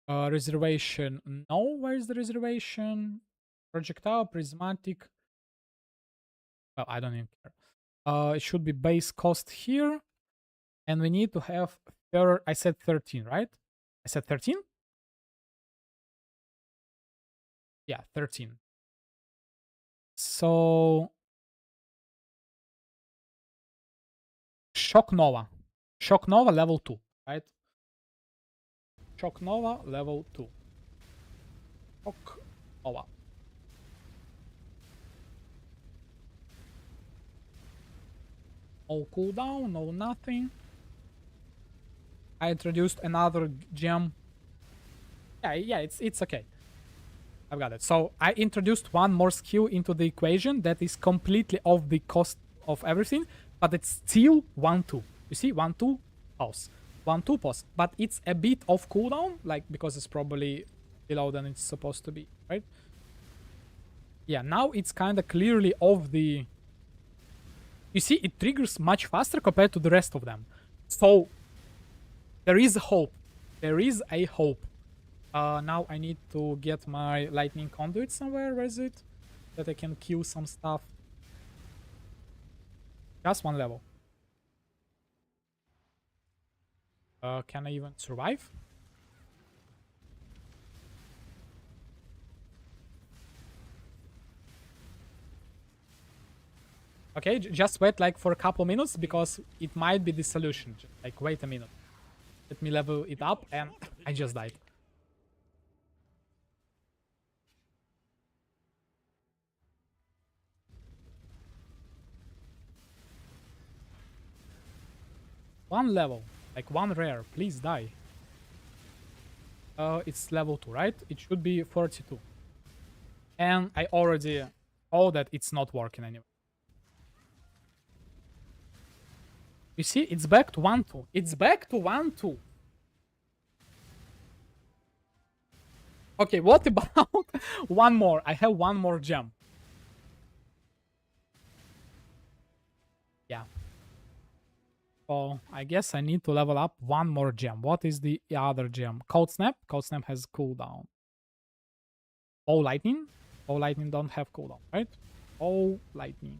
Speaker 1: Reservation. No, where's the reservation? Projectile, prismatic. Well, I don't even care. It should be base cost here. And we need to have I said 13, right? I said 13? Yeah, 13. So Shock Nova. Shock Nova level 2, right? Shock Nova level 2. Shock Nova. No cooldown, no nothing. I introduced another gem. Yeah, it's okay. I've got it. So I introduced one more skill into the equation that is completely off the cost of everything, but it's still 1-2. You see, 1-2 pause. 1-2 pause. But it's a bit of cooldown, like because it's probably below than it's supposed to be, right? Yeah, now it's kind of clearly off the... You see, it triggers much faster compared to the rest of them. So there is hope. There is a hope. Now I need to get my lightning conduit somewhere. Where is it? That I can kill some stuff. Just 1 level. Can I even survive? Okay, just wait like for a couple minutes because it might be the solution. Just, like, wait a minute. Let me level it up and I just died. One level, like 1 rare, please die. It's level 2, right? It should be 42. And I already know that it's not working anymore. You see, it's back to 1-2. It's back to 1-2. Okay, what about one more? I have 1 more gem. Yeah. So I guess I need to level up 1 more gem. What is the other gem? Cold Snap. Cold Snap has cooldown. Oh, Lightning. Oh, Lightning don't have cooldown, right? Oh, Lightning.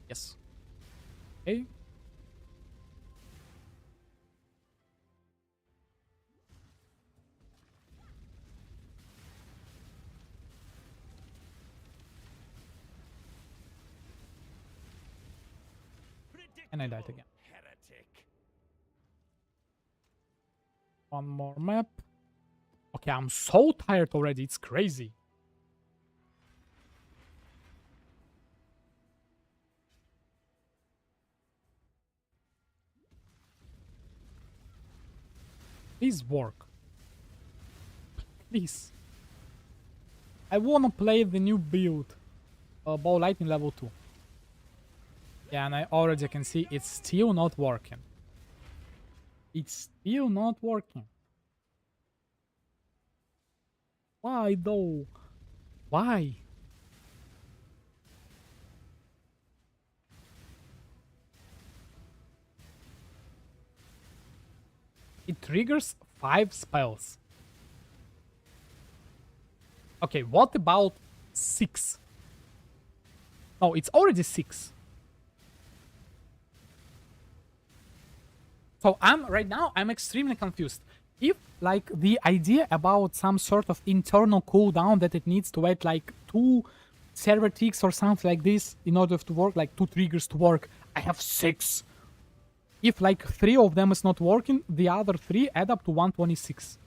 Speaker 1: Yes. Okay. And I died again. One more map. Okay, I'm so tired already. It's crazy. Please work. Please. I wanna play the new build. Bow lightning level 2. Yeah, and I already can see it's still not working. It's still not working. Why though? Why? It triggers 5 spells. Okay, what about 6? No, it's already 6. So I'm extremely confused. If like the idea about some sort of internal cooldown that it needs to wait like 2 server ticks or something like this in order to work, like 2 triggers to work, I have 6. If like 3 of them is not working, the other 3 add up to 126.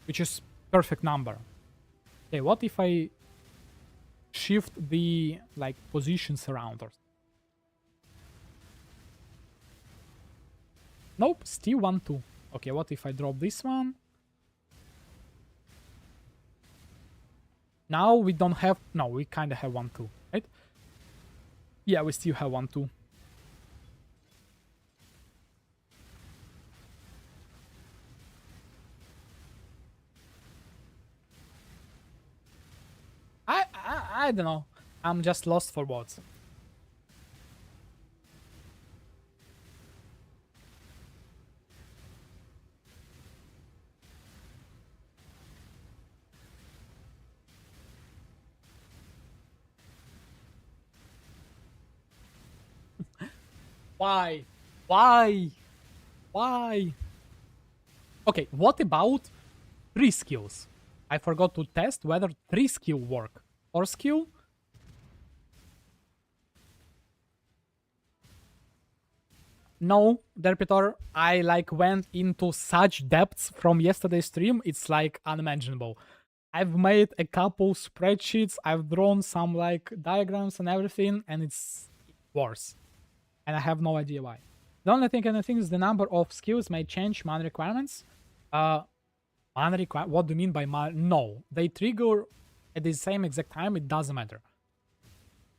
Speaker 1: Which is perfect number. Okay, what if I shift the like positions around or nope, still 1, 2. Okay, what if I drop this one? Now we don't have... No, we kind of have 1, 2, right? Yeah, we still have 1, 2. I don't know. I'm just lost for words. Why? Why? Why? Okay, what about 3 skills? I forgot to test whether 3 skill work. 4 skill? No, Derpitor, I like went into such depths from yesterday's stream, it's like unimaginable. I've made a couple spreadsheets, I've drawn some like diagrams and everything, and it's worse. And I have no idea why. The only thing I think is the number of skills may change mana requirements. What do you mean by mana? No, they trigger at the same exact time, it doesn't matter.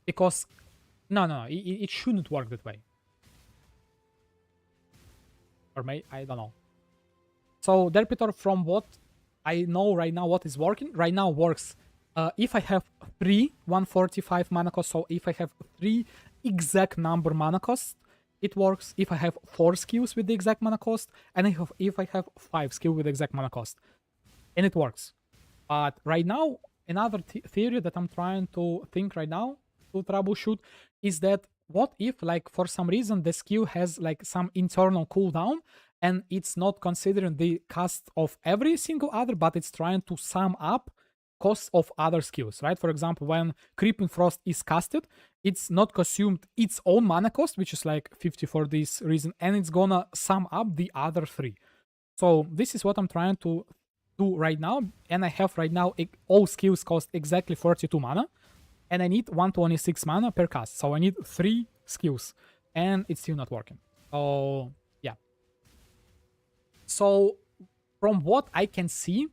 Speaker 1: Because, no, it shouldn't work that way. Or I don't know. So Derpitor, from what I know right now, what is working right now works. If I have 3 145 mana cost, so if I have 3 exact number mana cost, it works. If I have 4 skills with the exact mana cost, and if I have 5 skill with the exact mana cost, and it works. But right now, another theory that I'm trying to think right now to troubleshoot is that what if, like, for some reason the skill has like some internal cooldown and it's not considering the cost of every single other, but it's trying to sum up costs of other skills, right? For example, when Creeping Frost is casted, it's not consumed its own mana cost, which is like 50 for this reason, and it's gonna sum up the other 3. So this is what I'm trying to do right now, and I have right now all skills cost exactly 42 mana, and I need 126 mana per cast, so I need 3 skills, and it's still not working. So yeah. So from what I can see,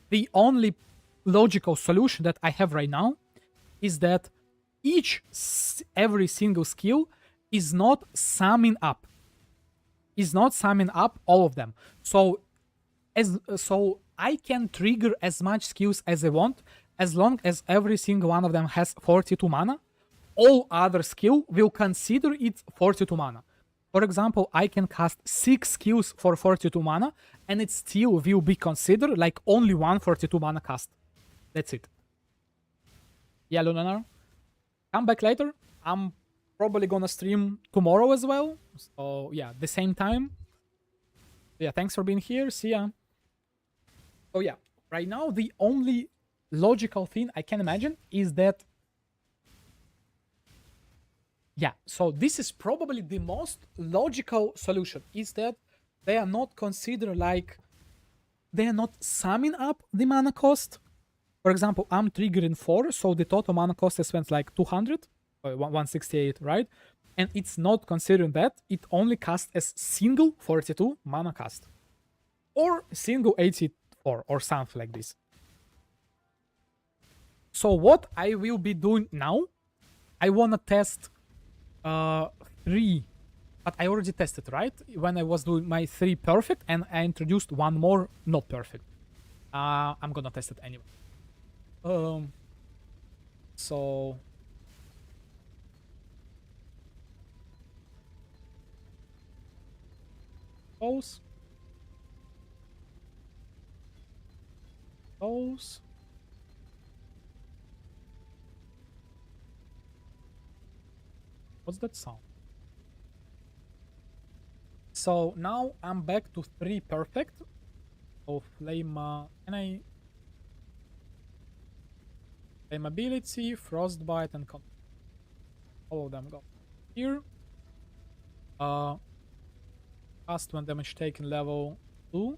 Speaker 1: the only logical solution that I have right now is that every single skill is not summing up. All of them. So I can trigger as much skills as I want, as long as every single one of them has 42 mana. All other skill will consider it 42 mana. For example, I can cast 6 skills for 42 mana, and it still will be considered like only one 42 mana cast. That's it. Yeah, Lunar, come back later. I'm probably gonna stream tomorrow as well. So yeah, the same time. Yeah, thanks for being here. See ya. So yeah, right now the only logical thing I can imagine is that Yeah, so this is probably the most logical solution, is that they are not considered like, they are not summing up the mana cost. For example, I'm triggering 4, so the total mana cost is spent like 200, 168, right? And it's not considering that, it only casts as single 42 mana cast. Or single 84, or something like this. So what I will be doing now, I wanna test 3, but I already tested, right? When I was doing my 3 perfect, and I introduced one more not perfect. I'm gonna test it anyway. So those, those. What's that sound? So now I'm back to 3 perfect. So flame, flame ability, frostbite, and all of them go here. Cast when damage taken level 2,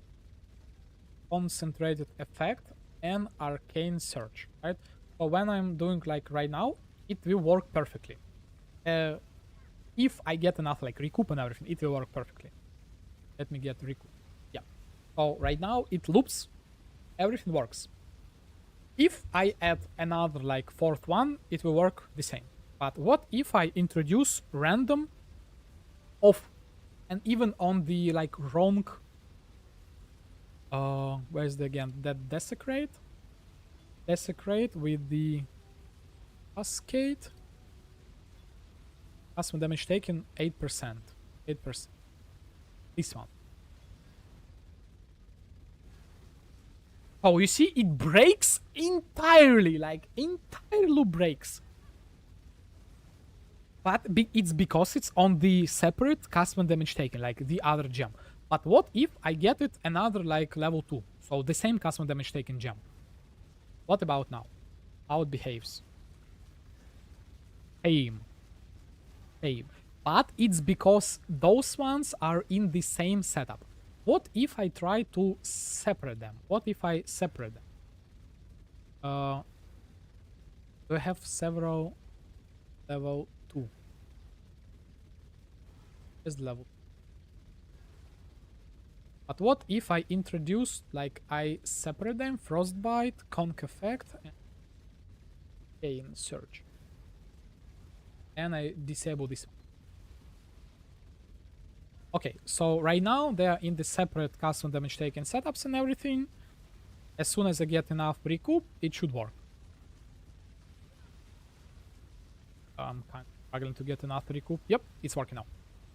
Speaker 1: concentrated effect, and arcane search, right? So when I'm doing like right now, it will work perfectly. If I get enough like recoup and everything, it will work perfectly. Let me get recoup. Yeah. So right now it loops, everything works. If I add another like 4th one, it will work the same. But what if I introduce random off, and even on the like wrong, where's the again, that desecrate with the cascade, custom damage taken 8%, this one. Oh, you see, it breaks entirely, like entirely breaks. But it's because it's on the separate custom damage taken, like the other gem. But what if I get it another like level 2? So the same custom damage taken gem. What about now? How it behaves? Same. But it's because those ones are in the same setup. What if I try to separate them? What if I separate them? Do I have several level 2? Just level. But what if I introduce, like, I separate them, frostbite, conk effect, and chain surge, and I disable this one. Okay, so right now they are in the separate custom damage taken setups and everything. As soon as I get enough recoup, it should work. I'm kind of struggling to get enough recoup. Yep, it's working now.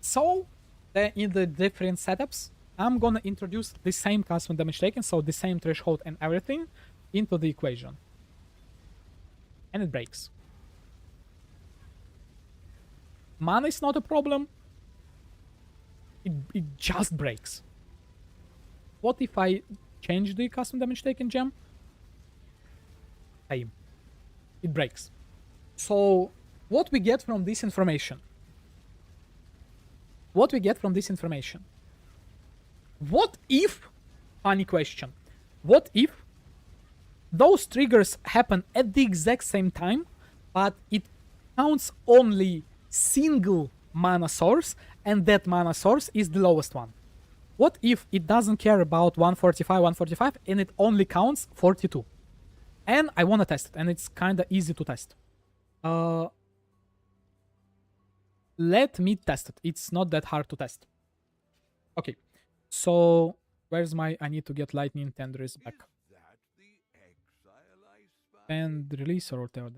Speaker 1: So, in the different setups, I'm gonna introduce the same custom damage taken, so the same threshold and everything, into the equation. And it breaks. Mana is not a problem. It just breaks. What if I change the custom damage taken gem? Same. It breaks. So, what we get from this information? What if, funny question, what if those triggers happen at the exact same time, but it counts only single mana source, and that mana source is the lowest one? What if it doesn't care about 145, and it only counts 42? And I want to test it, and it's kind of easy to test. Let me test it. It's not that hard to test. Okay, so where's my... I need to get lightning tenders back. And release or whatever.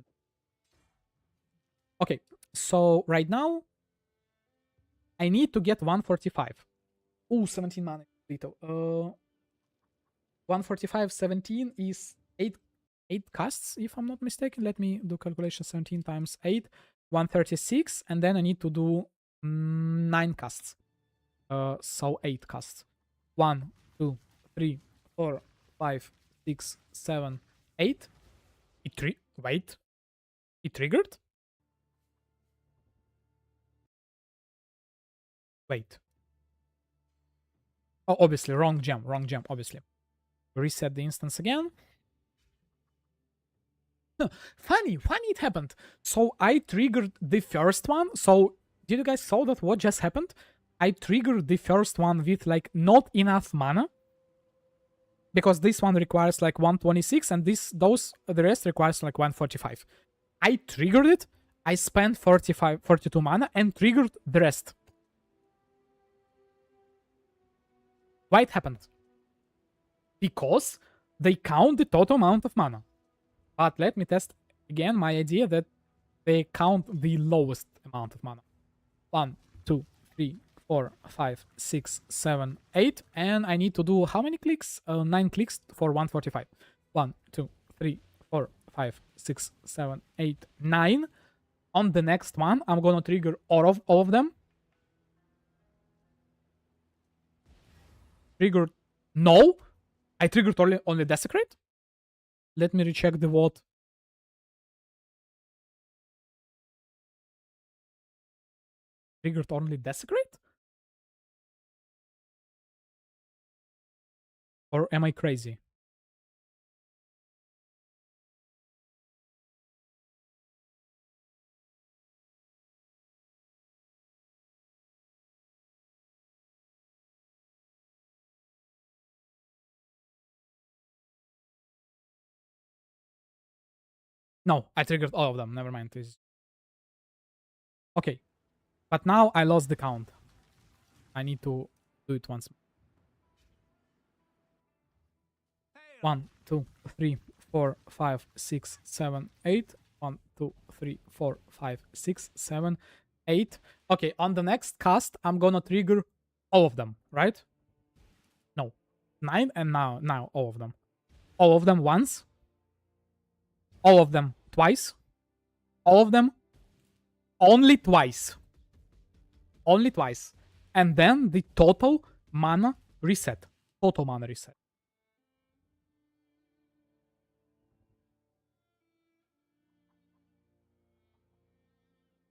Speaker 1: Okay, so right now I need to get 145. Ooh, 17 mana. 145, 17 is 8 casts, if I'm not mistaken. Let me do calculation. 17 times 8, 136, and then I need to do 9 casts. So 8 casts. 1, 2, 3, 4, 5, 6, 7, 8. Wait. It triggered? Wait. Oh, obviously, wrong gem, obviously. Reset the instance again. No, funny it happened. So I triggered the first one. So did you guys saw that what just happened? I triggered the first one with like not enough mana. Because this one requires like 126 and the rest requires like 145. I triggered it. I spent 42 mana and triggered the rest. Why it happened? Because they count the total amount of mana. But let me test again my idea that they count the lowest amount of mana. 1, 2, 3, 4, 5, 6, 7, 8. And I need to do how many clicks? 9 clicks for 145. 1, 2, 3, 4, 5, 6, 7, 8, 9. On the next one, I'm gonna trigger all of them. Triggered. No! I triggered only Desecrate. Let me recheck the vote. Triggered only Desecrate? Or am I crazy? No, I triggered all of them. Never mind, please. Okay. But now I lost the count. I need to do it once. 1, 2, 3, 4, 5, 6, 7, 8. 1, 2, 3, 4, 5, 6, 7, 8. Okay, on the next cast, I'm gonna trigger all of them, right? No. 9 and now all of them. All of them once. All of them twice. All of them only twice. Only twice. And then the total mana reset. Total mana reset.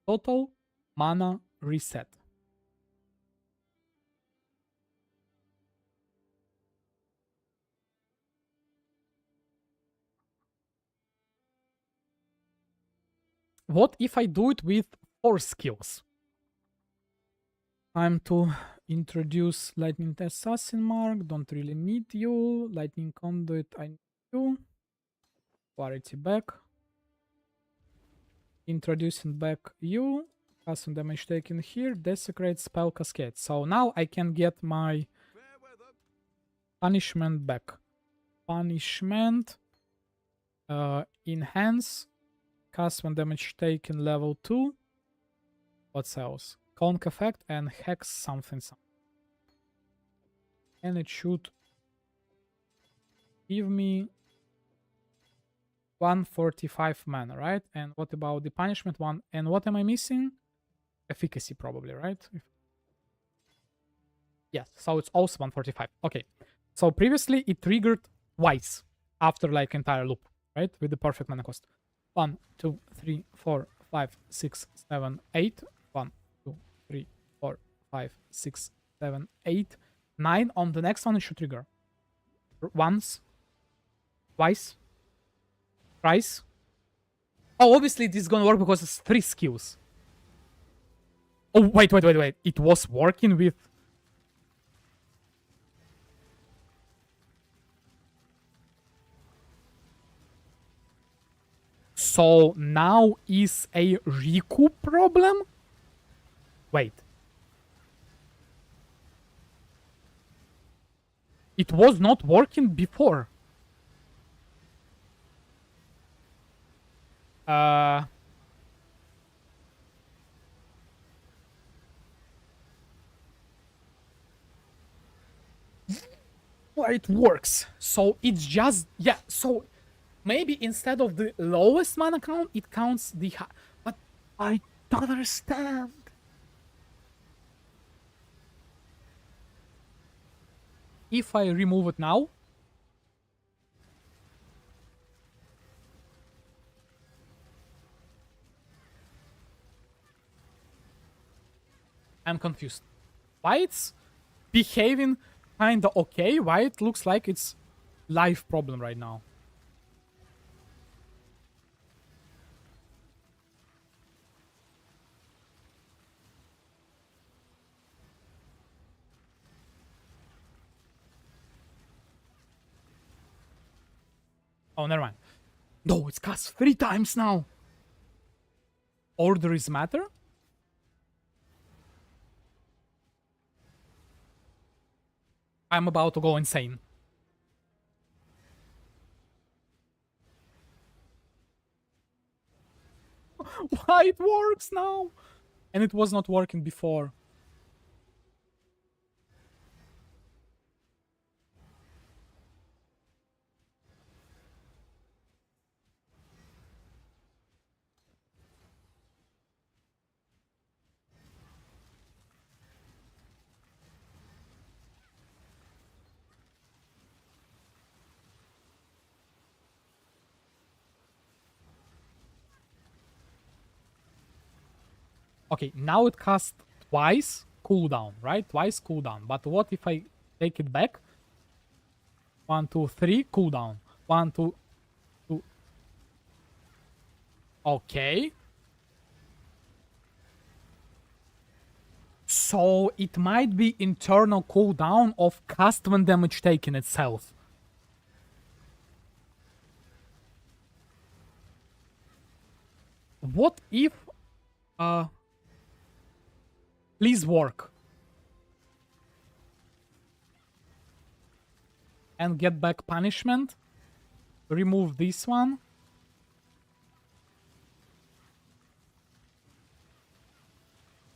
Speaker 1: Total mana reset. What if I do it with 4 skills? Time to introduce Lightning Assassin Mark. Don't really need you. Lightning Conduit, I need you. Clarity back. Introducing back you. Custom damage taken here. Desecrate spell cascade. So now I can get my punishment back. Punishment. Enhance. Custom damage taken level 2. What else? Conk effect and hex something. And it should give me 145 mana, right? And what about the punishment one? And what am I missing? Efficacy, probably, right? Yes, so it's also 145. Okay. So previously it triggered twice after like entire loop, right? With the perfect mana cost. 1, 2, 3, 4, 5, 6, 7, 8. 1, 2, 3, 4, 5, 6, 7, 8, 9. On the next one it should trigger. Once. Twice. Thrice. Oh, obviously this is gonna work because it's 3 skills. Oh, wait. It was working with... So now is a recoup problem? Wait. It was not working before. Well, it works. So it's just... Yeah, so... Maybe instead of the lowest mana count, it counts the high. But I don't understand. If I remove it now... I'm confused. Why it's behaving kinda okay? Why it looks like it's live problem right now? Oh, never mind. No, it's cast 3 times now. Order is matter? I'm about to go insane. Why it works now? And it was not working before. Okay, now it casts twice cooldown, right? Twice cooldown. But what if I take it back? 1, 2, 3, cooldown. 1, 2, 2. Okay. So it might be internal cooldown of cast when damage taken itself. What if please work and get back punishment? Remove this one.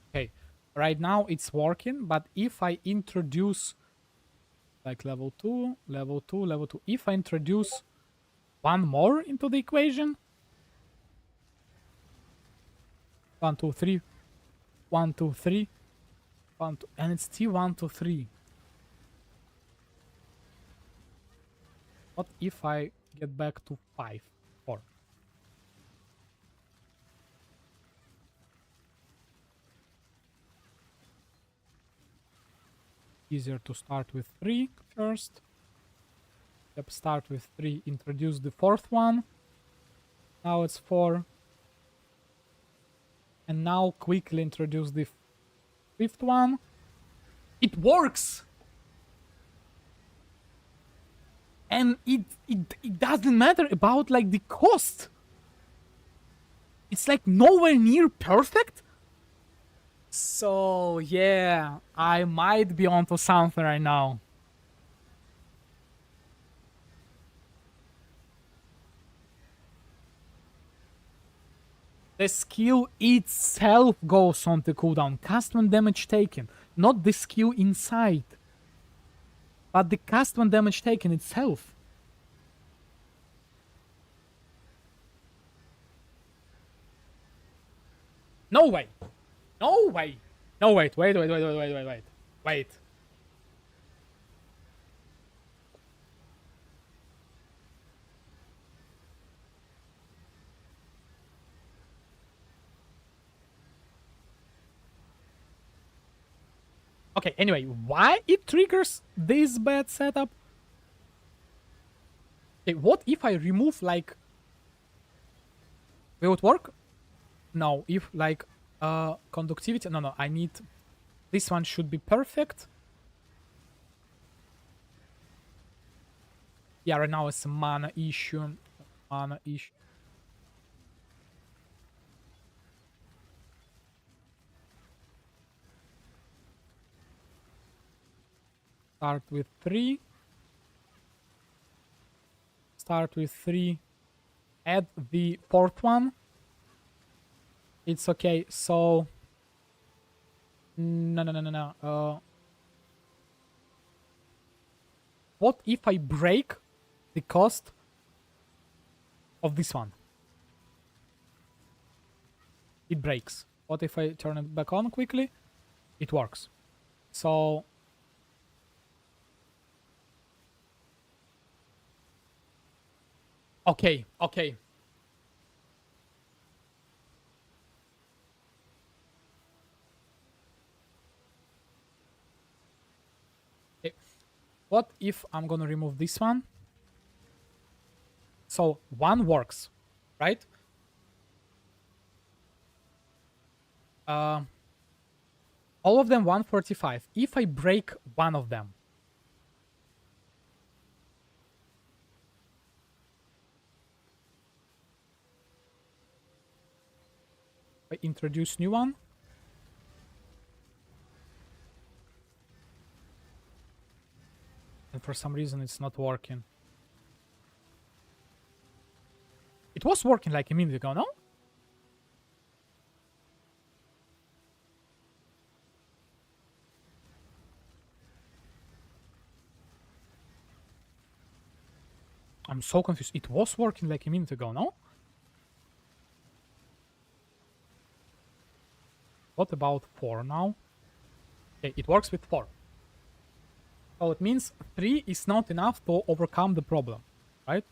Speaker 1: Okay, right now it's working, but if I introduce like level 2, level 2, level 2, if I introduce one more into the equation, 1, 2, 3, 1, 2, 3, 1, 2, and it's still 1, 2, 3. What if I get back to 5, 4? Easier to start with 3 first. Yep, start with 3, introduce the 4th one. Now it's 4. And now quickly introduce the 5th one. It works! And it doesn't matter about like the cost. It's like nowhere near perfect. So yeah, I might be onto something right now. The skill itself goes on the cooldown. Cast when damage taken. Not the skill inside. But the cast when damage taken itself. No way. No way. No, wait. Wait. Okay, anyway, why it triggers this bad setup? Okay, what if I remove, like... Will it work? No, if, like, conductivity... No, I need... This one should be perfect. Yeah, right now it's a mana issue. Start with 3. Add the 4th one. It's okay, so... No. What if I break the cost of this one? It breaks. What if I turn it back on quickly? It works. So... Okay. What if I'm gonna remove this one? So one works, right? Uh, all of them 145. If I break one of them, I introduce new one. And for some reason it's not working. It was working like a minute ago, no? I'm so confused. It was working like a minute ago, no? What about 4 now? Okay, it works with 4. So it means 3 is not enough to overcome the problem, right?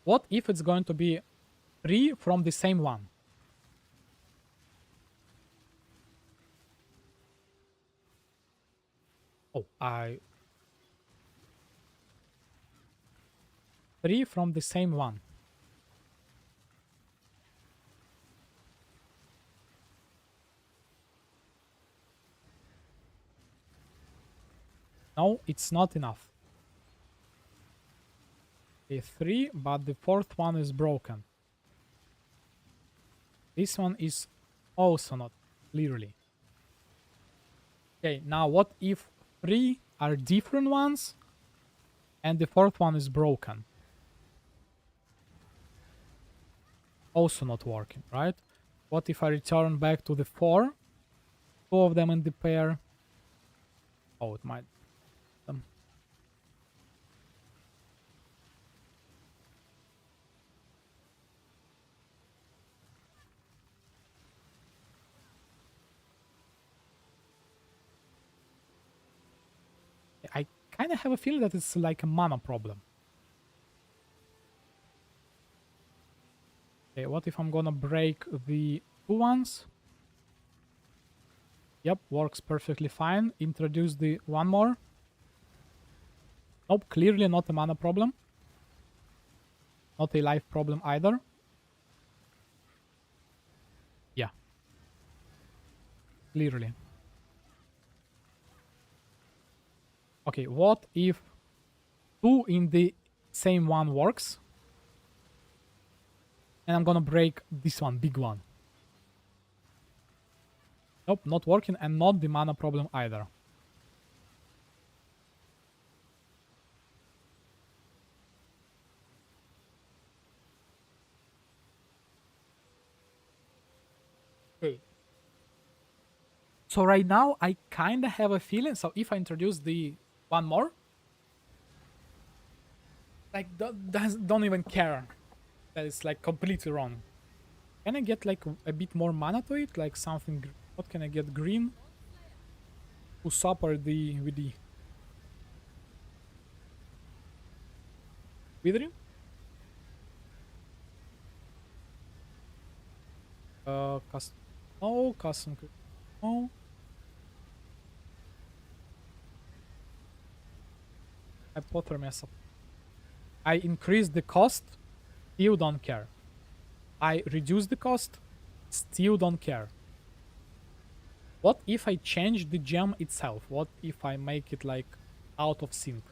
Speaker 1: What if it's going to be 3 from the same one? Oh, 3 from the same one. No, it's not enough. Okay, 3, but the 4th one is broken. This one is also not, clearly. Okay, now what if 3 are different ones and the 4th one is broken? Also not working, right? What if I return back to the 4? 2 of them in the pair. Oh, it might. I kind of have a feeling that it's like a mana problem. Okay, what if I'm gonna break the 2 ones? Yep, works perfectly fine. Introduce the 1 more. Nope, clearly not a mana problem. Not a life problem either. Yeah. Clearly. Okay, what if 2 in the same one works? And I'm gonna break this one, big one. Nope, not working, and not the mana problem either. Okay. So right now, I kind of have a feeling, so if I introduce the 1 more, like, don't even care that it's, like, completely wrong. Can I get, like, a bit more mana to it? Like, something... What can I get? Green? Usurper with the... Withering? Custom... No, custom... No. Hypothermia supply. I increase the cost, still don't care. I reduce the cost, still don't care. What if I change the gem itself? What if I make it, like, out of sync?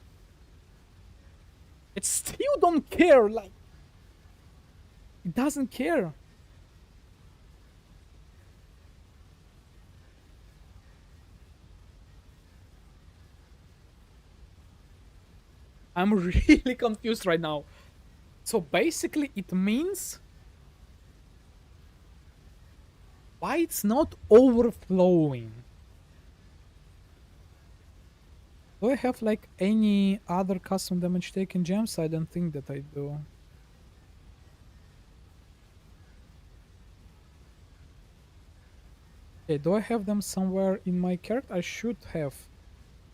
Speaker 1: It still don't care, like... It doesn't care. I'm really confused right now. So basically it means... Why it's not overflowing? Do I have, like, any other custom damage taken gems? I don't think that I do. Okay, do I have them somewhere in my character? I should have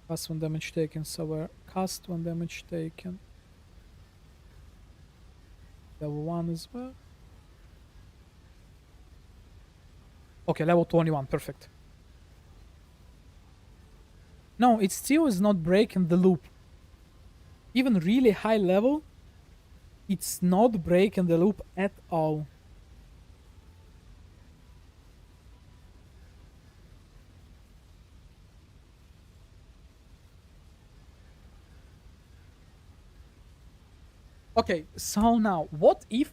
Speaker 1: custom damage taken somewhere. Custom damage taken. Level 1 as well. Okay, level 21, perfect. No, it still is not breaking the loop. even really high level, it's not breaking the loop at all. Okay, so now what if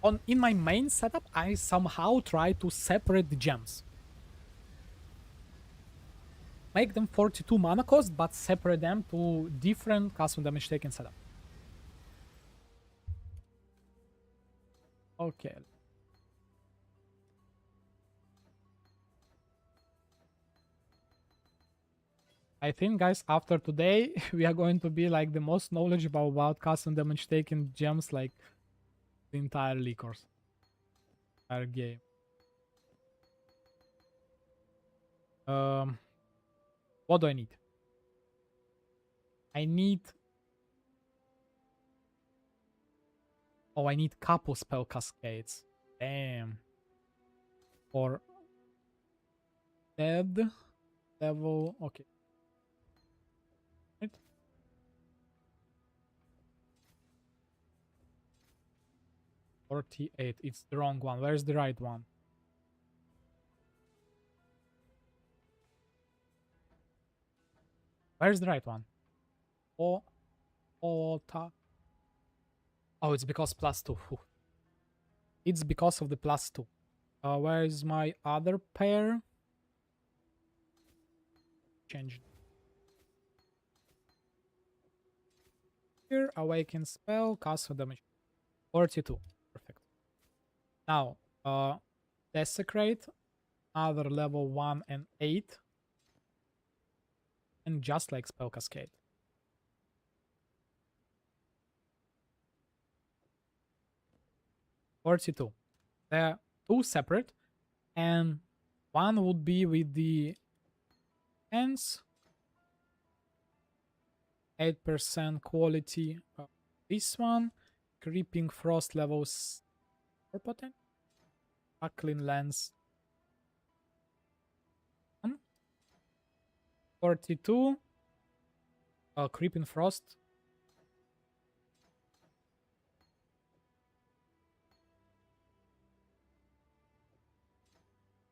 Speaker 1: on in my main setup I somehow try to separate the gems? Make them 42 mana cost, but separate them to different custom damage taken setup. Okay. I think, guys, after today, we are going to be like the most knowledgeable about custom damage taken gems, like the entire league or entire game. What do I need? I need. Oh, I need couple spell cascades. Damn. For dead level. Okay. Right. 48. It's the wrong one. Where's the right one? Where's the right one? Oh, oh, it's because +2. It's because of the +2. Where is my other pair? Change. Here, awaken spell, cast for damage. 42. Perfect. Now, desecrate, other level 1 and 8. And just like spell cascade. $42. They're two separate, and one would be with the hands, 8% quality. This one, creeping frost levels 4 potent, tackling lens 1, 42, creeping frost.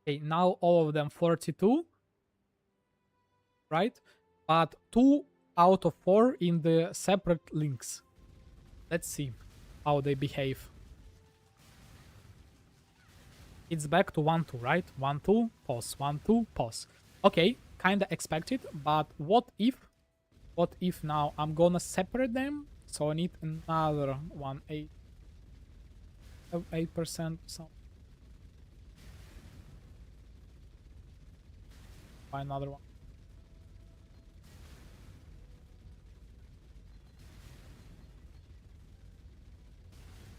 Speaker 1: Okay, now all of them 42, right? But 2 out of 4 in the separate links. Let's see how they behave. It's back to 1-2, right? 1-2, pause, 1-2, pause. Okay, kinda expected, but what if now I'm gonna separate them? So I need another 8%, so buy another one.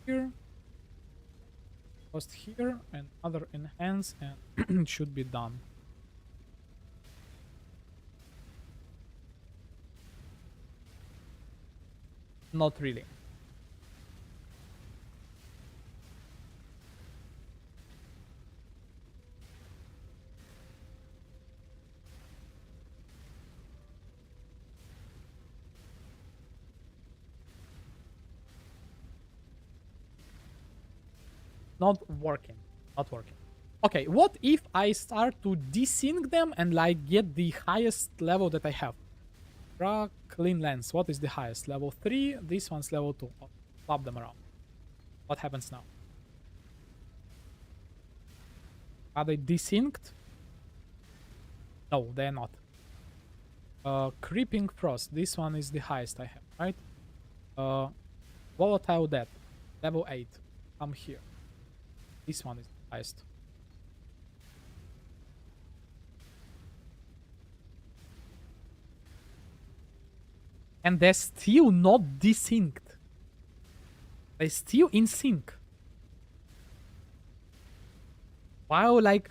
Speaker 1: Here, post here, and other enhance, and it should be done. Not really. Not working. Not working. Okay, what if I start to desync them and like get the highest level that I have? Clean lens. What is the highest? Level 3. This one's level 2. Oh, swap them around. What happens now? Are they desynced? No, they're not. Creeping frost. This one is the highest I have, right? Volatile death. Level 8. Come here. This one is the highest. And they're still not desynced. They're still in sync. While like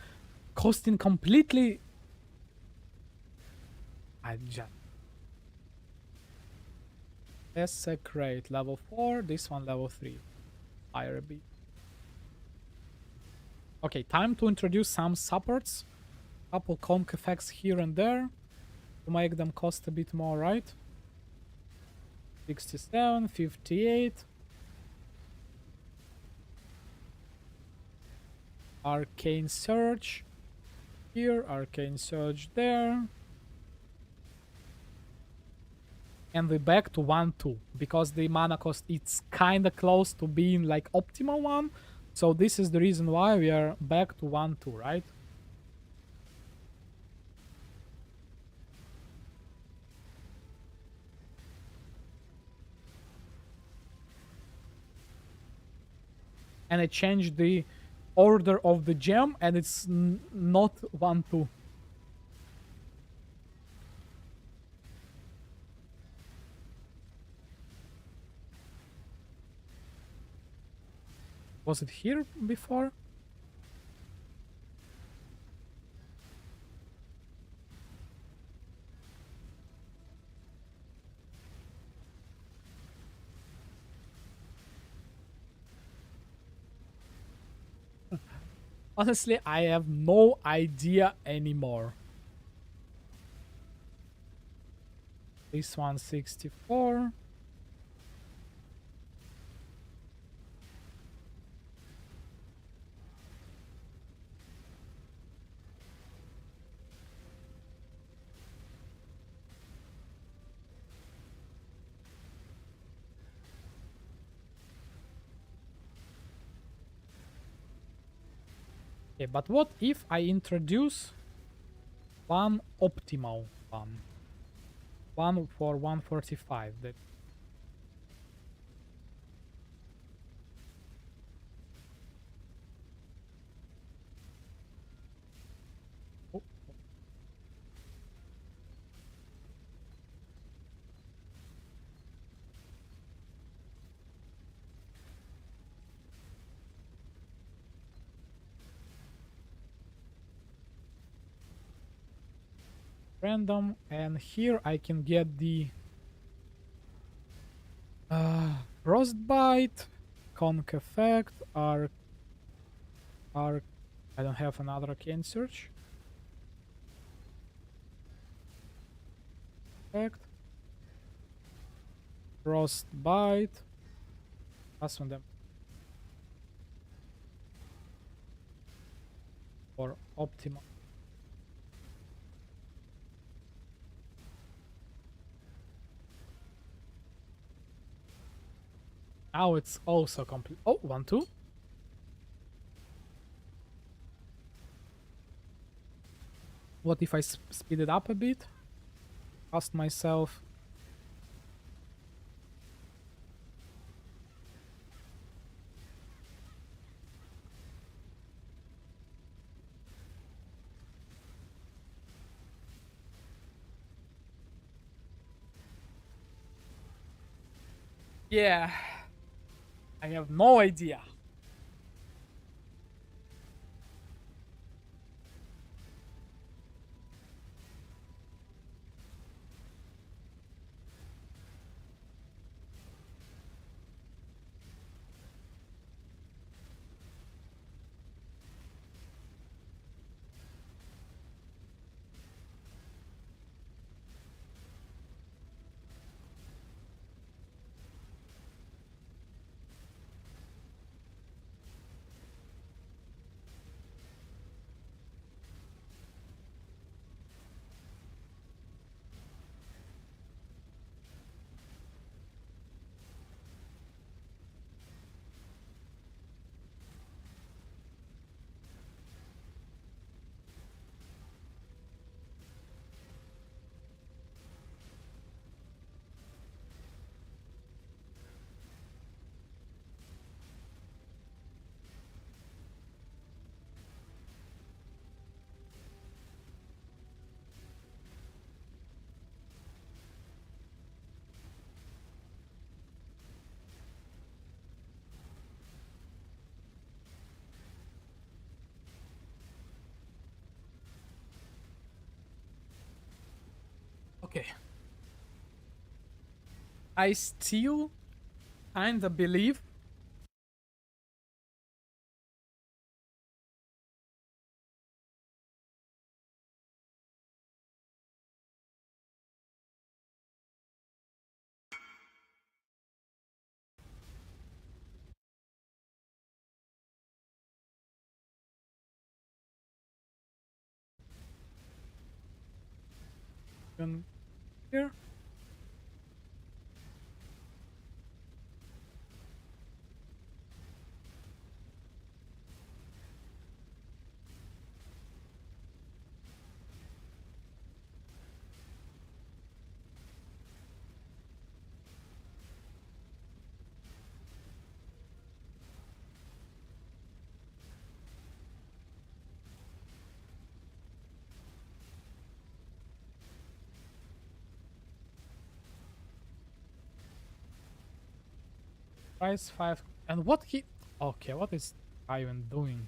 Speaker 1: costing completely. I just desecrate level 4. This one level 3. IRB. Okay, time to introduce some supports. Couple conk effects here and there to make them cost a bit more, right? 67, 58. Arcane Surge here, Arcane Surge there. And we're back to 1-2 because the mana cost it's kinda close to being like optimal one. So this is the reason why we are back to 1-2, right? And I changed the order of the gem and it's not 1-2. Was it here before? Honestly, I have no idea anymore. This one 64. Okay, but what if I introduce one optimal one? One for 145. That oh, random, and here I can get the frostbite, conk effect, arc. I don't have another arcane search effect. Frostbite. Pass on them for optimal. Now it's also complete. Oh, 1-2. What if I speed it up a bit? Ask myself. Yeah, I have no idea. Okay. I still kinda believe even here. Price 5. And what he... Okay, what is I even doing?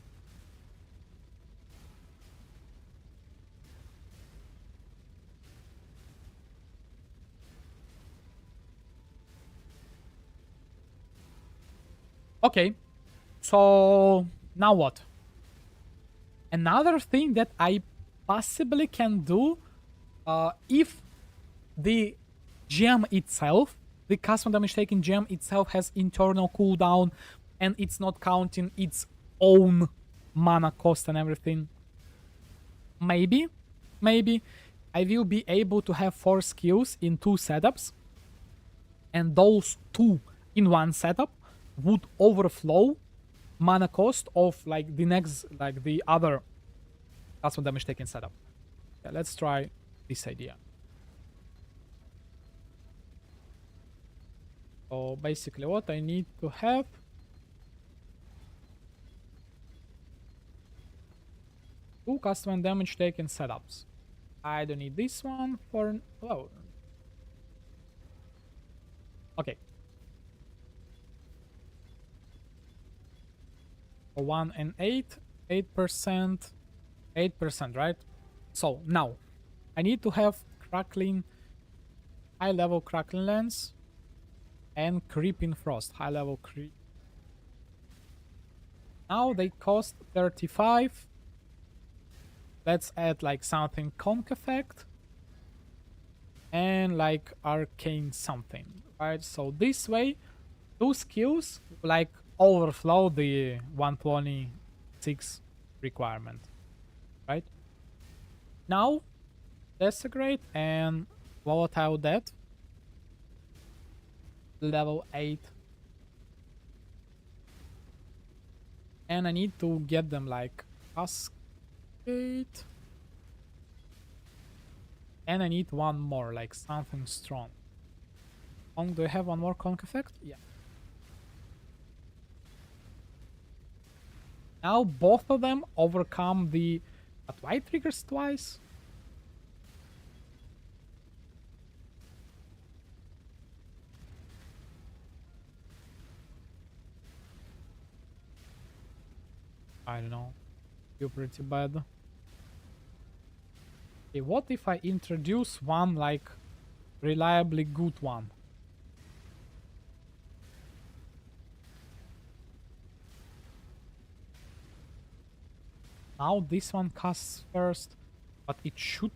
Speaker 1: Okay, so now what? Another thing that I possibly can do, if the gem itself, the custom damage taking gem itself has internal cooldown and it's not counting its own mana cost and everything, maybe I will be able to have 4 skills in 2 setups, and those 2 in 1 setup would overflow mana cost of like the next, like the other custom damage taking setup. Yeah, let's try this idea. So basically what I need to have, two custom damage taken setups. I don't need this one for... Oh. Okay. 1 and 8, 8%, 8%, right? So now I need to have crackling, high level crackling lens, and creeping frost, high level creep. Now they cost 35. Let's add like something conk effect and like arcane something, right? So this way 2 skills like overflow the 126 requirement, right? Now desecrate and volatile death, level 8, and I need to get them like cascade, and I need one more, like something strong. Do I have one more conk effect? Yeah. Now both of them overcome the... But why triggers twice? I don't know. You're pretty bad. Okay, what if I introduce one like reliably good one? Now this one casts first, but it should...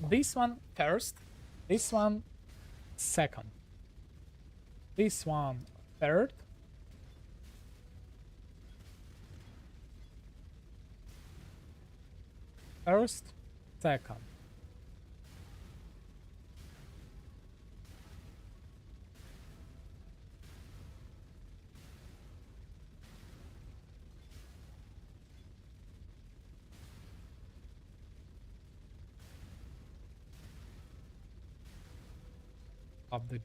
Speaker 1: This one first, this one second, this one third, first, second. Of the...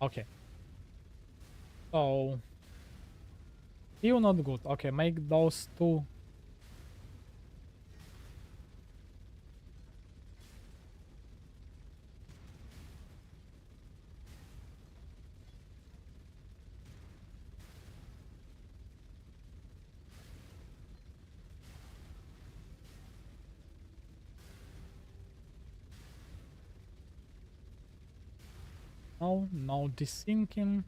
Speaker 1: Okay. So Still not good. Okay, make those two. No, no desyncing.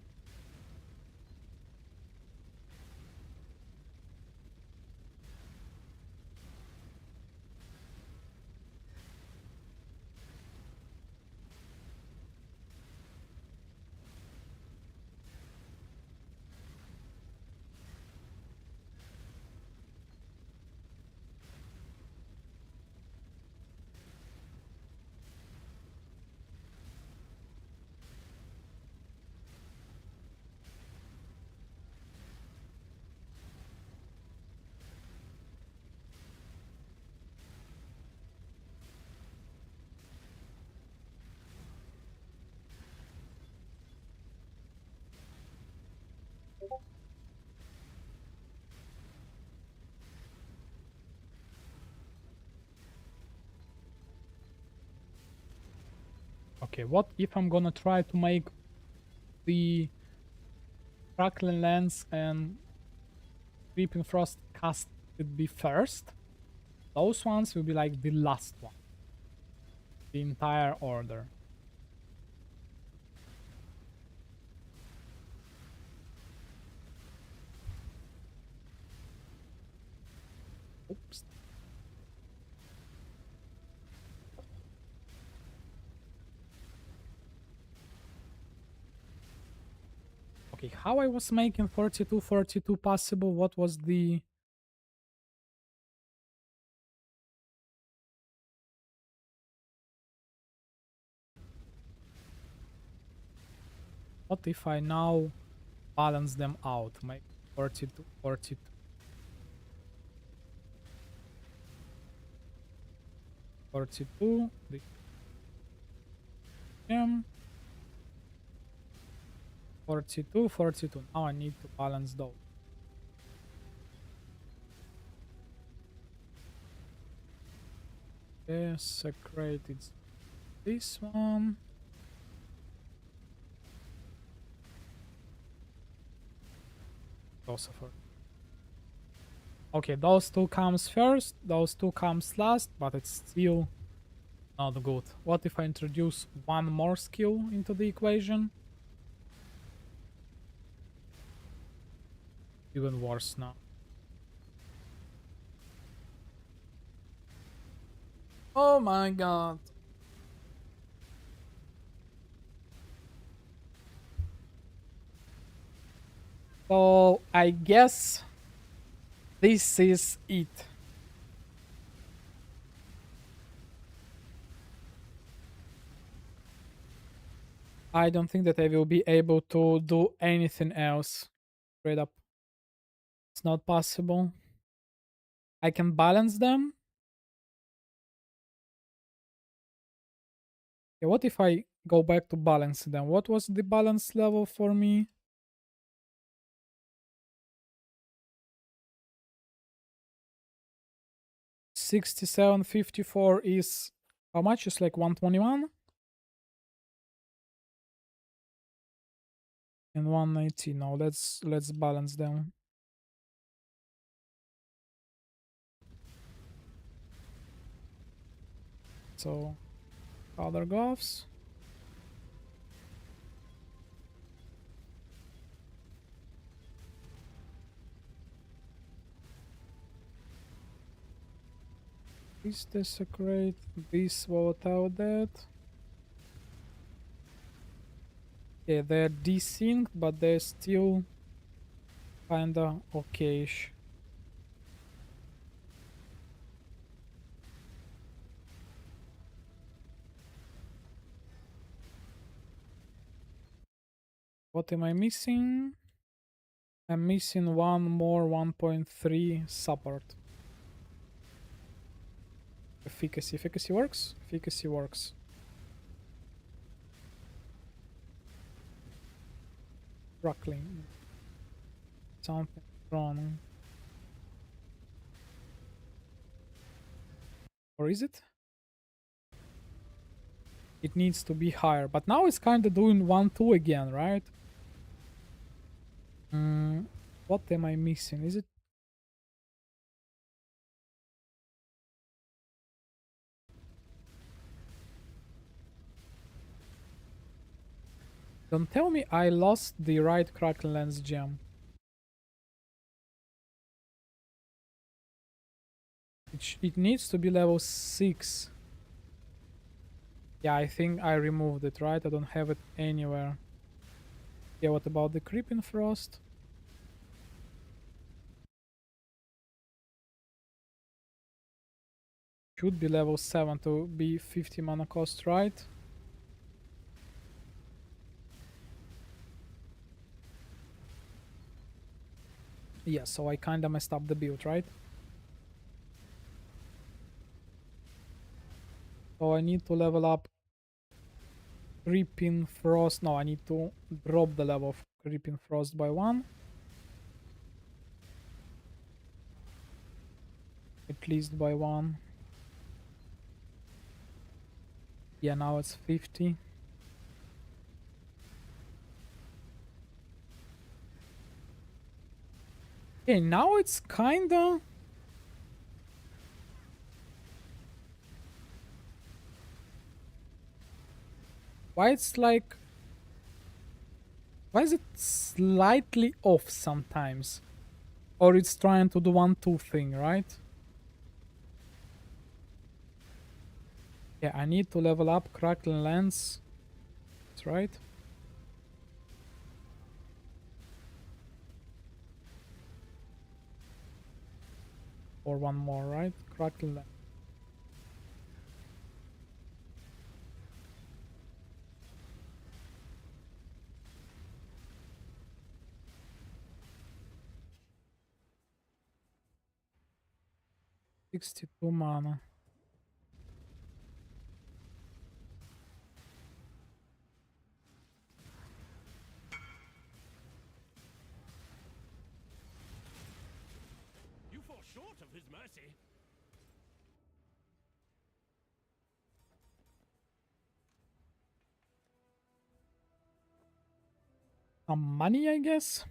Speaker 1: Okay, what if I'm gonna try to make the crackling lens and creeping frost cast it be first? Those ones will be like the last one. The entire order. Oops. Okay, how I was making 42 possible? What was the... What if I now balance them out? Make 42, 42. 42, the M, 42, 42. Now I need to balance those. Desecrated this one. Also for... Okay, those two comes first, those two comes last, but it's still not good. What if I introduce one more skill into the equation? Even worse now. Oh my god. So I guess this is it. I don't think that I will be able to do anything else. Straight up. It's not possible. I can balance them. Yeah, what if I go back to balance them? What was the balance level for me? 6754 is how much? It's like 121 and 190. No, let's balance them. So other gloves. This desecrate, this without that. Yeah, they're desynced, but they're still kinda okayish. What am I missing? I'm missing one more 1.3 support. Efficacy. Efficacy works? Efficacy works. Crackling. Something strong. Or is it? It needs to be higher. But now it's kind of doing 1-2 again, right? What am I missing? Is it? Don't tell me I lost the right Kraken Lens gem. It needs to be level 6. Yeah, I think I removed it, right? I don't have it anywhere. Yeah, what about the Creeping Frost? Should be level 7 to be 50 mana cost, right? Yeah, so I kinda messed up the build, right? So I need to level up Creeping Frost. No, I need to drop the level of Creeping Frost by 1. At least by 1. Yeah, now it's 50. Okay, now it's kinda... Why it's like... Why is it slightly off sometimes? Or it's trying to do 1-2 thing, right? Yeah, I need to level up Crackling Lens. That's right. Or one more, right? Crackling Lens. $62 mana.
Speaker 2: You fall short of his mercy.
Speaker 1: Some money, I guess?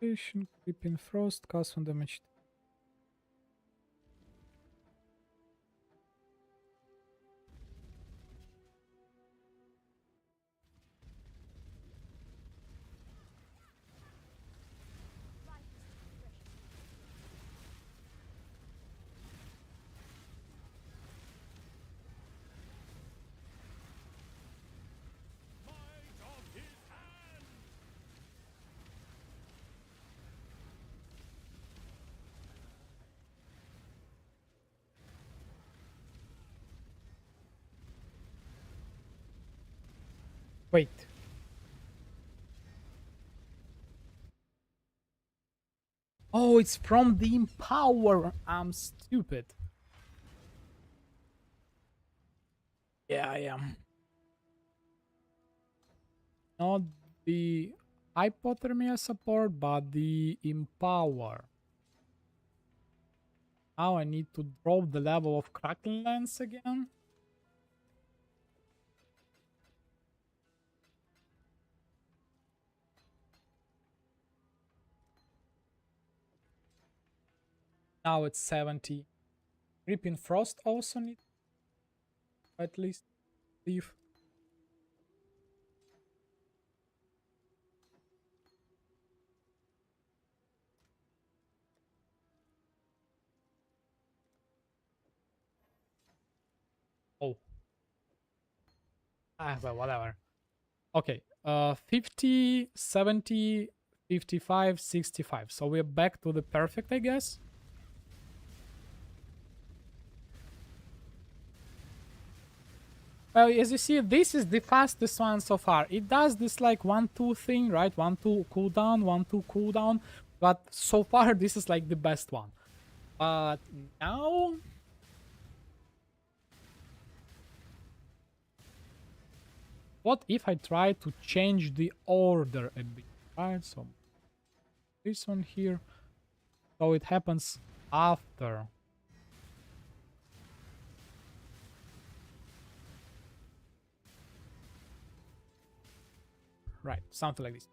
Speaker 1: Patient, Creeping Frost, cast on damage.
Speaker 2: Might of his hand.
Speaker 1: Wait. Oh, it's from the Empower. I'm stupid. Yeah, I am. Not the Hypothermia support, but the Empower. Now I need to drop the level of Kraken Lens again. Now it's 70. Creeping Frost also need at least leave. Oh. Ah, well, whatever. Okay. 50, 70, 55, 65. So we're back to the perfect, I guess. Well, as you see, this is the fastest one so far. It does this like 1-2 thing, right? 1-2 cooldown, 1-2 cooldown. But so far, this is like the best one. But now... what if I try to change the order a bit, right? So this one here. So it happens after. Right, something like this.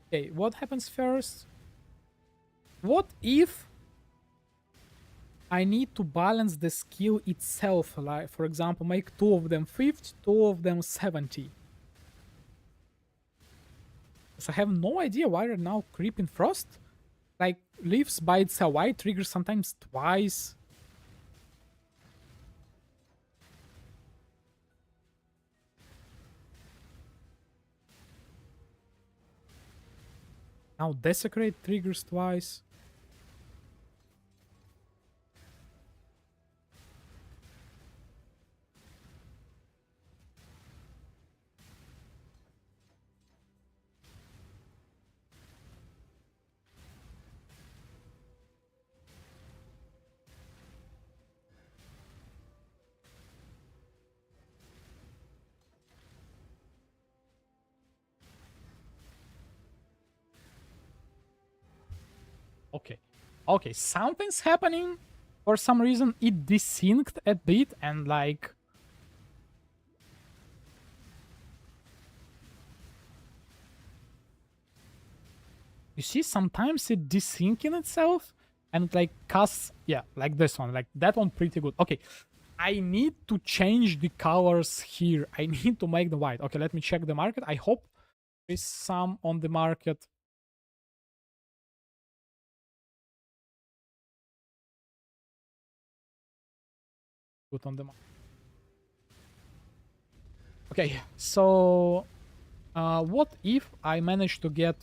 Speaker 1: Okay, what happens first? What if I need to balance the skill itself? Like, for example, make 2 of them 50, 2 of them 70. So I have no idea why right now Creeping Frost like lives by itself. Why it triggers sometimes twice? Now Desecrate triggers twice. Okay. Okay, something's happening. For some reason, it desynced a bit and like... you see, sometimes it desyncs itself and it like casts... yeah, like this one. Like that one pretty good. Okay, I need to change the colors here. I need to make them white. Okay, let me check the market. I hope there's some on the market. Put on the market. Okay, so what if I manage to get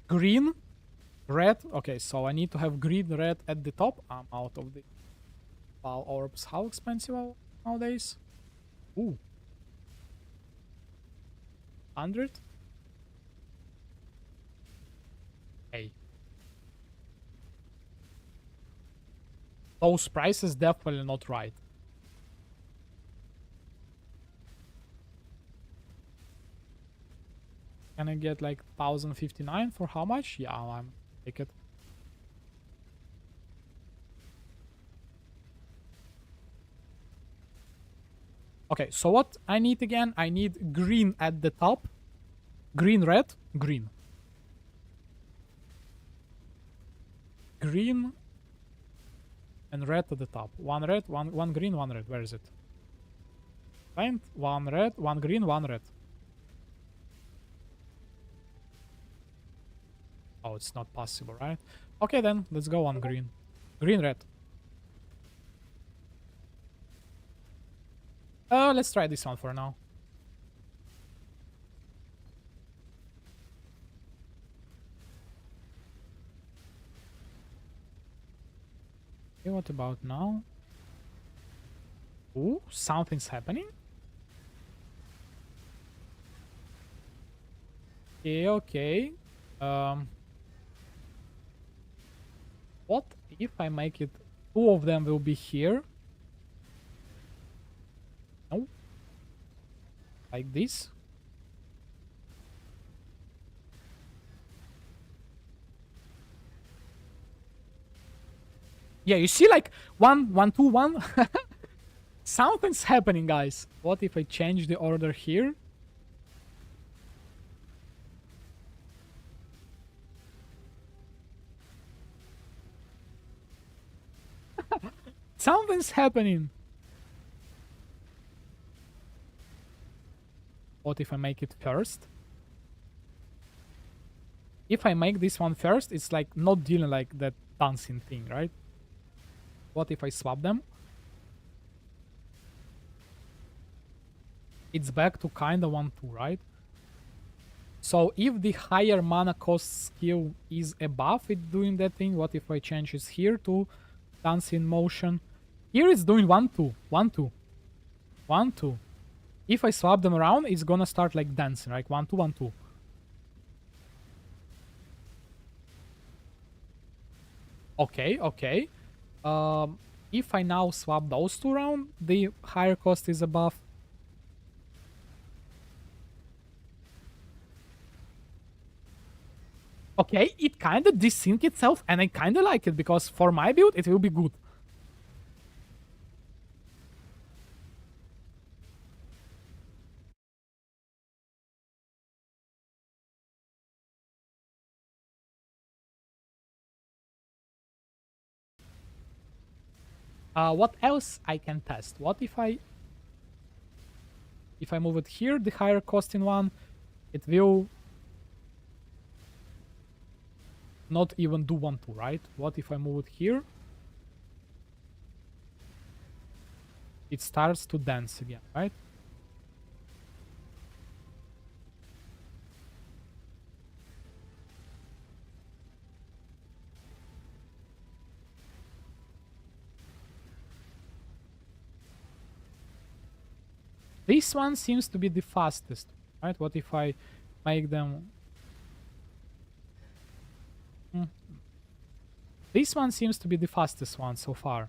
Speaker 1: green, red? Okay, so I need to have green, red at the top. I'm out of the Wow orbs. How expensive are nowadays? Ooh. 100? Hey. Those prices definitely not right. Can I get like 1059 for how much? Yeah, I'm take it. Okay, so what I need again? I need green at the top. Green, red, green. Green and red at the top. One red, one green, one red. Where is it? Find one red, one green, one red. Oh, it's not possible, right? Okay, then let's go on green. Green, red. Let's try this one for now. Okay, what about now? Ooh, something's happening. Okay, okay. What if I make it... two of them will be here? No? Like this? Yeah, you see like 1, 1, 2, 1? Something's happening, guys. What if I change the order here? Something's happening. What if I make it first? If I make this one first, it's like not dealing like that dancing thing, right? What if I swap them? it's back to kinda 1-2, right? So if the higher mana cost skill is above it doing that thing, what if I change it here to dance in motion? Here it's doing 1-2, 1-2, 1-2. If I swap them around, it's gonna start like dancing, like 1-2, 1-2. Okay, okay. If I now swap those two around, the higher cost is above. Okay, it kind of desync itself, and I kind of like it, because for my build, it will be good. What else I can test? What if I move it here, the higher cost in one, it will not even do 1-2, right? What if I move it here? It starts to dance again, right? This one seems to be the fastest, right? What if I make them... This one seems to be the fastest one so far.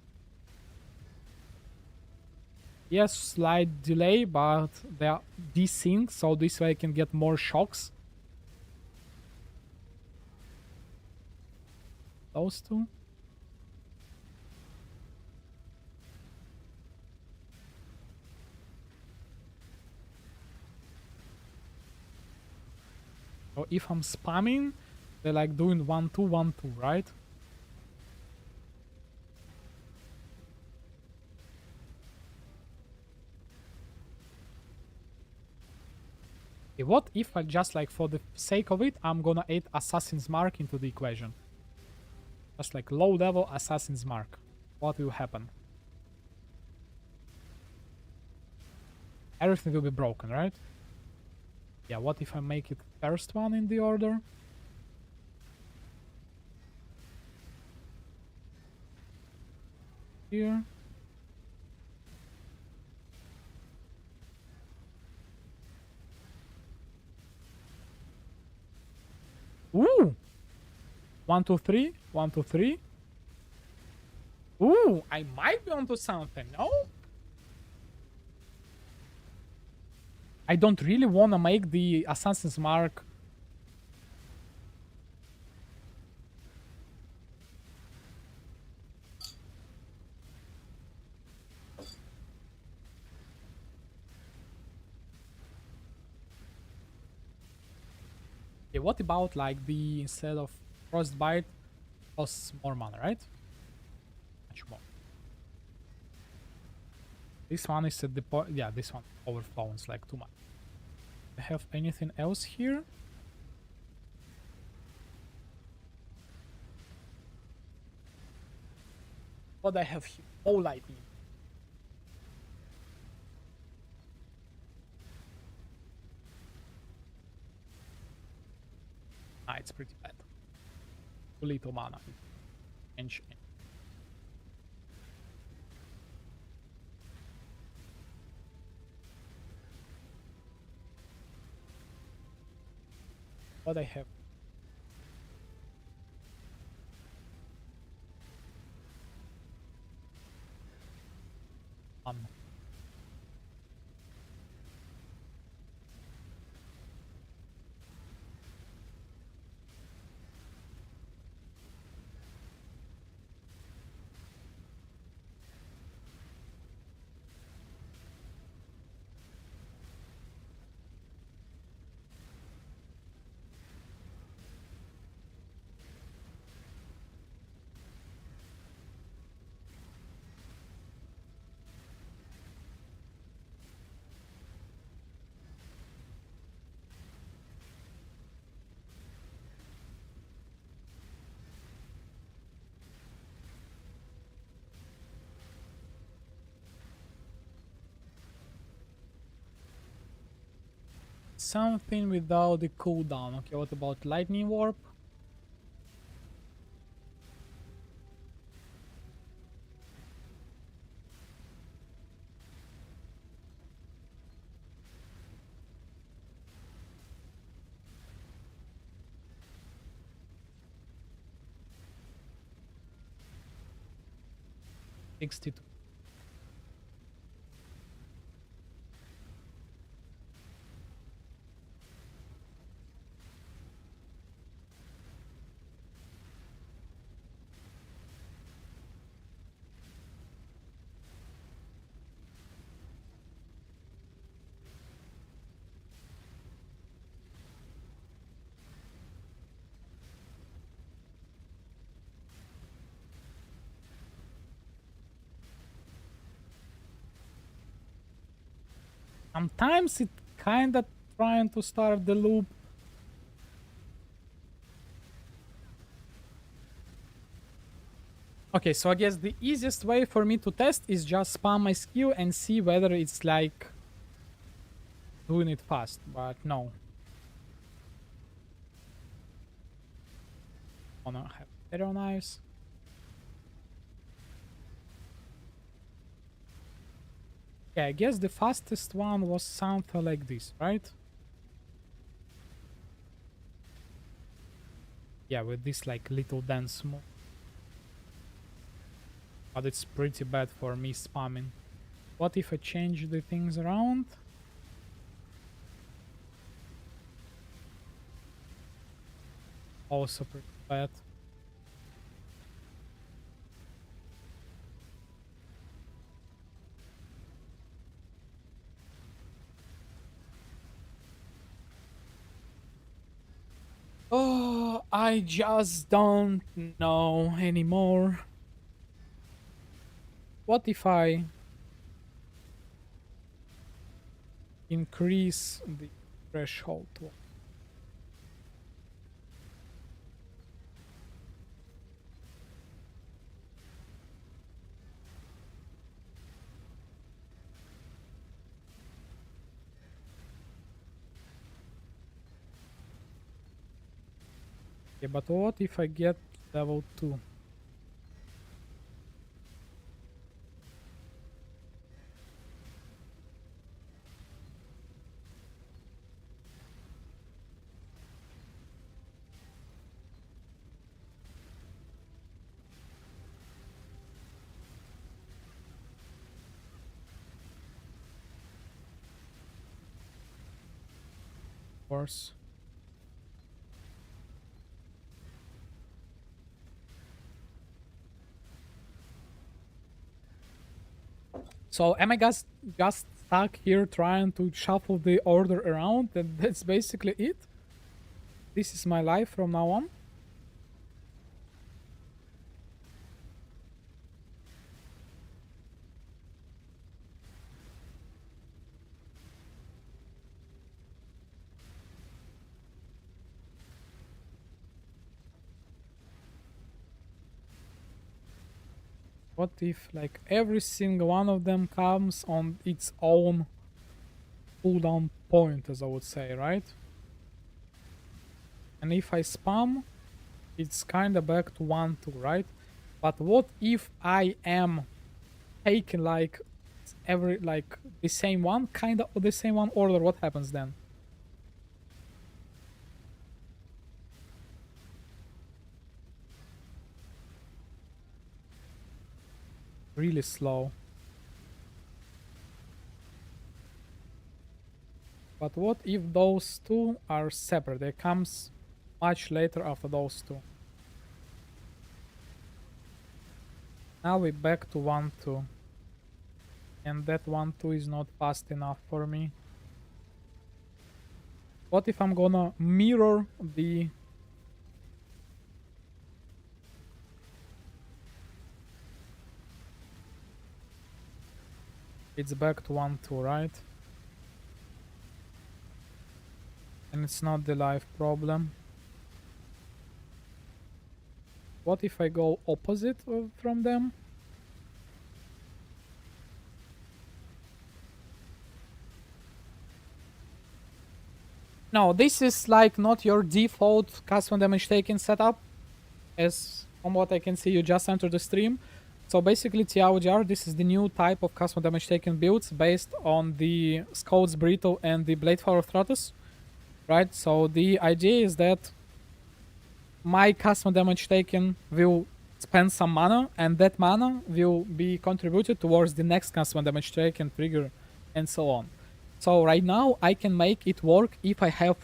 Speaker 1: Yes, slight delay, but they are desynced, so this way I can get more shocks. Those two. So if I'm spamming, they're like doing 1-2, 1-2, right? Okay, what if I just, like, for the sake of it, I'm gonna add Assassin's Mark into the equation? Just like low level Assassin's Mark. What will happen? Everything will be broken, right? Yeah, what if I make it first one in the order? Here. Ooh! 1, 2, 3. 1, 2, 3. Ooh, I might be onto something, no? I don't really want to make the Assassin's Mark. Okay, what about, like, the, instead of Frostbite, costs more mana, right? Much more. This one is at the point. Yeah, this one overflows like too much. I have anything else here? What I have here? Oh, lightning. Ah, it's pretty bad. Too little mana. Change. What I have? One. something without the cooldown. Okay, what about lightning warp? $62. Sometimes it kinda trying to start the loop. Okay, so I guess the easiest way for me to test is just spam my skill and see whether it's like doing it fast, but no. Wanna have arrow knives. Yeah, I guess the fastest one was something like this, right? Yeah, with this like little dance move. But it's pretty bad for me spamming. What if I change the things around? Also pretty bad. Oh, I just don't know anymore. What if I increase the threshold? Okay, but what if I get level 2? Of course. So am I just stuck here trying to shuffle the order around, and that's basically it? This is my life from now on? What if like every single one of them comes on its own cooldown point, as I would say, right? And if I spam, it's kinda back to 1, 2, right? But what if I am taking like every like the same one, kinda the same one order? What happens then? Really slow. But what if those two are separate? They comes much later after those two. Now we back to 1, 2. And that 1, 2 is not fast enough for me. What if I'm gonna mirror the... It's back to 1, 2, right? And it's not the life problem. What if I go opposite from them? No, this is like not your default custom damage taken setup. As from what I can see, you just entered the stream. So basically, TLDR, this is the new type of custom damage taken builds based on the Scout's Burrito and the Bladeflower of Throtus, right? So the idea is that my custom damage taken will spend some mana, and that mana will be contributed towards the next custom damage taken trigger, and so on. So right now, I can make it work if I have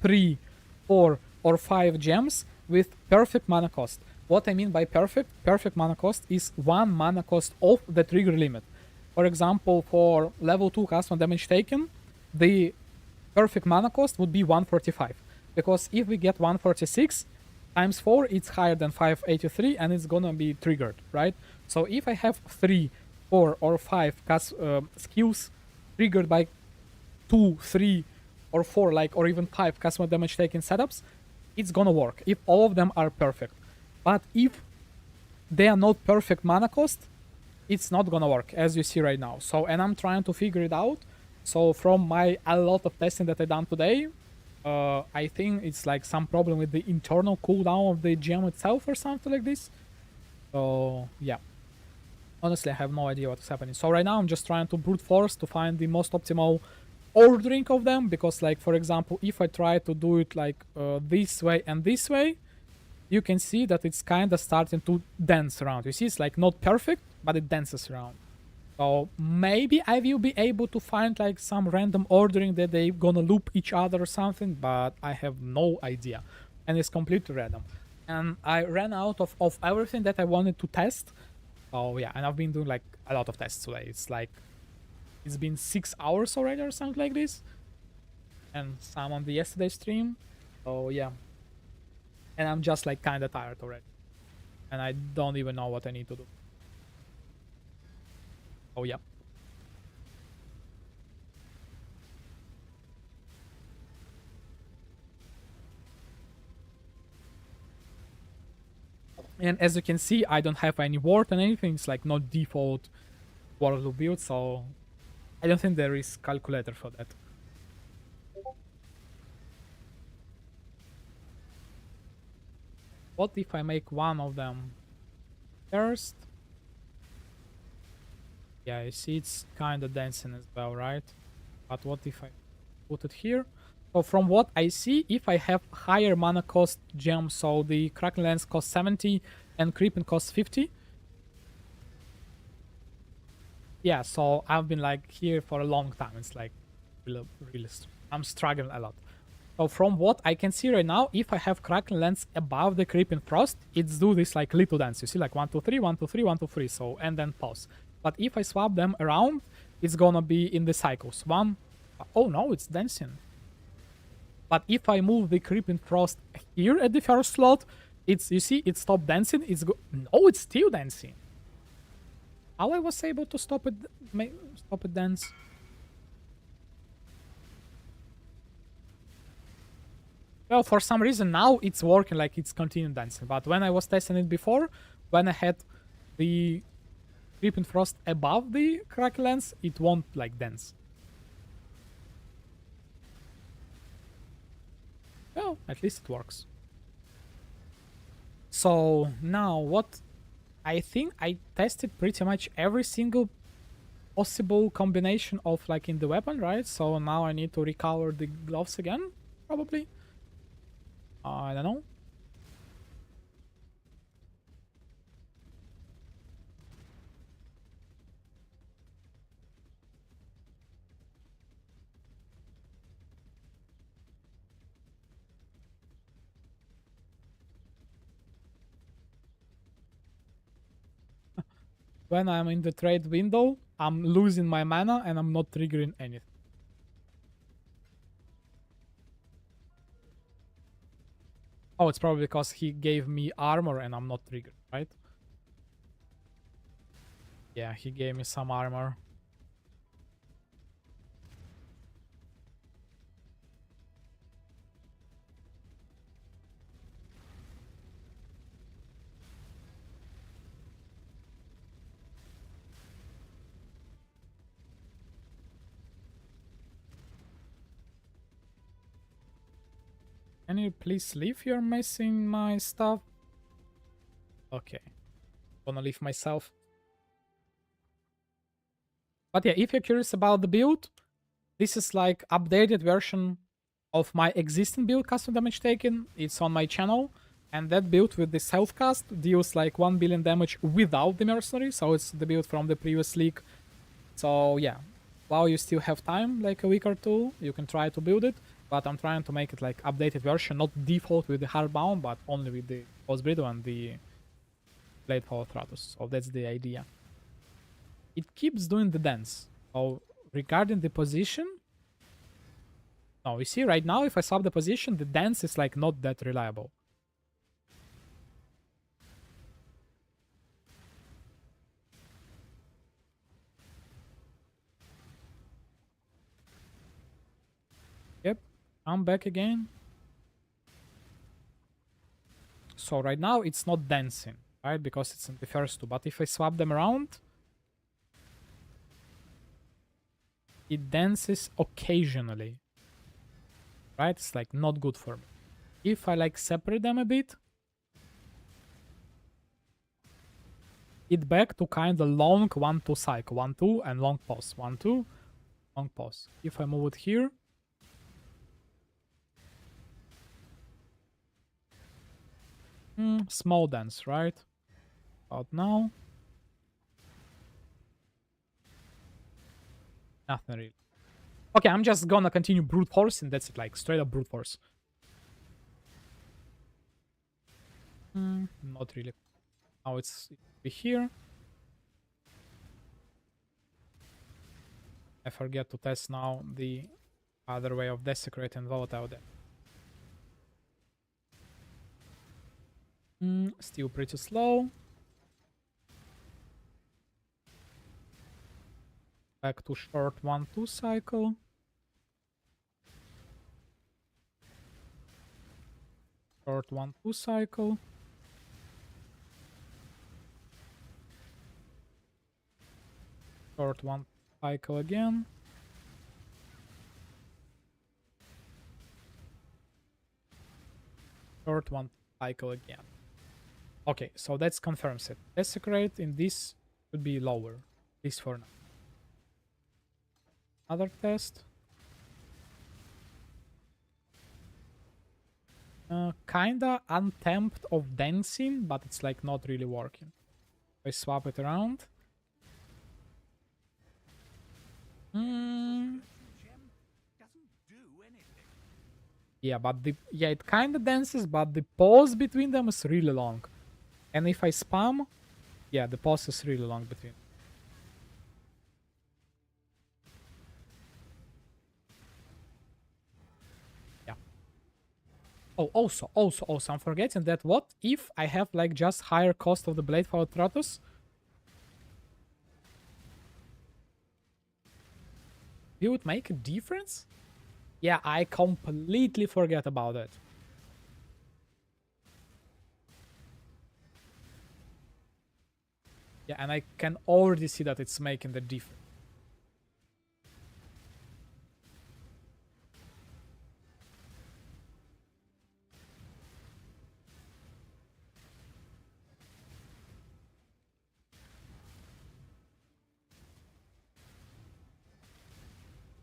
Speaker 1: 3, 4, or 5 gems with perfect mana cost. What I mean by perfect mana cost is 1 mana cost of the trigger limit. For example, for level 2 custom damage taken, the perfect mana cost would be 145. Because if we get 146 times 4, it's higher than 583 and it's gonna be triggered, right? So if I have 3, 4, or 5 skills triggered by 2, 3, or 4, like, or even 5 customer damage taking setups, it's gonna work if all of them are perfect. But if they are not perfect mana cost, it's not gonna work, as you see right now. So, and I'm trying to figure it out. So from a lot of testing that I done today, I think it's like some problem with the internal cooldown of the gem itself or something like this. So yeah, honestly, I have no idea what's happening. So right now I'm just trying to brute force to find the most optimal ordering of them, because like, for example, if I try to do it like this way and this way, you can see that it's kind of starting to dance around. You see, it's like not perfect, but it dances around. So maybe I will be able to find like some random ordering that they gonna loop each other or something, but I have no idea. And it's completely random. And I ran out of everything that I wanted to test. Oh yeah, and I've been doing like a lot of tests today. It's like, it's been 6 hours already or something like this. And some on the yesterday stream. So yeah. And I'm just like kind of tired already. And I don't even know what I need to do. Oh yeah. And as you can see, I don't have any ward and anything. It's like not default Waterloo build, so I don't think there is calculator for that. What if I make one of them first? Yeah, you see it's kind of dancing as well, right? But what if I put it here? So from what I see, if I have higher mana cost gem, so the Kraken Lens costs 70 and Creeping costs 50. Yeah, so I've been like here for a long time. It's like really, I'm struggling a lot. So from what I can see right now, if I have Kraken Lens above the Creeping Frost, it's do this like little dance. You see, like 1, 2, 3, 1, 2, 3, 1, 2, 3. So, and then pause. But if I swap them around, it's gonna be in the cycles. One, oh no, it's dancing. But if I move the Creeping Frost here at the first slot, it's, you see, it stopped dancing. No, it's still dancing. How I was able to stop it dance? Well, for some reason now it's working, like it's continuing dancing. But when I was testing it before, when I had the Creeping Frost above the Kraken Lens, it won't like dance. Well, at least it works. So now what? I think I tested pretty much every single possible combination of like in the weapon, right? So now I need to recover the gloves again, probably. I don't know. When I'm in the trade window, I'm losing my mana and I'm not triggering anything. Oh, it's probably because he gave me armor and I'm not triggered, right? Yeah, he gave me some armor. Can you please leave? You're messing my stuff. Okay. Gonna leave myself. But yeah, if you're curious about the build, this is like updated version of my existing build, custom damage taken. It's on my channel. And that build with the self-cast deals like 1 billion damage without the mercenary. So it's the build from the previous league. So yeah, while you still have time, like a week or two, you can try to build it. But I'm trying to make it like updated version, not default with the hardbound, but only with the Postbreeder and the Blade Power Thratus. So that's the idea. It keeps doing the dance. So regarding the position, no, you see right now if I swap the position, the dance is like not that reliable. Yep, I'm back again. So right now it's not dancing, right? Because it's in the first two. But if I swap them around, it dances occasionally. Right? It's like not good for me. If I like separate them a bit, it back to kind of long 1-2 cycle. 1-2 and long pause. 1-2, long pause. If I move it here, small dance, right? About now. Nothing really. Okay, I'm just gonna continue brute force, and that's it, like straight up brute force. Not really. Now it's here. I forget to test now the other way of desecrate and volatile there. Still pretty slow. Back to short 1-2 cycle. Short 1-2 cycle. Short 1 cycle again. Short 1 cycle again. Okay, so that's confirms it. Desecrate in this should be lower, at least for now. Another test. Kinda untamped of dancing, but it's like not really working. I swap it around. Yeah, but it kinda dances, but the pause between them is really long. And if I spam, yeah, the pause is really long between. Yeah. Oh, also, I'm forgetting that what if I have like just higher cost of the Blade Power Thratus? Will it make a difference? Yeah, I completely forget about it. Yeah, and I can already see that it's making the difference.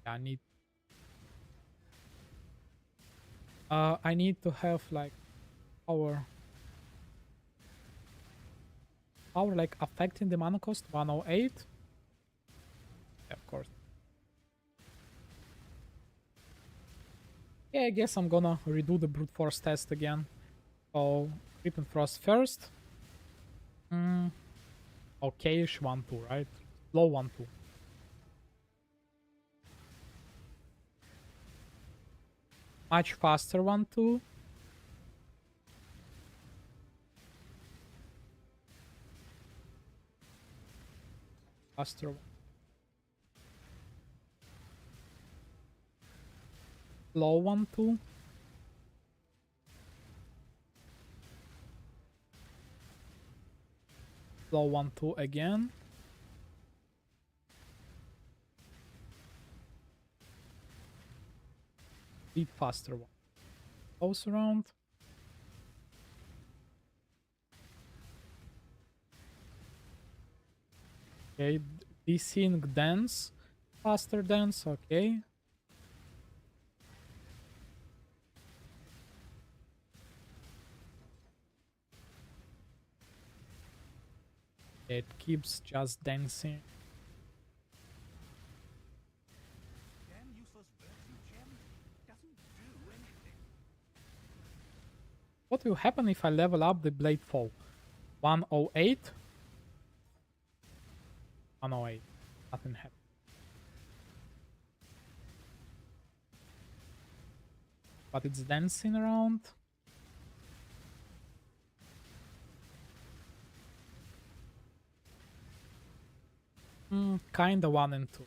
Speaker 1: Yeah, I need to have like power like affecting the mana cost 108. Yeah, of course. Yeah, I guess I'm gonna redo the brute force test again. So Creep and Frost first. Okay-ish 1-2, right? Low 1-2. Much faster 1-2. Faster. Low 1-2. Low 1-2 again. Bit faster one. Close around. Okay, desync dance. Faster dance, okay. It keeps just dancing.
Speaker 2: Damn useless virtue gem doesn't do anything.
Speaker 1: What will happen if I level up the blade fall? 108? 108. Nothing happens. But it's dancing around. Kinda 1 and 2.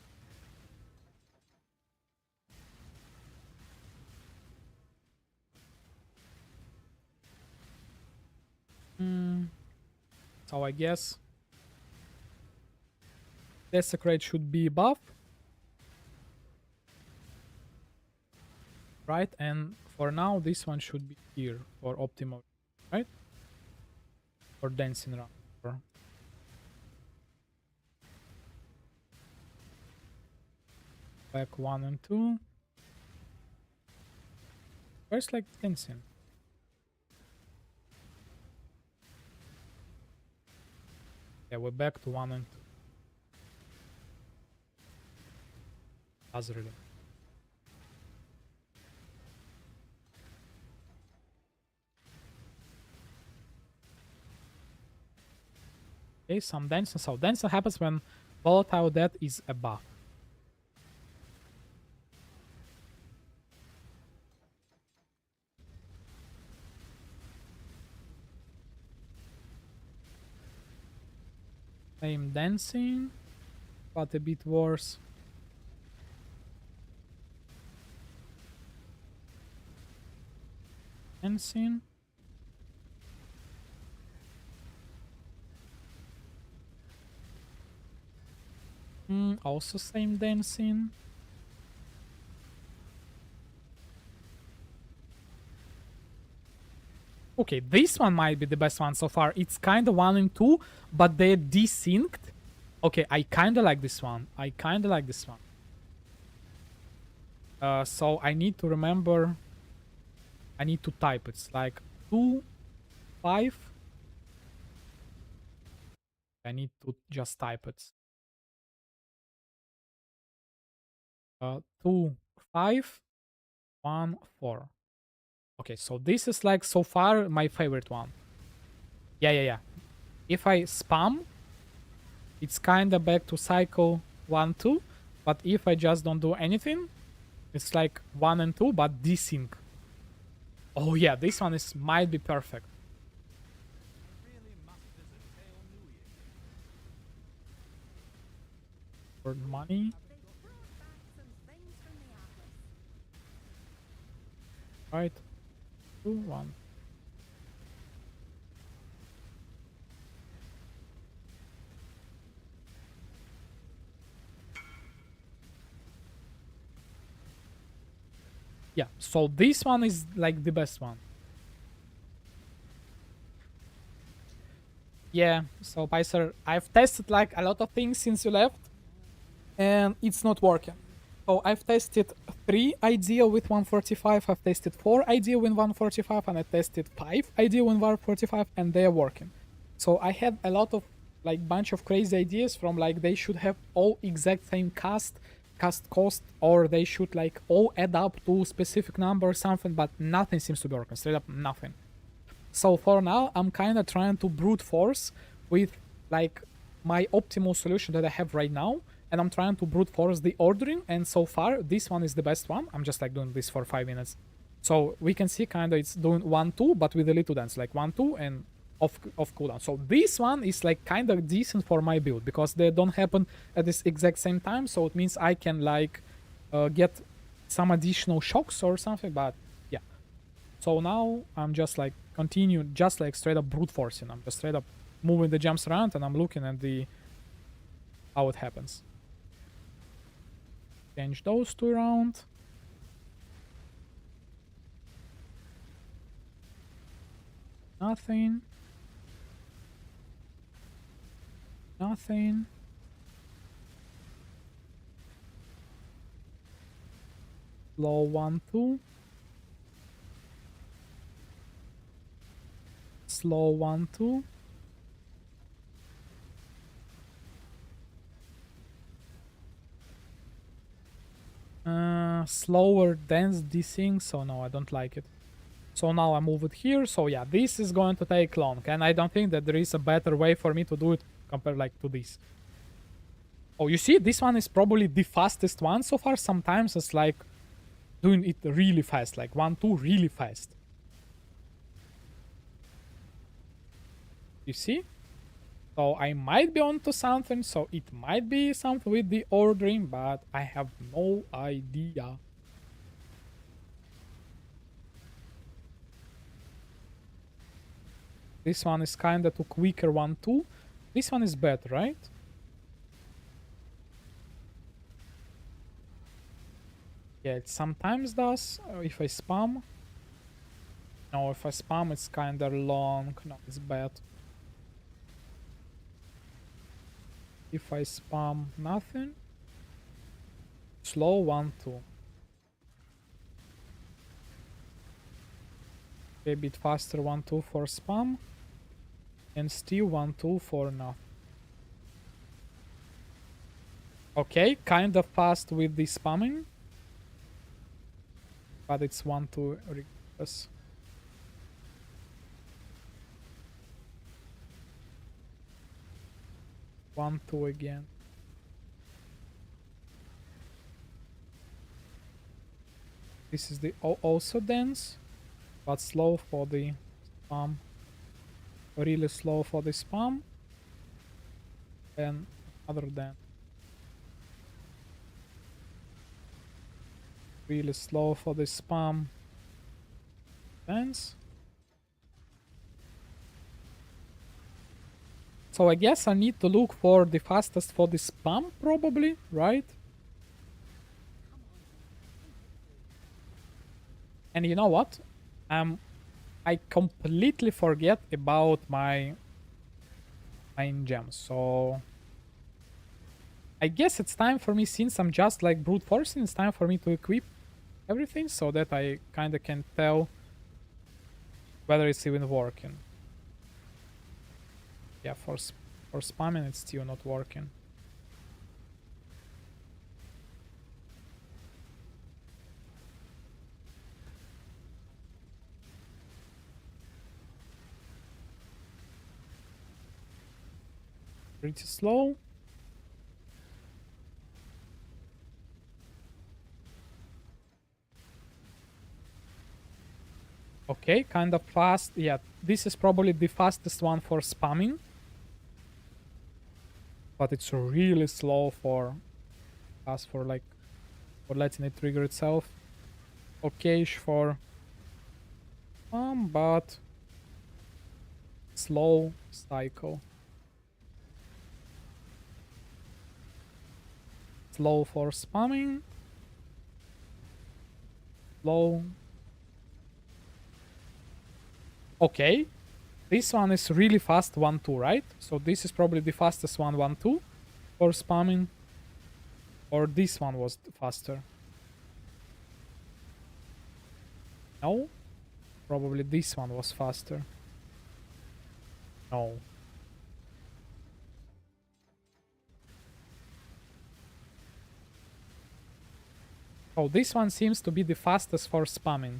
Speaker 1: So I guess Desecrate should be above. Right? And for now, this one should be here for optimal. Right? For dancing around. Back 1 and 2. Where's like dancing? Yeah, we're back to 1 and 2. Does really. Okay, some dancing. So dancing happens when volatile death is above. Same dancing, but a bit worse. Dancing. Also same dancing. Okay, this one might be the best one so far. It's kind of 1 and 2, but they're desynced. Okay, I kind of like this one. I kind of like this one. So I need to remember. I need to type. It's like 2, 5. I need to just type it. 2, 5, 1, 4. Okay, so this is like so far my favorite one. Yeah. If I spam, it's kinda back to cycle 1, 2. But if I just don't do anything, it's like 1 and 2, but desync. Oh yeah, this one is might be perfect.
Speaker 2: Really must visit Pale New Year.
Speaker 1: For money.
Speaker 3: They brought back some things from the atlas.
Speaker 1: Right. 2, 1. Yeah, so this one is like the best one. Yeah, so Picer, I've tested like a lot of things since you left, and it's not working. So I've tested 3 ideal with 145, I've tested 4 ideal with 145, and I tested 5 ideal with 145, and they're working. So I had a lot of like bunch of crazy ideas from like they should have all exact same cast cost, or they should like all add up to specific number or something, but nothing seems to be working. Straight up nothing. So for now, I'm kind of trying to brute force with like my optimal solution that I have right now, and I'm trying to brute force the ordering. And so far, this one is the best one. I'm just like doing this for 5 minutes, so we can see kind of it's doing 1, 2, but with a little dance, like 1, 2, and off cooldown. So this one is like kind of decent for my build because they don't happen at this exact same time. So it means I can like get some additional shocks or something. But yeah. So now I'm just like continue just like straight up brute forcing. I'm just straight up moving the jumps around and I'm looking at the how it happens. Change those two around. Nothing. Nothing. Slow 1, 2. Slow 1, 2. Slower dense desync, so no, I don't like it. So now I move it here, so yeah, this is going to take long, and I don't think that there is a better way for me to do it compared like to this. Oh, you see, this one is probably the fastest one so far. Sometimes it's like doing it really fast, like 1, 2 really fast. You see? So I might be onto something, so it might be something with the ordering, but I have no idea. This one is kinda too quicker 1, 2. This one is better, right? Yeah, it sometimes does if I spam. No, if I spam it's kinda long. No, it's bad. If I spam nothing. Slow 1, 2. A bit faster 1, 2 for spam. And still 1, 2 for nothing. Okay, kind of fast with the spamming. But it's 1, 2 regardless. One, two again. This is the also dense, but slow for the spam. Really slow for the spam. And other than really slow for the spam. Dense. So I guess I need to look for the fastest for the spam probably, right? And you know what? I completely forget about my gems. So I guess it's time for me, since I'm just like brute forcing, it's time for me to equip everything so that I kind of can tell whether it's even working. Yeah, for spamming it's still not working. Pretty slow. Okay, kind of fast. Yeah, this is probably the fastest one for spamming. But it's really slow for us for like for letting it trigger itself. Okay, for but slow cycle. Slow for spamming. Slow. Okay. This one is really fast 1, 2, right? So this is probably the fastest one 1, 2 for spamming. Or this one was faster. No? Probably this one was faster. No. Oh, this one seems to be the fastest for spamming.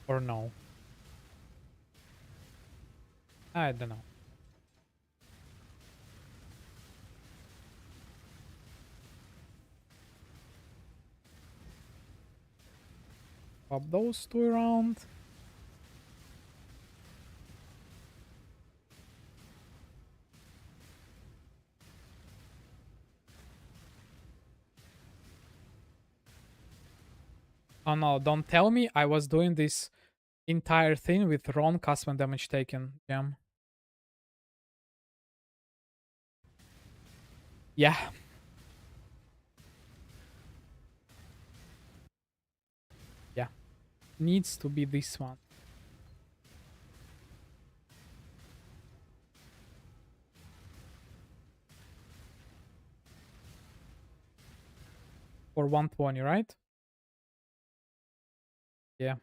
Speaker 1: Or no? I don't know. Pop those two around. Oh no, don't tell me I was doing this entire thing with wrong custom damage taken gem. Yeah, needs to be this one. For 120, right? Yeah.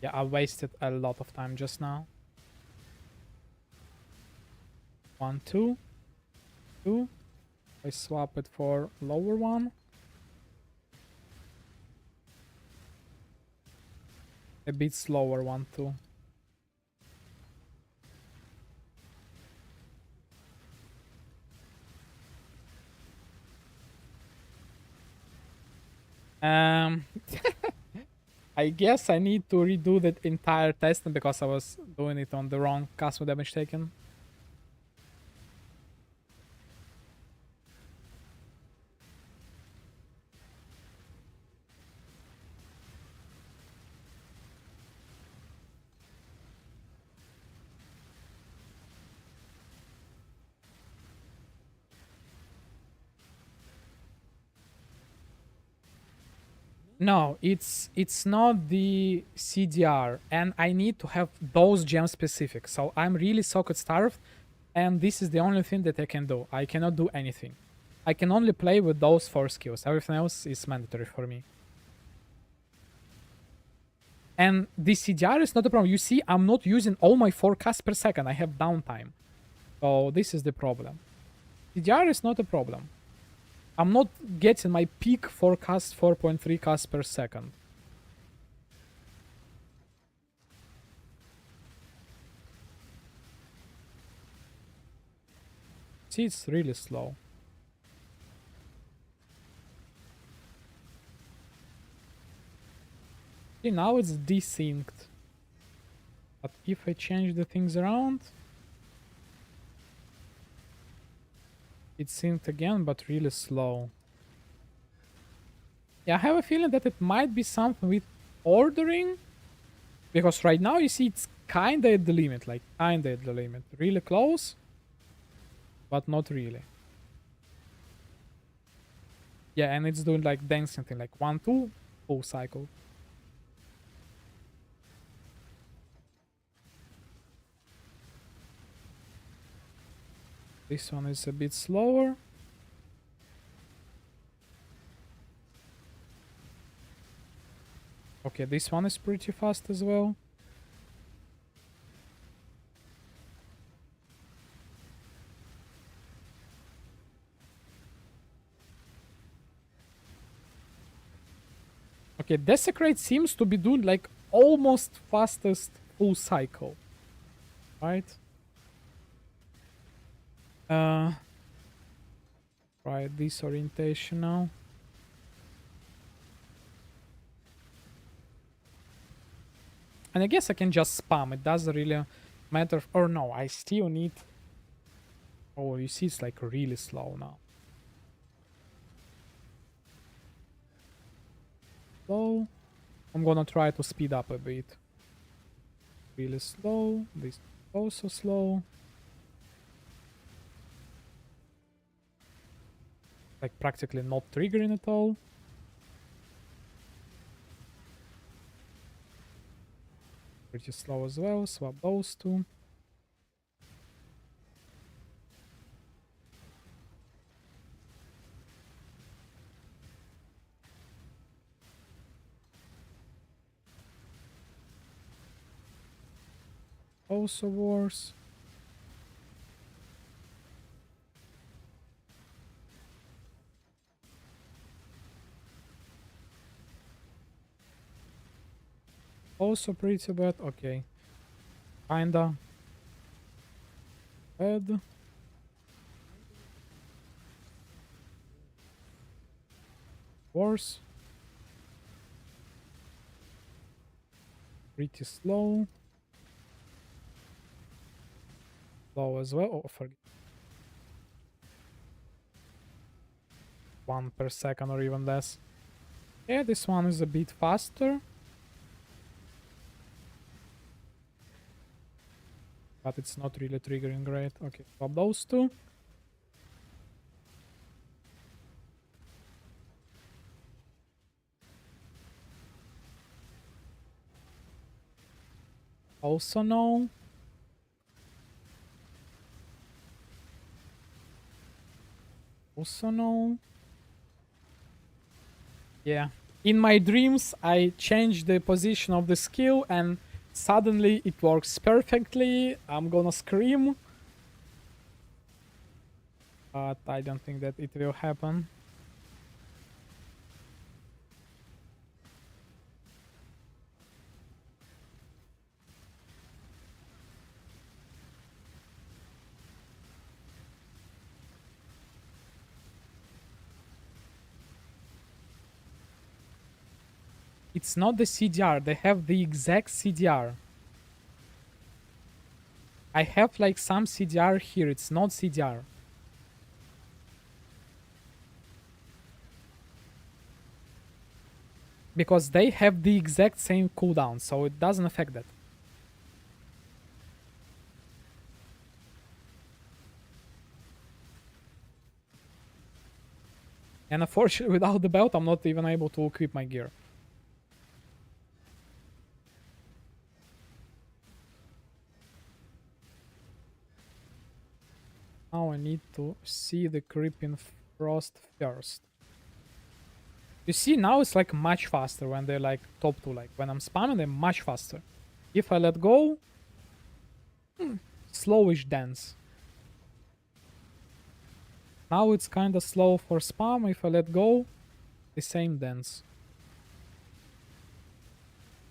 Speaker 1: Yeah, I wasted a lot of time just now. 1, 2, 2. I swap it for lower one. A bit slower one too. I guess I need to redo that entire test because I was doing it on the wrong customer damage taken. No, it's not the CDR, and I need to have those gems specific. So I'm really socket starved, and this is the only thing that I can do. I cannot do anything. I can only play with those 4 skills. Everything else is mandatory for me. And the CDR is not a problem. You see, I'm not using all my 4 casts per second. I have downtime. So this is the problem. CDR is not a problem. I'm not getting my peak forecast 4.3 casts per second. See, it's really slow. See, now it's desynced. But if I change the things around, it's synced again, but really slow. Yeah, I have a feeling that it might be something with ordering. Because right now, you see, it's kinda at the limit. Like, kinda at the limit. Really close, but not really. Yeah, and it's doing like dancing thing. Like 1, 2, full cycle. This one is a bit slower. Okay, this one is pretty fast as well. Okay, Desecrate seems to be doing like almost fastest full cycle. Right? Try this orientation now. And I guess I can just spam. It doesn't really matter. Or no, I still need... Oh, you see it's like really slow now. Slow. I'm gonna try to speed up a bit. Really slow. This is also slow. Like practically not triggering at all. Pretty slow as well. Swap those two. Also worse. Also pretty bad. Okay. Kinda bad. Worse. Pretty slow. Slow as well. Oh, forget. 1 per second or even less. Yeah, this one is a bit faster. But it's not really triggering great. Okay, swap those two. Also no. Also no. Yeah. In my dreams, I change the position of the skill and suddenly it works perfectly. I'm gonna scream. But I don't think that it will happen. It's not the CDR. They have the exact CDR. I have like some CDR here. It's not CDR. Because they have the exact same cooldown, so it doesn't affect that. And unfortunately, without the belt, I'm not even able to equip my gear. Now I need to see the creeping frost first. You see, now it's like much faster when they're like top 2. Like when I'm spamming, they're much faster. If I let go, slowish dance. Now it's kind of slow for spam. If I let go, the same dance.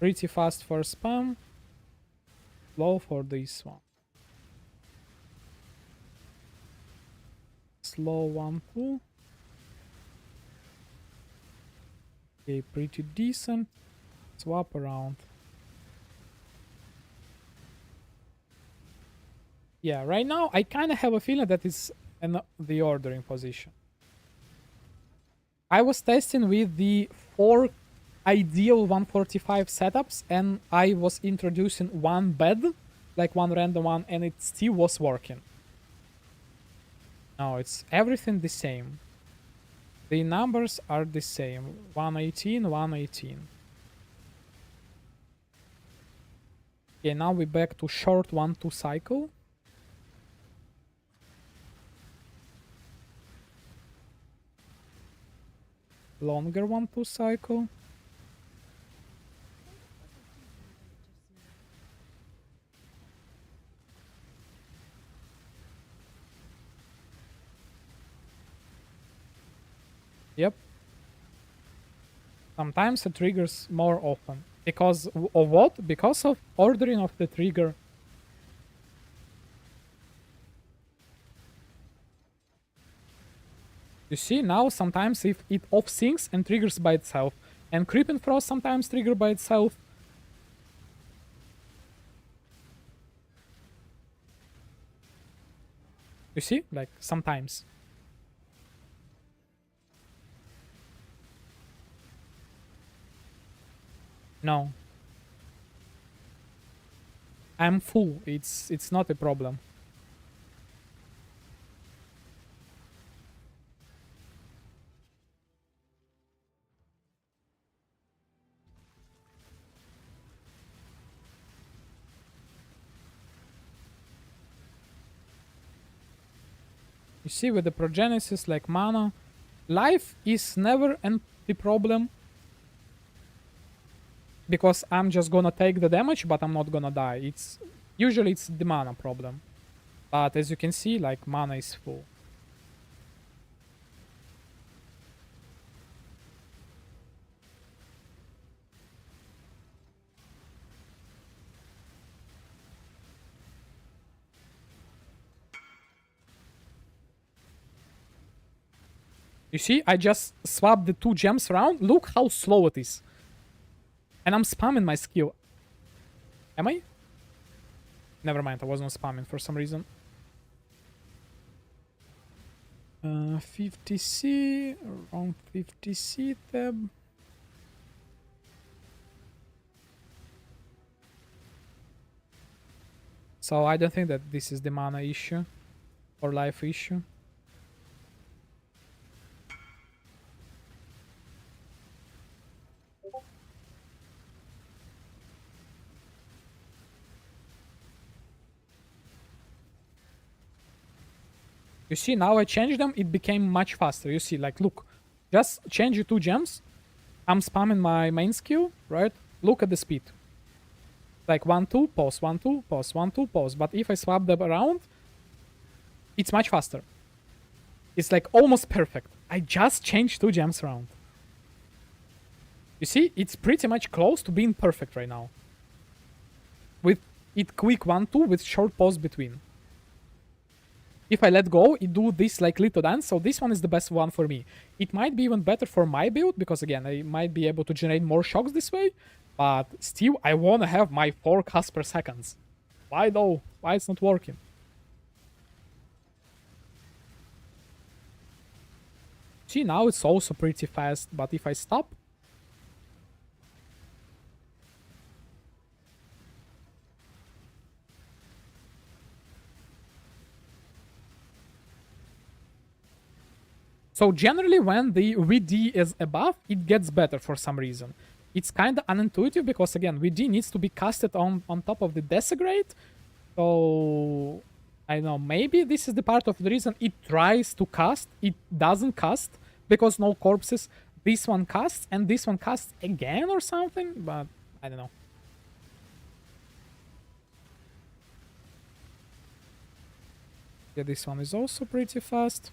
Speaker 1: Pretty fast for spam. Slow for this one. Slow 1, 2. Okay, pretty decent. Swap around. Yeah, right now I kind of have a feeling that it's in the ordering position. I was testing with the 4 ideal 145 setups and I was introducing one bed, like one random one, and it still was working. No, it's everything the same. The numbers are the same. 118, 118. Okay, now we're back to short 1-2 cycle. Longer 1-2 cycle. Yep. Sometimes it triggers more often. Because of what? Because of ordering of the trigger. You see, now sometimes if it off syncs and triggers by itself. And Creeping Frost sometimes trigger by itself. You see? Like, sometimes. No. I'm full. It's not a problem. You see, with the Progenesis, like mana, life is never the problem. Because I'm just gonna take the damage, but I'm not gonna die. Usually it's the mana problem. But as you can see, like, mana is full. You see, I just swapped the 2 gems around. Look how slow it is. And I'm spamming my skill. Am I? Never mind, I wasn't spamming for some reason. 50C, around 50C tab. So I don't think that this is the mana issue or life issue. You see, now I changed them, it became much faster. You see, like, look, just change the 2 gems. I'm spamming my main skill, right? Look at the speed. Like 1, 2, pause, 1, 2, pause, 1, 2, pause. But if I swap them around, it's much faster. It's like almost perfect. I just changed 2 gems around. You see, it's pretty much close to being perfect right now. With it quick 1, 2 with short pause between. If I let go, it do this like little dance, so this one is the best one for me. It might be even better for my build, because again, I might be able to generate more shocks this way, but still, I want to have my 4 casts per second. Why though? Why it's not working? See, now it's also pretty fast, but if I stop... So generally when the VD is above, it gets better for some reason. It's kind of unintuitive because again, VD needs to be casted on top of the Desecrate. So I don't know, maybe this is the part of the reason it tries to cast, it doesn't cast because no corpses. This one casts and this one casts again or something, but I don't know. Yeah, this one is also pretty fast.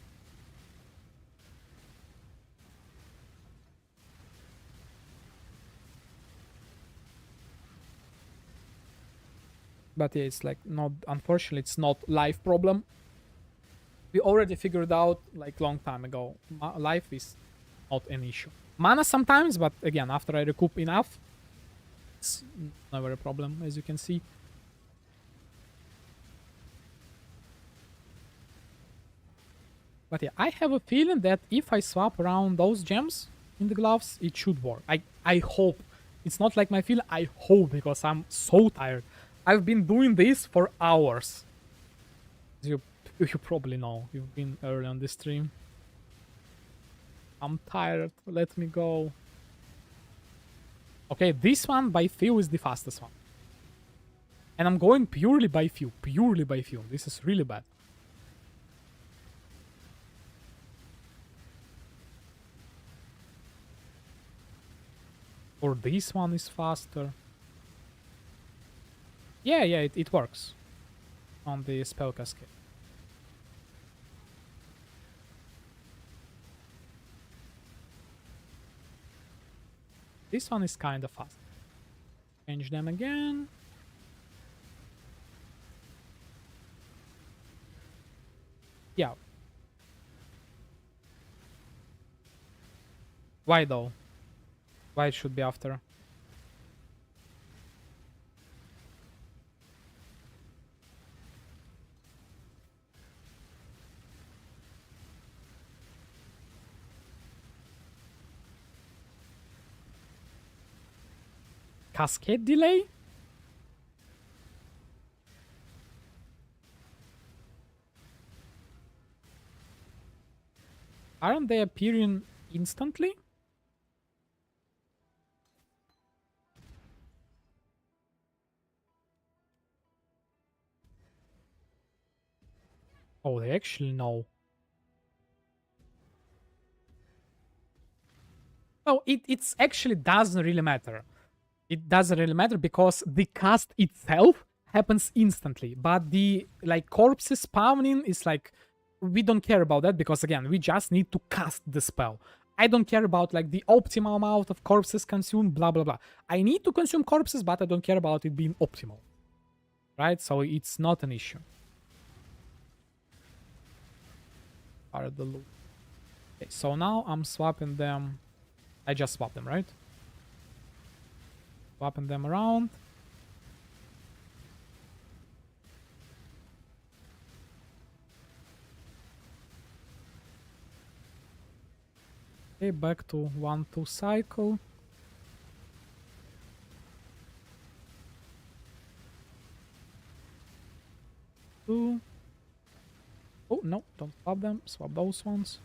Speaker 1: But yeah, it's like not, unfortunately, it's not life problem. We already figured out like long time ago. Life is not an issue. Mana sometimes, but again, after I recoup enough, it's never a problem, as you can see. But yeah, I have a feeling that if I swap around those gems in the gloves, it should work. I hope. It's not like my feeling, I hope, because I'm so tired. I've been doing this for hours. As you probably know, you've been early on this stream. I'm tired, let me go. Okay, this one by few is the fastest one. And I'm going purely by few, This is really bad. Or this one is faster. Yeah, it works on the spell cascade. This one is kind of fast. Change them again. Yeah. Why though? Why it should be after? Cascade delay? Aren't they appearing instantly? Oh, they actually know. Oh, it's actually doesn't really matter. It doesn't really matter because the cast itself happens instantly, but the like corpses spawning is like, we don't care about that because again, we just need to cast the spell. I don't care about like the optimal amount of corpses consumed, blah blah blah. I need to consume corpses, but I don't care about it being optimal. Right? So it's not an issue. Are the loot. Okay, so now I'm swapping them. I just swapped them, right? Swapping them around. Okay, back to 1-2 cycle. Two. Oh, no, don't swap them. Swap those ones.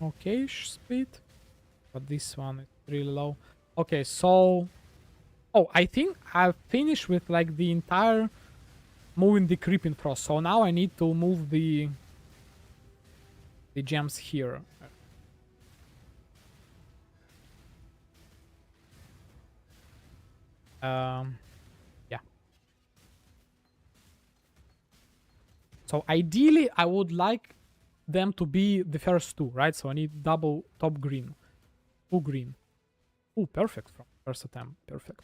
Speaker 1: Okay, speed. But this one is really low. Okay, so... Oh, I think I've finished with like the entire moving the creeping frost. So now I need to move the gems here. Yeah. So ideally, I would like them to be the first two, right? So I need double top green, two green. Oh, perfect from first attempt. Perfect.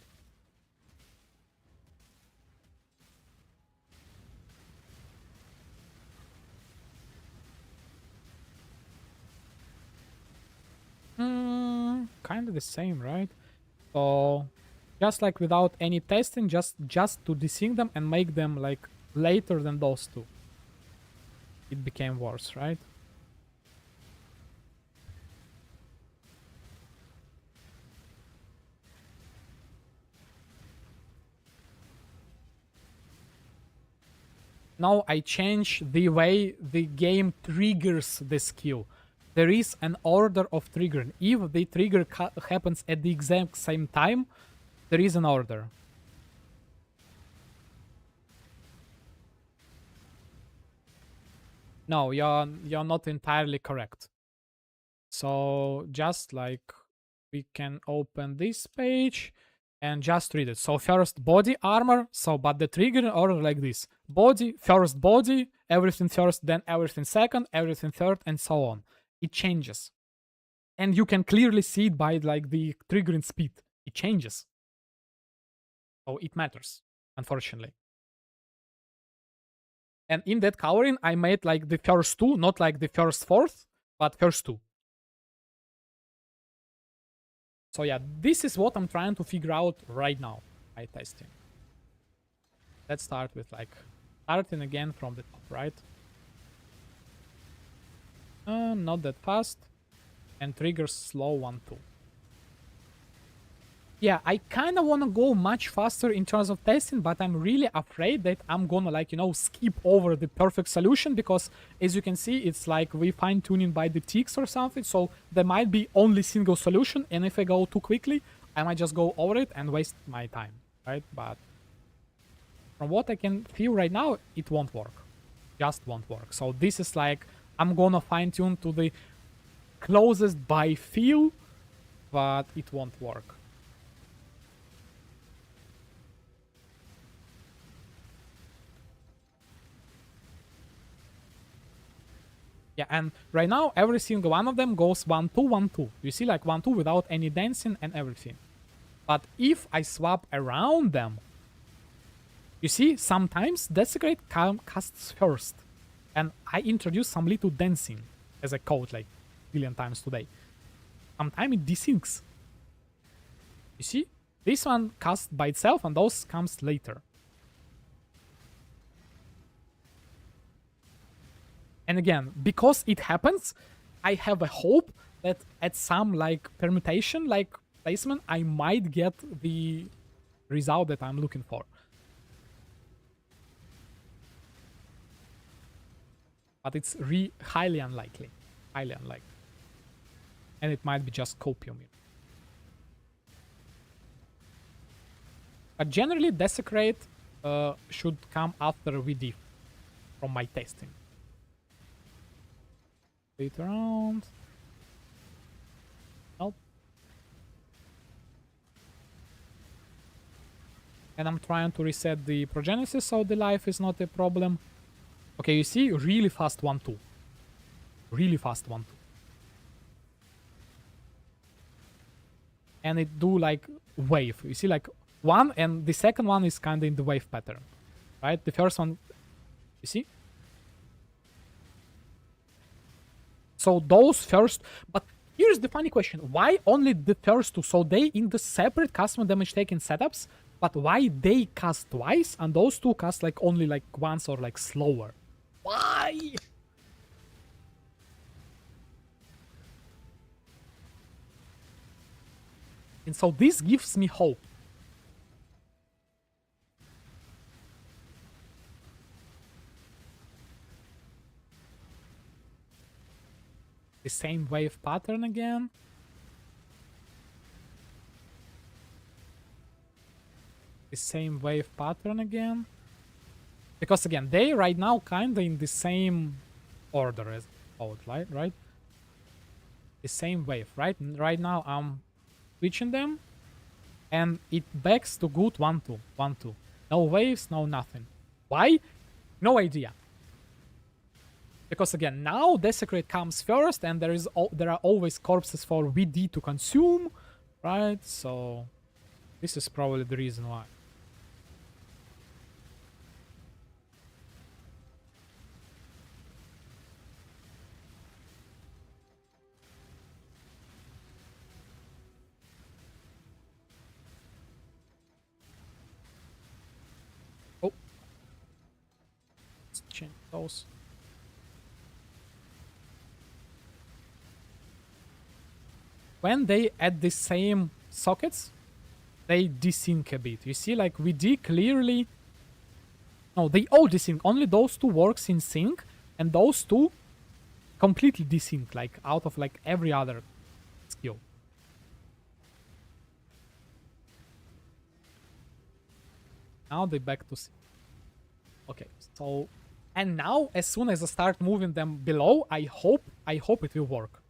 Speaker 1: Kind of the same, right? So just like without any testing, just to desync them and make them like later than those two. It became worse, right? Now I change the way the game triggers the skill. There is an order of triggering. If the trigger happens at the exact same time, there is an order. No, you're not entirely correct. So just like we can open this page and just read it. So first body armor, so but the trigger order like this. Body, first body, everything first, then everything second, everything third, and so on. It changes. And you can clearly see it by like the triggering speed. It changes. So it matters, unfortunately. And in that coloring, I made like the first two, not like the first fourth, but first two. So yeah, this is what I'm trying to figure out right now by testing. Let's start with like starting again from the top, right? Not that fast. And trigger slow 1-2. Yeah, I kind of want to go much faster in terms of testing, but I'm really afraid that I'm gonna like, skip over the perfect solution because as you can see, it's like we fine-tuning by the ticks or something. So there might be only single solution. And if I go too quickly, I might just go over it and waste my time, right? But from what I can feel right now, it won't work. Just won't work. So this is like, I'm gonna fine-tune to the closest by feel, but it won't work. Yeah, and right now every single one of them goes 1-2, 1-2. You see, like 1-2 without any dancing and everything. But if I swap around them, you see, sometimes Desecrate casts first. And I introduce some little dancing as a code like a billion times today. Sometimes it desyncs. You see? This one casts by itself and those comes later. And again, because it happens, I have a hope that at some like permutation, like placement, I might get the result that I'm looking for. But it's highly unlikely. Highly unlikely. And it might be just copium. But generally, Desecrate should come after VD from my testing. Wait around. Nope. And I'm trying to reset the Progenesis so the life is not a problem. Okay, you see, really fast 1-2. Really fast 1-2. And it do like wave. You see, like one, and the second one is kind of in the wave pattern, right? The first one, you see? So those first, but here's the funny question. Why only the first two? So they in the separate customer damage taking setups, but why they cast twice and those two cast like only like once or like slower? Why? And so this gives me hope. The same wave pattern again. the same wave pattern again. Because again, they right now kinda in the same order as code, right? The same wave, right? Right now I'm switching them, and it backs to good 1-2, 1-2. No waves, no nothing. Why? No idea. Because again, now Desecrate comes first, and there are always corpses for VD to consume, right? So this is probably the reason why. Oh, let's change those. When they add the same sockets, they desync a bit. You see, like VD clearly... No, they all desync. Only those two works in sync, and those two completely desync, like out of like every other skill. Now they back to sync. Okay, so... And now, as soon as I start moving them below, I hope it will work.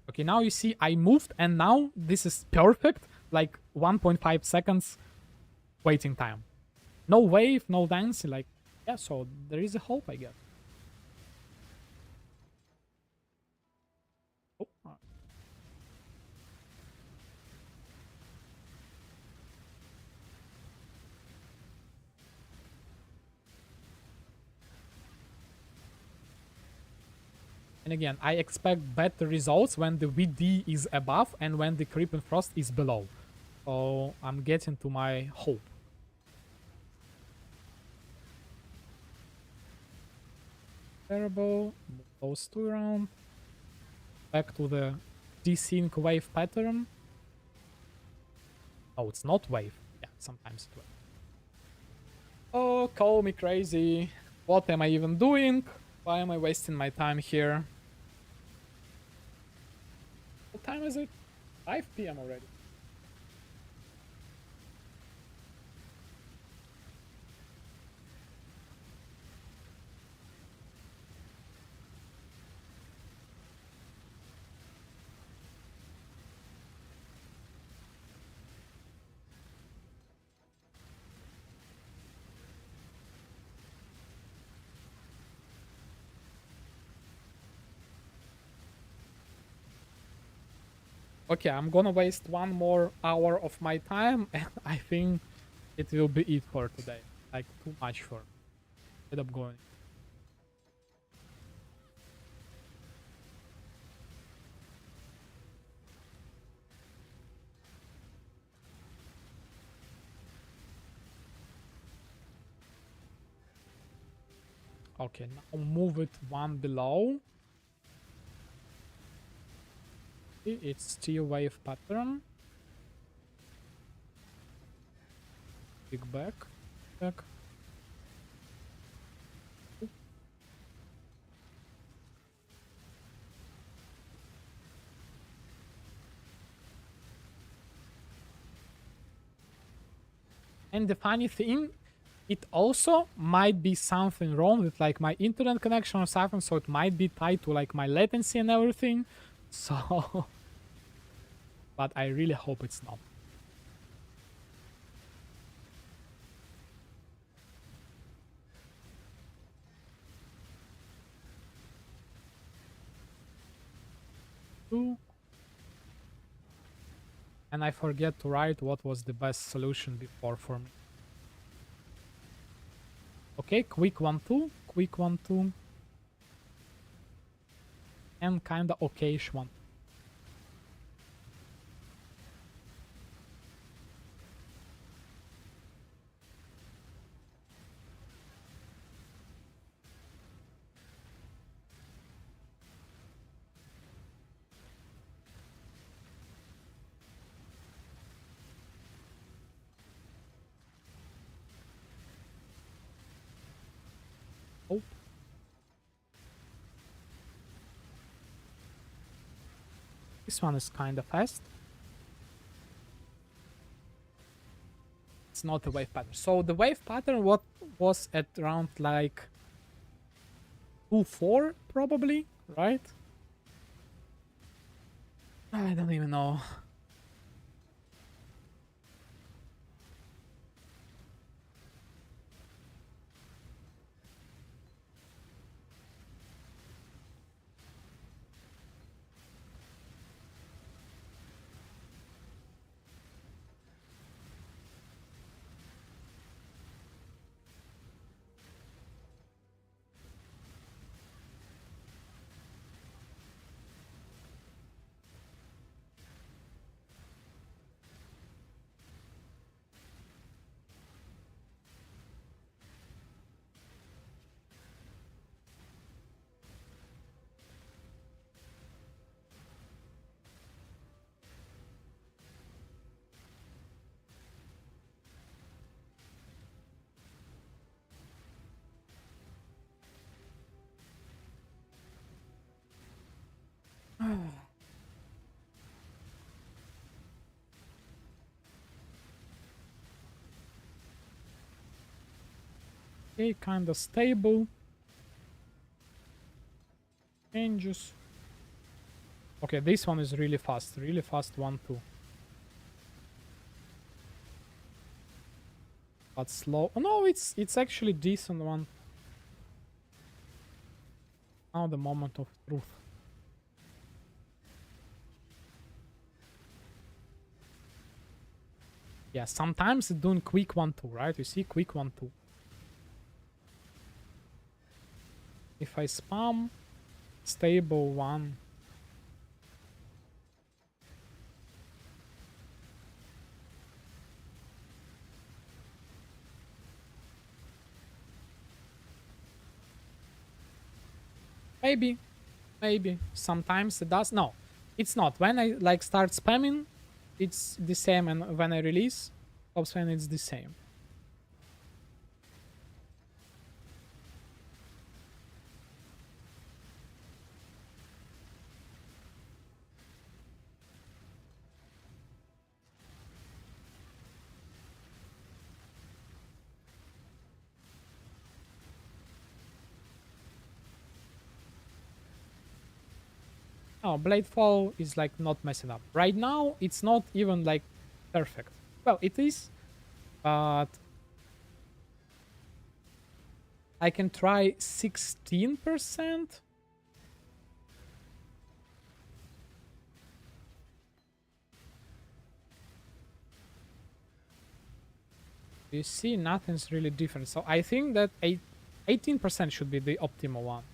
Speaker 1: Okay, now you see I moved, and now this is perfect. Like 1.5 seconds waiting time. No wave, no dancing, like... Yeah, so there is a hope, I guess. Oh, and again, I expect better results when the VD is above and when the Creep and Frost is below. So I'm getting to my hope. Terrible. Move those two around. Back to the desync wave pattern. Oh, it's not wave. Yeah, sometimes it's wave. Oh, call me crazy. What am I even doing? Why am I wasting my time here? What time is it? 5 p.m. already. Okay, I'm gonna waste 1 more hour of my time, and I think it will be it for today. Like, too much for me. End up going. Okay, now move it 1 below. It's still wave pattern. Big back. Back. And the funny thing, it also might be something wrong with like my internet connection or something, so it might be tied to like my latency and everything. So, but I really hope it's not. And I forget to write what was the best solution before for me. Okay, quick 1-2, quick 1-2. And kinda okayish one. Oh. This one is kind of fast. It's not a wave pattern. So the wave pattern what was at around like 2-4 probably, right? I don't even know. Okay, kind of stable. Changes. Okay, this one is really fast 1-2. But slow. Oh no, it's actually decent one. Now the moment of truth. Yeah, sometimes it's doing quick 1-2, right? You see, quick 1-2. If I spam stable 1. Maybe. Sometimes it does. No, it's not. When I like start spamming, it's the same, and when I release, when it's the same. Oh, Bladefall is like not messing up. Right now, it's not even like perfect. Well, it is, but I can try 16%. You see, nothing's really different. So I think that 18% should be the optimal one.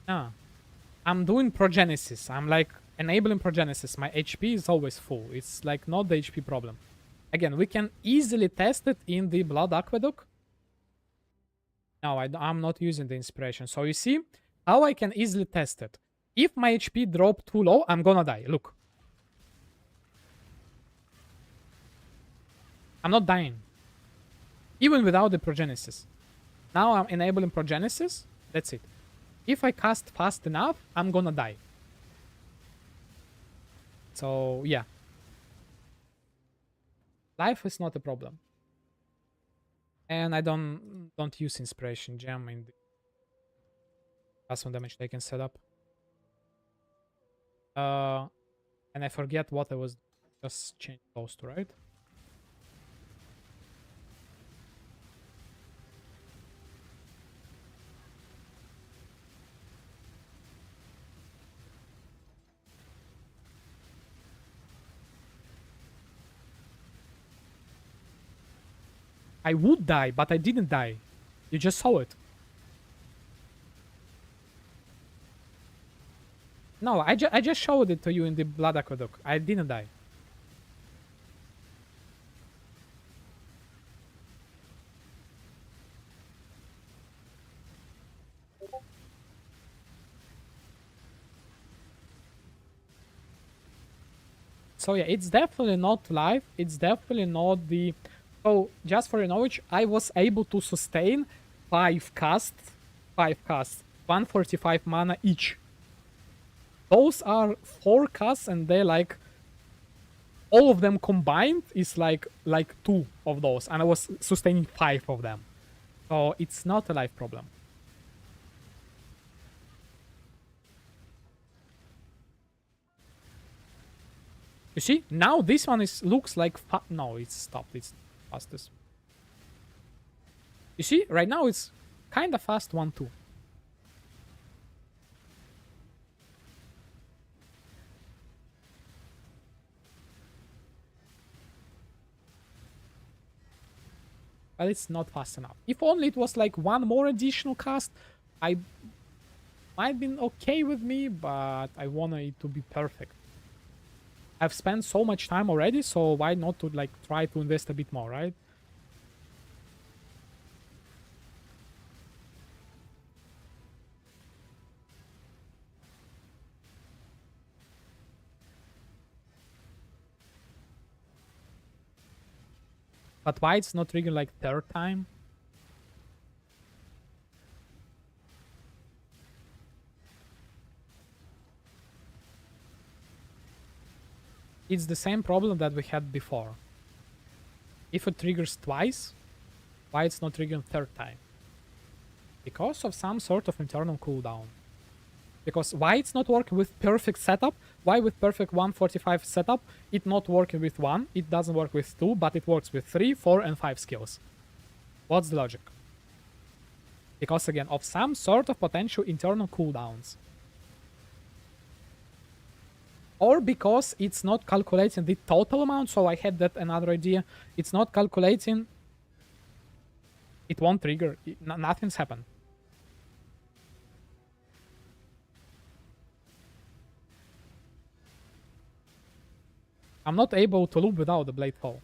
Speaker 1: Ah, I'm doing progenesis. I'm like enabling progenesis. My HP is always full. It's like not the HP problem. Again, we can easily test it in the Blood Aqueduct. No, I'm not using the inspiration. So you see how I can easily test it. If my HP drop too low, I'm gonna die. Look. I'm not dying. Even without the progenesis. Now I'm enabling progenesis. That's it. If I cast fast enough, I'm gonna die. So yeah. Life is not a problem. And I don't use inspiration gem in the plasma damage taken setup. And I forget what I was just changed close to, right? I would die, but I didn't die. You just saw it. No, I just showed it to you in the Blood Aqueduct. I didn't die. So yeah, it's definitely not live. It's definitely not the... So just for your knowledge, I was able to sustain 5 casts, 145 mana each. Those are 4 casts, and they're like all of them combined is like 2 of those, and I was sustaining 5 of them. So it's not a life problem. You see, now this one looks like no, it's stopped. It's fastest. You see, right now it's kind of fast 1-2. But it's not fast enough. If only it was like one more additional cast, I might been okay with me, but I want it to be perfect. I've spent so much time already, so why not to like try to invest a bit more, right? But why it's not triggering like third time? It's the same problem that we had before. If it triggers twice, why it's not triggering third time? Because of some sort of internal cooldown. Because why it's not working with perfect setup? Why with perfect 145 setup, it not working with 1, it doesn't work with 2, but it works with 3, 4, and 5 skills? What's the logic? Because again, of some sort of potential internal cooldowns. Or because it's not calculating the total amount, so I had that another idea. It's not calculating, it won't trigger, nothing's happened. I'm not able to loop without the blade fall.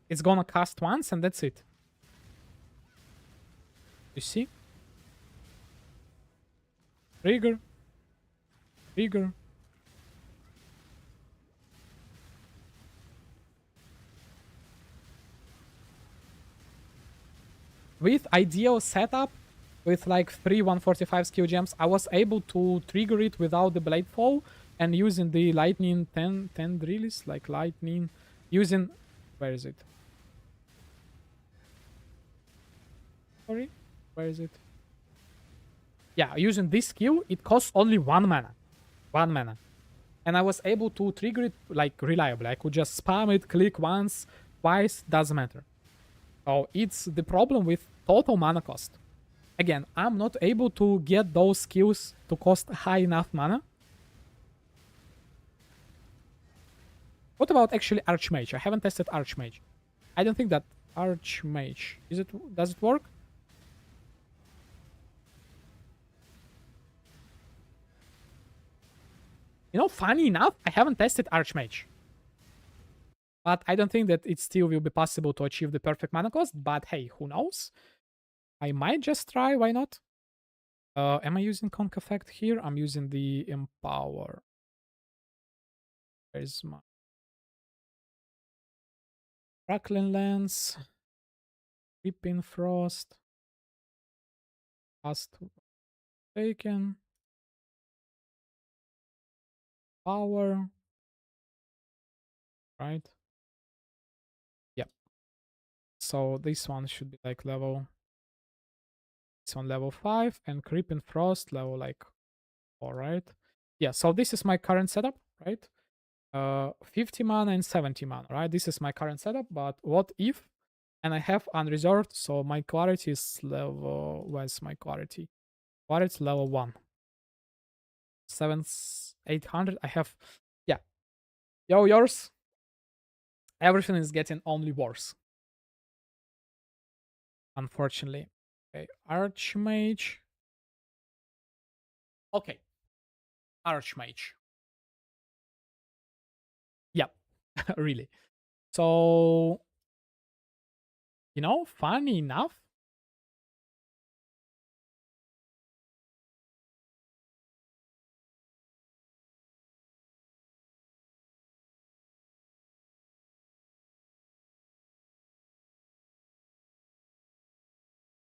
Speaker 1: It's gonna cast once and that's it. You see? Trigger. Trigger. With ideal setup, with like 3 145 skill gems, I was able to trigger it without the blade fall and using the lightning 10 release, like lightning, using... Where is it? Sorry? Where is it? Yeah, using this skill, it costs only 1 mana. 1 mana. And I was able to trigger it like reliably. I could just spam it, click once, twice, doesn't matter. So it's the problem with total mana cost. Again, I'm not able to get those skills to cost high enough mana. What about actually Archmage? I haven't tested Archmage. I don't think that Archmage... Does it work? You know, funny enough, I haven't tested Archmage. But I don't think that it still will be possible to achieve the perfect mana cost. But hey, who knows? I might just try, why not? Am I using Conk Effect here? I'm using the Empower. Where's my... Crackling Lens. Creeping Frost. Cast taken. Power. Right? Yep. So this one should be like level... This one level 5 and Creeping Frost level like 4, right? Yeah, so this is my current setup, right? 50 mana and 70 mana, right? This is my current setup, but what if... And I have unreserved, so my clarity is level... Where's my clarity? Clarity level 1. 800. I have... Yeah. Yo, yours. Everything is getting only worse. Unfortunately. Okay, Archmage. Okay. Archmage. Yep. Really. So... You know, funny enough,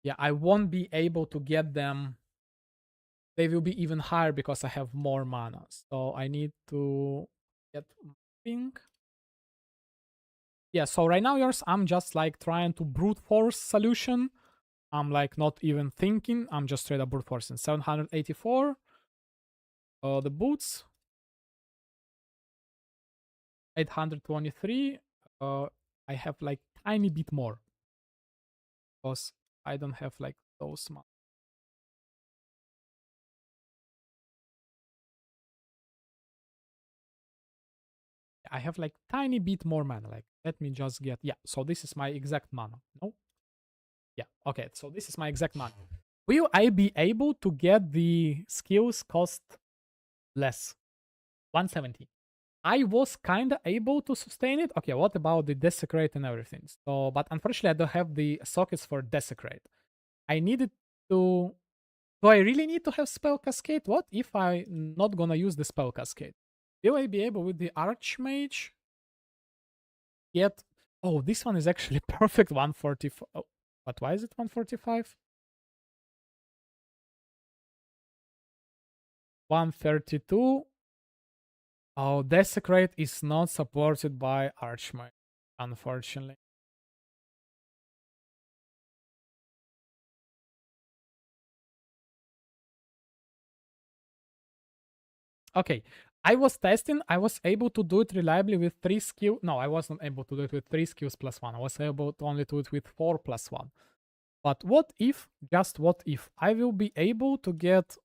Speaker 1: Yeah, I won't be able to get them. They will be even higher because I have more mana. So I need to get pink. Yeah, so right now, yours, I'm just like trying to brute force solution. I'm like not even thinking. I'm just straight up brute forcing. 784. The boots. 823. I have like tiny bit more. Because I don't have like those much. I have like tiny bit more mana. Like, let me just get, yeah. So this is my exact mana. No? Yeah. Okay. So this is my exact mana. Will I be able to get the skills cost less? 170. I was kind of able to sustain it. Okay, what about the desecrate and everything? So, but unfortunately, I don't have the sockets for desecrate. I needed to. Do I really need to have spell cascade? What if I not gonna use the spell cascade? Will I be able with the archmage? Yet, oh, this one is actually perfect. 145. Oh, but why is it 145? 132. Oh, desecrate is not supported by archmage, unfortunately. Okay, I was testing. I was able to do it reliably with 3 skill. No, I wasn't able to do it with 3 skills plus 1. I was able to only do it with 4 plus 1. But what if, just what if, I will be able to get...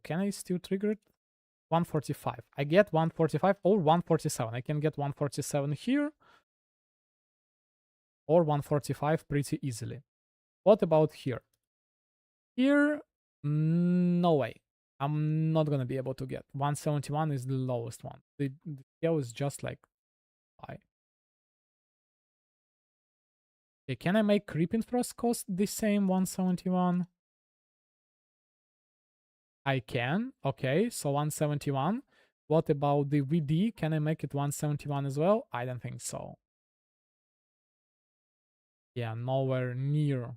Speaker 1: can I still trigger it? 145. I get 145 or 147. I can get 147 here or 145 pretty easily. What about here? Here, no way. I'm not gonna be able to get 171 is the lowest one. The scale is just like high. Okay, can I make creeping frost cost the same 171? I can. Okay, so 171. What about the VD? Can I make it 171 as well? I don't think so. Yeah, nowhere near.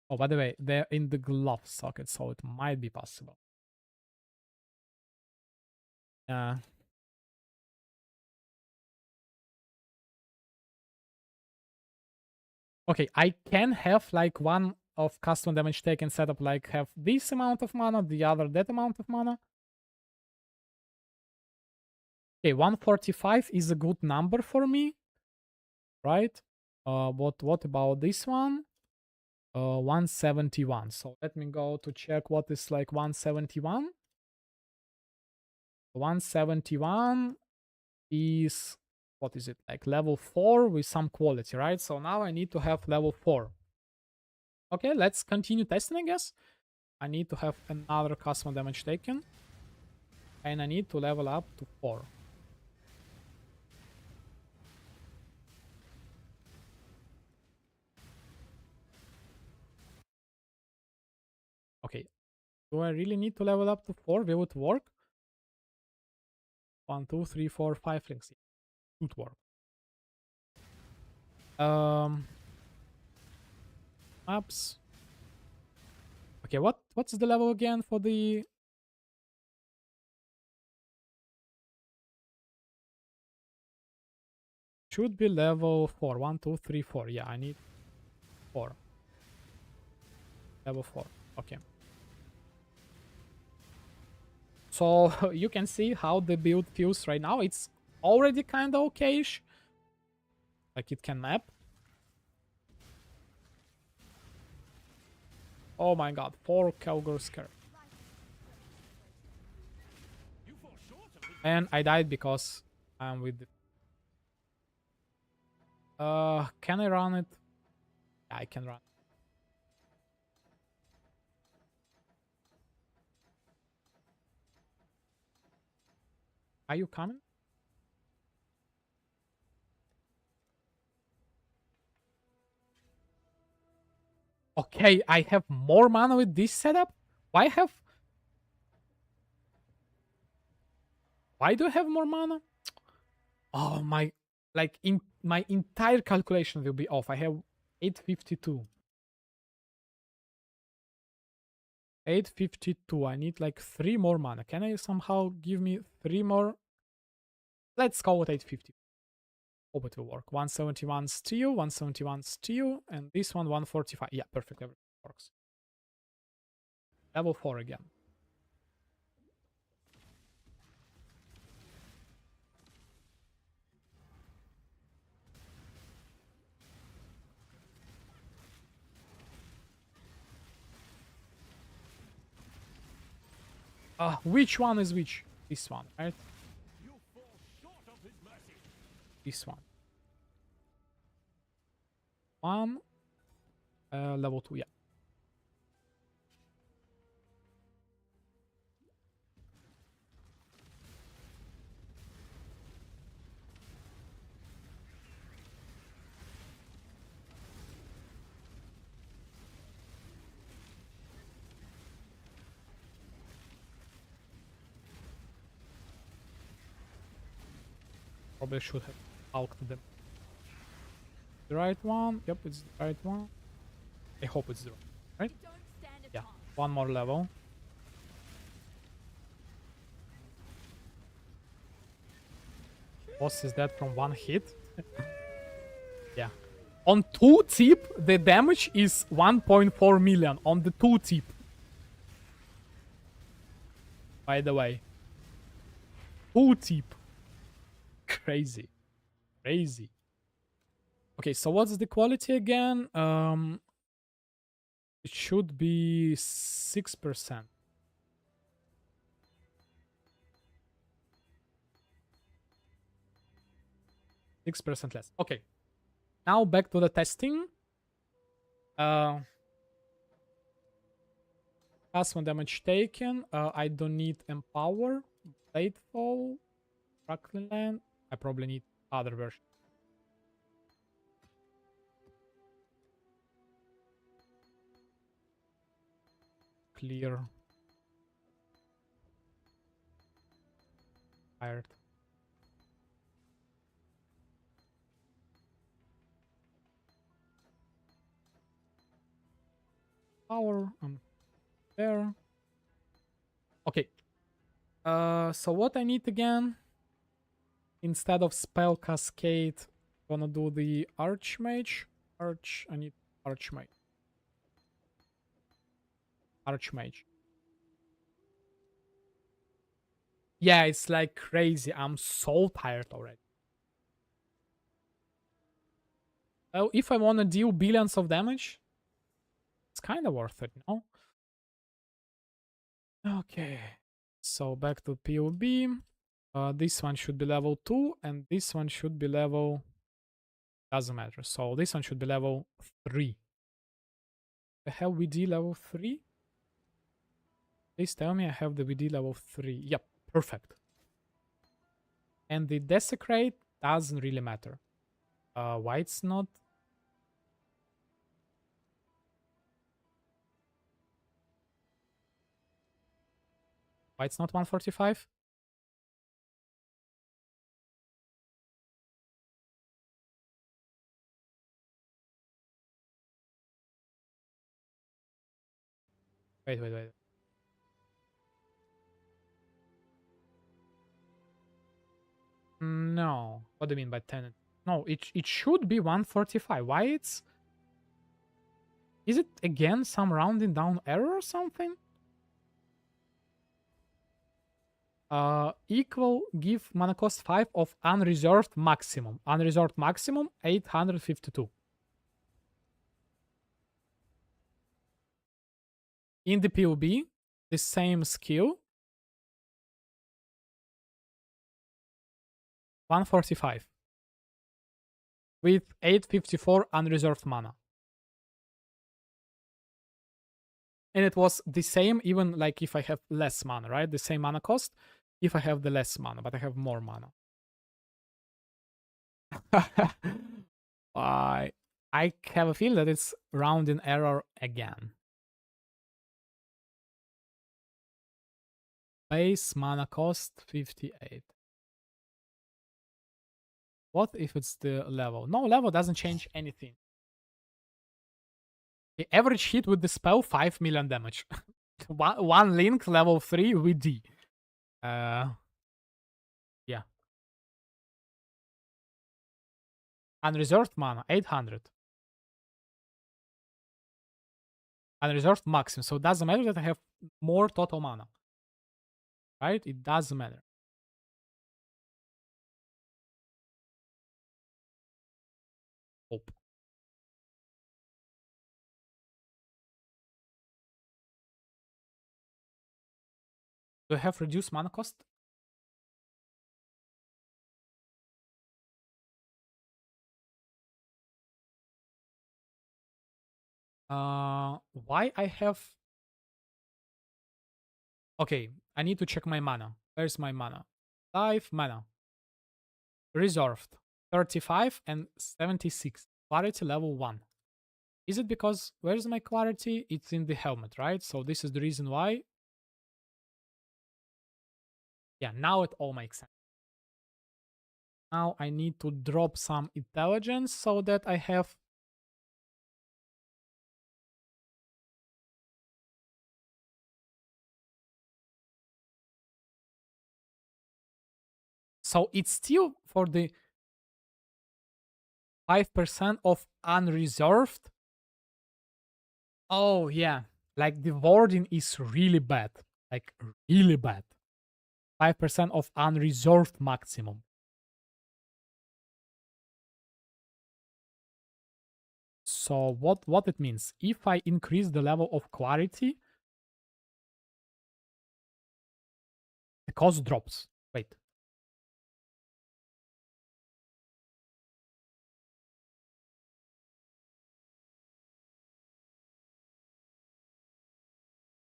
Speaker 1: Oh, by the way, they're in the glove socket, so it might be possible. Yeah. Okay, I can have like one of custom damage taken setup, like have this amount of mana, the other that amount of mana. Okay, 145 is a good number for me, right? What about this one? 171. So let me go to check what is like 171. 171 is, what is it, like level 4 with some quality, right? So now I need to have level 4. Okay, let's continue testing, I guess. I need to have another custom damage taken. And I need to level up to 4. Okay. Do I really need to level up to 4? Will it work? 1, 2, 3, 4, 5 links. Should work. Maps. Okay, what's the level again for the... Should be level 4. 1, 2, 3, 4. Yeah, I need 4. Level 4. Okay. So you can see how the build feels right now. It's already kind of okay-ish. Like it can map. Oh my god, 4 Cowgirl Scare. And I died because I'm with the... can I run it? Yeah, I can run. Are you coming? Okay, I have more mana with this setup? Why do I have more mana? Oh my, like in my entire calculation will be off. I have 852. 852. I need like 3 more mana. Can I somehow give me 3 more? Let's call it 850. Hope it will work. 171 steel, 171 steel, and this one 145. Yeah, perfect. Everything works. Level 4 again. Which one is which? This one, right?
Speaker 2: You fall short of his mercy.
Speaker 1: This one. One. Level 2, yeah. Probably should have alked them. The right one? Yep, it's the right one. I hope it's the right.
Speaker 3: You don't stand a
Speaker 1: Yeah,
Speaker 3: chance.
Speaker 1: one more level. Boss is dead from one hit. Yeah. On 2 tip, the damage is 1.4 million on the 2 tip. By the way. 2 tip. Crazy. Crazy. Okay, so what's the quality again? It should be 6%. 6% less. Okay. Now back to the testing. Pass one damage taken. I don't need Empower, Bladefall, Crackling Land. I probably need other version. Clear. Tired. Power. There. Okay. So what I need again? Instead of Spell Cascade, gonna do the Archmage. I need Archmage. Archmage. Yeah, it's like crazy. I'm so tired already. Oh, if I want to deal billions of damage, it's kind of worth it, no? Okay. So back to POB. This one should be level 2, and this one should be level... Doesn't matter. So this one should be level 3. I have VD level 3? Please tell me I have the VD level 3. Yep, perfect. And the Desecrate doesn't really matter. Why it's not? Why it's not 145? Wait. No. What do you mean by 10? No, it should be 145. Why it's... Is it again some rounding down error or something? Equal give mana cost 5 of unreserved maximum. Unreserved maximum 852. In the POB, the same skill 145 with 854 unreserved mana. And it was the same even like if I have less mana, right? The same mana cost if I have the less mana, but I have more mana. I have a feeling that it's rounding error again. Base mana cost 58. What if it's the level? No, level doesn't change anything. The average hit with the spell, 5 million damage. one link, level 3 with D. Yeah. Unreserved mana, 800. Unreserved maximum. So it doesn't matter that I have more total mana. Right? It doesn't matter. Hope. Do I have reduced mana cost? Why I have... Okay, I need to check my mana. Where's my mana? Life, mana. Reserved. 35 and 76. Clarity level 1. Is it because... Where's my clarity? It's in the helmet, right? So this is the reason why. Yeah, now it all makes sense. Now I need to drop some intelligence so that I have... So it's still for the 5% of unreserved. Oh, yeah. Like the wording is really bad. Like really bad. 5% of unreserved maximum. So what it means? If I increase the level of clarity, the cost drops. Wait.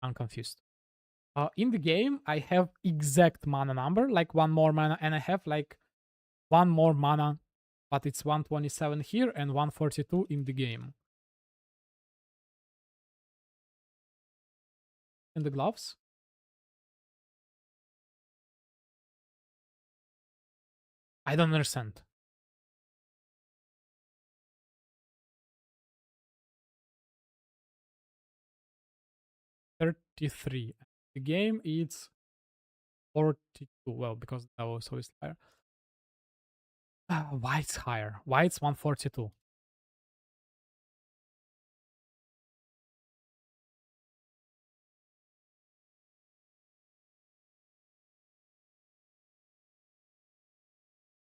Speaker 1: I'm confused. In the game, I have exact mana number, like one more mana, and I have like one more mana, but it's 127 here and 142 in the game. In the gloves? I don't understand. $33. The game is 42. Well, because that was always higher. Why it's higher? Why it's 142?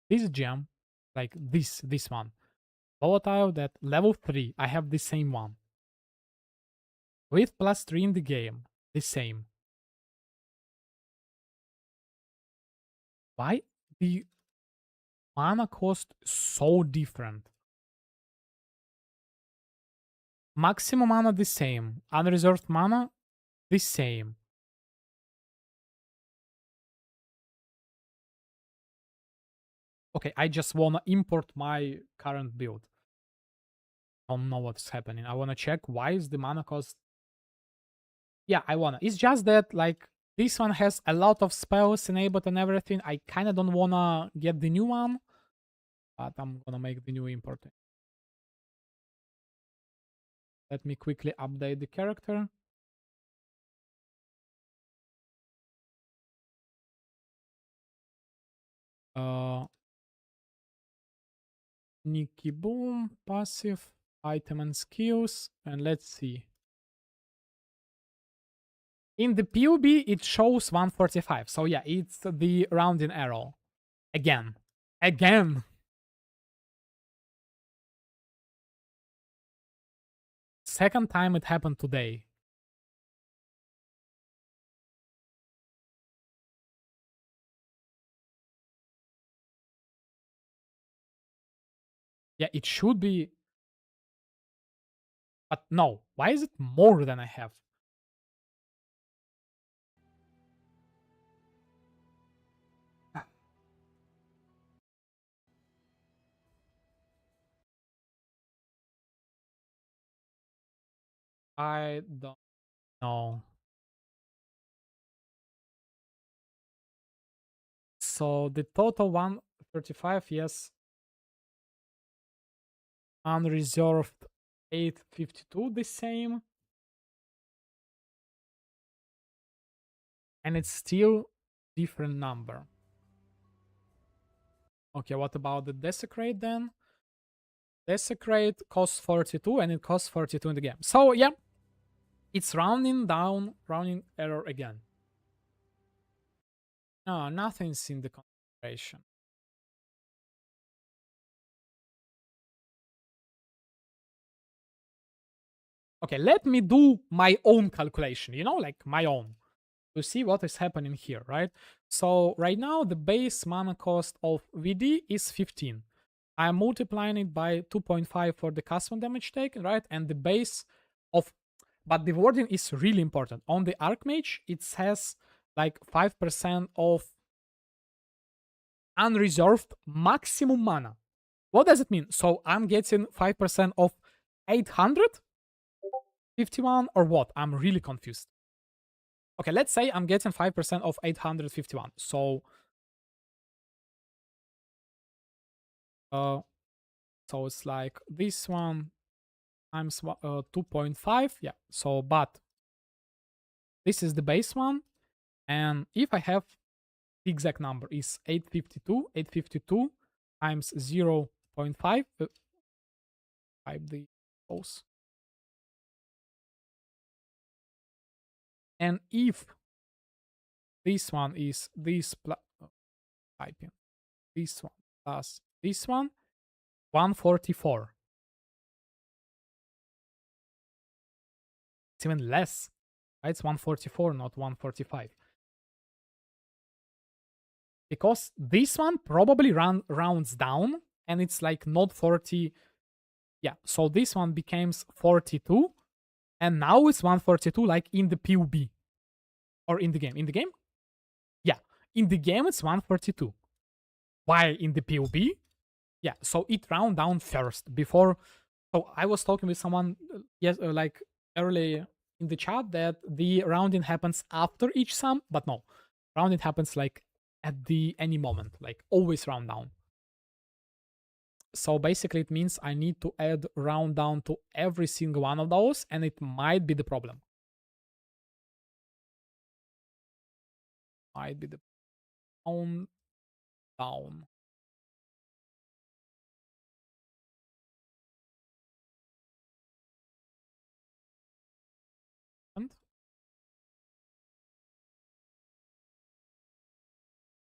Speaker 1: This gem, like this one, volatile, that level 3, I have the same one. With +3 in the game, the same. Why the mana cost so different? Maximum mana the same. Unreserved mana the same. Okay, I just wanna import my current build. I don't know what's happening. I wanna check why is the mana cost. Yeah, I wanna. It's just that like this one has a lot of spells enabled and everything. I kinda don't wanna get the new one, but I'm gonna make the new import. Let me quickly update the character. Uh, Nikki Boom, passive, item and skills, and let's see. In the PUB, it shows 145. So yeah, it's the rounding arrow. Again. Again. Second time it happened today. Yeah, it should be. But no, why is it more than I have? I don't know. So the total 135, yes. unreserved 852 the same, and it's still different number. Okay, what about the desecrate then? Desecrate costs 42 and it costs 42 in the game. So yeah, it's rounding down, rounding error again. No, nothing's in the configuration. Okay, let me do my own calculation, like my own, to see what is happening here, right? So right now the base mana cost of VD is 15. I'm multiplying it by 2.5 for the custom damage taken, right? And the base of, but the wording is really important. On the Archmage, it says like 5% of unreserved maximum mana. What does it mean? So I'm getting 5% of 851 or what? I'm really confused. Okay, let's say I'm getting 5% of 851. So so it's like this one times 2.5. Yeah. So but this is the base one, and if I have the exact number is 852 times 0.5 type the those. And if this one is this typing this one plus this one, 144. It's even less. Right? It's 144, not 145. Because this one probably rounds down and it's like not 40. Yeah, so this one becomes 42 and now it's 142 like in the PUB or in the game. In the game? Yeah, in the game it's 142. Why in the PUB? Yeah, so it round down first before. So I was talking with someone like early in the chat that the rounding happens after each sum, but no, rounding happens like at the any moment, like always round down. So basically it means I need to add round down to every single one of those, and it might be the problem. Might be the round down. And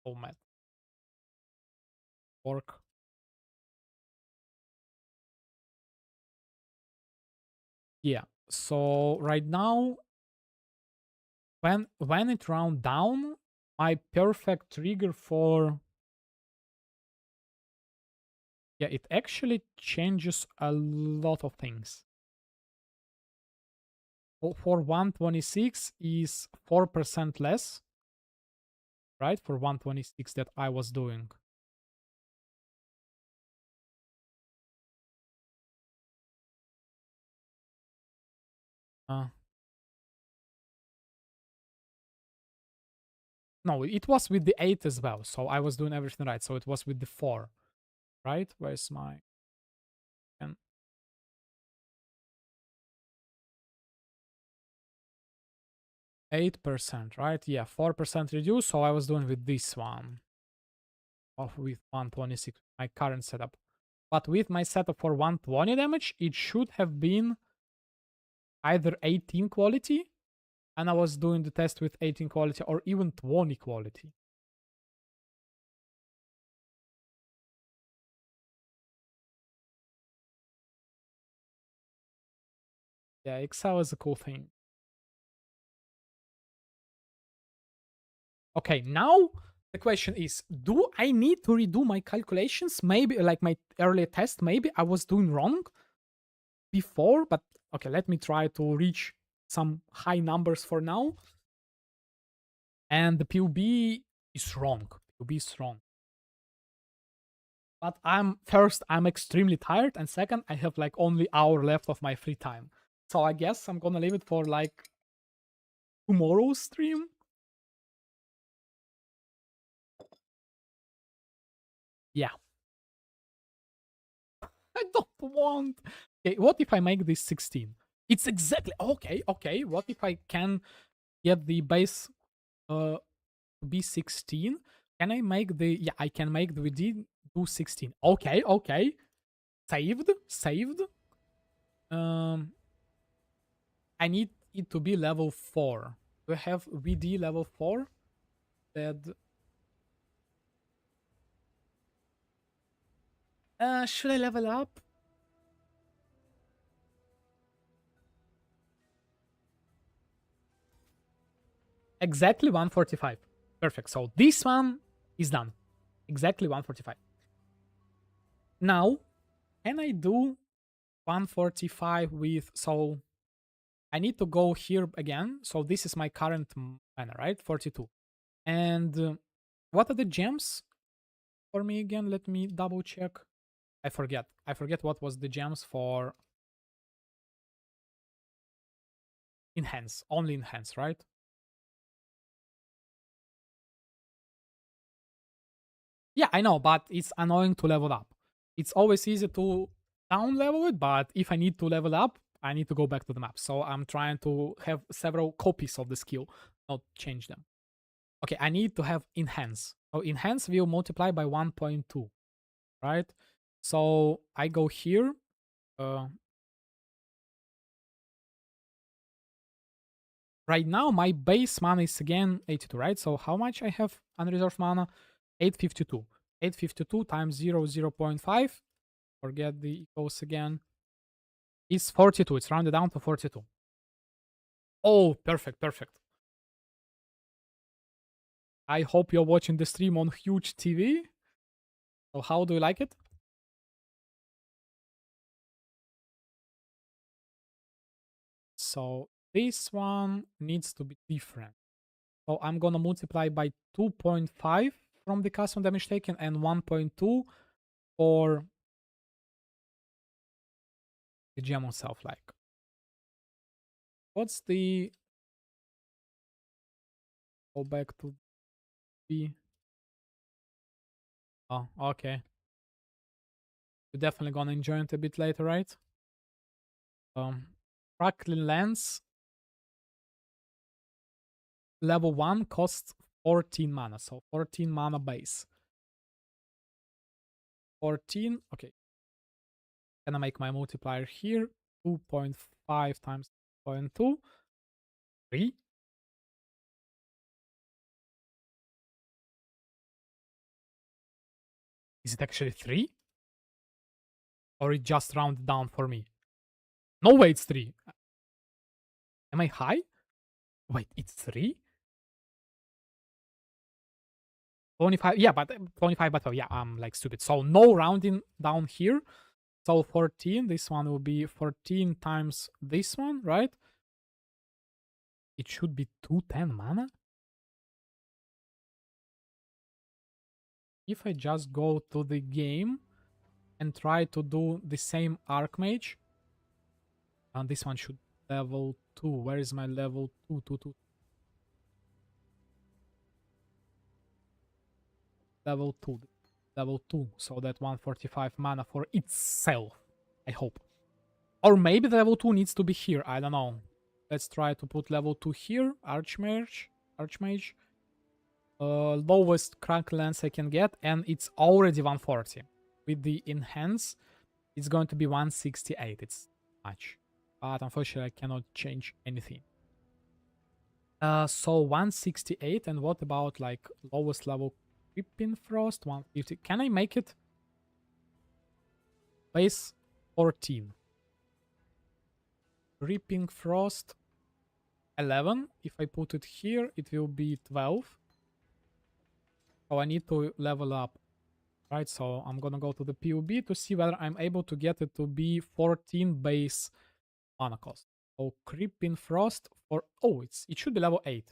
Speaker 1: oh man, work. Yeah. So right now, when it round down, my perfect trigger for it actually changes a lot of things. For 126 is 4% less, right? For 126 that I was doing. No, it was with the 8 as well, so I was doing everything right. So it was with the 4, right? Where's my... 8%, right? Yeah, 4% reduce, so I was doing with this one. With 126, my current setup. But with my setup for 120 damage, it should have been either 18 quality, and I was doing the test with 18 quality, or even 20 quality. Yeah, Excel is a cool thing. Okay, now the question is, do I need to redo my calculations? Maybe like my earlier test, maybe I was doing wrong before, but okay, let me try to reach some high numbers for now. And the PUB is wrong. PUB is wrong. But I'm extremely tired, and second, I have like only hour left of my free time. So I guess I'm gonna leave it for like tomorrow's stream. Yeah. I don't want. Okay, what if I make this 16? It's exactly okay. Okay, what if I can get the base to be 16? Can I make the yeah? I can make the we did do 16. Okay, okay. Saved. Um, I need it to be level 4. Do I have VD level 4? That should I level up? Exactly 145. Perfect. So this one is done. Exactly 145. Now, can I do 145 with so I need to go here again. So this is my current mana, right? 42. And what are the gems for me again? Let me double check. I forget. I forget what was the gems for enhance. Only enhance, right? Yeah, I know, but it's annoying to level up. It's always easy to down level it, but if I need to level up, I need to go back to the map. So I'm trying to have several copies of the skill, not change them. Okay, I need to have enhance. So enhance will multiply by 1.2, right? So I go here. Right now, my base mana is again 82, right? So how much I have unreserved mana? 852. 852 times 0, 0.5. Forget the equals again. Is 42. It's rounded down to 42. Oh, perfect, perfect. I hope you're watching the stream on huge TV. So how do you like it? So this one needs to be different. So I'm gonna multiply by 2.5 from the custom damage taken and 1.2 for the gem itself. Like, what's the go back to B? Oh, okay. You're definitely gonna enjoy it a bit later, right? Crackling Lens level 1 costs 14 mana, so 14 mana base. 14, okay. Can I make my multiplier here? 2.5 times 0.2. 3. Is it actually 3? Or it just rounded down for me? No way, it's 3. Am I high? Wait, it's 3? 25, yeah, but 25, but yeah, I'm like stupid. So no rounding down here. So 14, this one will be 14 times this one, right? It should be 210 mana. If I just go to the game and try to do the same Archmage, and this one should level 2. Where is my level 2? 2, 2. Level 2. Level 2. So that 145 mana for itself. I hope. Or maybe the level 2 needs to be here. I don't know. Let's try to put level 2 here. Archmage. Archmage. Lowest crack lens I can get. And it's already 140. With the enhance, it's going to be 168. It's much. But unfortunately, I cannot change anything. So 168. And what about like lowest level Creeping Frost? 150. Can I make it base 14? Creeping Frost 11. If I put it here, it will be 12. So I need to level up, right? So I'm gonna go to the PUB to see whether I'm able to get it to be 14 base mana cost. So Creeping Frost for it should be level 8.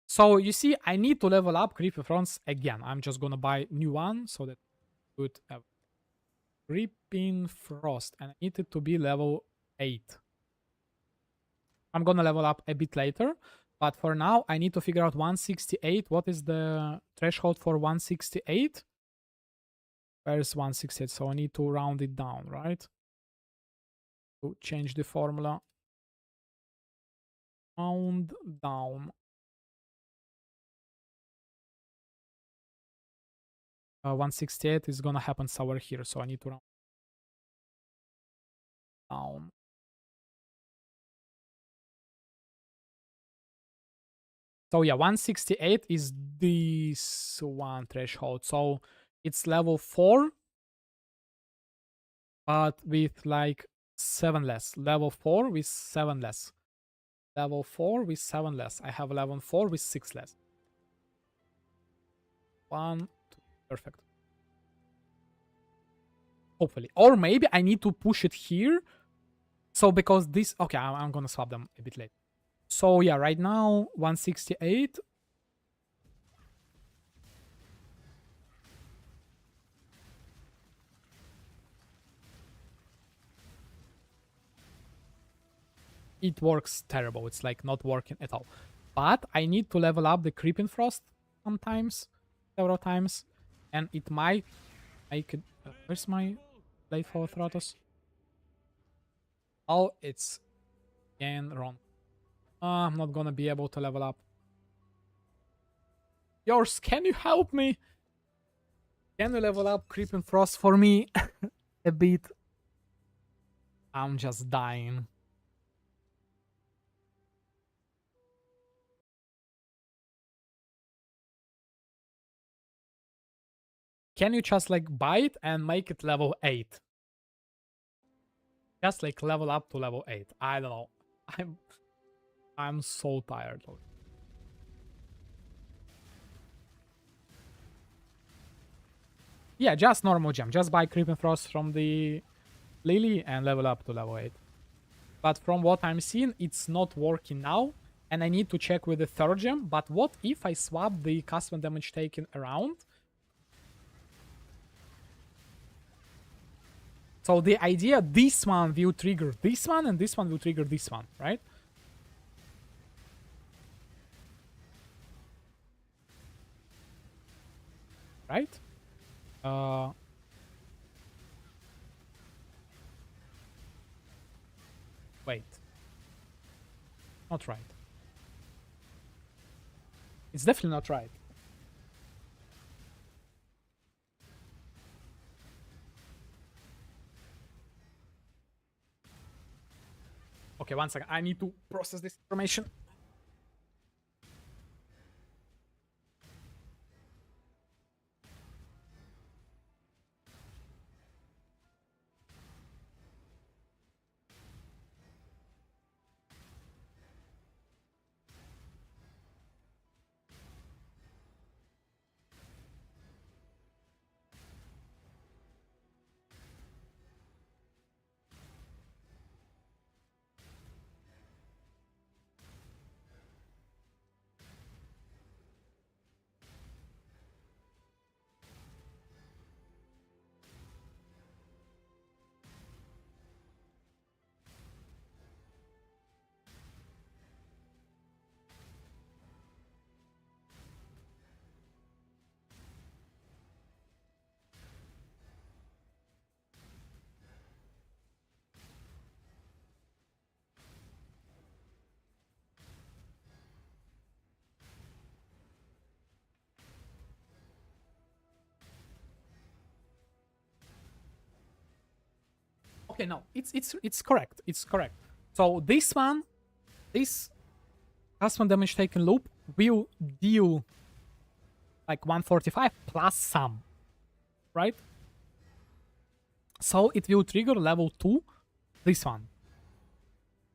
Speaker 1: So you see, I need to level up Creeping Frost again. I'm just gonna buy new one so that good Creeping Frost, and I need it to be level 8. I'm gonna level up a bit later, but for now I need to figure out 168. What is the threshold for 168? Where's 168? So I need to round it down, right? To change the formula. Round down. 168 is gonna happen somewhere here, so I need to round down. So yeah, 168 is this one threshold. So it's level 4, but with like 7 less. Level 4 with 7 less. Level 4 with 7 less. I have level 4 with 6 less. 1, 2, perfect. Hopefully. Or maybe I need to push it here. So because this... Okay, I'm gonna swap them a bit later. So yeah, right now, 168. It works terrible. It's like not working at all. But I need to level up the Creeping Frost sometimes, several times. And it might make it... where's my Blade for Throtos? Oh, it's again wrong. I'm not gonna be able to level up. Yours, can you help me? Can you level up Creeping Frost for me a bit? I'm just dying. Can you just like buy it and make it level 8? Just like level up to level 8. I don't know. I'm so tired of it. Yeah, just normal gem. Just buy Creeping Frost from the Lily and level up to level 8. But from what I'm seeing, it's not working now. And I need to check with the third gem. But what if I swap the custom damage taken around? So the idea, this one will trigger this one, and this one will trigger this one, right? Right? Wait. Not right. It's definitely not right. Okay, one second. I need to process this information. Okay, no, it's correct. It's correct. So this one, this custom damage taken loop will deal like 145 plus some, right? So it will trigger level 2, this one.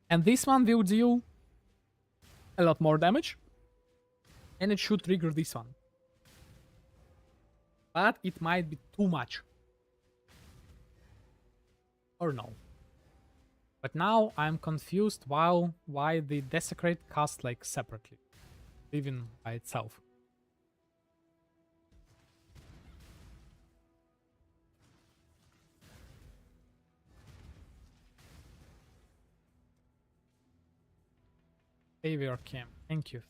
Speaker 1: And this one will deal a lot more damage. And it should trigger this one. But it might be too much. Or no. But now I'm confused why the Desecrate cast like separately. Even by itself. Savior Cam, thank you.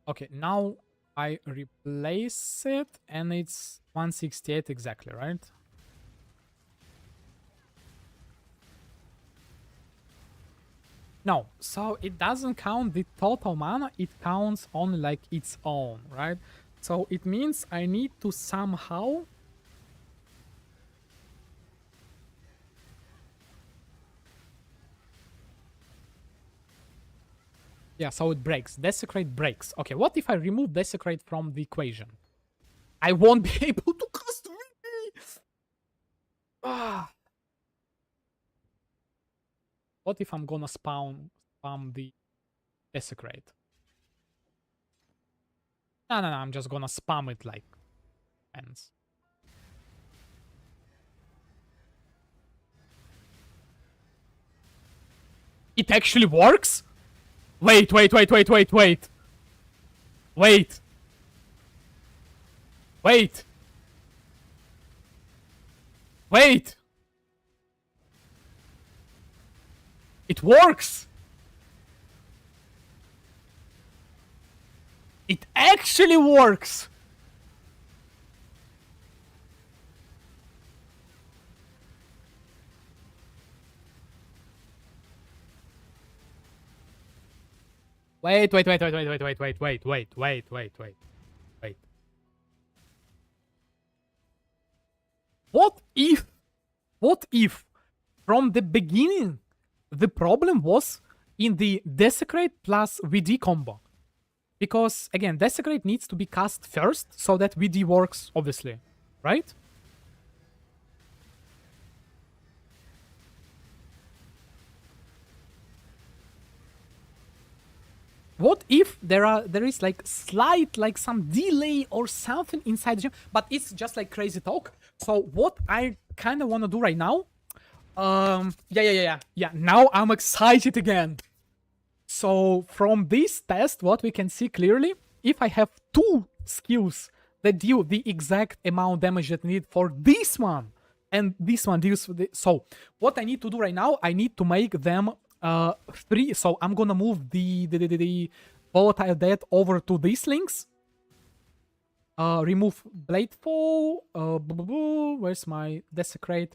Speaker 1: Okay, now I replace it and it's 168 exactly, right? No, so it doesn't count the total mana, it counts only like its own, right? So it means I need to somehow... Yeah, so it breaks. Desecrate breaks. Okay, what if I remove Desecrate from the equation? I won't be able to cast VP! Ah. What if I'm gonna spam the Desecrate? No, I'm just gonna spam it like ends. It actually works? Wait. Wait. It works! It actually works! Wait. What if from the beginning the problem was in the Desecrate plus VD combo? Because again, Desecrate needs to be cast first so that VD works, obviously, right? What if there is like slight like some delay or something inside the gym, but it's just like crazy talk. So what I kind of want to do right now, yeah. Now I'm excited again. So from this test, what we can see clearly, if I have two skills that deal the exact amount damage that I need for this one, and this one deals with the... So what I need to do right now, I need to make them 3. So I'm gonna move the volatile death over to these links. Remove Bladefall. Where's my Desecrate?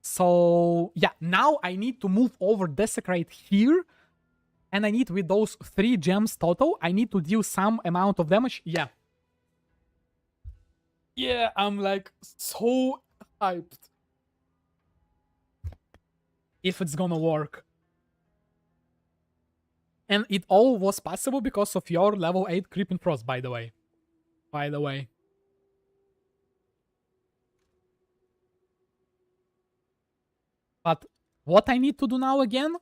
Speaker 1: So yeah, now I need to move over Desecrate here. And I need, with those 3 gems total, I need to deal some amount of damage. Yeah. Yeah, I'm like so hyped. If it's gonna work. And it all was possible because of your level 8 Creeping Frost, by the way. But what I need to do now again?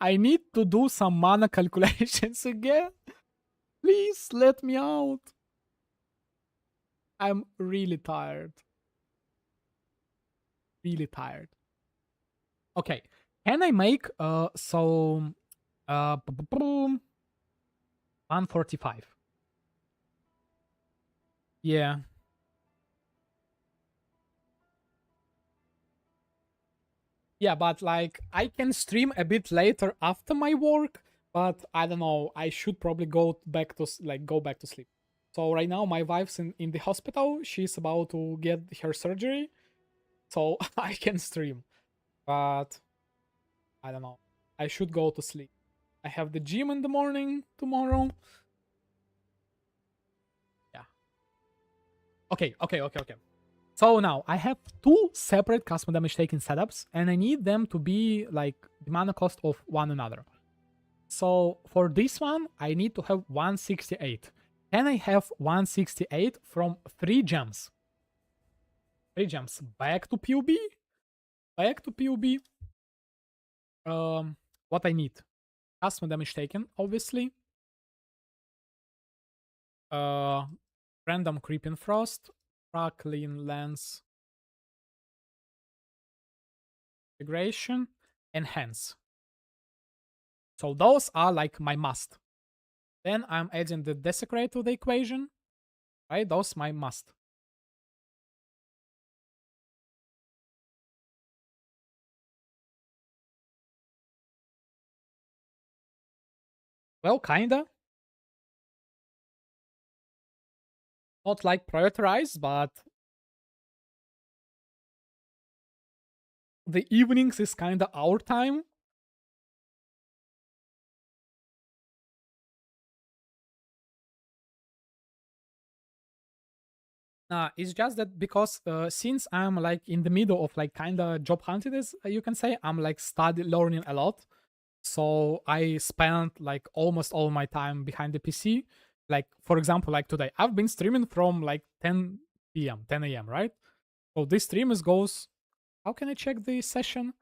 Speaker 1: I need to do some mana calculations again. Please let me out. I'm really tired. Really tired. Okay. Can I make 145? Yeah. Yeah, but like I can stream a bit later after my work, but I don't know. I should probably go back to go back to sleep. So right now my wife's in the hospital. She's about to get her surgery, so I can stream. But I don't know. I should go to sleep. I have the gym in the morning tomorrow. Yeah. Okay. So now I have 2 separate custom damage taking setups, and I need them to be like the mana cost of one another. So for this one, I need to have 168. Can I have 168 from 3 gems? 3 gems. Back to PUB. What I need? Custom damage taken, obviously. Random Creeping Frost. Crackling Lens. Integration. Enhance. So those are like my must. Then I'm adding the Desecrate to the equation. Right? Those my must. Well, kinda. Not like prioritized, but the evenings is kinda our time. It's just that because since I'm like in the middle of like kinda job hunting, as you can say, I'm like study learning a lot. So I spent like almost all my time behind the PC. Like for example, like today, I've been streaming from like 10 p.m., 10 a.m. Right? So this stream is goes. How can I check the session?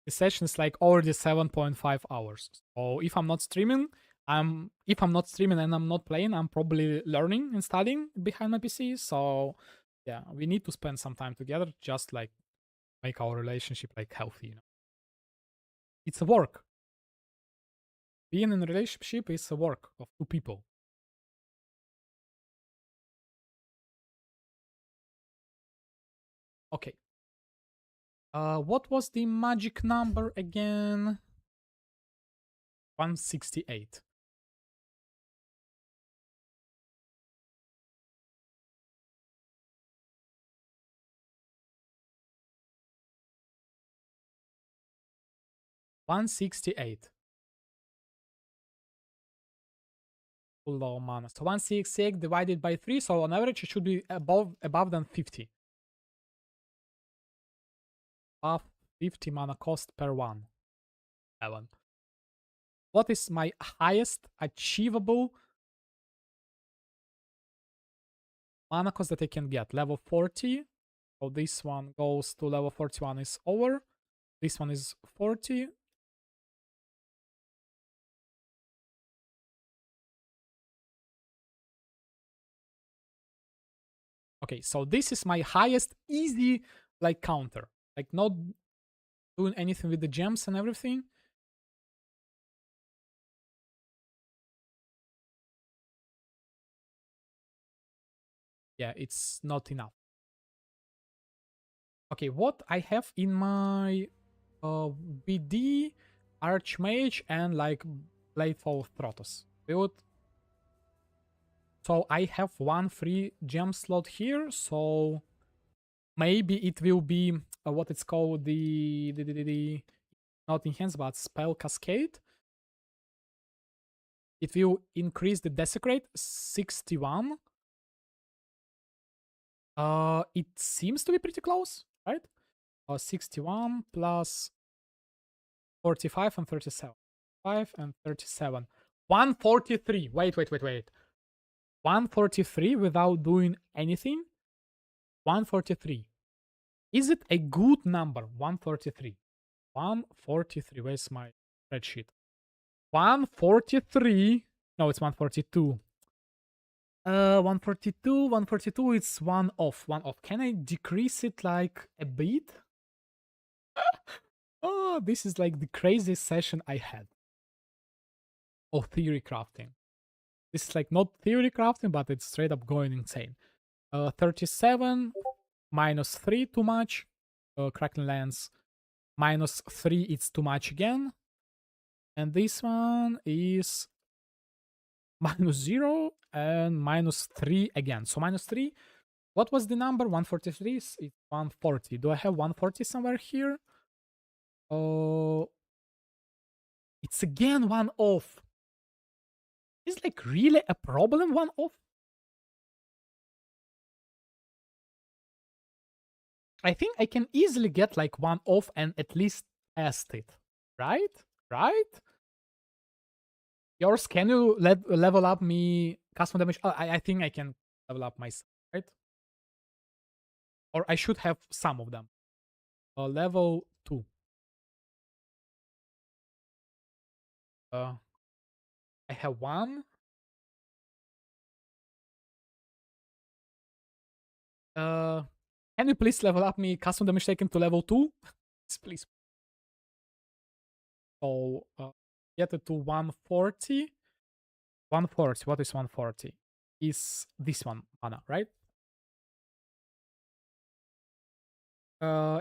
Speaker 1: The session is like already 7.5 hours. So if I'm not streaming, and I'm not playing, I'm probably learning and studying behind my PC. So yeah, we need to spend some time together, just like make our relationship like healthy. It's a work. Being in a relationship is a work of two people. Okay. What was the magic number again? 168. Full low mana. So 168 divided by 3, so on average it should be above than 50. Above 50 mana cost per one. 7. What is my highest achievable mana cost that I can get? Level 40. So this one goes to level 41 is over. This one is 40. Okay, so this is my highest easy like counter. Like not doing anything with the gems and everything. Yeah, it's not enough. Okay, what I have in my BD, Archmage, and like Bladeful Throtos build. So I have one free gem slot here, so maybe it will be what it's called the not enhance but spell cascade. It will increase the desecrate 61. It seems to be pretty close, right? 61 plus 45 and 37. 5 and 37. 143. Wait. 143 without doing anything? 143. Is it a good number? 143. 143. Where's my spreadsheet? 143. No, it's 142. 142. 142. It's one off. One off. Can I decrease it like a bit? Oh, this is like the craziest session I had. Oh, theory crafting. This is like not theory crafting, but it's straight up going insane. 37 minus 3 too much. Crackling Lance minus 3 it's too much again. And this one is minus 0 and minus 3 again. So minus 3. What was the number? 143? It's 140. Do I have 140 somewhere here? Oh, it's again one off. Is like really a problem, one off? I think I can easily get like one off and at least test it. Right? Right? Yours, can you level up me custom damage? Oh, I think I can level up myself, right? Or I should have some of them. Level 2. I have one. Can you please level up me custom damage taken to level 2? Please. So get it to 140. 140. What is 140? Is this one mana, right?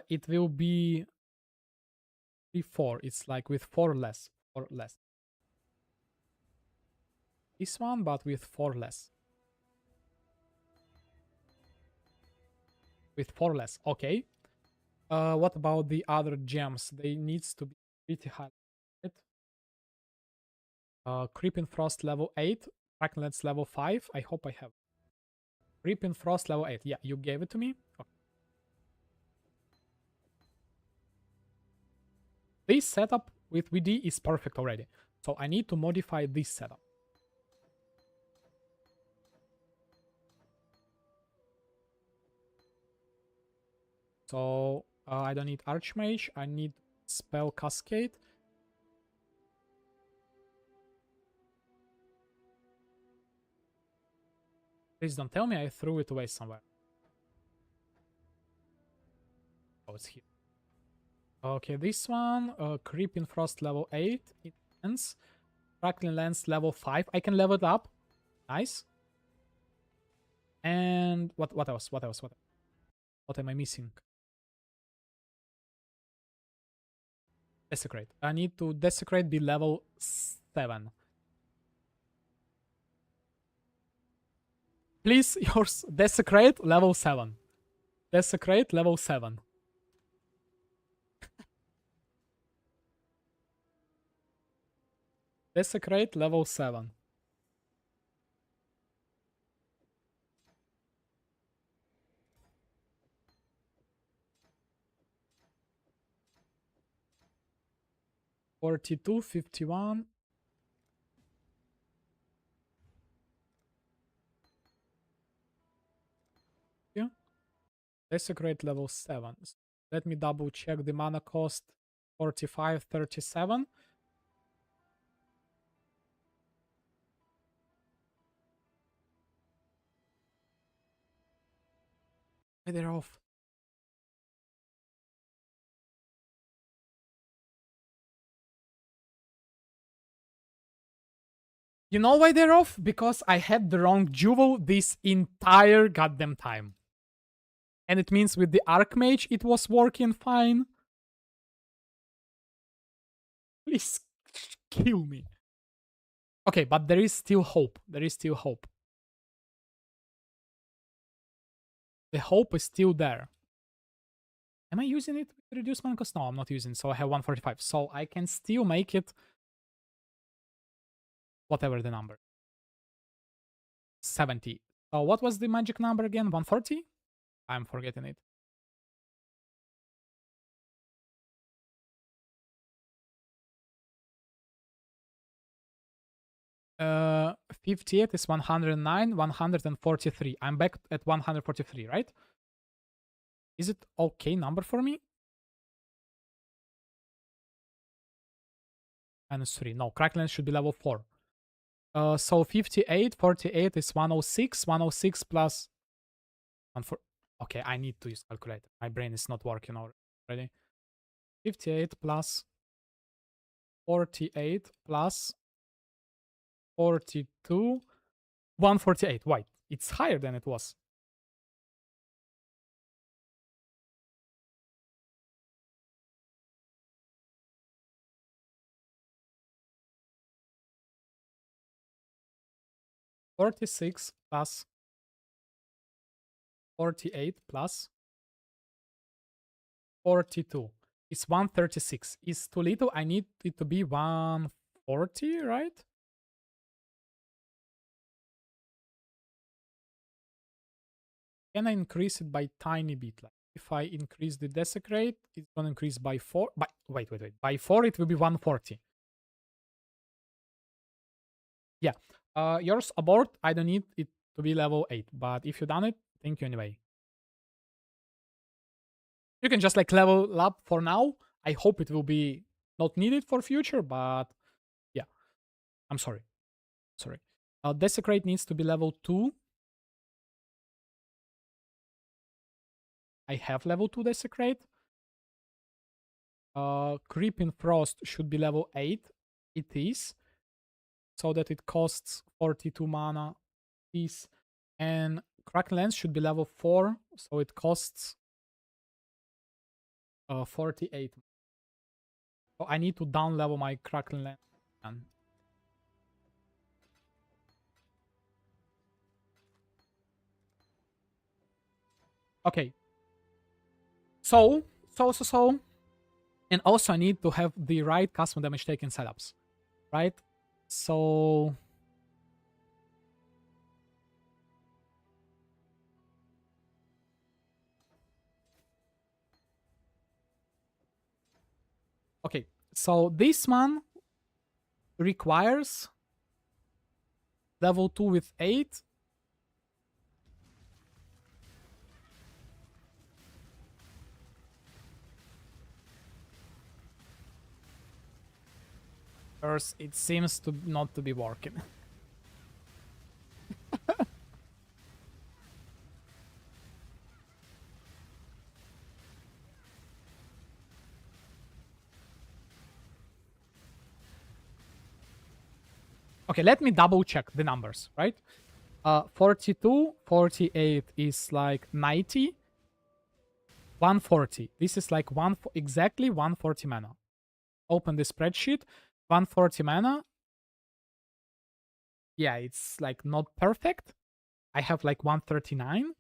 Speaker 1: It will be 4. It's like with 4 less. or less. This one, but with 4 less. With 4 less, okay. What about the other gems? They needs to be pretty high. Right? Creeping Frost level 8, Cracklands level 5. I hope I have. Creeping Frost level 8. Yeah, you gave it to me. Okay. This setup with VD is perfect already. So I need to modify this setup. So I don't need Archmage. I need Spell Cascade. Please don't tell me I threw it away somewhere. Oh, it's here. Okay, this one, Creeping Frost level 8. It ends. Crackling Lens level 5. I can level it up. Nice. And what else? What am I missing? Desecrate. I need to Desecrate be level 7. Please, yours Desecrate level 7. Desecrate level 7. Desecrate level 7. $42, $51. Yeah. Desecrate level 7. Let me double check the mana cost. 45, 37. They're off. You know why they're off? Because I had the wrong jewel this entire goddamn time. And it means with the Archmage it was working fine. Please kill me. Okay, but there is still hope. There is still hope. The hope is still there. Am I using it with reduced mana cost? No, I'm not using it, so I have 145. So I can still make it whatever the number. 70. So what was the magic number again? 140? I'm forgetting it. Uh, 58 is 109, 143. I'm back at 143, right? Is it okay number for me? -3. No, Crackland should be level 4. So 58, 48 is 106. 106 plus 14. Okay, I need to use calculator. My brain is not working already. 58 plus 48 plus 42. 148. Why? It's higher than it was. $46 plus 48 plus 42 is 136. Is too little. I need it to be 140, right? Can I increase it by tiny bit? Like if I increase the desecrate, it's gonna increase by 4. By wait. By 4 it will be 140. Yeah. Yours abort. I don't need it to be level 8, but if you done it, thank you anyway. You can just like level up for now. I hope it will be not needed for future, but yeah. I'm sorry. Desecrate needs to be level 2. I have level 2 Desecrate. Creeping Frost should be level 8. It is. So that it costs 42 mana piece. And Kraken Lens should be level 4. So it costs 48. So I need to down level my crackling lens. Okay. So. And also I need to have the right custom damage taken setups. Right? So okay, so this one requires level 2 with 8. First, it seems to not to be working. Okay, let me double check the numbers, right? 42, 48 is like 90, 140. This is like exactly 140 mana. Open the spreadsheet, 140 mana. Yeah, it's like not perfect. I have like 139.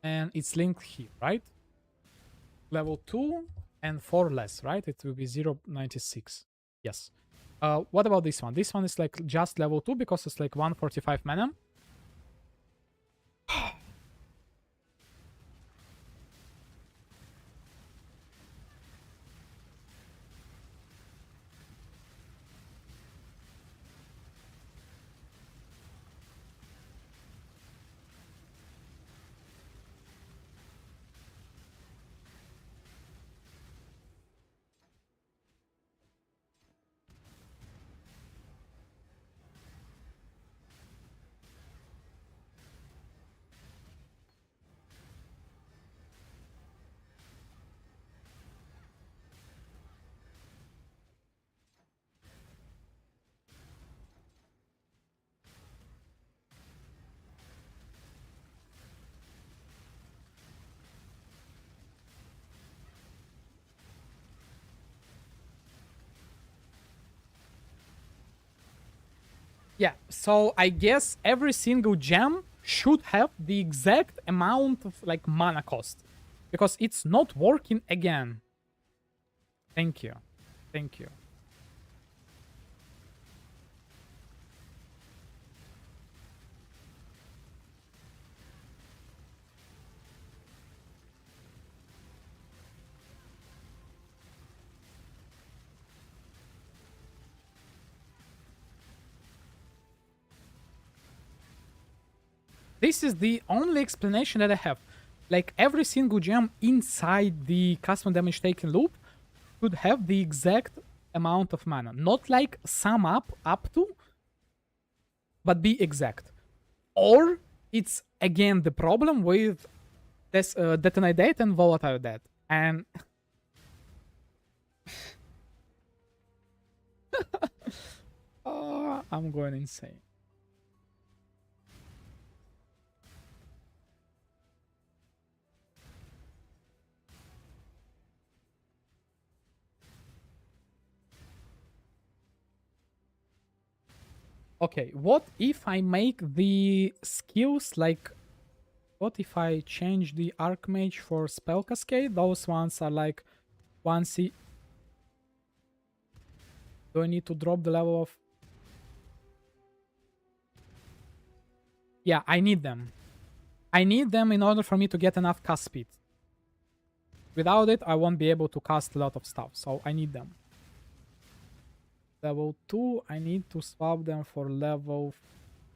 Speaker 1: And it's linked here, right? Level 2 and 4 less, right? It will be 0.96. Yes. What about this one? This one is like just level 2 because it's like 145 mana. Yeah, so I guess every single gem should have the exact amount of like mana cost because it's not working again. Thank you. Thank you. This is the only explanation that I have. Like every single gem inside the custom damage taken loop should have the exact amount of mana. Not like sum up to, but be exact. Or it's again the problem with this detonate date and volatile death. And I'm going insane. Okay, what if I make the skills like... What if I change the Archmage for Spell Cascade? Those ones are like 1C. Do I need to drop the level of... Yeah, I need them. I need them in order for me to get enough cast speed. Without it, I won't be able to cast a lot of stuff, so I need them. Level 2, I need to swap them for level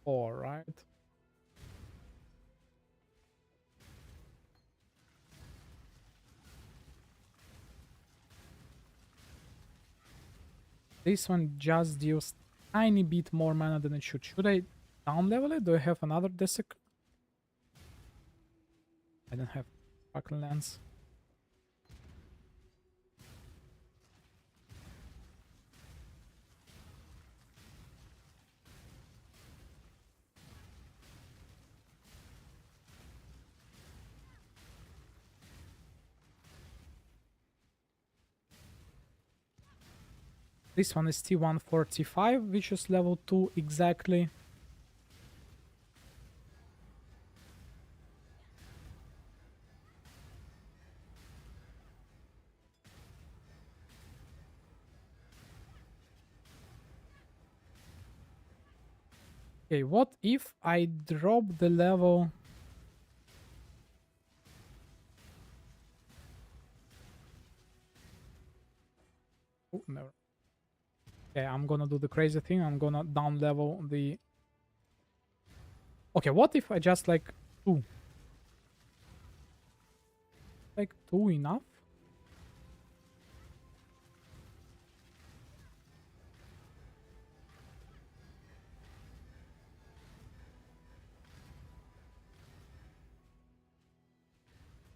Speaker 1: 4, right? This one just deals tiny bit more mana than it should. Should I down level it? Do I have another Desecration? I don't have Sparkle Lens. This one is T145, which is level 2 exactly. Okay, what if I drop the level? Oh, no. Okay, I'm gonna do the crazy thing. I'm gonna down level the... Okay, what if I just like 2? Like 2 enough?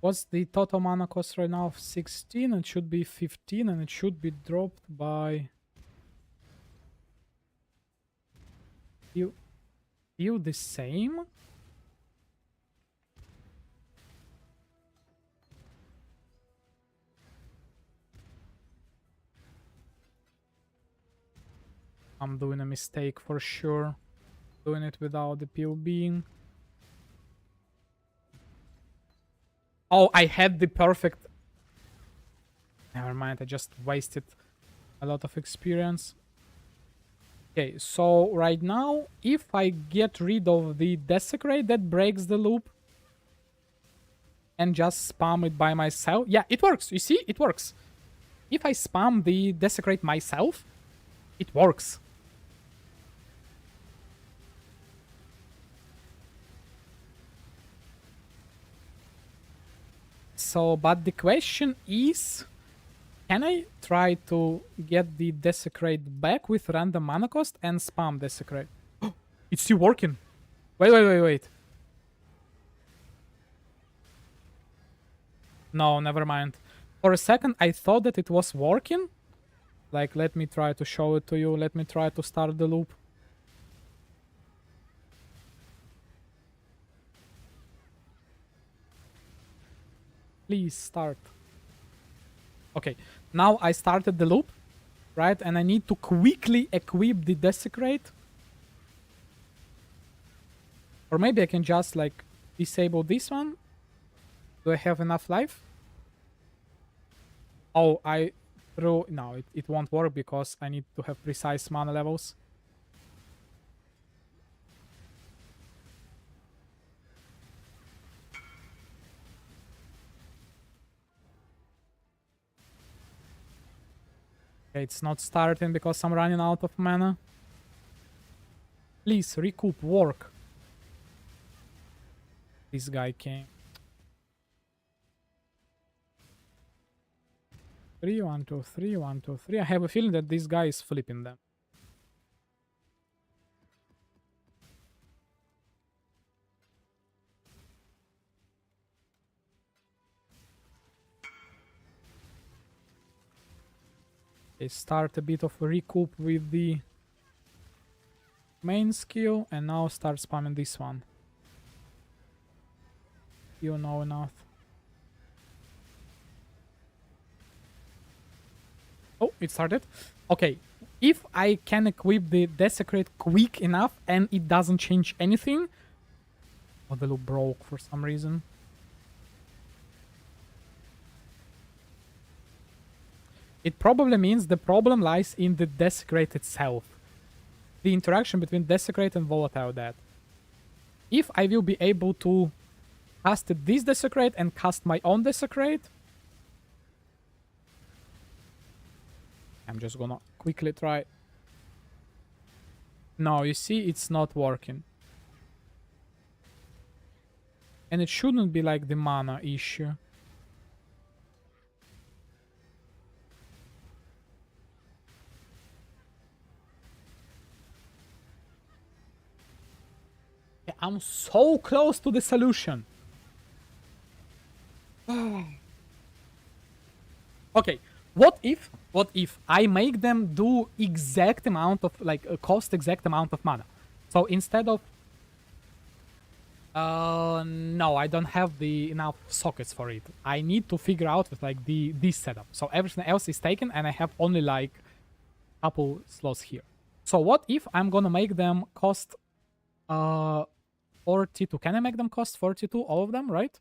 Speaker 1: What's the total mana cost right now? 16. It should be 15, and it should be dropped by... You the same? I'm doing a mistake for sure. Doing it without the POB. Oh, I had the perfect... Never mind, I just wasted a lot of experience. Okay, so right now, if I get rid of the Desecrate, that breaks the loop. And just spam it by myself. Yeah, it works. You see? It works. If I spam the Desecrate myself, it works. So, but the question is... Can I try to get the Desecrate back with random mana cost and spam Desecrate? It's still working. Wait. No, never mind. For a second, I thought that it was working. Like, let me try to show it to you. Let me try to start the loop. Please start. Okay, now I started the loop, right? And I need to quickly equip the Desecrate. Or maybe I can just, like, disable this one. Do I have enough life? Oh, I threw... No, it won't work because I need to have precise mana levels. Okay, it's not starting because I'm running out of mana. Please, recoup, work. This guy came. 3, 1, 2, 3, 1, 2, 3. I have a feeling that this guy is flipping them. Okay, start a bit of a recoup with the main skill, and now start spamming this one. You know enough. Oh, it started. Okay, if I can equip the Desecrate quick enough and it doesn't change anything... Oh, the loop broke for some reason. It probably means the problem lies in the Desecrate itself. The interaction between Desecrate and Volatile Death. If I will be able to cast this Desecrate and cast my own Desecrate... I'm just gonna quickly try... No, you see, it's not working. And it shouldn't be like the mana issue. Yeah, I'm so close to the solution. Okay, what if I make them do exact amount of, like, cost exact amount of mana? So instead of... no, I don't have the enough sockets for it. I need to figure out with, like, this setup. So everything else is taken and I have only, like, couple slots here. So what if I'm gonna make them cost 42? Can I make them cost 42? All of them, right?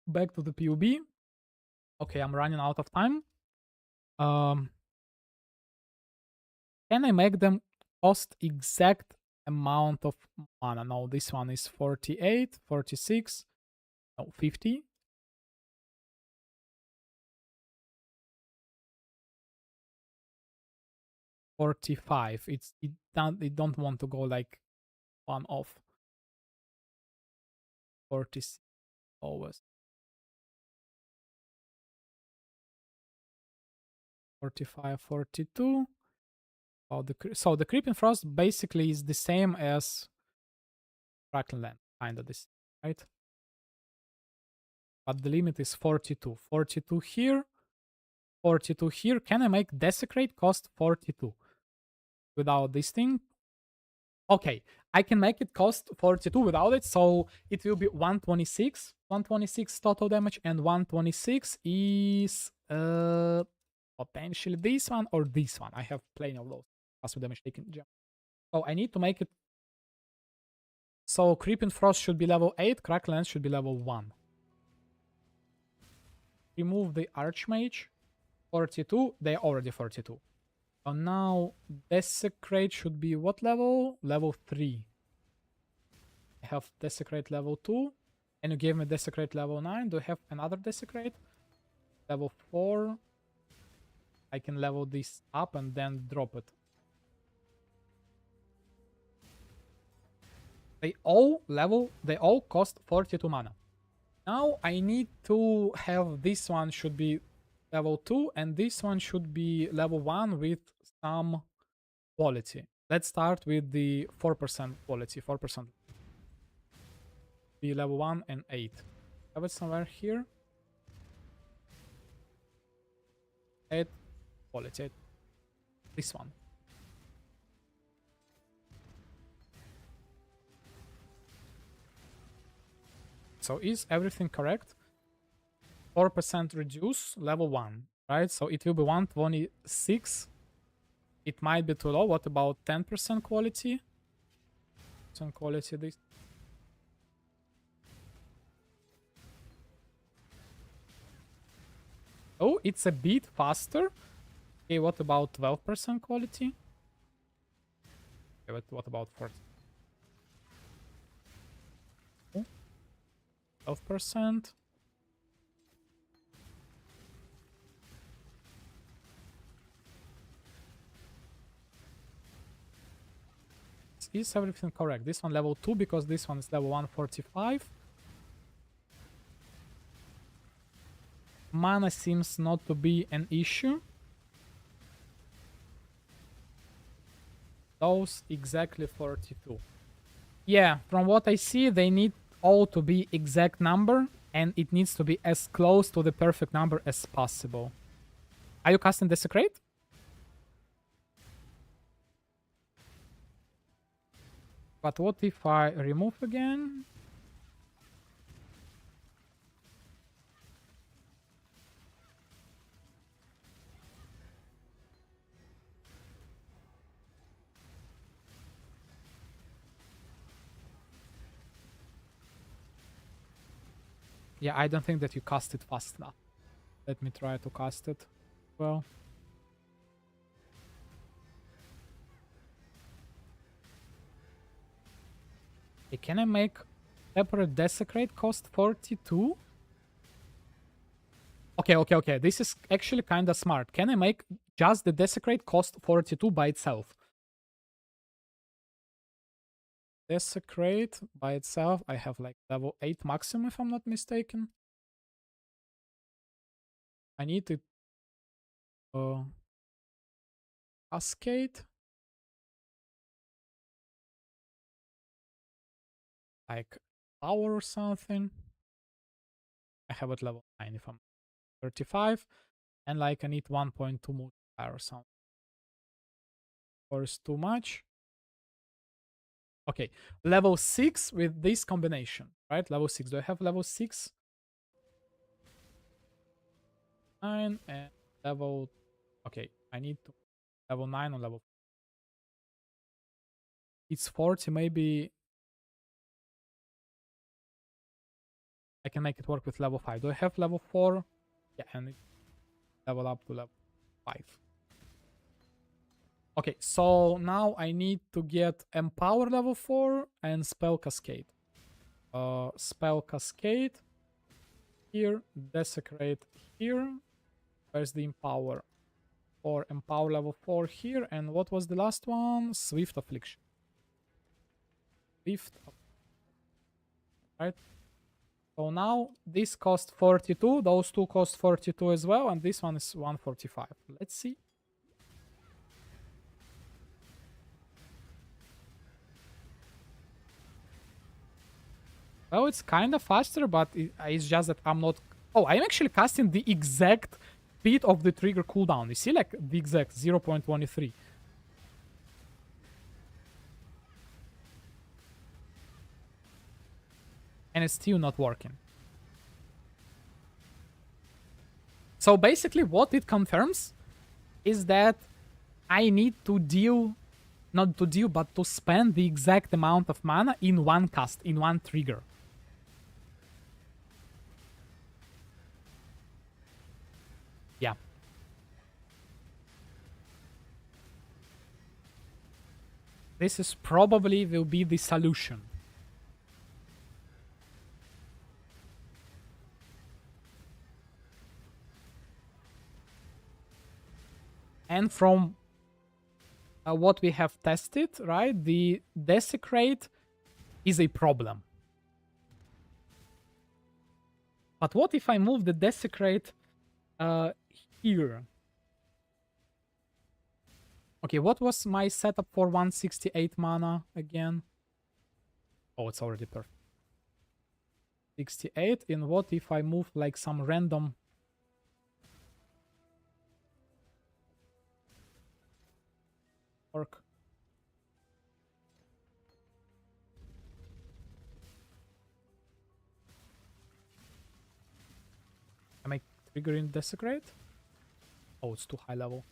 Speaker 1: Back to the PUB. Okay, I'm running out of time. Um, can I make them cost exact amount of mana? No, this one is 48, 46, no, 50. 45. It don't want to go like one off. 46 always. 45, 42. Oh, so the Creeping Frost basically is the same as Crackling Land, kind of this, right? But the limit is 42. 42 here, 42 here. Can I make Desecrate cost 42 without this thing? Okay, I can make it cost 42 without it, so it will be 126. 126 total damage, and 126 is potentially this one or this one. I have plenty of those passive damage taken gem. So I need to make it. So Creeping Frost should be level 8, Crackland should be level 1. Remove the Archmage. 42, they're already 42. So now Desecrate should be what level? Level 3. I have Desecrate level 2. And you gave me Desecrate level 9. Do I have another Desecrate? Level 4. I can level this up and then drop it. They all cost 42 mana. Now I need to have this one should be level 2 and this one should be level 1 with some quality. Let's start with the 4% quality. 4%. Be level 1 and 8. Have it somewhere here. 8 quality. This one. So is everything correct? 4% reduce, level 1, right? So it will be 126. It might be too low. What about 10% quality? 10% quality this. Oh, it's a bit faster. Okay, what about 12% quality? Okay, but what about 40? 12%. Is everything correct? This one level 2 because this one is level 145. Mana seems not to be an issue. Those exactly 42. Yeah, from what I see, they need all to be exact number, and it needs to be as close to the perfect number as possible. Are you casting Desecrate? But what if I remove again? Yeah, I don't think that you cast it fast enough. Let me try to cast it. Well. Okay, can I make separate Desecrate cost 42? Okay. This is actually kind of smart. Can I make just the Desecrate cost 42 by itself? Desecrate by itself, I have like level 8 maximum if I'm not mistaken. I need to cascade. Like power or something. I have it level 9 if I'm 35. And like I need 1.2 multiplier or something. Or is too much. Okay, level 6 with this combination, right? Level 6. Do I have level 6? 9 and level... Okay, I need to level 9 or level. It's 40, maybe I can make it work with level 5. Do I have level 4? Yeah, and it level up to level 5. Okay, so now I need to get Empower level 4 and Spell Cascade. Spell Cascade here, Desecrate here. Where's the Empower? Or Empower level 4 here, and what was the last one? Swift Affliction. Right? So now this cost 42, those two cost 42 as well, and this one is 145. Let's see. Well, it's kind of faster, but it's just that I'm not... Oh, I'm actually casting the exact speed of the trigger cooldown. You see, like, the exact 0.23. And it's still not working. So basically what it confirms is that I need to deal... Not to deal, but to spend the exact amount of mana in one cast, in one trigger. Yeah. This is probably will be the solution. And from what we have tested, right, the Desecrate is a problem. But what if I move the Desecrate here? Okay, what was my setup for 168 mana again? Oh, it's already perfect. 68, and what if I move like some random... Work. Am I triggering Desecrate? Oh, it's too high level.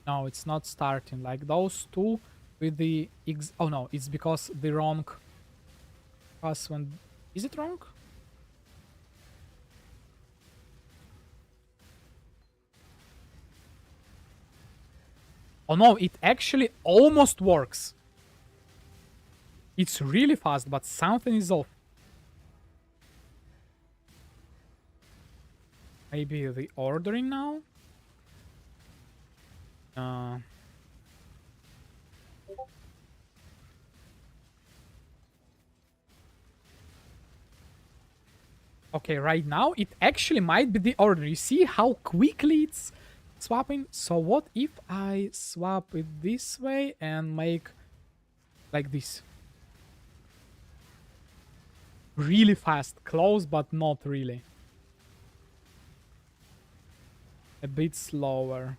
Speaker 1: No, it's not starting. Like those two with the... Oh no, it's because the wrong... Pass when... Is it wrong? Oh no, it actually almost works. It's really fast, but something is off. Maybe the ordering now? Okay, right now it actually might be the order. You see how quickly it's swapping? So what if I swap it this way and make like this? Really fast. Close, but not really. A bit slower.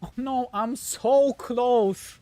Speaker 1: Oh no, I'm so close.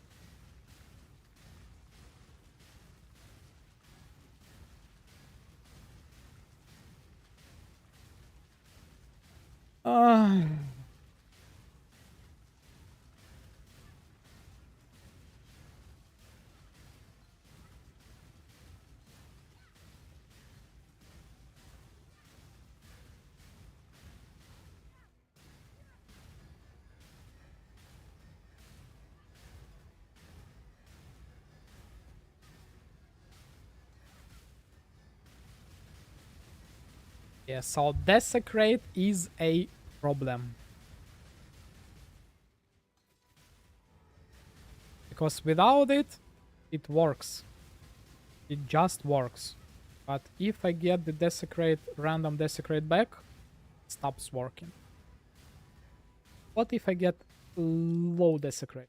Speaker 1: Yeah, so Desecrate is a problem. Because without it, it works. It just works. But if I get the Desecrate, random Desecrate back, it stops working. What if I get low Desecrate?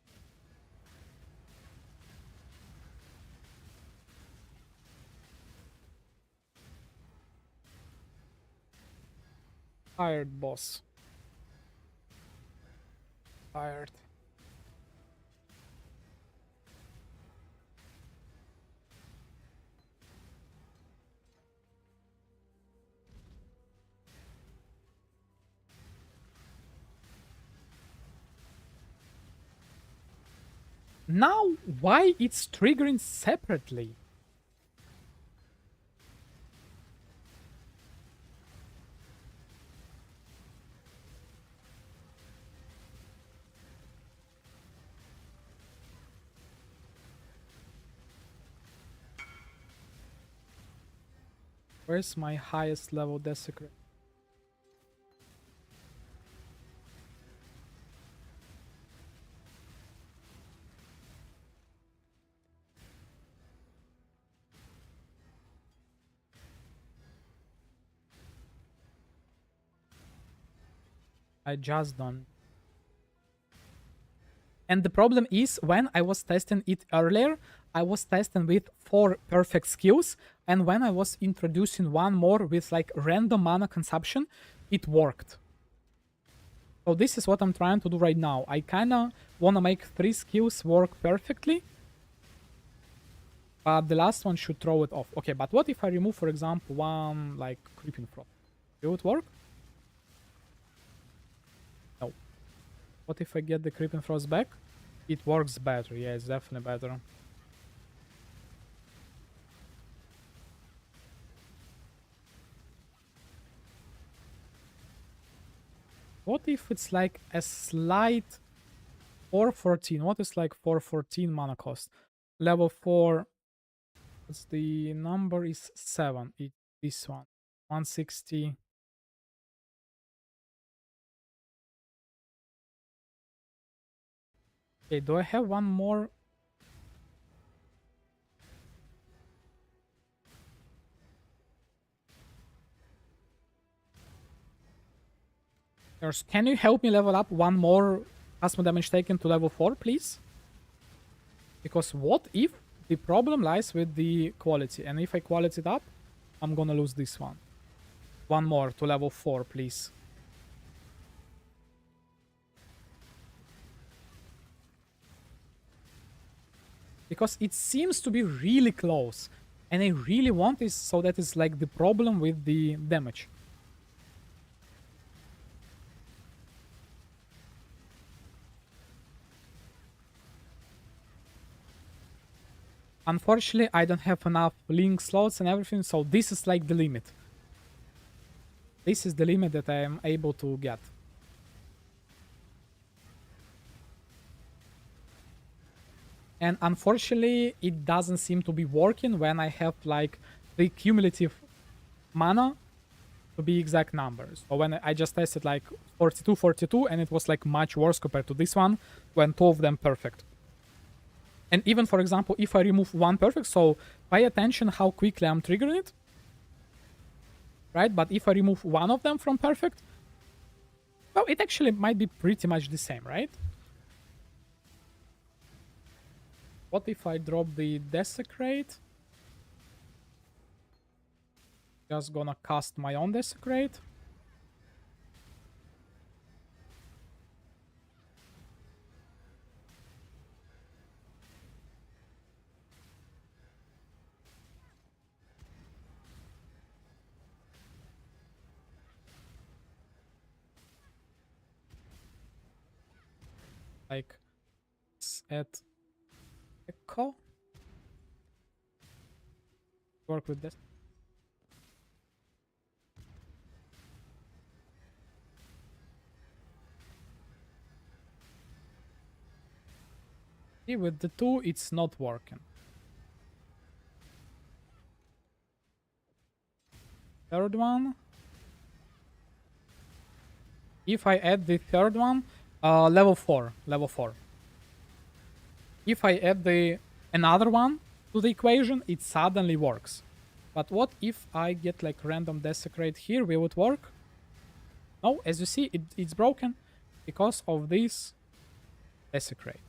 Speaker 1: Tired, boss. Tired. now why it's triggering separately? Where's my highest level desecrate? I just done. And the problem is, when I was testing it earlier, I was testing with 4 perfect skills, and when I was introducing one more with like random mana consumption, it worked. So this is what I'm trying to do right now. I kinda wanna make 3 skills work perfectly, but the last one should throw it off. Okay, but what if I remove, for example, one like Creeping Frost? Will it work? No. What if I get the Creeping Frost back? It works better. Yeah, it's definitely better. What if it's like a slight 414? What is like 414 mana cost? Level 4. What's the number? Is 7. This one. 160. Okay, do I have one more? Can you help me level up one more plasma damage taken to level 4, please? Because what if the problem lies with the quality? And if I quality it up, I'm gonna lose this one. One more to level 4, please. Because it seems to be really close. And I really want this so that it's like the problem with the damage. Unfortunately, I don't have enough link slots and everything, so this is like the limit. This is the limit that I am able to get. And unfortunately, it doesn't seem to be working when I have like the cumulative mana to be exact numbers. So when I just tested like 42, 42, and it was like much worse compared to this one, when 2 of them perfect. And even, for example, if I remove one perfect, so pay attention how quickly I'm triggering it. Right? But if I remove one of them from perfect, well, it actually might be pretty much the same, right? What if I drop the Desecrate? Just gonna cast my own Desecrate. Like, at Echo. Work with this. See, with the 2, it's not working. Third one. If I add the third one, level 4. Level 4. If I add the another one to the equation, it suddenly works. But what if I get like random Desecrate here? Will it work? No, as you see, it's broken because of this Desecrate.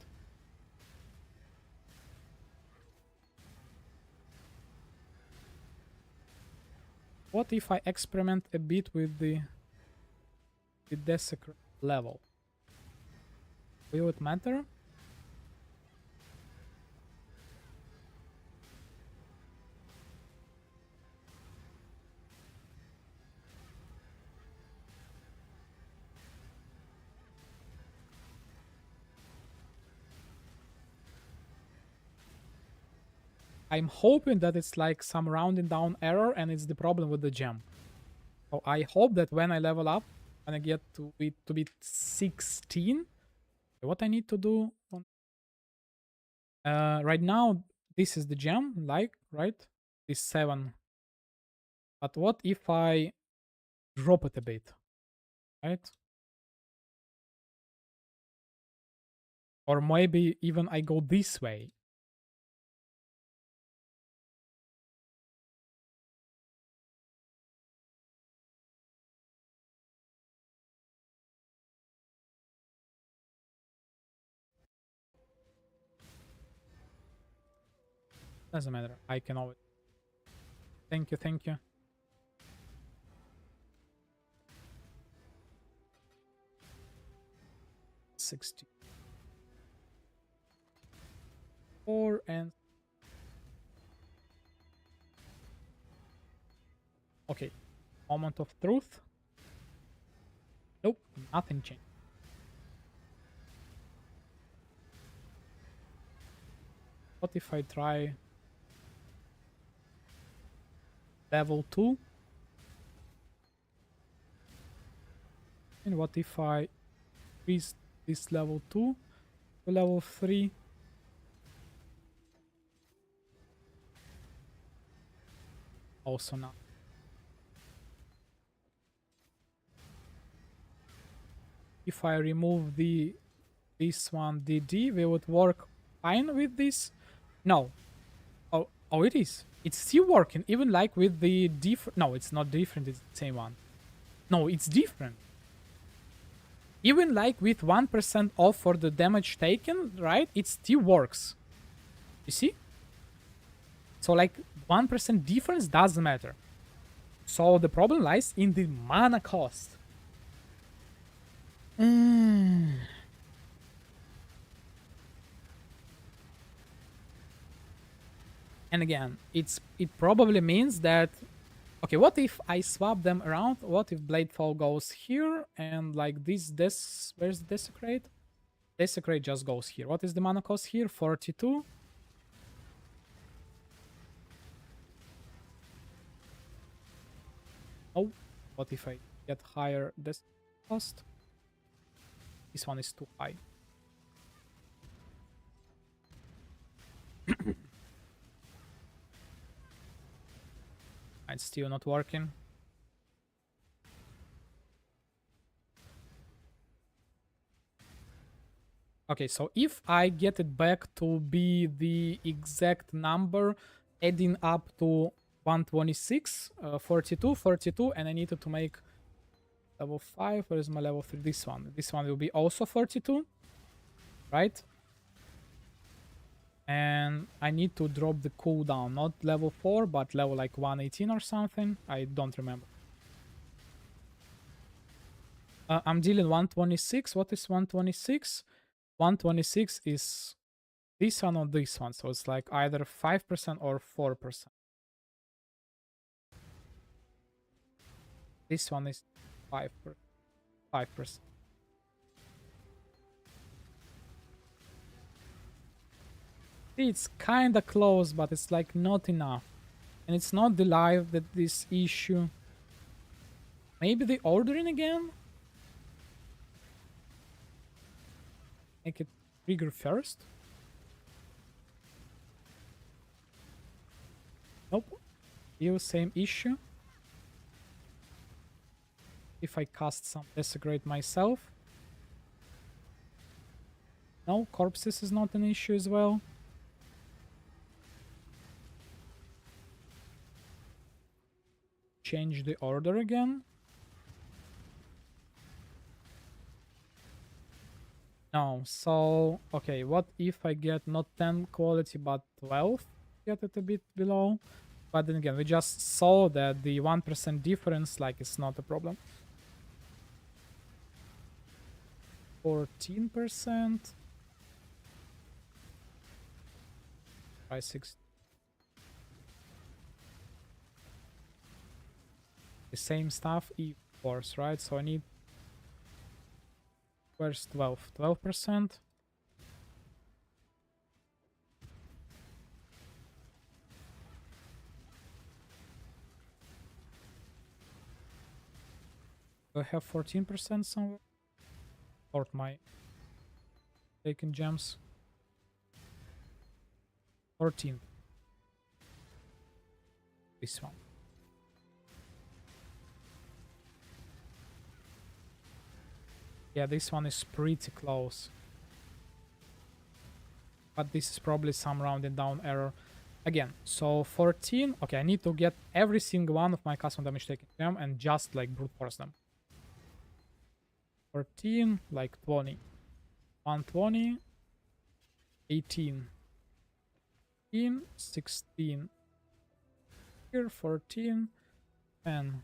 Speaker 1: What if I experiment a bit with the Desecrate level? Will it matter? I'm hoping that it's like some rounding down error and it's the problem with the gem. So I hope that when I level up, when I get to be 16, what I need to do right now, this is the gem, like, right? This 7. But what if I drop it a bit, right? Or maybe even I go this way. Doesn't matter. I can always. Thank you, thank you. $64 and okay. Moment of truth. Nope, nothing changed. What if I try level 2? And what if I increase this level 2 to level 3? Also not. If I remove this one DD, will it work fine with this? No. Oh, it is. It's still working, even like with the different. No, it's not different. It's the same one. No, it's different. Even like with 1% off for the damage taken, right? It still works. You see? So like 1% difference doesn't matter. So the problem lies in the mana cost. And again, it probably means that, okay, what if I swap them around? What if Bladefall goes here and like this, where's Desecrate? Desecrate just goes here. What is the mana cost here? 42. Oh, what if I get higher this cost? This one is too high. It's still not working. Okay, so if I get it back to be the exact number, adding up to 126, 42, 42, and I needed to make level 5. Where is my level 3? This one. This one will be also 42, right? And I need to drop the cooldown, not level 4, but level like 118 or something. I don't remember. I'm dealing 126. What is 126? 126 is this one or this one. So it's like either 5% or 4%. This one is 5%. It's kinda close, but it's like not enough. And it's not the live that this issue. Maybe the ordering again? Make it trigger first? Nope. Still same issue. If I cast some Desecrate myself. No, corpses is not an issue as well. Change the order again. No, so okay, what if I get not 10 quality but 12? Get it a bit below. But then again, we just saw that the 1% difference, like, it's not a problem. 14%. Try 6. The same stuff, E-force, right? So I need. Where's 12? 12%. Do I have 14% somewhere? Sort my taken gems. 14. This one. Yeah, this one is pretty close. But this is probably some rounding down error. Again, so 14. Okay, I need to get every single one of my custom damage taking gem and just like brute force them. 14, like 20. 120. 18. 15, 16. Here, 14. 10.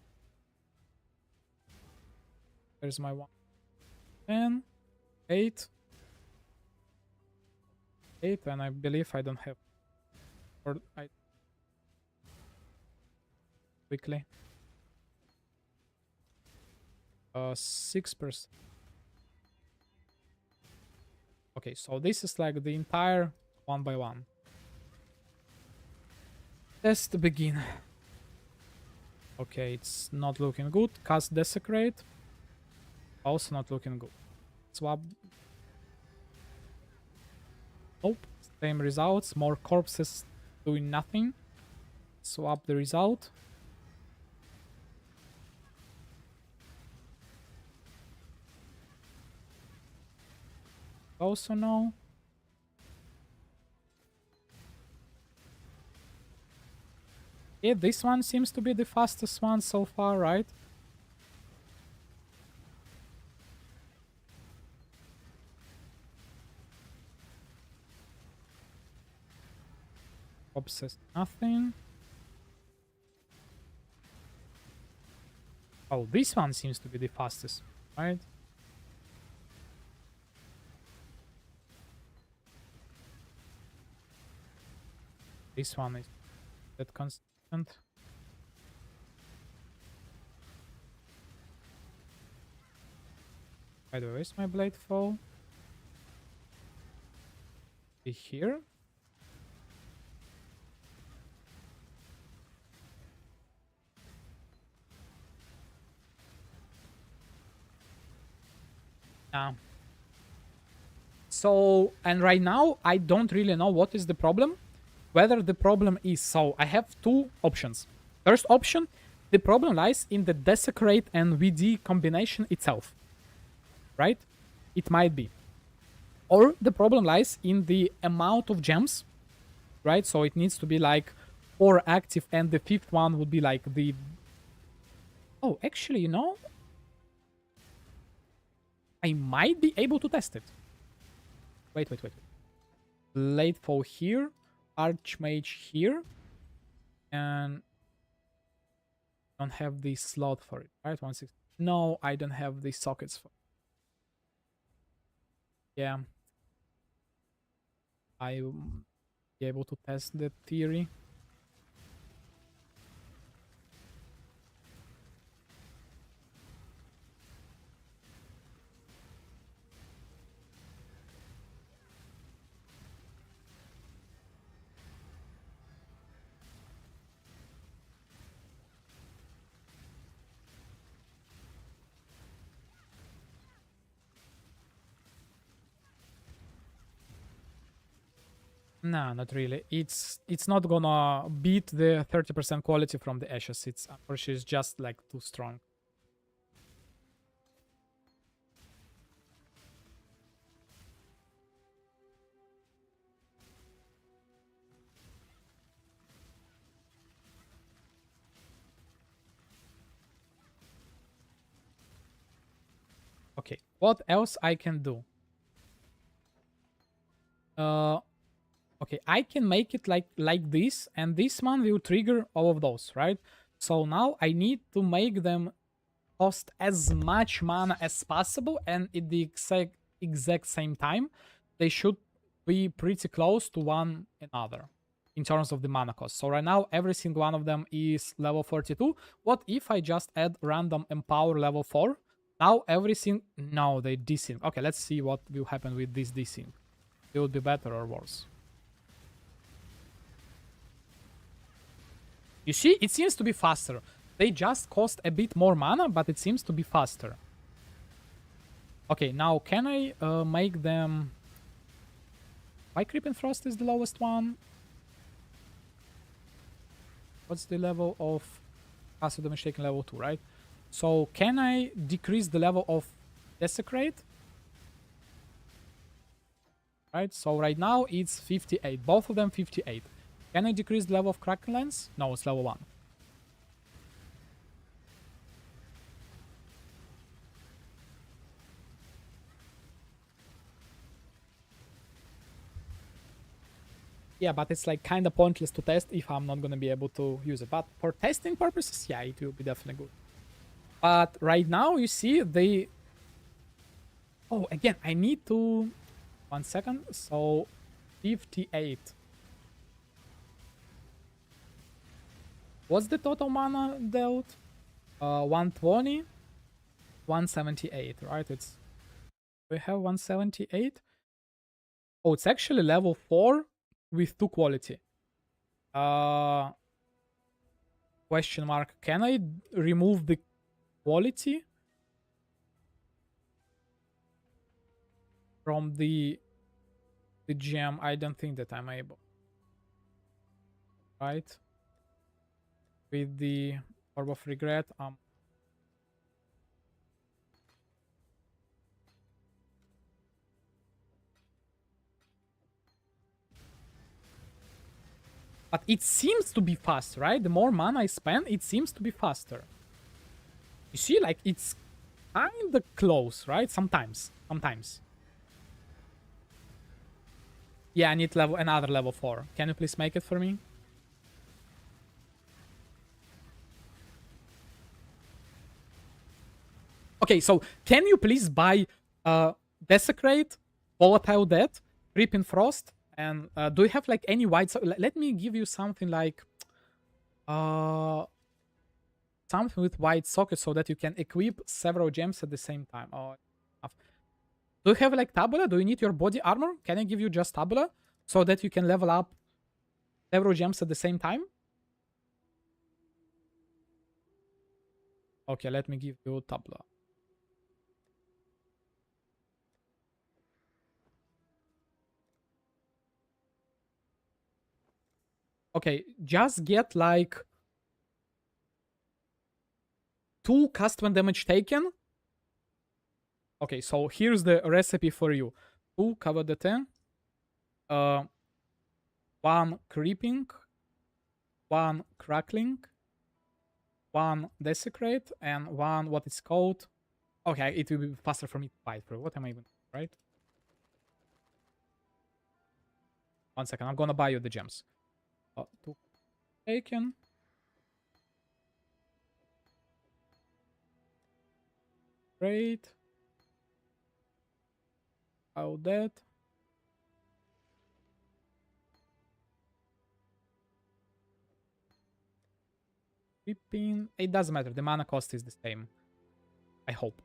Speaker 1: There's my one. 10. 8. 8, and I believe I don't have. Or I. Quickly. 6%. Okay, so this is like the entire 1 by 1. Test begin. Okay, it's not looking good. Cast Desecrate. Also not looking good. Swap. Nope. Same results. More corpses doing nothing. Swap the result. Also no. Yeah, this one seems to be the fastest one so far, right? Obsessed, nothing. Oh, this one seems to be the fastest, right? This one is that constant. By the way, where's my blade fall? Be here? Yeah. So, and right now, I don't really know what is the problem. Whether the problem is, so I have two options. First option, the problem lies in the Desecrate and VD combination itself. Right? It might be. Or the problem lies in the amount of gems. Right? So it needs to be like 4 active, and the 5th one would be like the... Oh, actually, you know, I might be able to test it. Wait. Blade Fall here. Archmage here. And... don't have the slot for it, right? 160. No, I don't have the sockets for it. Yeah. I will be able to test the theory. Nah, not really. It's not gonna beat the 30% quality from the ashes. It's unfortunately it's just like too strong. Okay, what else I can do? Okay, I can make it like this, and this one will trigger all of those, right? So now I need to make them cost as much mana as possible, and at the exact same time, they should be pretty close to one another in terms of the mana cost. So right now, every single one of them is level 42. What if I just add random empower level 4? Now everything... No, they desync. Okay, let's see what will happen with this desync. It would be better or worse. You see, it seems to be faster. They just cost a bit more mana, but it seems to be faster. Okay, now can I make them... Why Creeping Frost is the lowest one? What's the level of passive damage taken? Level 2, right? So can I decrease the level of Desecrate? Right, so right now it's 58. Both of them 58. Can I decrease the level of Kraken Lens? No, it's level 1. Yeah, but it's like kind of pointless to test if I'm not going to be able to use it. But for testing purposes, yeah, it will be definitely good. But right now, you see, they... Oh, again, I need to... 1 second. So, 58. What's the total mana dealt? 120. 178, right? It's... We have 178. Oh, it's actually level 4 with 2 quality. Question mark. Can I remove the quality from the gem? I don't think that I'm able. Right? With the Orb of Regret, but it seems to be fast, right? The more mana I spend, it seems to be faster. You see, like, it's kind of close, right? Sometimes. Yeah, I need another level 4. Can you please make it for me? Okay, so can you please buy Desecrate, Volatile Death, Creeping Frost, and do you have like any white... Let me give you something like... something with white socket so that you can equip several gems at the same time. Oh, do you have like Tabula? Do you need your body armor? Can I give you just Tabula so that you can level up several gems at the same time? Okay, let me give you Tabula. Okay, just get like 2 custom damage taken. Okay, so here's the recipe for you. 2 cover the 10. 1 creeping. 1 crackling. 1 desecrate. And 1 what it's called. Okay, it will be faster for me to fight through. What am I even doing, right? 1 second, I'm gonna buy you the gems. 2 taken. Great. How that? Creeping. It doesn't matter. The mana cost is the same. I hope.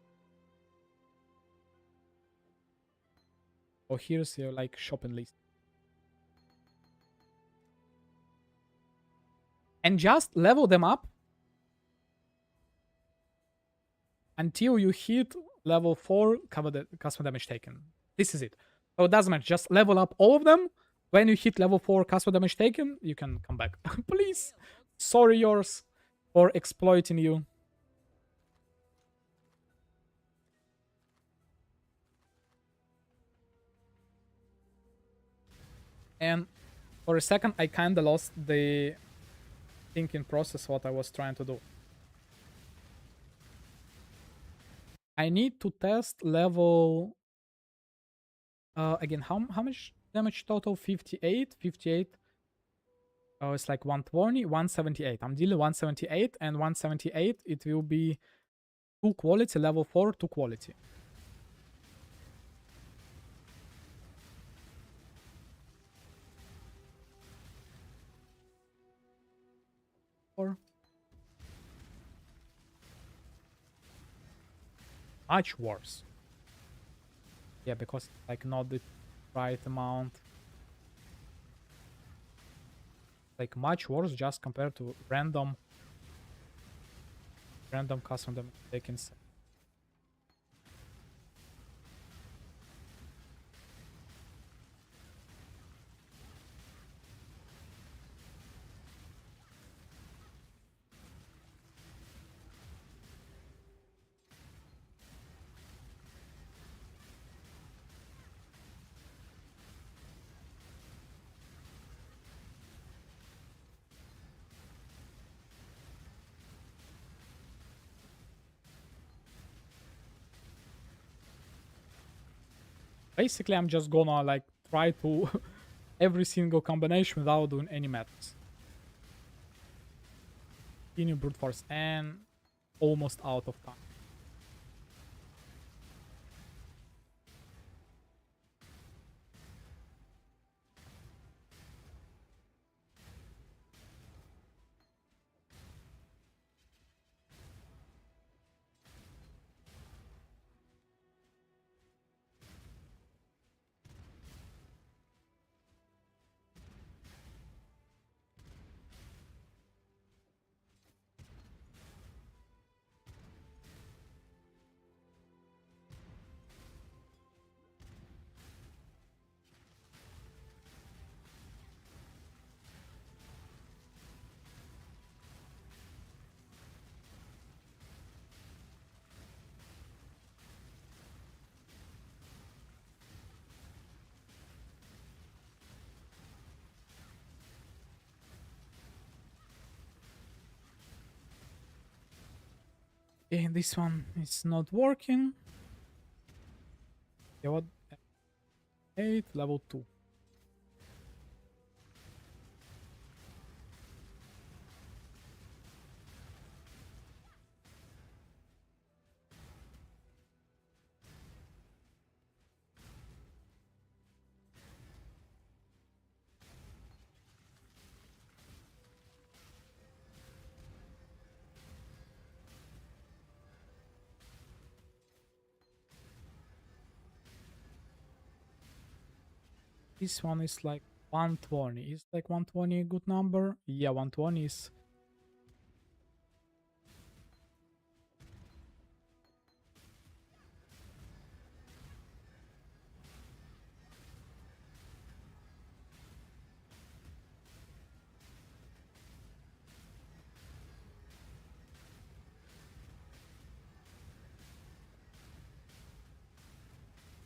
Speaker 1: Oh, here's your like shopping list. And just level them up until you hit level 4, cover the custom damage taken. This is it. So it doesn't matter. Just level up all of them. When you hit level 4 custom damage taken, you can come back. Please. Sorry, yours, for exploiting you. And for a second, I kind of lost the thinking process, what I was trying to do. I need to test level... again, how much damage total? 58? 58. Oh, it's like 120, 178. I'm dealing 178, and 178, it will be 2 quality, level 4, 2 quality. Or much worse. Yeah, because like not the right amount. Like much worse just compared to random Random custom damage taken. Basically, I'm just gonna like try to every single combination without doing any maths. Continue brute force and almost out of time. Okay, this one is not working. Okay, what? 8, level 2. This one is like 120. Is like 120 a good number? Yeah, 120 is.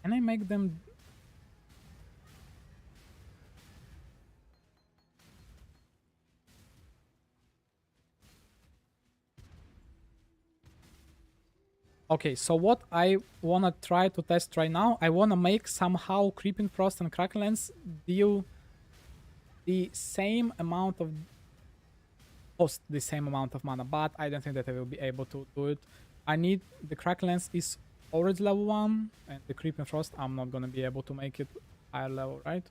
Speaker 1: Can I make them? Okay, so what I wanna try to test right now, I wanna make somehow Creeping Frost and Kraken Lance deal the same amount of cost the same amount of mana, but I don't think that I will be able to do it. I need the Kraken Lance is already level 1, and the Creeping Frost I'm not gonna be able to make it higher level, right?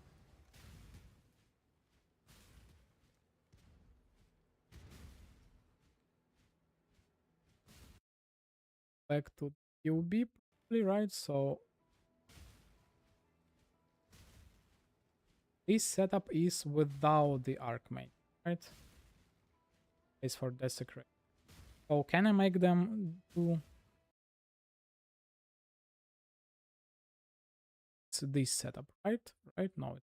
Speaker 1: Back to QB, probably, right? So this setup is without the Archmage, right? Is for Desecrate. So can I make them do this setup, right? Right now it's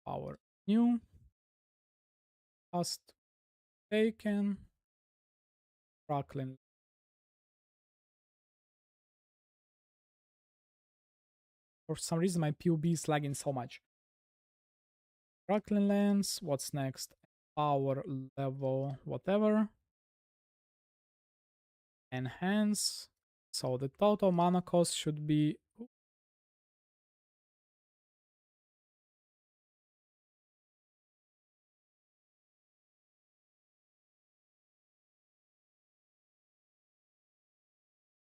Speaker 1: power new, past taken, Cracklin. For some reason my PUB is lagging so much. Cracklin Lens, what's next? Power level, whatever. Enhance. So the total mana cost should be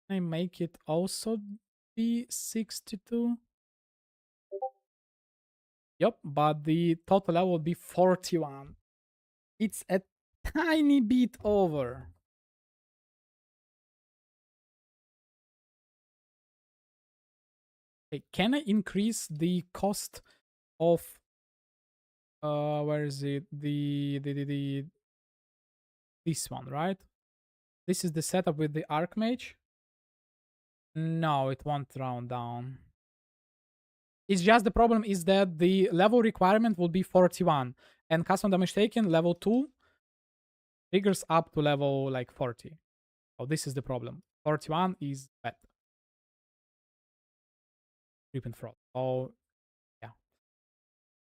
Speaker 1: I make it also be 62? Yep, but the total level will be 41. It's a tiny bit over. Okay, can I increase the cost of where is it? The this one, right? This is the setup with the Archmage. No, it won't round down. It's just the problem is that the level requirement will be 41, and custom damage taken level 2 triggers up to level like 40. So this is the problem. 41 is bad. Creep and Frost. Oh, yeah.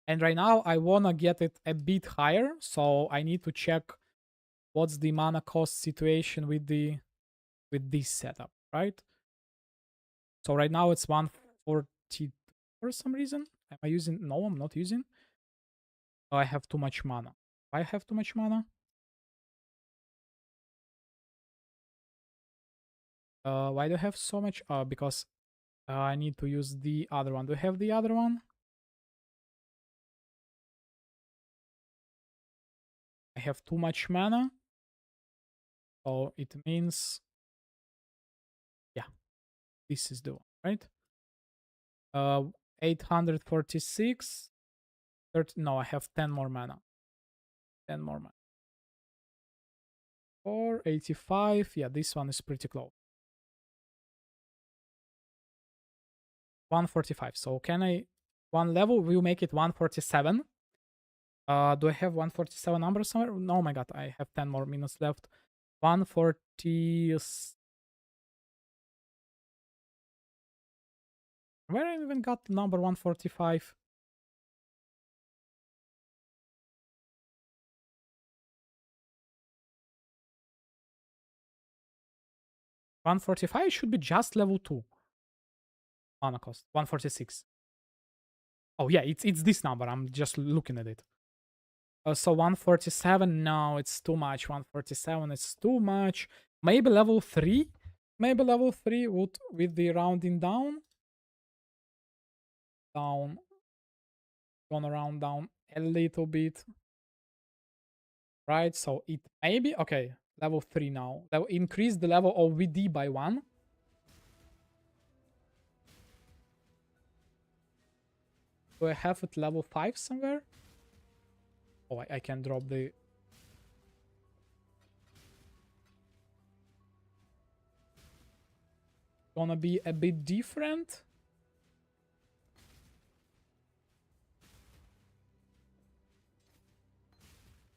Speaker 1: And right now I wanna get it a bit higher, so I need to check what's the mana cost situation with this setup, right? So right now it's 142 for some reason. Am I using? No, I'm not using. Oh, I have too much mana. I have too much mana. Why do I have so much? Because I need to use the other one. Do I have the other one? I have too much mana. So it means, yeah, this is the one, right? 846. 30, no, I have 10 more mana. 10 more mana. 485. Yeah, this one is pretty close. 145. So can I one level will make it 147? Do I have 147 numbers somewhere? No, oh my god, I have 10 more minutes left. 140. Where I even got number 145? $145 should be just level 2 mana cost. 146. Oh yeah, it's this number. I'm just looking at it. So 147. No, it's too much. 147. It's too much. Maybe level 3. Maybe level 3 would with the rounding down. Gonna round down a little bit. Right, so it maybe okay. Level 3 now. That will increase the level of VD by 1. Do I have it level 5 somewhere? Oh, I can drop the... Gonna be a bit different.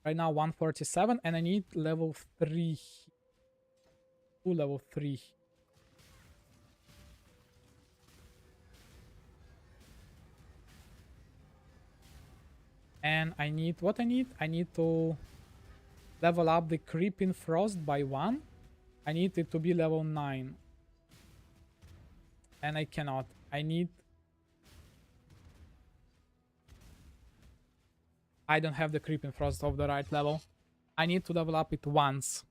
Speaker 1: Right now 147 and I need level 3. 2 level 3. And I need... What I need? I need to level up the Creeping Frost by 1. I need it to be level 9. And I cannot. I need... I don't have the Creeping Frost of the right level. I need to level up it once.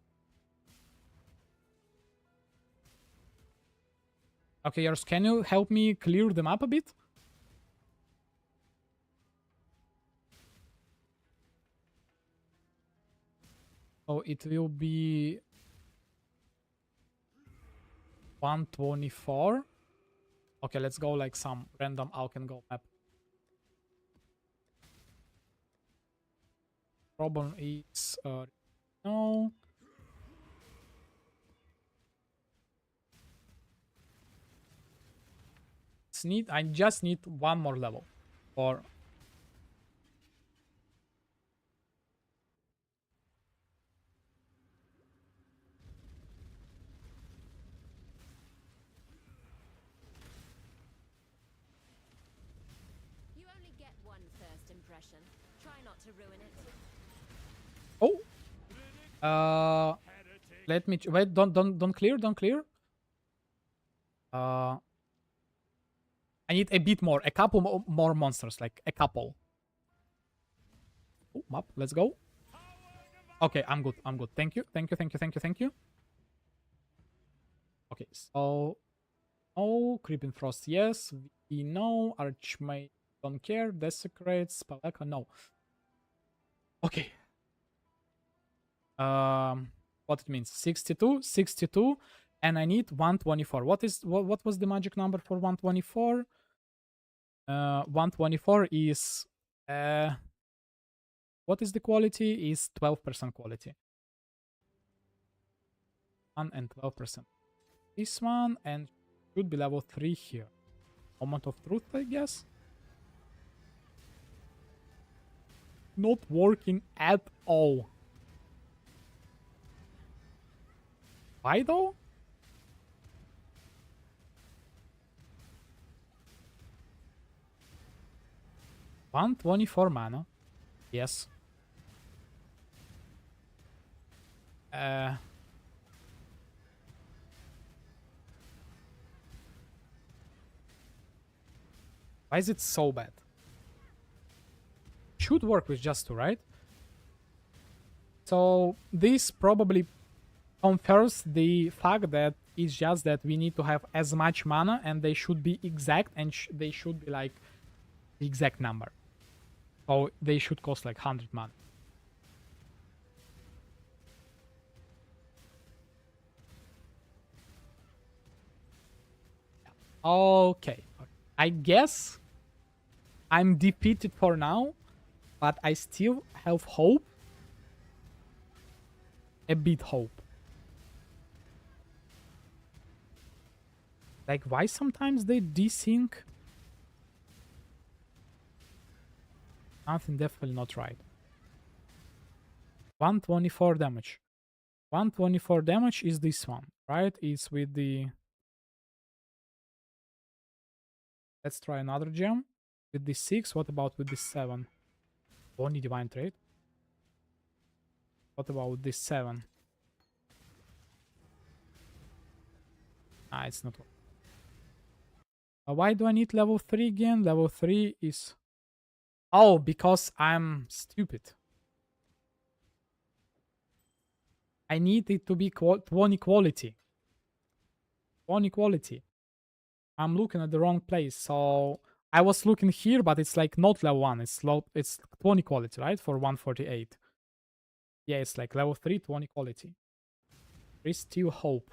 Speaker 1: Okay, yours, can you help me clear the map a bit? Oh, it will be 124. Okay, let's go like some random Alkengol map. Problem is no. I just need one more level for...
Speaker 3: You only get one first impression. Try not to ruin it.
Speaker 1: Oh. Let me wait. Don't clear. Don't clear. I need a bit more. A couple more monsters, like a couple. Oh, map. Let's go. Okay, I'm good. I'm good. Thank you. Thank you. Thank you. Thank you. Thank you. Okay, so... Oh, Creeping Frost, yes. We know. Archmage, don't care. Desecrate, Spalaka, no. Okay. What it means? 62, 62, and I need 124. What was the magic number for 124? 124 is... what is the quality? Is 12% quality. 1 and 12%. This one, and should be level 3 here. Moment of truth, I guess. Not working at all. Why though? $124 mana. Yes. Why is it so bad? Should work with just 2, right? So this probably confirms the fact that it's just that we need to have as much mana and they should be exact, and they should be like the exact number. So they should cost like 100 mana. Okay. I guess I'm defeated for now, but I still have hope. A bit hope. Like, why sometimes they desync? Something definitely not right. 124 damage. 124 damage is this one, right? It's with the... Let's try another gem. With the 6, what about with the 7? Only divine trade. What about this 7? Ah, it's not. Why do I need level 3 again? Level 3 is... Oh, because I'm stupid. I need it to be 20 quality. 20 quality. I'm looking at the wrong place. So I was looking here, but it's like not level 1. It's 20 quality, right? For 148. Yeah, it's like level 3, 20 quality. There is still hope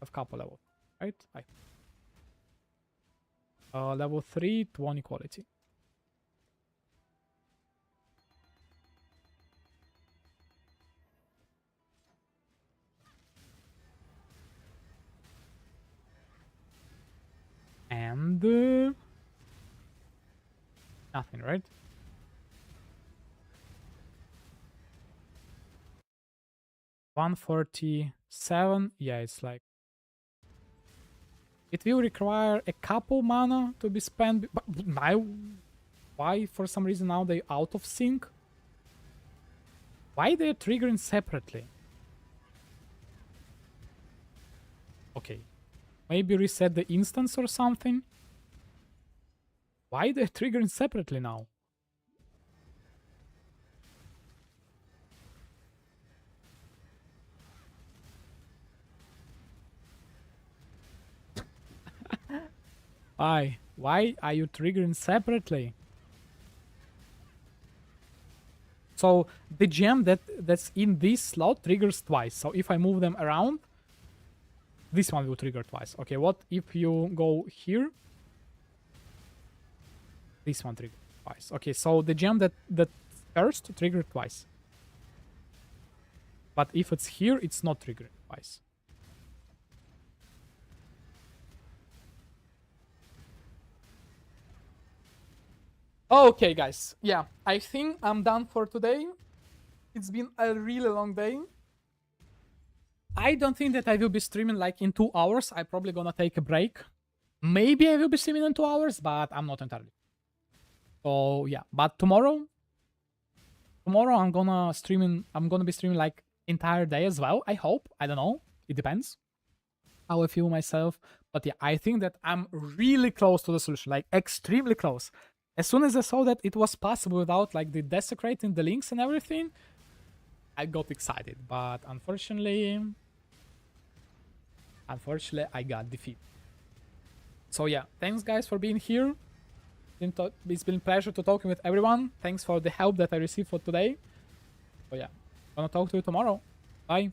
Speaker 1: of couple levels, right? Level 3, 20 quality. And nothing, right? $147. Yeah, it's like it will require a couple mana to be spent. But now, why for some reason now they out of sync? Why they're triggering separately? Okay. Maybe reset the instance or something? Why they're triggering separately now? Why? Why are you triggering separately? So the gem that's in this slot triggers twice. So if I move them around, this one will trigger twice. Okay, what if you go here? This one triggers twice. Okay, so the gem that first triggered twice. But if it's here, it's not triggered twice. Okay, guys. Yeah, I think I'm done for today. It's been a really long day. I don't think that I will be streaming like in 2 hours. I'm probably gonna take a break. Maybe I will be streaming in 2 hours, but I'm not entirely. So yeah, but tomorrow I'm gonna be streaming like entire day as well. I hope. I don't know. It depends how I feel myself. But yeah, I think that I'm really close to the solution, like extremely close. As soon as I saw that it was possible without like the desecrating the links and everything, I got excited. But unfortunately, I got defeated. So yeah, thanks guys for being here. It's been a pleasure to talking with everyone. Thanks for the help that I received for today. So yeah, gonna talk to you tomorrow. Bye.